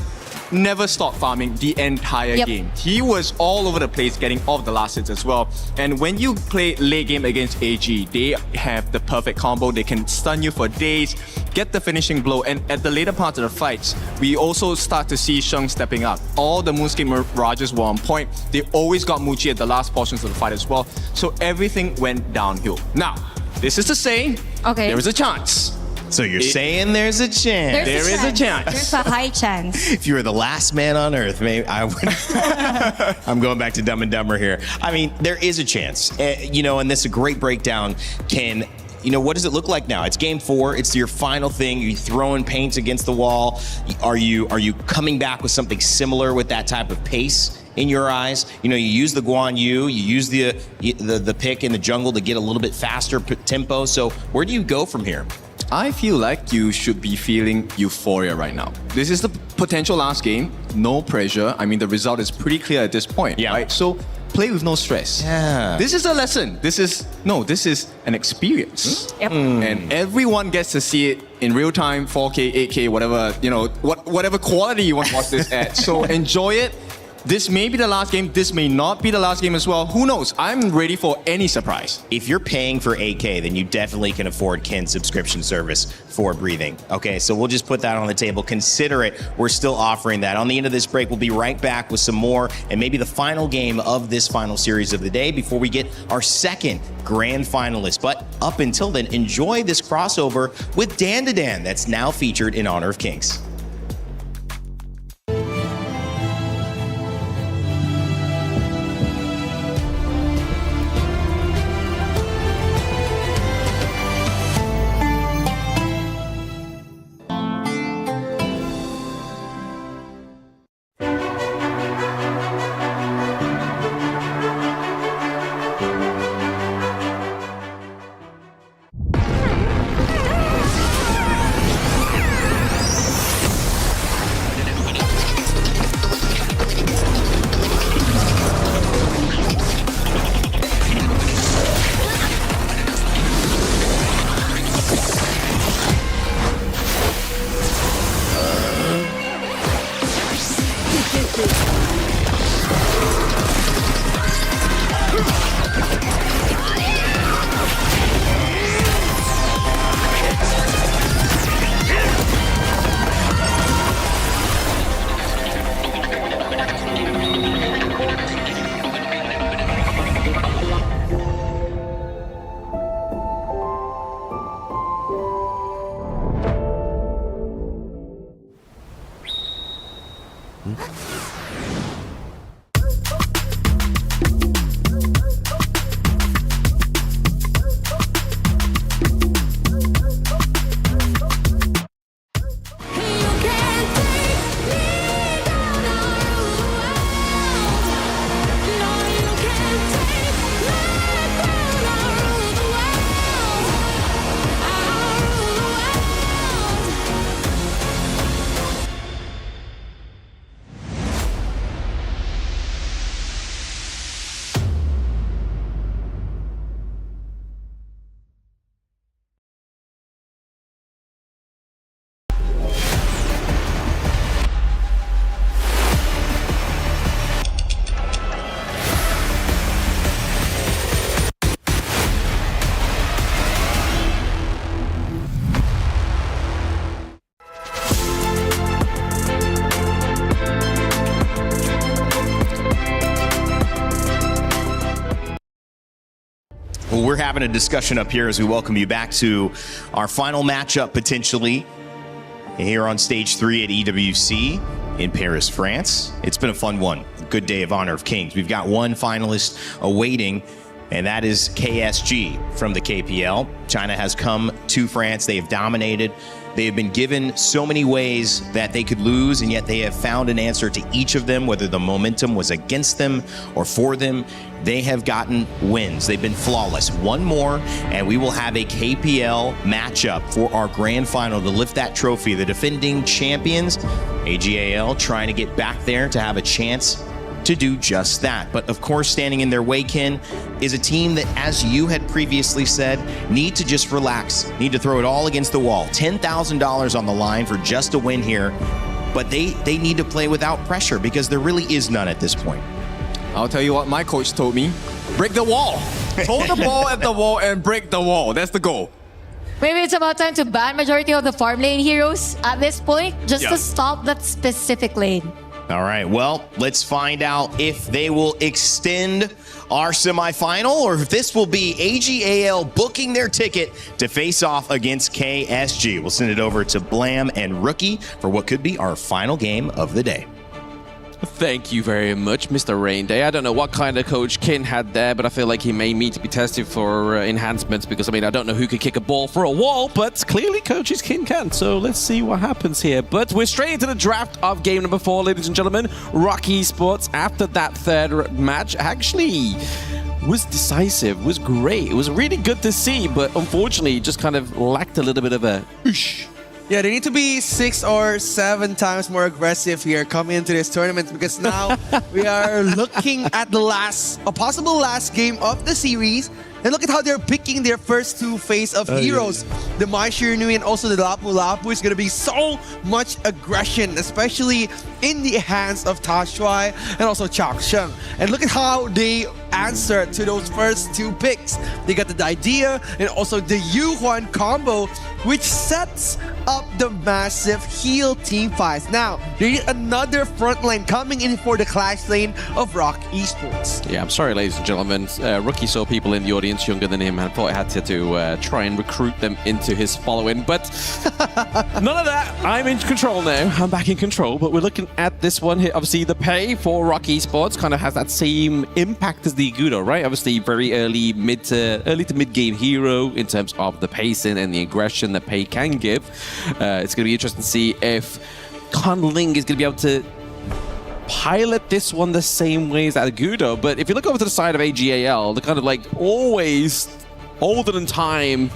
never stopped farming the entire game. He was all over the place getting all the last hits as well. And when you play late game against AG, they have the perfect combo. They can stun you for days, get the finishing blow, and at the later part of the fights, we also start to see Sheng stepping up. All the Moonscape Mirages were on point. They always got Muji at the last portions of the fight as well. So everything went downhill. Now, this is to say, there is a chance. So you're saying there's a chance. There is a chance. There's a high chance. If you were the last man on Earth, maybe I would. I'm going back to Dumb and Dumber here. I mean, there is a chance. And this is a great breakdown. What does it look like now? It's game 4. It's your final thing. You're throwing paints against the wall. Are you coming back with something similar with that type of pace in your eyes? You use the Guan Yu, you use the pick in the jungle to get a little bit faster tempo. So where do you go from here? I feel like you should be feeling euphoria right now. This is the potential last game, no pressure. I mean, the result is pretty clear at this point, right? So play with no stress. Yeah. This is a lesson. This is an experience. Yep. And everyone gets to see it in real time, 4K, 8K, whatever, whatever quality you want to watch this at. So enjoy it. This may be the last game. This may not be the last game as well. Who knows? I'm ready for any surprise. If you're paying for 8K, then you definitely can afford Ken's subscription service for breathing. Okay, so we'll just put that on the table. Consider it. We're still offering that. On the end of this break, we'll be right back with some more and maybe the final game of this final series of the day before we get our second grand finalist. But up until then, enjoy this crossover with Dan to Dan that's now featured in Honor of Kings. we're having a discussion up here as we welcome you back to our final matchup potentially here on stage 3 at EWC in Paris, France. It's been a fun one. Good day of Honor of Kings. We've got one finalist awaiting, and that is KSG from the KPL. China has come to France. They have dominated. They have been given so many ways that they could lose, and yet they have found an answer to each of them, whether the momentum was against them or for them. They have gotten wins. They've been flawless. One more, and we will have a KPL matchup for our grand final to lift that trophy. The defending champions, AGAL, trying to get back there to have a chance to do just that. But of course, standing in their way, Ken, is a team that, as you had previously said, need to just relax, need to throw it all against the wall. $10,000 on the line for just a win here, but they need to play without pressure because there really is none at this point. I'll tell you what my coach told me. Break the wall. Throw the ball at the wall and break the wall. That's the goal. Maybe it's about time to ban majority of the farm lane heroes at this point, just to stop that specific lane. All right, well, let's find out if they will extend our semifinal or if this will be AGAL booking their ticket to face off against KSG. We'll send it over to Blam and Rookie for what could be our final game of the day. Thank you very much, Mr. Rainday. I don't know what kind of coach Kin had there, but I feel like he may need to be tested for enhancements because, I mean, I don't know who can kick a ball for a wall, but clearly coaches Kin can. So let's see what happens here. But we're straight into the draft of game number 4, ladies and gentlemen. Rock Esports, after that third match, actually was decisive, was great. It was really good to see, but unfortunately just kind of lacked a little bit of a oosh. Yeah, they need to be 6 or 7 times more aggressive here coming into this tournament because now we are looking at a possible last game of the series. And look at how they're picking their first 2 face of heroes. Yeah. The Mai Shiranui and also the Lapu Lapu is going to be so much aggression, especially in the hands of Ta Shuai and also Chak Sheng. And look at how they answered to those first 2 picks. They got the idea and also the Yu Huan combo, which sets up the massive heal team fights. Now, they need another frontline coming in for the clash lane of Rock Esports. Yeah, I'm sorry, ladies and gentlemen. Rookie saw people in the audience younger than him and thought I had to try and recruit them into his following, but none of that. I'm in control now. I'm back in control, but we're looking at this one here. Obviously, the pay for Rock Esports kind of has that same impact as the Gudo, right? Obviously, very early to mid-game hero in terms of the pacing and the aggression that pay can give. It's going to be interesting to see if Conling is going to be able to pilot this one the same way as that Gudo. But if you look over to the side of AGAL, the kind of like always older than time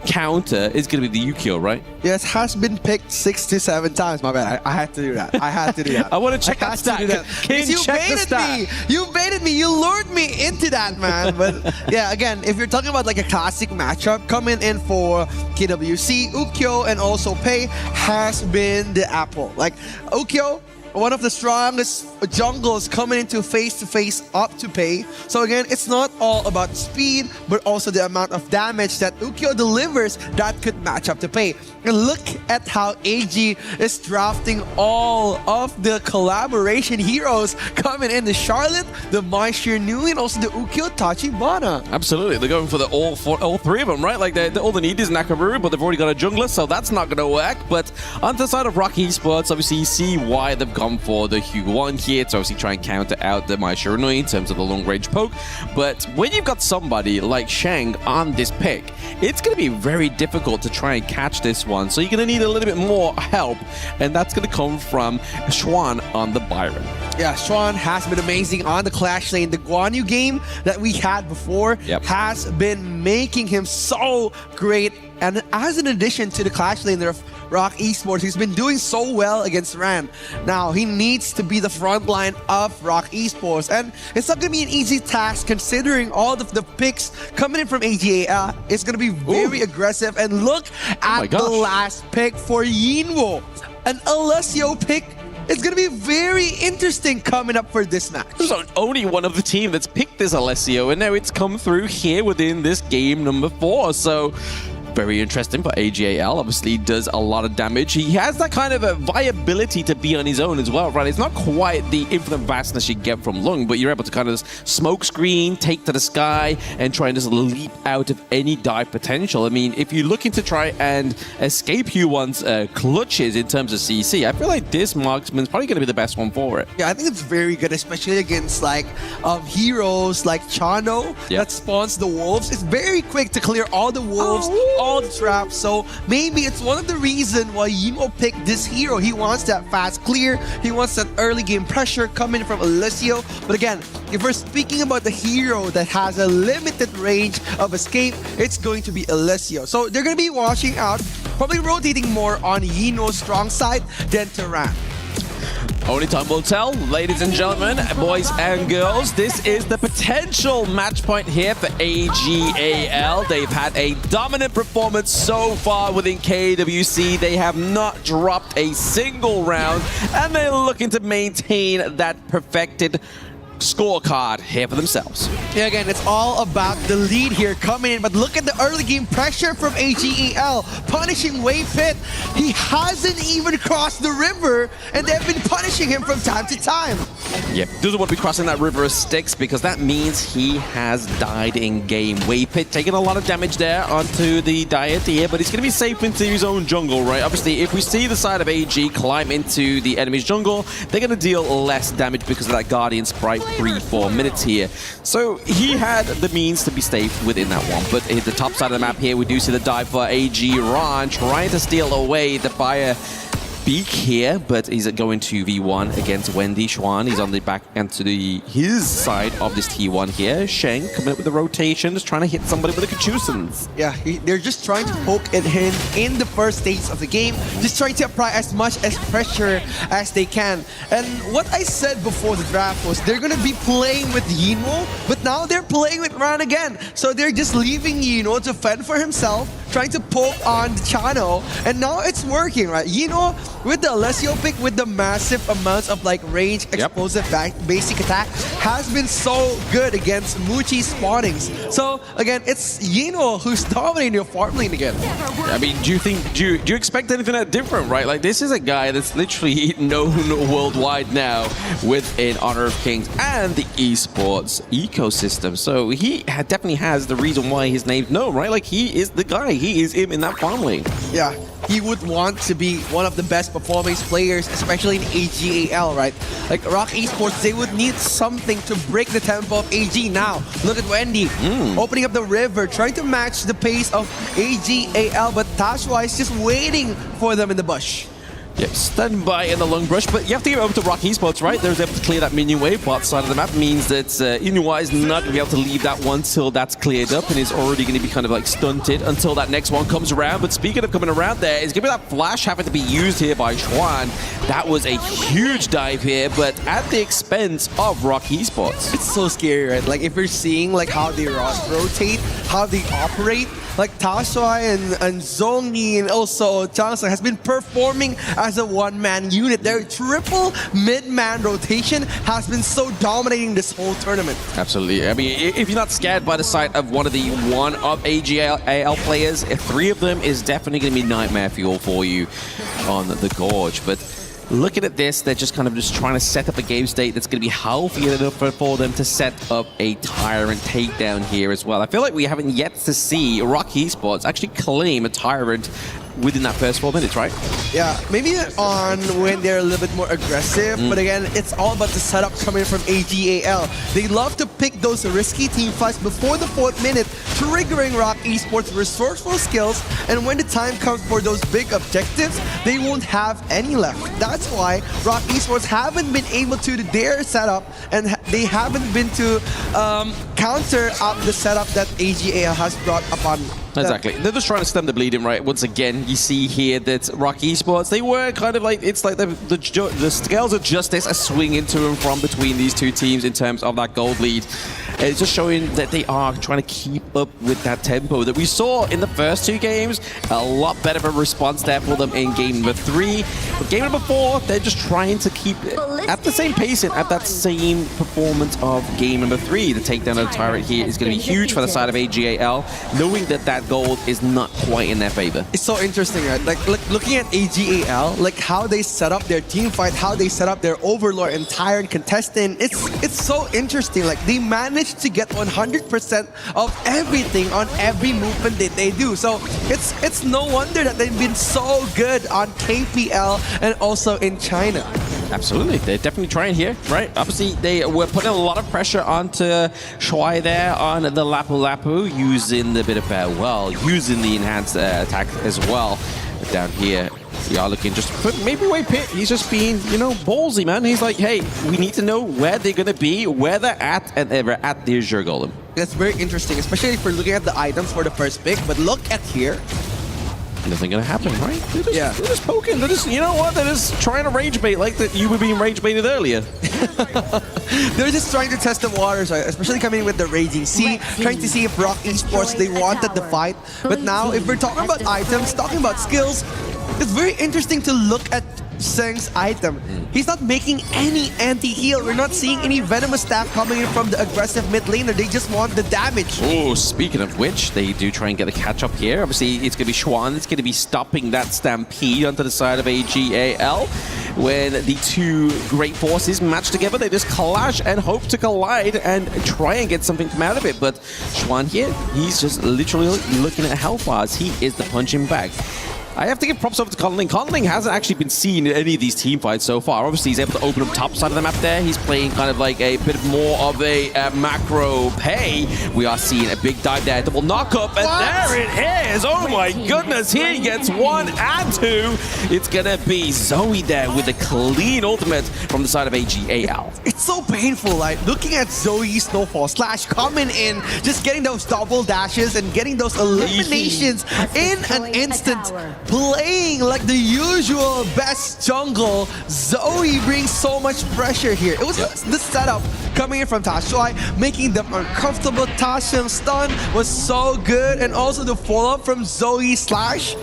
counter is going to be the Yukio, right? Yes, has been picked 6 to 7 times. My bad. I had to do that. I had to do that. I want to check that stat. You baited me. You baited me. You lured me into that, man. But yeah, again, if you're talking about like a classic matchup coming in for KWC, Ukyo and also Pei has been the apple. Like Ukyo, one of the strongest jungles coming into face-to-face up to Pei. So again, it's not all about speed, but also the amount of damage that Ukyo delivers that could match up to Pei. And look at how AG is drafting all of the collaboration heroes coming in. The Charlotte, the Mai Shiranui, and also the Ukyo Tachibana. Absolutely. They're going for the all 3 of them, right? Like all they need is Nakamura, but they've already got a jungler, so that's not going to work. But on the side of Rock Esports, obviously you see why they've gone for the Hugh-1 here to obviously try and counter out the Mai Shiranui in terms of the long-range poke. But when you've got somebody like Shang on this pick, it's going to be very difficult to try and catch this one. So you're going to need a little bit more help, and that's going to come from Xuan on the Byron. Yeah, Xuan has been amazing on the Clash lane. The Guan Yu game that we had before has been making him so great. And as an addition to the Clash lane there of Rock Esports, he's been doing so well against Ran. Now, he needs to be the front line of Rock Esports. And it's not going to be an easy task considering all of the picks coming in from AGA. It's going to be very aggressive. And look at the last pick for Yinwo. An Alessio pick. It's going to be very interesting coming up for this match. There's only one of the team that's picked this Alessio, and now it's come through here within this game number 4. So Very interesting, but AGAL obviously does a lot of damage. He has that kind of a viability to be on his own as well, right? It's not quite the infinite vastness you get from Lung, but you're able to kind of smoke screen, take to the sky, and try and just leap out of any dive potential. I mean, if you're looking to try and escape Huan's clutches in terms of CC, I feel like this marksman's probably going to be the best one for it. Yeah, I think it's very good, especially against like heroes like Chano that spawns the wolves. It's very quick to clear all the wolves, all the traps. So maybe it's one of the reasons why Yimo picked this hero. He wants that fast clear. He wants that early game pressure coming from Alessio. But again, if we're speaking about the hero that has a limited range of escape, it's going to be Alessio. So they're going to be watching out, probably rotating more on Yino's strong side than Taran. Only time will tell, ladies and gentlemen, boys and girls. This is the potential match point here for AGAL. They've had a dominant performance so far within KWC. They have not dropped a single round, and they're looking to maintain that perfected scorecard here for themselves. Yeah, again, it's all about the lead here coming in, but look at the early game pressure from AGAL, punishing Waypit. He hasn't even crossed the river, and they've been punishing him from time to time. Yep, doesn't want to be crossing that river of Styx because that means he has died in game. Waypit taking a lot of damage there onto the Deity here, but he's going to be safe into his own jungle, right? Obviously, if we see the side of AG climb into the enemy's jungle, they're going to deal less damage because of that Guardian Sprite 3-4 minutes here. So he had the means to be safe within that one. But at the top side of the map here, we do see the dive for AG Ron trying to steal away the fire Beak here, but he's going to V1 against Wendy Xuan. He's on the back end to his side of this T1 here. Sheng coming up with the rotation, just trying to hit somebody with the Kachusans. Yeah, they're just trying to poke at him in the first stage of the game, just trying to apply as much as pressure as they can. And what I said before the draft was they're going to be playing with Yino, but now they're playing with Ran again. So they're just leaving Yino to fend for himself, trying to poke on Chano, and now it's working, right? Yino with the Alessio pick, with the massive amounts of like range, explosive basic attack, has been so good against Muchi's spawnings. So again, it's Yino who's dominating your farm lane again. I mean, do you expect anything that different, right? Like, this is a guy that's literally known worldwide now within Honor of Kings and the esports ecosystem. So he definitely has the reason why his name's known, right? Like, he is the guy. He is him in that farm lane. Yeah, he would want to be one of the best performing players, especially in AGAL, right? Like Rock Esports, they would need something to break the tempo of AG now. Look at Wendy opening up the river, trying to match the pace of AGAL, but Tashua is just waiting for them in the bush. Yep, standing by in the long brush, but you have to give it over to Rock Esports, right? They're able to clear that minion wave. Part side of the map means that Inua is not going to be able to leave that one till that's cleared up, and is already going to be kind of like stunted until that next one comes around. But speaking of coming around, there is going to be that flash having to be used here by Xuan. That was a huge dive here, but at the expense of Rock Esports. It's so scary, right? Like if you're seeing like how they rotate, how they operate, like Tashua and Zhongyi and also Johnson has been performing as a one-man unit. Their triple mid-man rotation has been so dominating this whole tournament. Absolutely. I mean, if you're not scared by the sight of one of AGAL players, 3 of them is definitely going to be nightmare fuel for you on the Gorge. But looking at this, they're just kind of just trying to set up a game state that's going to be healthy enough for them to set up a Tyrant takedown here as well. I feel like we haven't yet to see Rock Esports actually claim a Tyrant within that first 4 minutes, right? Yeah, maybe on when they're a little bit more aggressive, but again, it's all about the setup coming from AGAL. They love to pick those risky team fights before the 4th minute, triggering Rock Esports' resourceful skills, and when the time comes for those big objectives, they won't have any left. That's why Rock Esports haven't been able to do their setup, and they haven't been to counter up the setup that AGAL has brought upon. Exactly. They're just trying to stem the bleeding, right? Once again, you see here that Rock Esports, they were kind of like, it's like the scales of justice are swinging to and from between these two teams in terms of that gold lead. It's just showing that they are trying to keep up with that tempo that we saw in the first 2 games. A lot better of a response there for them in game number 3. But game number 4, they're just trying to keep it at the same pace and at that same performance of game number 3. The takedown of the turret here is going to be huge for the side of AGAL, knowing that that gold is not quite in their favor. It's so interesting, right? Like looking at AGAL, like how they set up their team fight, how they set up their Overlord and Tyrant contestant. It's so interesting. Like they managed to get 100% of everything on every movement that they do. So it's no wonder that they've been so good on KPL and also in China. Absolutely, they're definitely trying here, right? Obviously, they were putting a lot of pressure onto Shuai there on the Lapu Lapu, using the bit of farewell, using the enhanced attack as well. But down here, we are looking just for maybe Wei Pit. He's just being, you know, ballsy, man. He's like, hey, we need to know where they're going to be, where they're at, and they're at the Azure Golem. That's very interesting, especially if we're looking at the items for the first pick. But look at here. Nothing gonna happen, right? They're just poking. They're just, you know what? They're just trying to rage bait like that you were being rage baited earlier. They're just trying to test the waters, right? Especially coming in with the Raging Sea, trying to see if Rock Esports, they wanted the fight. But now, if we're talking about items, talking about skills, it's very interesting to look at Seng's item. He's not making any anti-heal. We're not seeing any venomous staff coming in from the aggressive mid laner. They just want the damage. Oh, speaking of which, they do try and get the catch up here. Obviously, it's going to be Xuan that's going to be stopping that stampede onto the side of AGAL. When the 2 great forces match together, they just clash and hope to collide and try and get something from out of it. But Xuan here, he's just literally looking at health bars. He is the punching bag. I have to give props over to Conling. Conling hasn't actually been seen in any of these team fights so far. Obviously, he's able to open up top side of the map there. He's playing kind of like a bit more of a macro pay. We are seeing a big dive there. Double knock up, and there it is. Oh my goodness. Here he gets 1 and 2. It's going to be Zoe there with a clean ultimate from the side of AGAL. It's so painful, like looking at Zoe Snowfall Slash coming in, just getting those double dashes and getting those eliminations in an instant. Playing like the usual best jungle, Zoe brings so much pressure here. It was the setup coming in from Tashuai, making them uncomfortable. Tashi's stun was so good, and also the follow-up from Zoe Slash.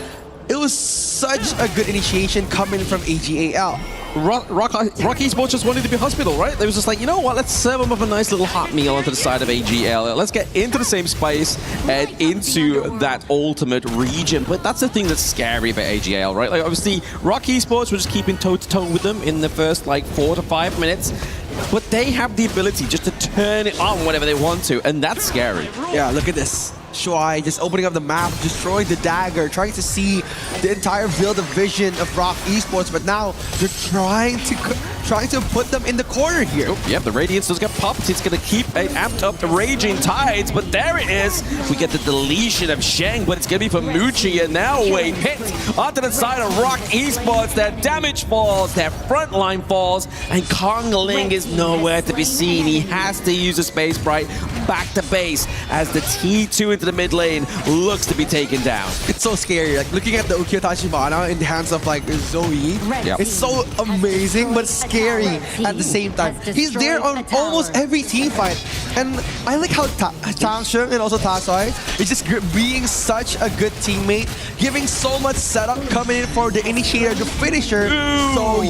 It was such a good initiation coming from AGAL. Rock Esports just wanted to be hospital, right? They was just like, you know what, let's serve them up a nice little hot meal onto the side of AGL. Let's get into the same space and into that ultimate region. But that's the thing that's scary about AGL, right? Like, obviously, Rock Esports were just keeping toe-to-toe with them in the first, like, 4 to 5 minutes. But they have the ability just to turn it on whenever they want to, and that's scary. Yeah, look at this. Shuai just opening up the map, destroying the dagger, trying to see the entire field of vision of Rock Esports, but now they're trying to put them in the corner here. Oh, yep, the Radiance does get popped. It's going to keep an amped up the Raging Tides, but there it is. We get the deletion of Sheng, but it's going to be for Muchi, and now Wei Pit onto the side of Rock Esports. Their damage falls, their front line falls, and Kongling is nowhere to be seen. He has to use a Space Bright back to base as the T2 into the mid lane looks to be taken down. It's so scary. Like looking at the Ukiyo Tachibana in the hands of like Zoe, it's so amazing but scary at the same time. He's there on almost every team fight, and I like how Tang Sheng and also Tasoi is just being such a good teammate, giving so much setup, coming in for the initiator, the finisher. So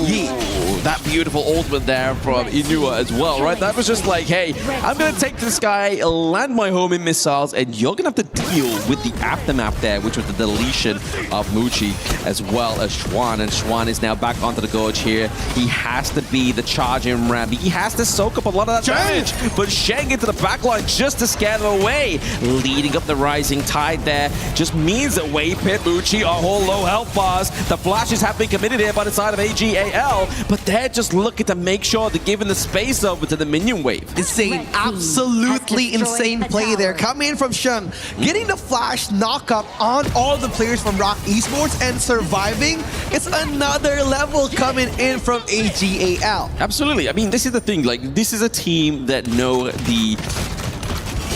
that beautiful ultimate there from Inua as well, right? That was just like, hey, I'm gonna take this guy, land my homing missiles, and you're gonna have to deal with the aftermath there, which was the deletion of Muchi as well as Xuan. And Xuan is now back onto the gorge here. He has to be the charging ram. He has to soak up a lot of that damage. But Sheng into the backline just to scare them away. Leading up the Rising Tide there just means that Wei Pit, Muchi are all low health bars. The flashes have been committed here by the side of AGAL, but they're just looking to make sure they're giving the space over to the minion wave. Insane, absolutely insane play there. Coming in from Sheng, getting the flash knockup on all the players from Rock Esports and surviving. It's another level coming in from AGAL. Absolutely. I mean, this is the thing. Like, this is a team that know the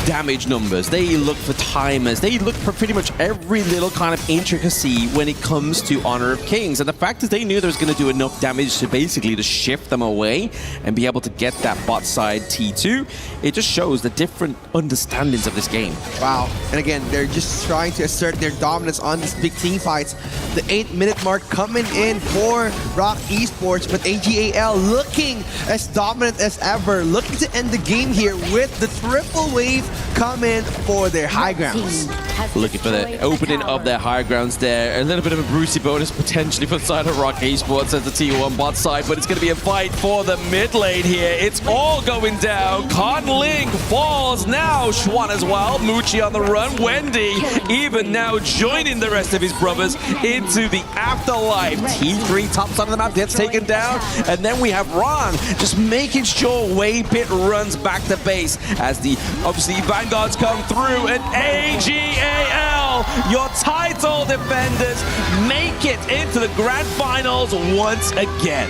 damage numbers. They look for timers. They look for pretty much every little kind of intricacy when it comes to Honor of Kings. And the fact is they knew they was going to do enough damage to basically to shift them away and be able to get that bot side T2. It just shows the different understandings of this game. Wow. And again, they're just trying to assert their dominance on these big team fights. The 8-minute mark coming in for Rock Esports, but AGAL looking as dominant as ever, looking to end the game here with the triple wave coming for their high grounds. Looking for the opening of their high grounds there. A little bit of a Brucey bonus potentially for the side of Rock Esports as the T1 bot side, but it's going to be a fight for the mid lane here. It's all going down. Conling falls now. Schwan as well. Muchi on the run. Wendy even now joining the rest of his brothers into the afterlife. T3 top side of the map gets taken down, and then we have Ron just making sure Waypit runs back to base as the obviously Vanguards come through, and AGAL, your title defenders, make it into the grand finals once again.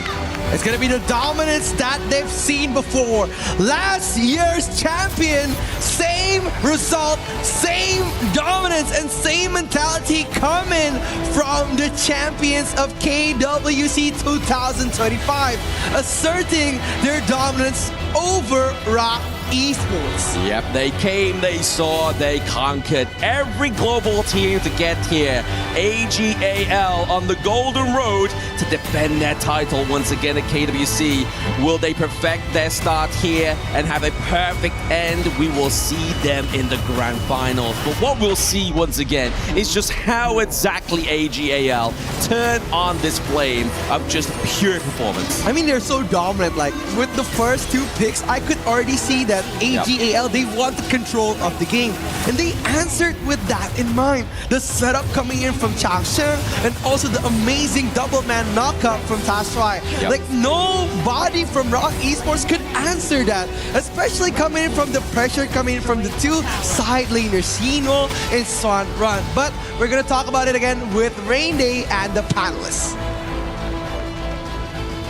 It's going to be the dominance that they've seen before. Last year's champion, same result, same dominance, and same mentality coming from the champions of KWC 2025, asserting their dominance over Rock Esports. Yep, they came, they saw, they conquered every global team to get here. AGAL on the golden road to defend their title once again at KWC. Will they perfect their start here and have a perfect end? We will see them in the grand finals. But what we'll see once again is just how exactly AGAL turn on this flame of just pure performance. I mean, they're so dominant. Like, with the first two picks, I could already see that AGAL, they want the control of the game. And they answered with that in mind. The setup coming in from Chang Sheng, and also the amazing double man knockup from Tashuai. Like, nobody from Rock Esports could answer that, especially coming in from the pressure coming in from the two side laners, Sino and Swan Run. But we're going to talk about it again with Rain Day and the panelists.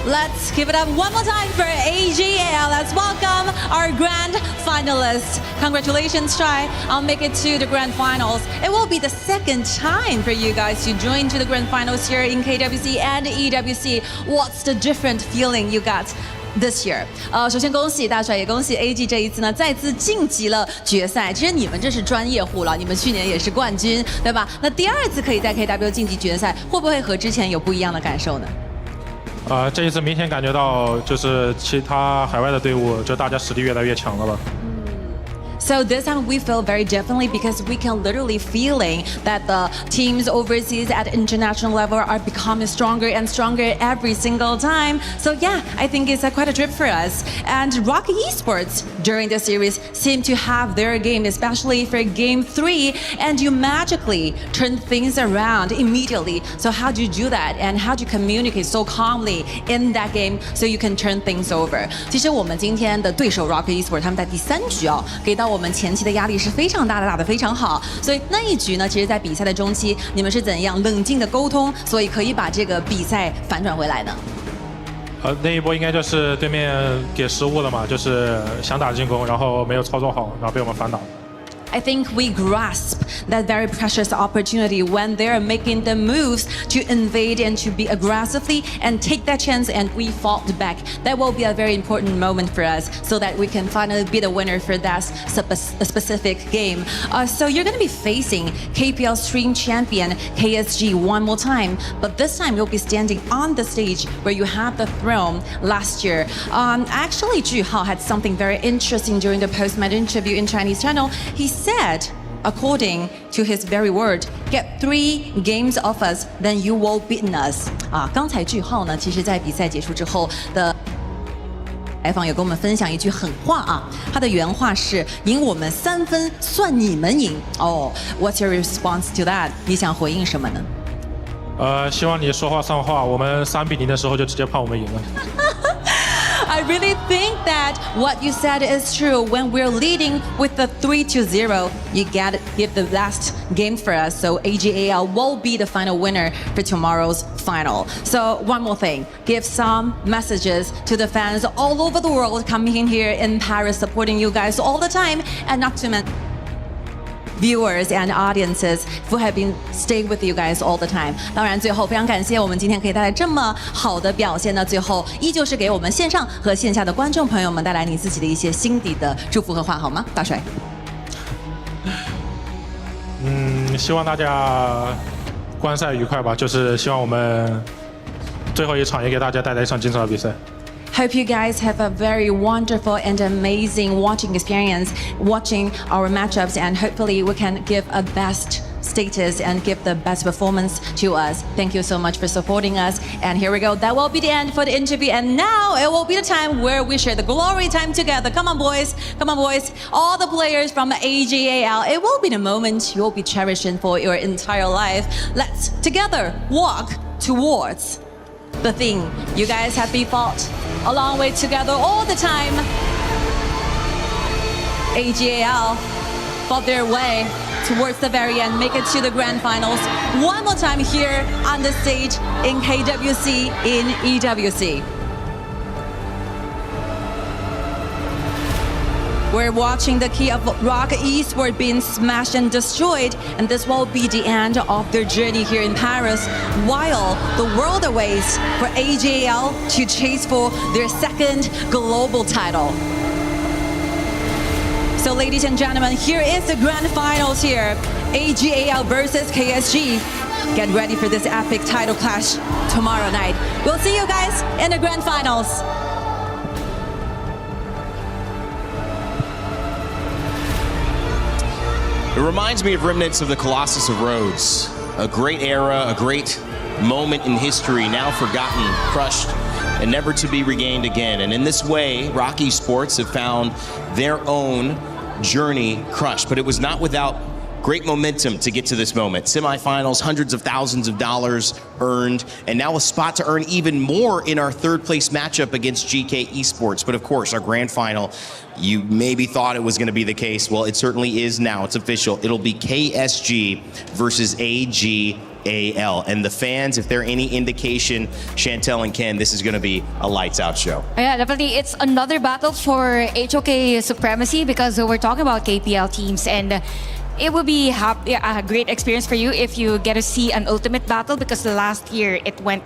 Let's give it up one more time for AGAL. Let's welcome our grand finalists. Congratulations, Try. I'll make it to the grand finals. It will be the second time for you guys to join to the grand finals here in KWC and EWC. What's the different feeling you got this year? 首先恭喜大帅，也恭喜 AG 这一次呢再次晋级了决赛。其实你们这是专业户了，你们去年也是冠军，对吧？那第二次可以在 KW 晋级决赛，会不会和之前有不一样的感受呢？这一次明显感觉到，就是其他海外的队伍，就大家实力越来越强了吧。So this time we feel very differently because we can literally feeling that the teams overseas at international level are becoming stronger and stronger every single time. So yeah, I think it's quite a trip for us. And Rock Esports during the series seem to have their game, especially for game 3, and you magically turn things around immediately. So how do you do that, and how do you communicate so calmly in that game so you can turn things over? 其实我们今天的对手 Rock Esports 他们在第3局给到我们前期的压力是非常大的，打得非常好。所以那一局呢，其实在比赛的中期，你们是怎样冷静的沟通，所以可以把这个比赛反转回来呢？那一波应该就是对面给失误了嘛，就是想打进攻，然后没有操作好，然后被我们反打。I think we grasp that very precious opportunity when they're making the moves to invade and to be aggressively and take that chance, and we fought back. That will be a very important moment for us so that we can finally be the winner for that specific game. So you're going to be facing KPL Stream Champion KSG one more time, but this time you'll be standing on the stage where you have the throne last year. Actually, Zhu Hao had something very interesting during the post-match interview in Chinese channel. He said, according to his very word, get 3 games of us, then you will beaten us. 刚才句号呢，其实在比赛结束之后的采访有跟我们分享一句狠话啊，他的原话是赢我们3分算你们赢。What's your response to that? 你想回应什么呢？希望你说话算话，我们3-0的时候就直接判我们赢了。I really think that what you said is true. When we're leading with the 3-0, you gotta give the last game for us. So AGAL will be the final winner for tomorrow's final. So one more thing, give some messages to the fans all over the world coming in here in Paris, supporting you guys all the time, and not to mention viewers and audiences who have been staying with you guys all the time. 当然最后非常感谢我们今天可以带来这么好的表现，那最后依旧是给我们线上和线下的观众朋友们带来你自己的一些心底的祝福和话，好吗？大帅。希望大家观赛愉快吧，就是希望我们最后一场也给大家带来一场精彩的比赛。Hope you guys have a very wonderful and amazing watching experience watching our matchups, and hopefully we can give a best status and give the best performance to us. Thank you so much for supporting us. And here we go. That will be the end for the interview. And now it will be the time where we share the glory time together. Come on, boys. Come on, boys. All the players from AGAL. It will be the moment you will be cherishing for your entire life. Let's together walk towards the thing you guys have been fought a long way together all the time. AGAL fought their way towards the very end, make it to the grand finals one more time here on the stage in KWC in EWC. We're watching the key of Rock Esports being smashed and destroyed, and this will be the end of their journey here in Paris, while the world awaits for AGAL to chase for their second global title. So ladies and gentlemen, here is the grand finals here. AGAL versus KSG. Get ready for this epic title clash tomorrow night. We'll see you guys in the grand finals. It reminds me of remnants of the Colossus of Rhodes. A great era, a great moment in history, now forgotten, crushed, and never to be regained again. And in this way, Rock Esports have found their own journey crushed. But it was not without great momentum to get to this moment. Semifinals, hundreds of thousands of dollars earned, and now a spot to earn even more in our third place matchup against GK Esports. But of course, our grand final, you maybe thought it was going to be the case. Well, it certainly is now. It's official. It'll be KSG versus AGAL. And the fans, if they're any indication, Chantel and Ken, this is going to be a lights out show. Yeah, definitely. It's another battle for HOK supremacy, because we're talking about KPL teams, and it will be a great experience for you if you get to see an ultimate battle, because last year it went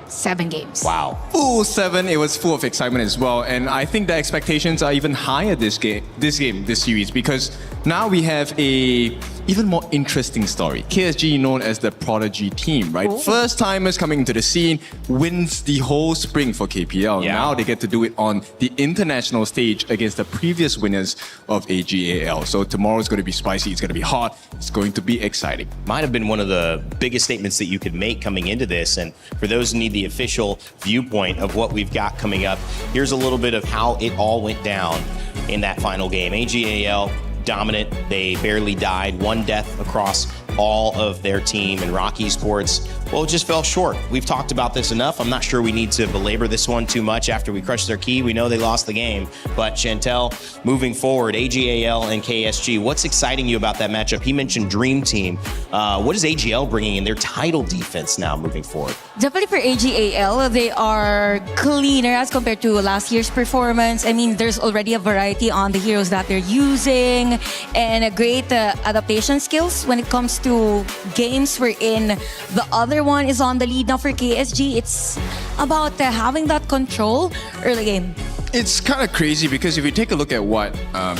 7 games. Wow. Full 7, it was full of excitement as well. And I think the expectations are even higher this series, because now we have a even more interesting story. KSG known as the prodigy team, right? First timers coming into the scene, wins the whole spring for KPL. Yeah. Now they get to do it on the international stage against the previous winners of AGAL. So tomorrow's going to be spicy, it's going to be hot, it's going to be exciting. Might have been one of the biggest statements that you could make coming into this. And for those who need the official viewpoint of what we've got coming up, here's a little bit of how it all went down in that final game. AGAL dominant. They barely died. 1 death across all of their team. And Rock Esports, well, it just fell short. We've talked about this enough. I'm not sure we need to belabor this one too much. After we crushed their key, we know they lost the game. But Chantel, moving forward, AGAL and KSG, what's exciting you about that matchup? He mentioned Dream Team. What is AGL bringing in their title defense now moving forward? Definitely for AGAL, they are cleaner as compared to last year's performance. I mean, there's already a variety on the heroes that they're using, and a great adaptation skills when it comes to games wherein the other one is on the lead. Now for KSG, it's about having that control early game. It's kind of crazy, because if you take a look at what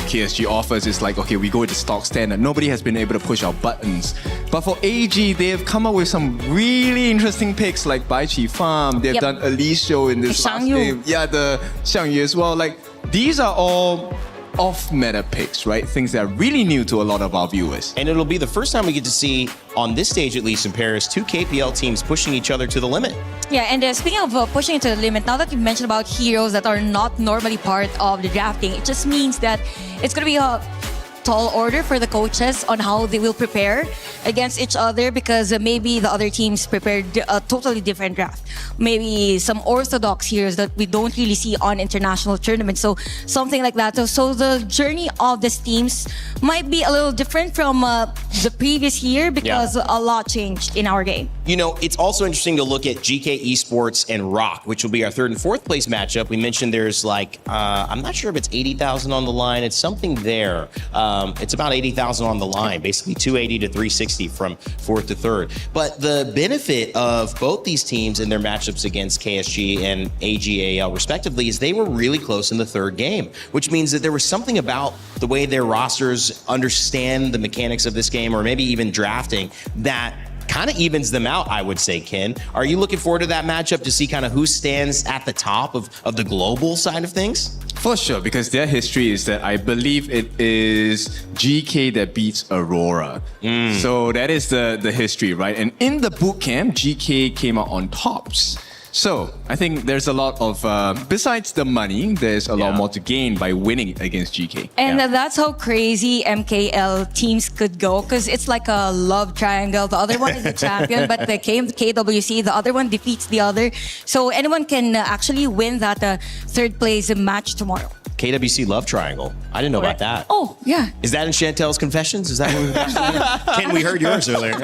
KSG offers, it's like, okay, we go with the stock standard. Nobody has been able to push our buttons. But for AG, they have come up with some really interesting picks, like Bai Chi Farm. They've done Alicio in this last game. Yeah, the Xiangyu as well. Like, these are all off-meta picks, right? Things that are really new to a lot of our viewers. And it'll be the first time we get to see, on this stage at least in Paris, 2 KPL teams pushing each other to the limit. Yeah, and speaking of pushing it to the limit, now that you mentioned about heroes that are not normally part of the drafting, it just means that it's going to be a tall order for the coaches on how they will prepare against each other because maybe the other teams prepared a totally different draft. Maybe some orthodox heroes that we don't really see on international tournaments. So something like that. So the journey of these teams might be a little different from the previous year because a lot changed in our game. You know, it's also interesting to look at GK Esports and Rock, which will be our 3rd and 4th place matchup. We mentioned there's like, I'm not sure if it's 80,000 on the line. It's something there. It's about 80,000 on the line, basically 280 to 360 from 4th to 3rd. But the benefit of both these teams in their matchups against KSG and AGAL respectively is they were really close in the 3rd game, which means that there was something about the way their rosters understand the mechanics of this game, or maybe even drafting, that kind of evens them out, I would say, Ken. Are you looking forward to that matchup to see kind of who stands at the top of the global side of things? For sure, because their history is that I believe it is GK that beats Aurora. So that is the history, right? And in the boot camp, GK came out on tops. So I think there's a lot of, besides the money, there's a lot more to gain by winning against GK. And that's how crazy MKL teams could go, because it's like a love triangle. The other one is the champion, but the KWC, the other one defeats the other. So anyone can actually win that 3rd place match tomorrow. KWC love triangle. I didn't know about that. Oh, yeah. Is that in Chantel's confessions? Is that what Ken, we heard yours earlier.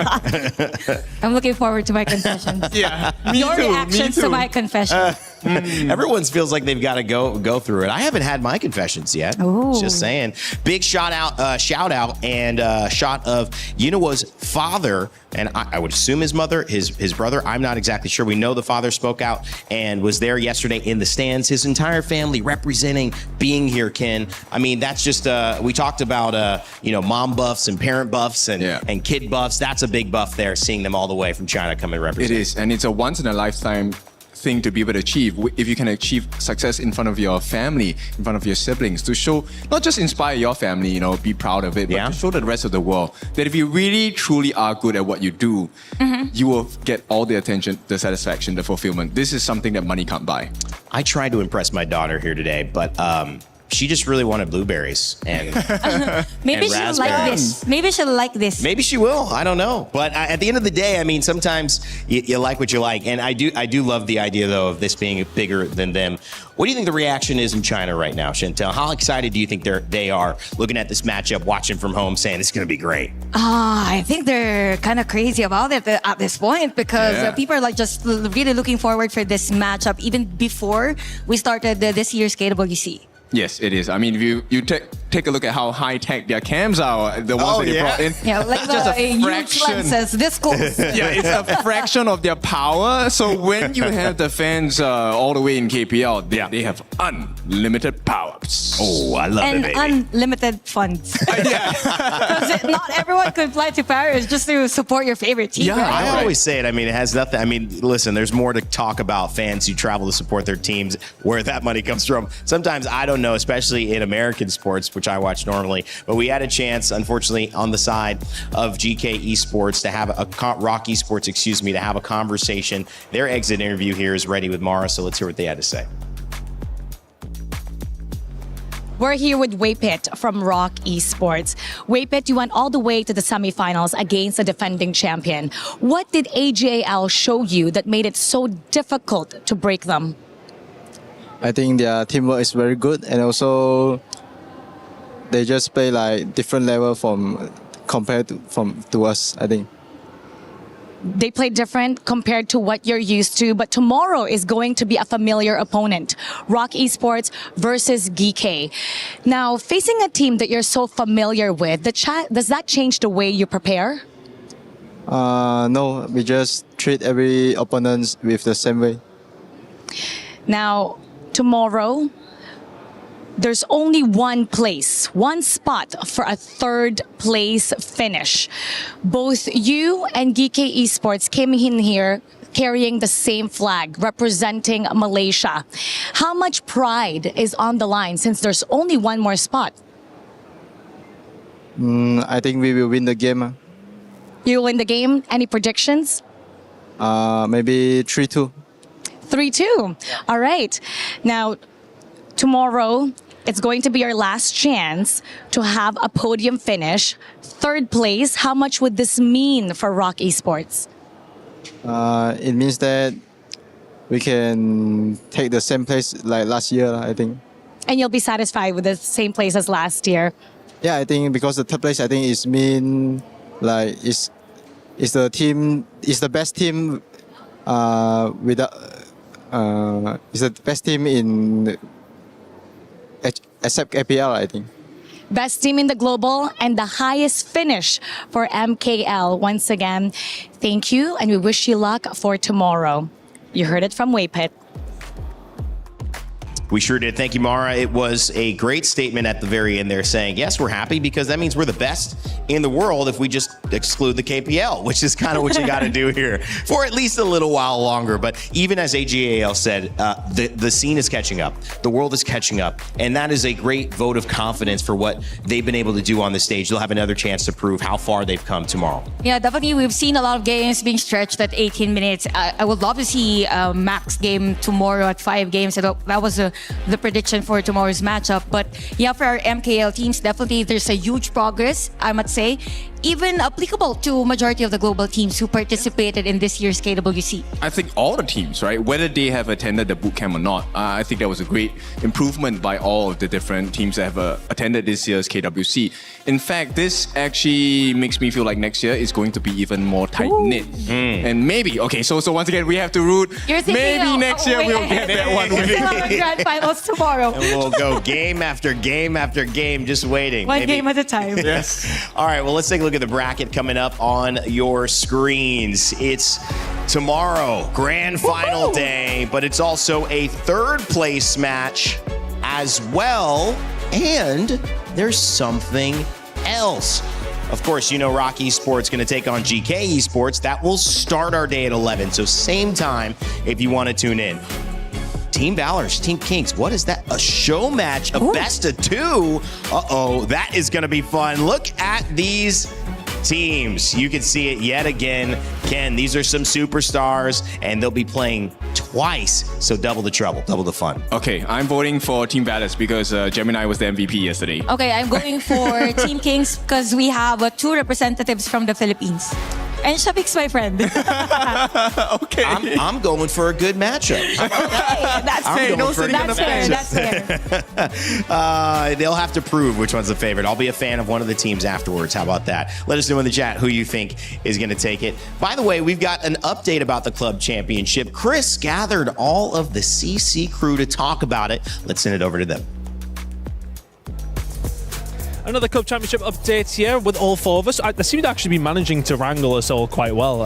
I'm looking forward to my confessions. Your reactions to my confession. Everyone feels like they've got to go through it. I haven't had my confessions yet. Ooh. Just saying. Big shout out and shot of Yunawa's father, and I would assume his mother, his brother. I'm not exactly sure. We know the father spoke out and was there yesterday in the stands. His entire family representing, being here, Ken. I mean, that's just we talked about mom buffs and parent buffs and kid buffs. That's a big buff there, seeing them all the way from China come and represent. It is, and it's a once in a lifetime thing to be able to achieve. If you can achieve success in front of your family, in front of your siblings, to show, not just inspire your family, be proud of it, but to show the rest of the world that if you really truly are good at what you do, you will get all the attention, the satisfaction, the fulfillment. This is something that money can't buy. I tried to impress my daughter here today, but she just really wanted blueberries and Maybe and she'll raspberries. like this. Maybe she'll like this. Maybe she will. I don't know. But at the end of the day, I mean, sometimes you like what you like, and I do love the idea though of this being bigger than them. What do you think the reaction is in China right now, Chantel? How excited do you think they are looking at this matchup, watching from home, saying it's going to be great? I think they're kind of crazy about it at this point because people are like just really looking forward for this matchup even before we started this year's KWC. Yes, it is. I mean, if you take a look at how high-tech their cams are, the ones that they brought in. Yeah, like just the a fraction. lenses, this close. Yeah, it's a fraction of their power. So when you have the fans all the way in KPL, they have unlimited power-ups. Oh, I love and it, baby. unlimited funds. Because not everyone could fly to Paris just to support your favorite team. Yeah, right? I always say it. I mean, it has nothing. I mean, listen, there's more to talk about fans who travel to support their teams, where that money comes from. Sometimes I don't know, especially in American sports, which I watch normally. But we had a chance, unfortunately, on the side of GK Esports to have Rock Esports, to have a conversation. Their exit interview here is ready with Mara, so let's hear what they had to say. We're here with Waypit from Rock Esports. Waypit, you went all the way to the semifinals against the defending champion. What did AGAL show you that made it so difficult to break them? I think their teamwork is very good, and also they just play like different level compared to us, I think. They play different compared to what you're used to, but tomorrow is going to be a familiar opponent, Rock Esports versus GK. Now, facing a team that you're so familiar with, does that change the way you prepare? No, we just treat every opponent with the same way. Now, tomorrow, there's only one spot for a 3rd place finish. Both you and GK Esports came in here carrying the same flag, representing Malaysia. How much pride is on the line since there's only one more spot? I think we will win the game. You win the game? Any predictions? Maybe 3-2. 3-2. All right. Now, tomorrow, It's going to be your last chance to have a podium finish. Third place, how much would this mean for Rock Esports? It means that we can take the same place like last year, I think. And you'll be satisfied with the same place as last year? Yeah, I think because the third place, I think is mean like is the team is the best team is the best team in except APL, I think. Best team in the global and the highest finish for MKL. Once again, thank you and we wish you luck for tomorrow. You heard it from Waypit. We sure did. Thank you, Mara. It was a great statement at the very end there saying, yes, we're happy because that means we're the best in the world if we just exclude the KPL, which is kind of what you got to do here for at least a little while longer. But even as AGAL said, the scene is catching up. The world is catching up. And that is a great vote of confidence for what they've been able to do on the stage. They'll have another chance to prove how far they've come tomorrow. Yeah, definitely. We've seen a lot of games being stretched at 18 minutes. I would love to see a max game tomorrow at 5 games. That was the prediction for tomorrow's matchup. But yeah, for our MKL teams, definitely there's a huge progress, I must say, even applicable to majority of the global teams who participated in this year's KWC. I think all the teams, right, whether they have attended the bootcamp or not, I think that was a great improvement by all of the different teams that have attended this year's KWC. In fact, this actually makes me feel like next year is going to be even more tight-knit. And maybe, okay, so once again, we have to root. Maybe next year we'll get that one win. Still have a grand finals tomorrow. And we'll go game after game after game, just waiting. One game at a time. Yes. All right, well, let's take a look at the bracket coming up on your screens. It's tomorrow, grand final day, but it's also a third place match as well. And there's something else. Of course, you know Rock Esports going to take on GK Esports. That will start our day at 11. So same time if you want to tune in. Team Valor, Team Kings, what is that? A show match, a best of 2. Uh-oh, that is going to be fun. Look at these teams. You can see it yet again. Ken, these are some superstars, and they'll be playing twice. So double the trouble, double the fun. Okay, I'm voting for Team Valor because Gemini was the MVP yesterday. Okay, I'm going for Team Kings because we have 2 representatives from the Philippines. And Shabik's my friend. Okay. I'm going for a good matchup. Okay, that's fair. That's fair. They'll have to prove which one's the favorite. I'll be a fan of one of the teams afterwards. How about that? Let us know in the chat who you think is going to take it. By the way, we've got an update about the club championship. Chris gathered all of the CC crew to talk about it. Let's send it over to them. Another Club Championship update here with all 4 of us. I seem to actually be managing to wrangle us all quite well,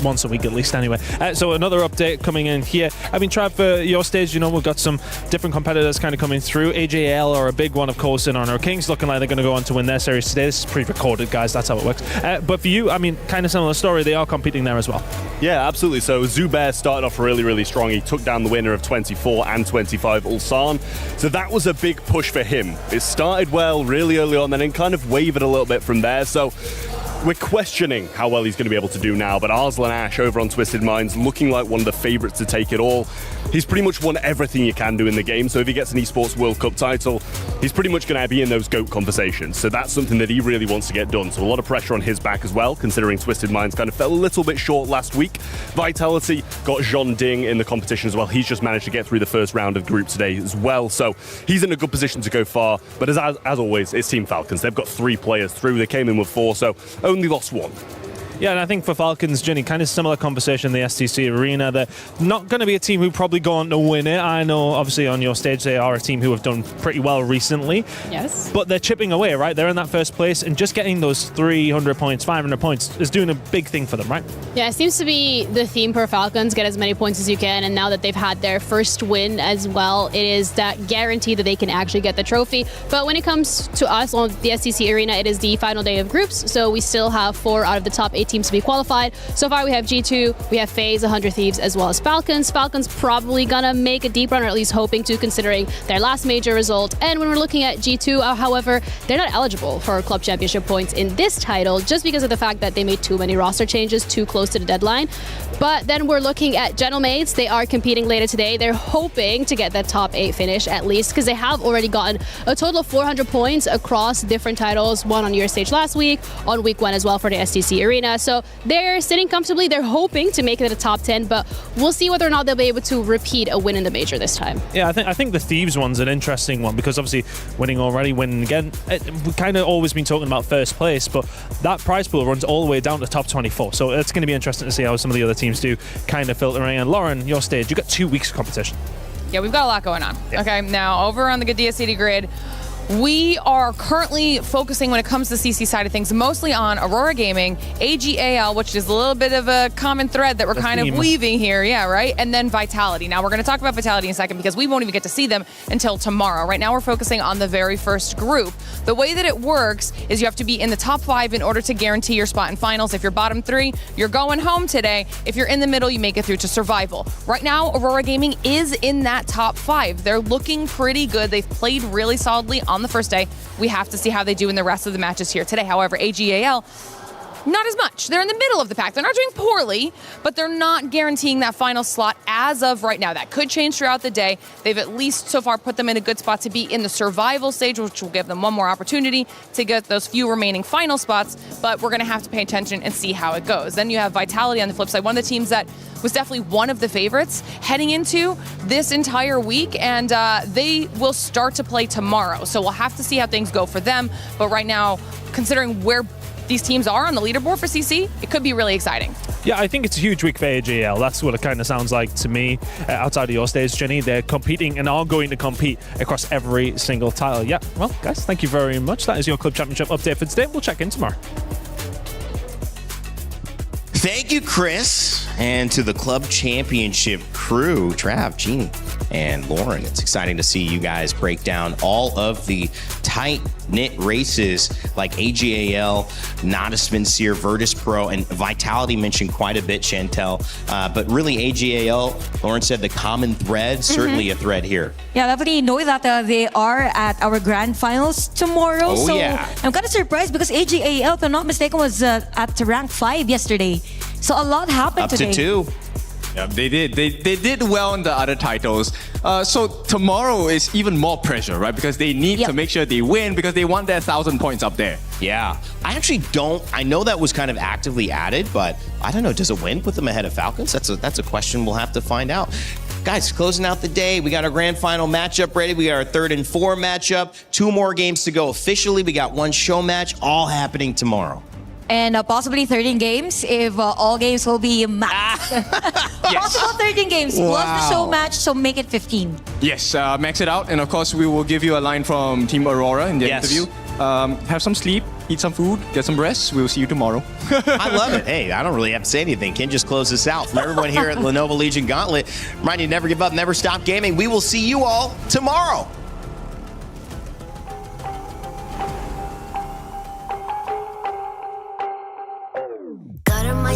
once a week at least anyway. So another update coming in here. I mean, Trav, for your stage, you know, we've got some different competitors kind of coming through. AJL are a big one, of course, in Honor Kings, looking like they're going to go on to win their series today. This is pre-recorded, guys, that's how it works. But for you, I mean, kind of similar story, they are competing there as well. Yeah, absolutely. So Zubair started off really, really strong. He took down the winner of 24 and 25, Ulsan. So that was a big push for him. It started well really early on, then it kind of wavered a little bit from there. So we're questioning how well he's going to be able to do now, but Arslan Ash over on Twisted Minds looking like one of the favourites to take it all. He's pretty much won everything you can do in the game, so if he gets an Esports World Cup title, he's pretty much going to be in those GOAT conversations. So that's something that he really wants to get done. So a lot of pressure on his back as well, considering Twisted Minds kind of fell a little bit short last week. Vitality got Jean Ding in the competition as well. He's just managed to get through the first round of group today as well. So he's in a good position to go far. But as always, it's Team Falcons. They've got 3 players through. They came in with 4, so only lost 1. Yeah, and I think for Falcons, Jenny, kind of similar conversation in the STC arena. They're not going to be a team who probably go on to win it. I know, obviously, on your stage, they are a team who have done pretty well recently. Yes. But they're chipping away, right? They're in that first place, and just getting those 300 points, 500 points is doing a big thing for them, right? Yeah, it seems to be the theme for Falcons, get as many points as you can, and now that they've had their first win as well, it is that guarantee that they can actually get the trophy. But when it comes to us on the STC arena, it is the final day of groups, so we still have 4 out of the top 8 8 teams to be qualified. So far we have G2, we have FaZe, 100 Thieves, as well as Falcons. Falcons probably gonna make a deep run, or at least hoping to, considering their last major result. And when we're looking at G2, however, they're not eligible for club championship points in this title just because of the fact that they made too many roster changes too close to the deadline. But then we're looking at Gentlemaids. They are competing later today. They're hoping to get that top 8 finish at least, because they have already gotten a total of 400 points across different titles, one on your stage last week, on week 1 as well for the STC Arena. So they're sitting comfortably. They're hoping to make it to the top 10, but we'll see whether or not they'll be able to repeat a win in the major this time. Yeah, I think the Thieves one's an interesting one, because obviously winning already, winning again, we've kind of always been talking about first place, but that prize pool runs all the way down to top 24. So it's going to be interesting to see how some of the other teams do kind of filtering. And Lauren, your stage, you've got 2 weeks of competition. Yeah, we've got a lot going on. Yeah. Okay, now over on the Gadia City grid, we are currently focusing, when it comes to the CC side of things, mostly on Aurora Gaming, AGAL, which is a little bit of a common thread that we're kind of weaving here, yeah, right? And then Vitality. Now, we're going to talk about Vitality in a second because we won't even get to see them until tomorrow. Right now, we're focusing on the very first group. The way that it works is you have to be in the top 5 in order to guarantee your spot in finals. If you're bottom 3, you're going home today. If you're in the middle, you make it through to survival. Right now, Aurora Gaming is in that top 5. They're looking pretty good. They've played really solidly on the first day. We have to see how they do in the rest of the matches here today. However, AGAL, not as much. They're in the middle of the pack. They're not doing poorly, but they're not guaranteeing that final slot as of right now. That could change throughout the day. They've at least so far put them in a good spot to be in the survival stage, which will give them one more opportunity to get those few remaining final spots, but we're going to have to pay attention and see how it goes. Then you have Vitality on the flip side, one of the teams that was definitely one of the favorites heading into this entire week, and they will start to play tomorrow. So we'll have to see how things go for them, but right now, considering where these teams are on the leaderboard for CC, it could be really exciting. Yeah, I think it's a huge week for AGL. That's what it kind of sounds like to me. Outside of your stage, Jenny, they're competing and are going to compete across every single title. Yeah, well, guys, thank you very much. That is your Club Championship update for today. We'll check in tomorrow. Thank you, Chris, and to the Club Championship crew, Trav, Jeannie, and Lauren. It's exciting to see you guys break down all of the tight-knit races like AGAL, Nodisman, Seer, Virtus Pro, and Vitality mentioned quite a bit, Chantel. But really, AGAL, Lauren said the common thread, certainly a thread here. Yeah, definitely know that they are at our grand finals tomorrow. Oh, so yeah. I'm kind of surprised because AGAL, if I'm not mistaken, was at rank 5 yesterday. So a lot happened today. Up to 2. Yeah, they did. They did well in the other titles. So tomorrow is even more pressure, right? Because they need to make sure they win because they want their 1,000 points up there. Yeah. I actually don't. I know that was kind of actively added, but I don't know. Does a win put them ahead of Falcons? That's a question we'll have to find out. Guys, closing out the day, we got our grand final matchup ready. We got our 3rd and 4 matchup. 2 more games to go officially. We got 1 show match, all happening tomorrow. And possibly 13 games if all games will be matched. Possible 13 games plus the show match, so make it 15. Yes, max it out. And of course, we will give you a line from Team Aurora in the interview. Have some sleep, eat some food, get some rest. We'll see you tomorrow. I love it. Hey, I don't really have to say anything. Ken just closed this out. From everyone here at Lenovo Legion Gauntlet, remind you to never give up, never stop gaming. We will see you all tomorrow.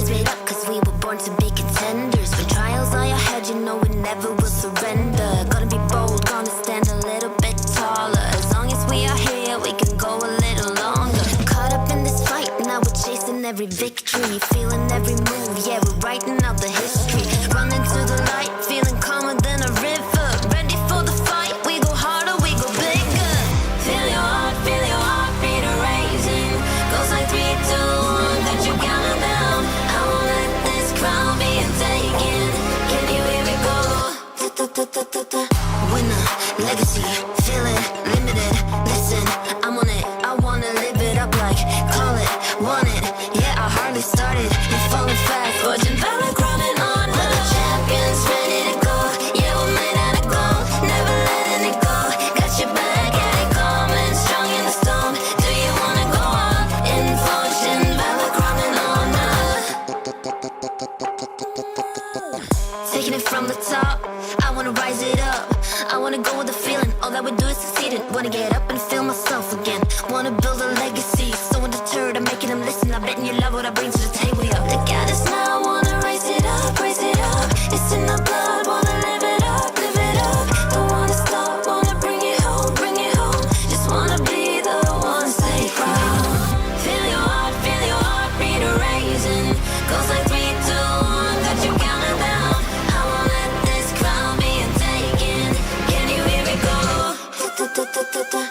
Made up cause we were born to be contenders. When trials lie ahead, you know we never will surrender. Gonna be bold, gonna stand a little bit taller. As long as we are here, we can go a little longer. Caught up in this fight, now we're chasing every victory. Feeling every move, yeah, we're writing out the history. Running to the light, feeling calmer than a river. Ready for the fight, we go harder, we go bigger. Feel your heartbeat raising. Goes like 3, 2, 1, that you counting down. Winner, legacy, feeling limited. Listen, I'm on it. I wanna live it up like call it, want it. Yeah, I hardly started. You're falling fast, forging Valor, climbing on. We're the champions, ready to go. Yeah, we're made out of gold, never letting it go. Got your back, yeah, they coming, strong in the storm. Do you wanna go on? In fortune, Valor, climbing on now. Taking it from the top. I wanna rise it up, I wanna go with the feeling. All that we do is succeeding. Wanna get up and feel myself again. Wanna build a legacy, so undeterred I'm making them listen. I bet you love what I bring to the table. filter.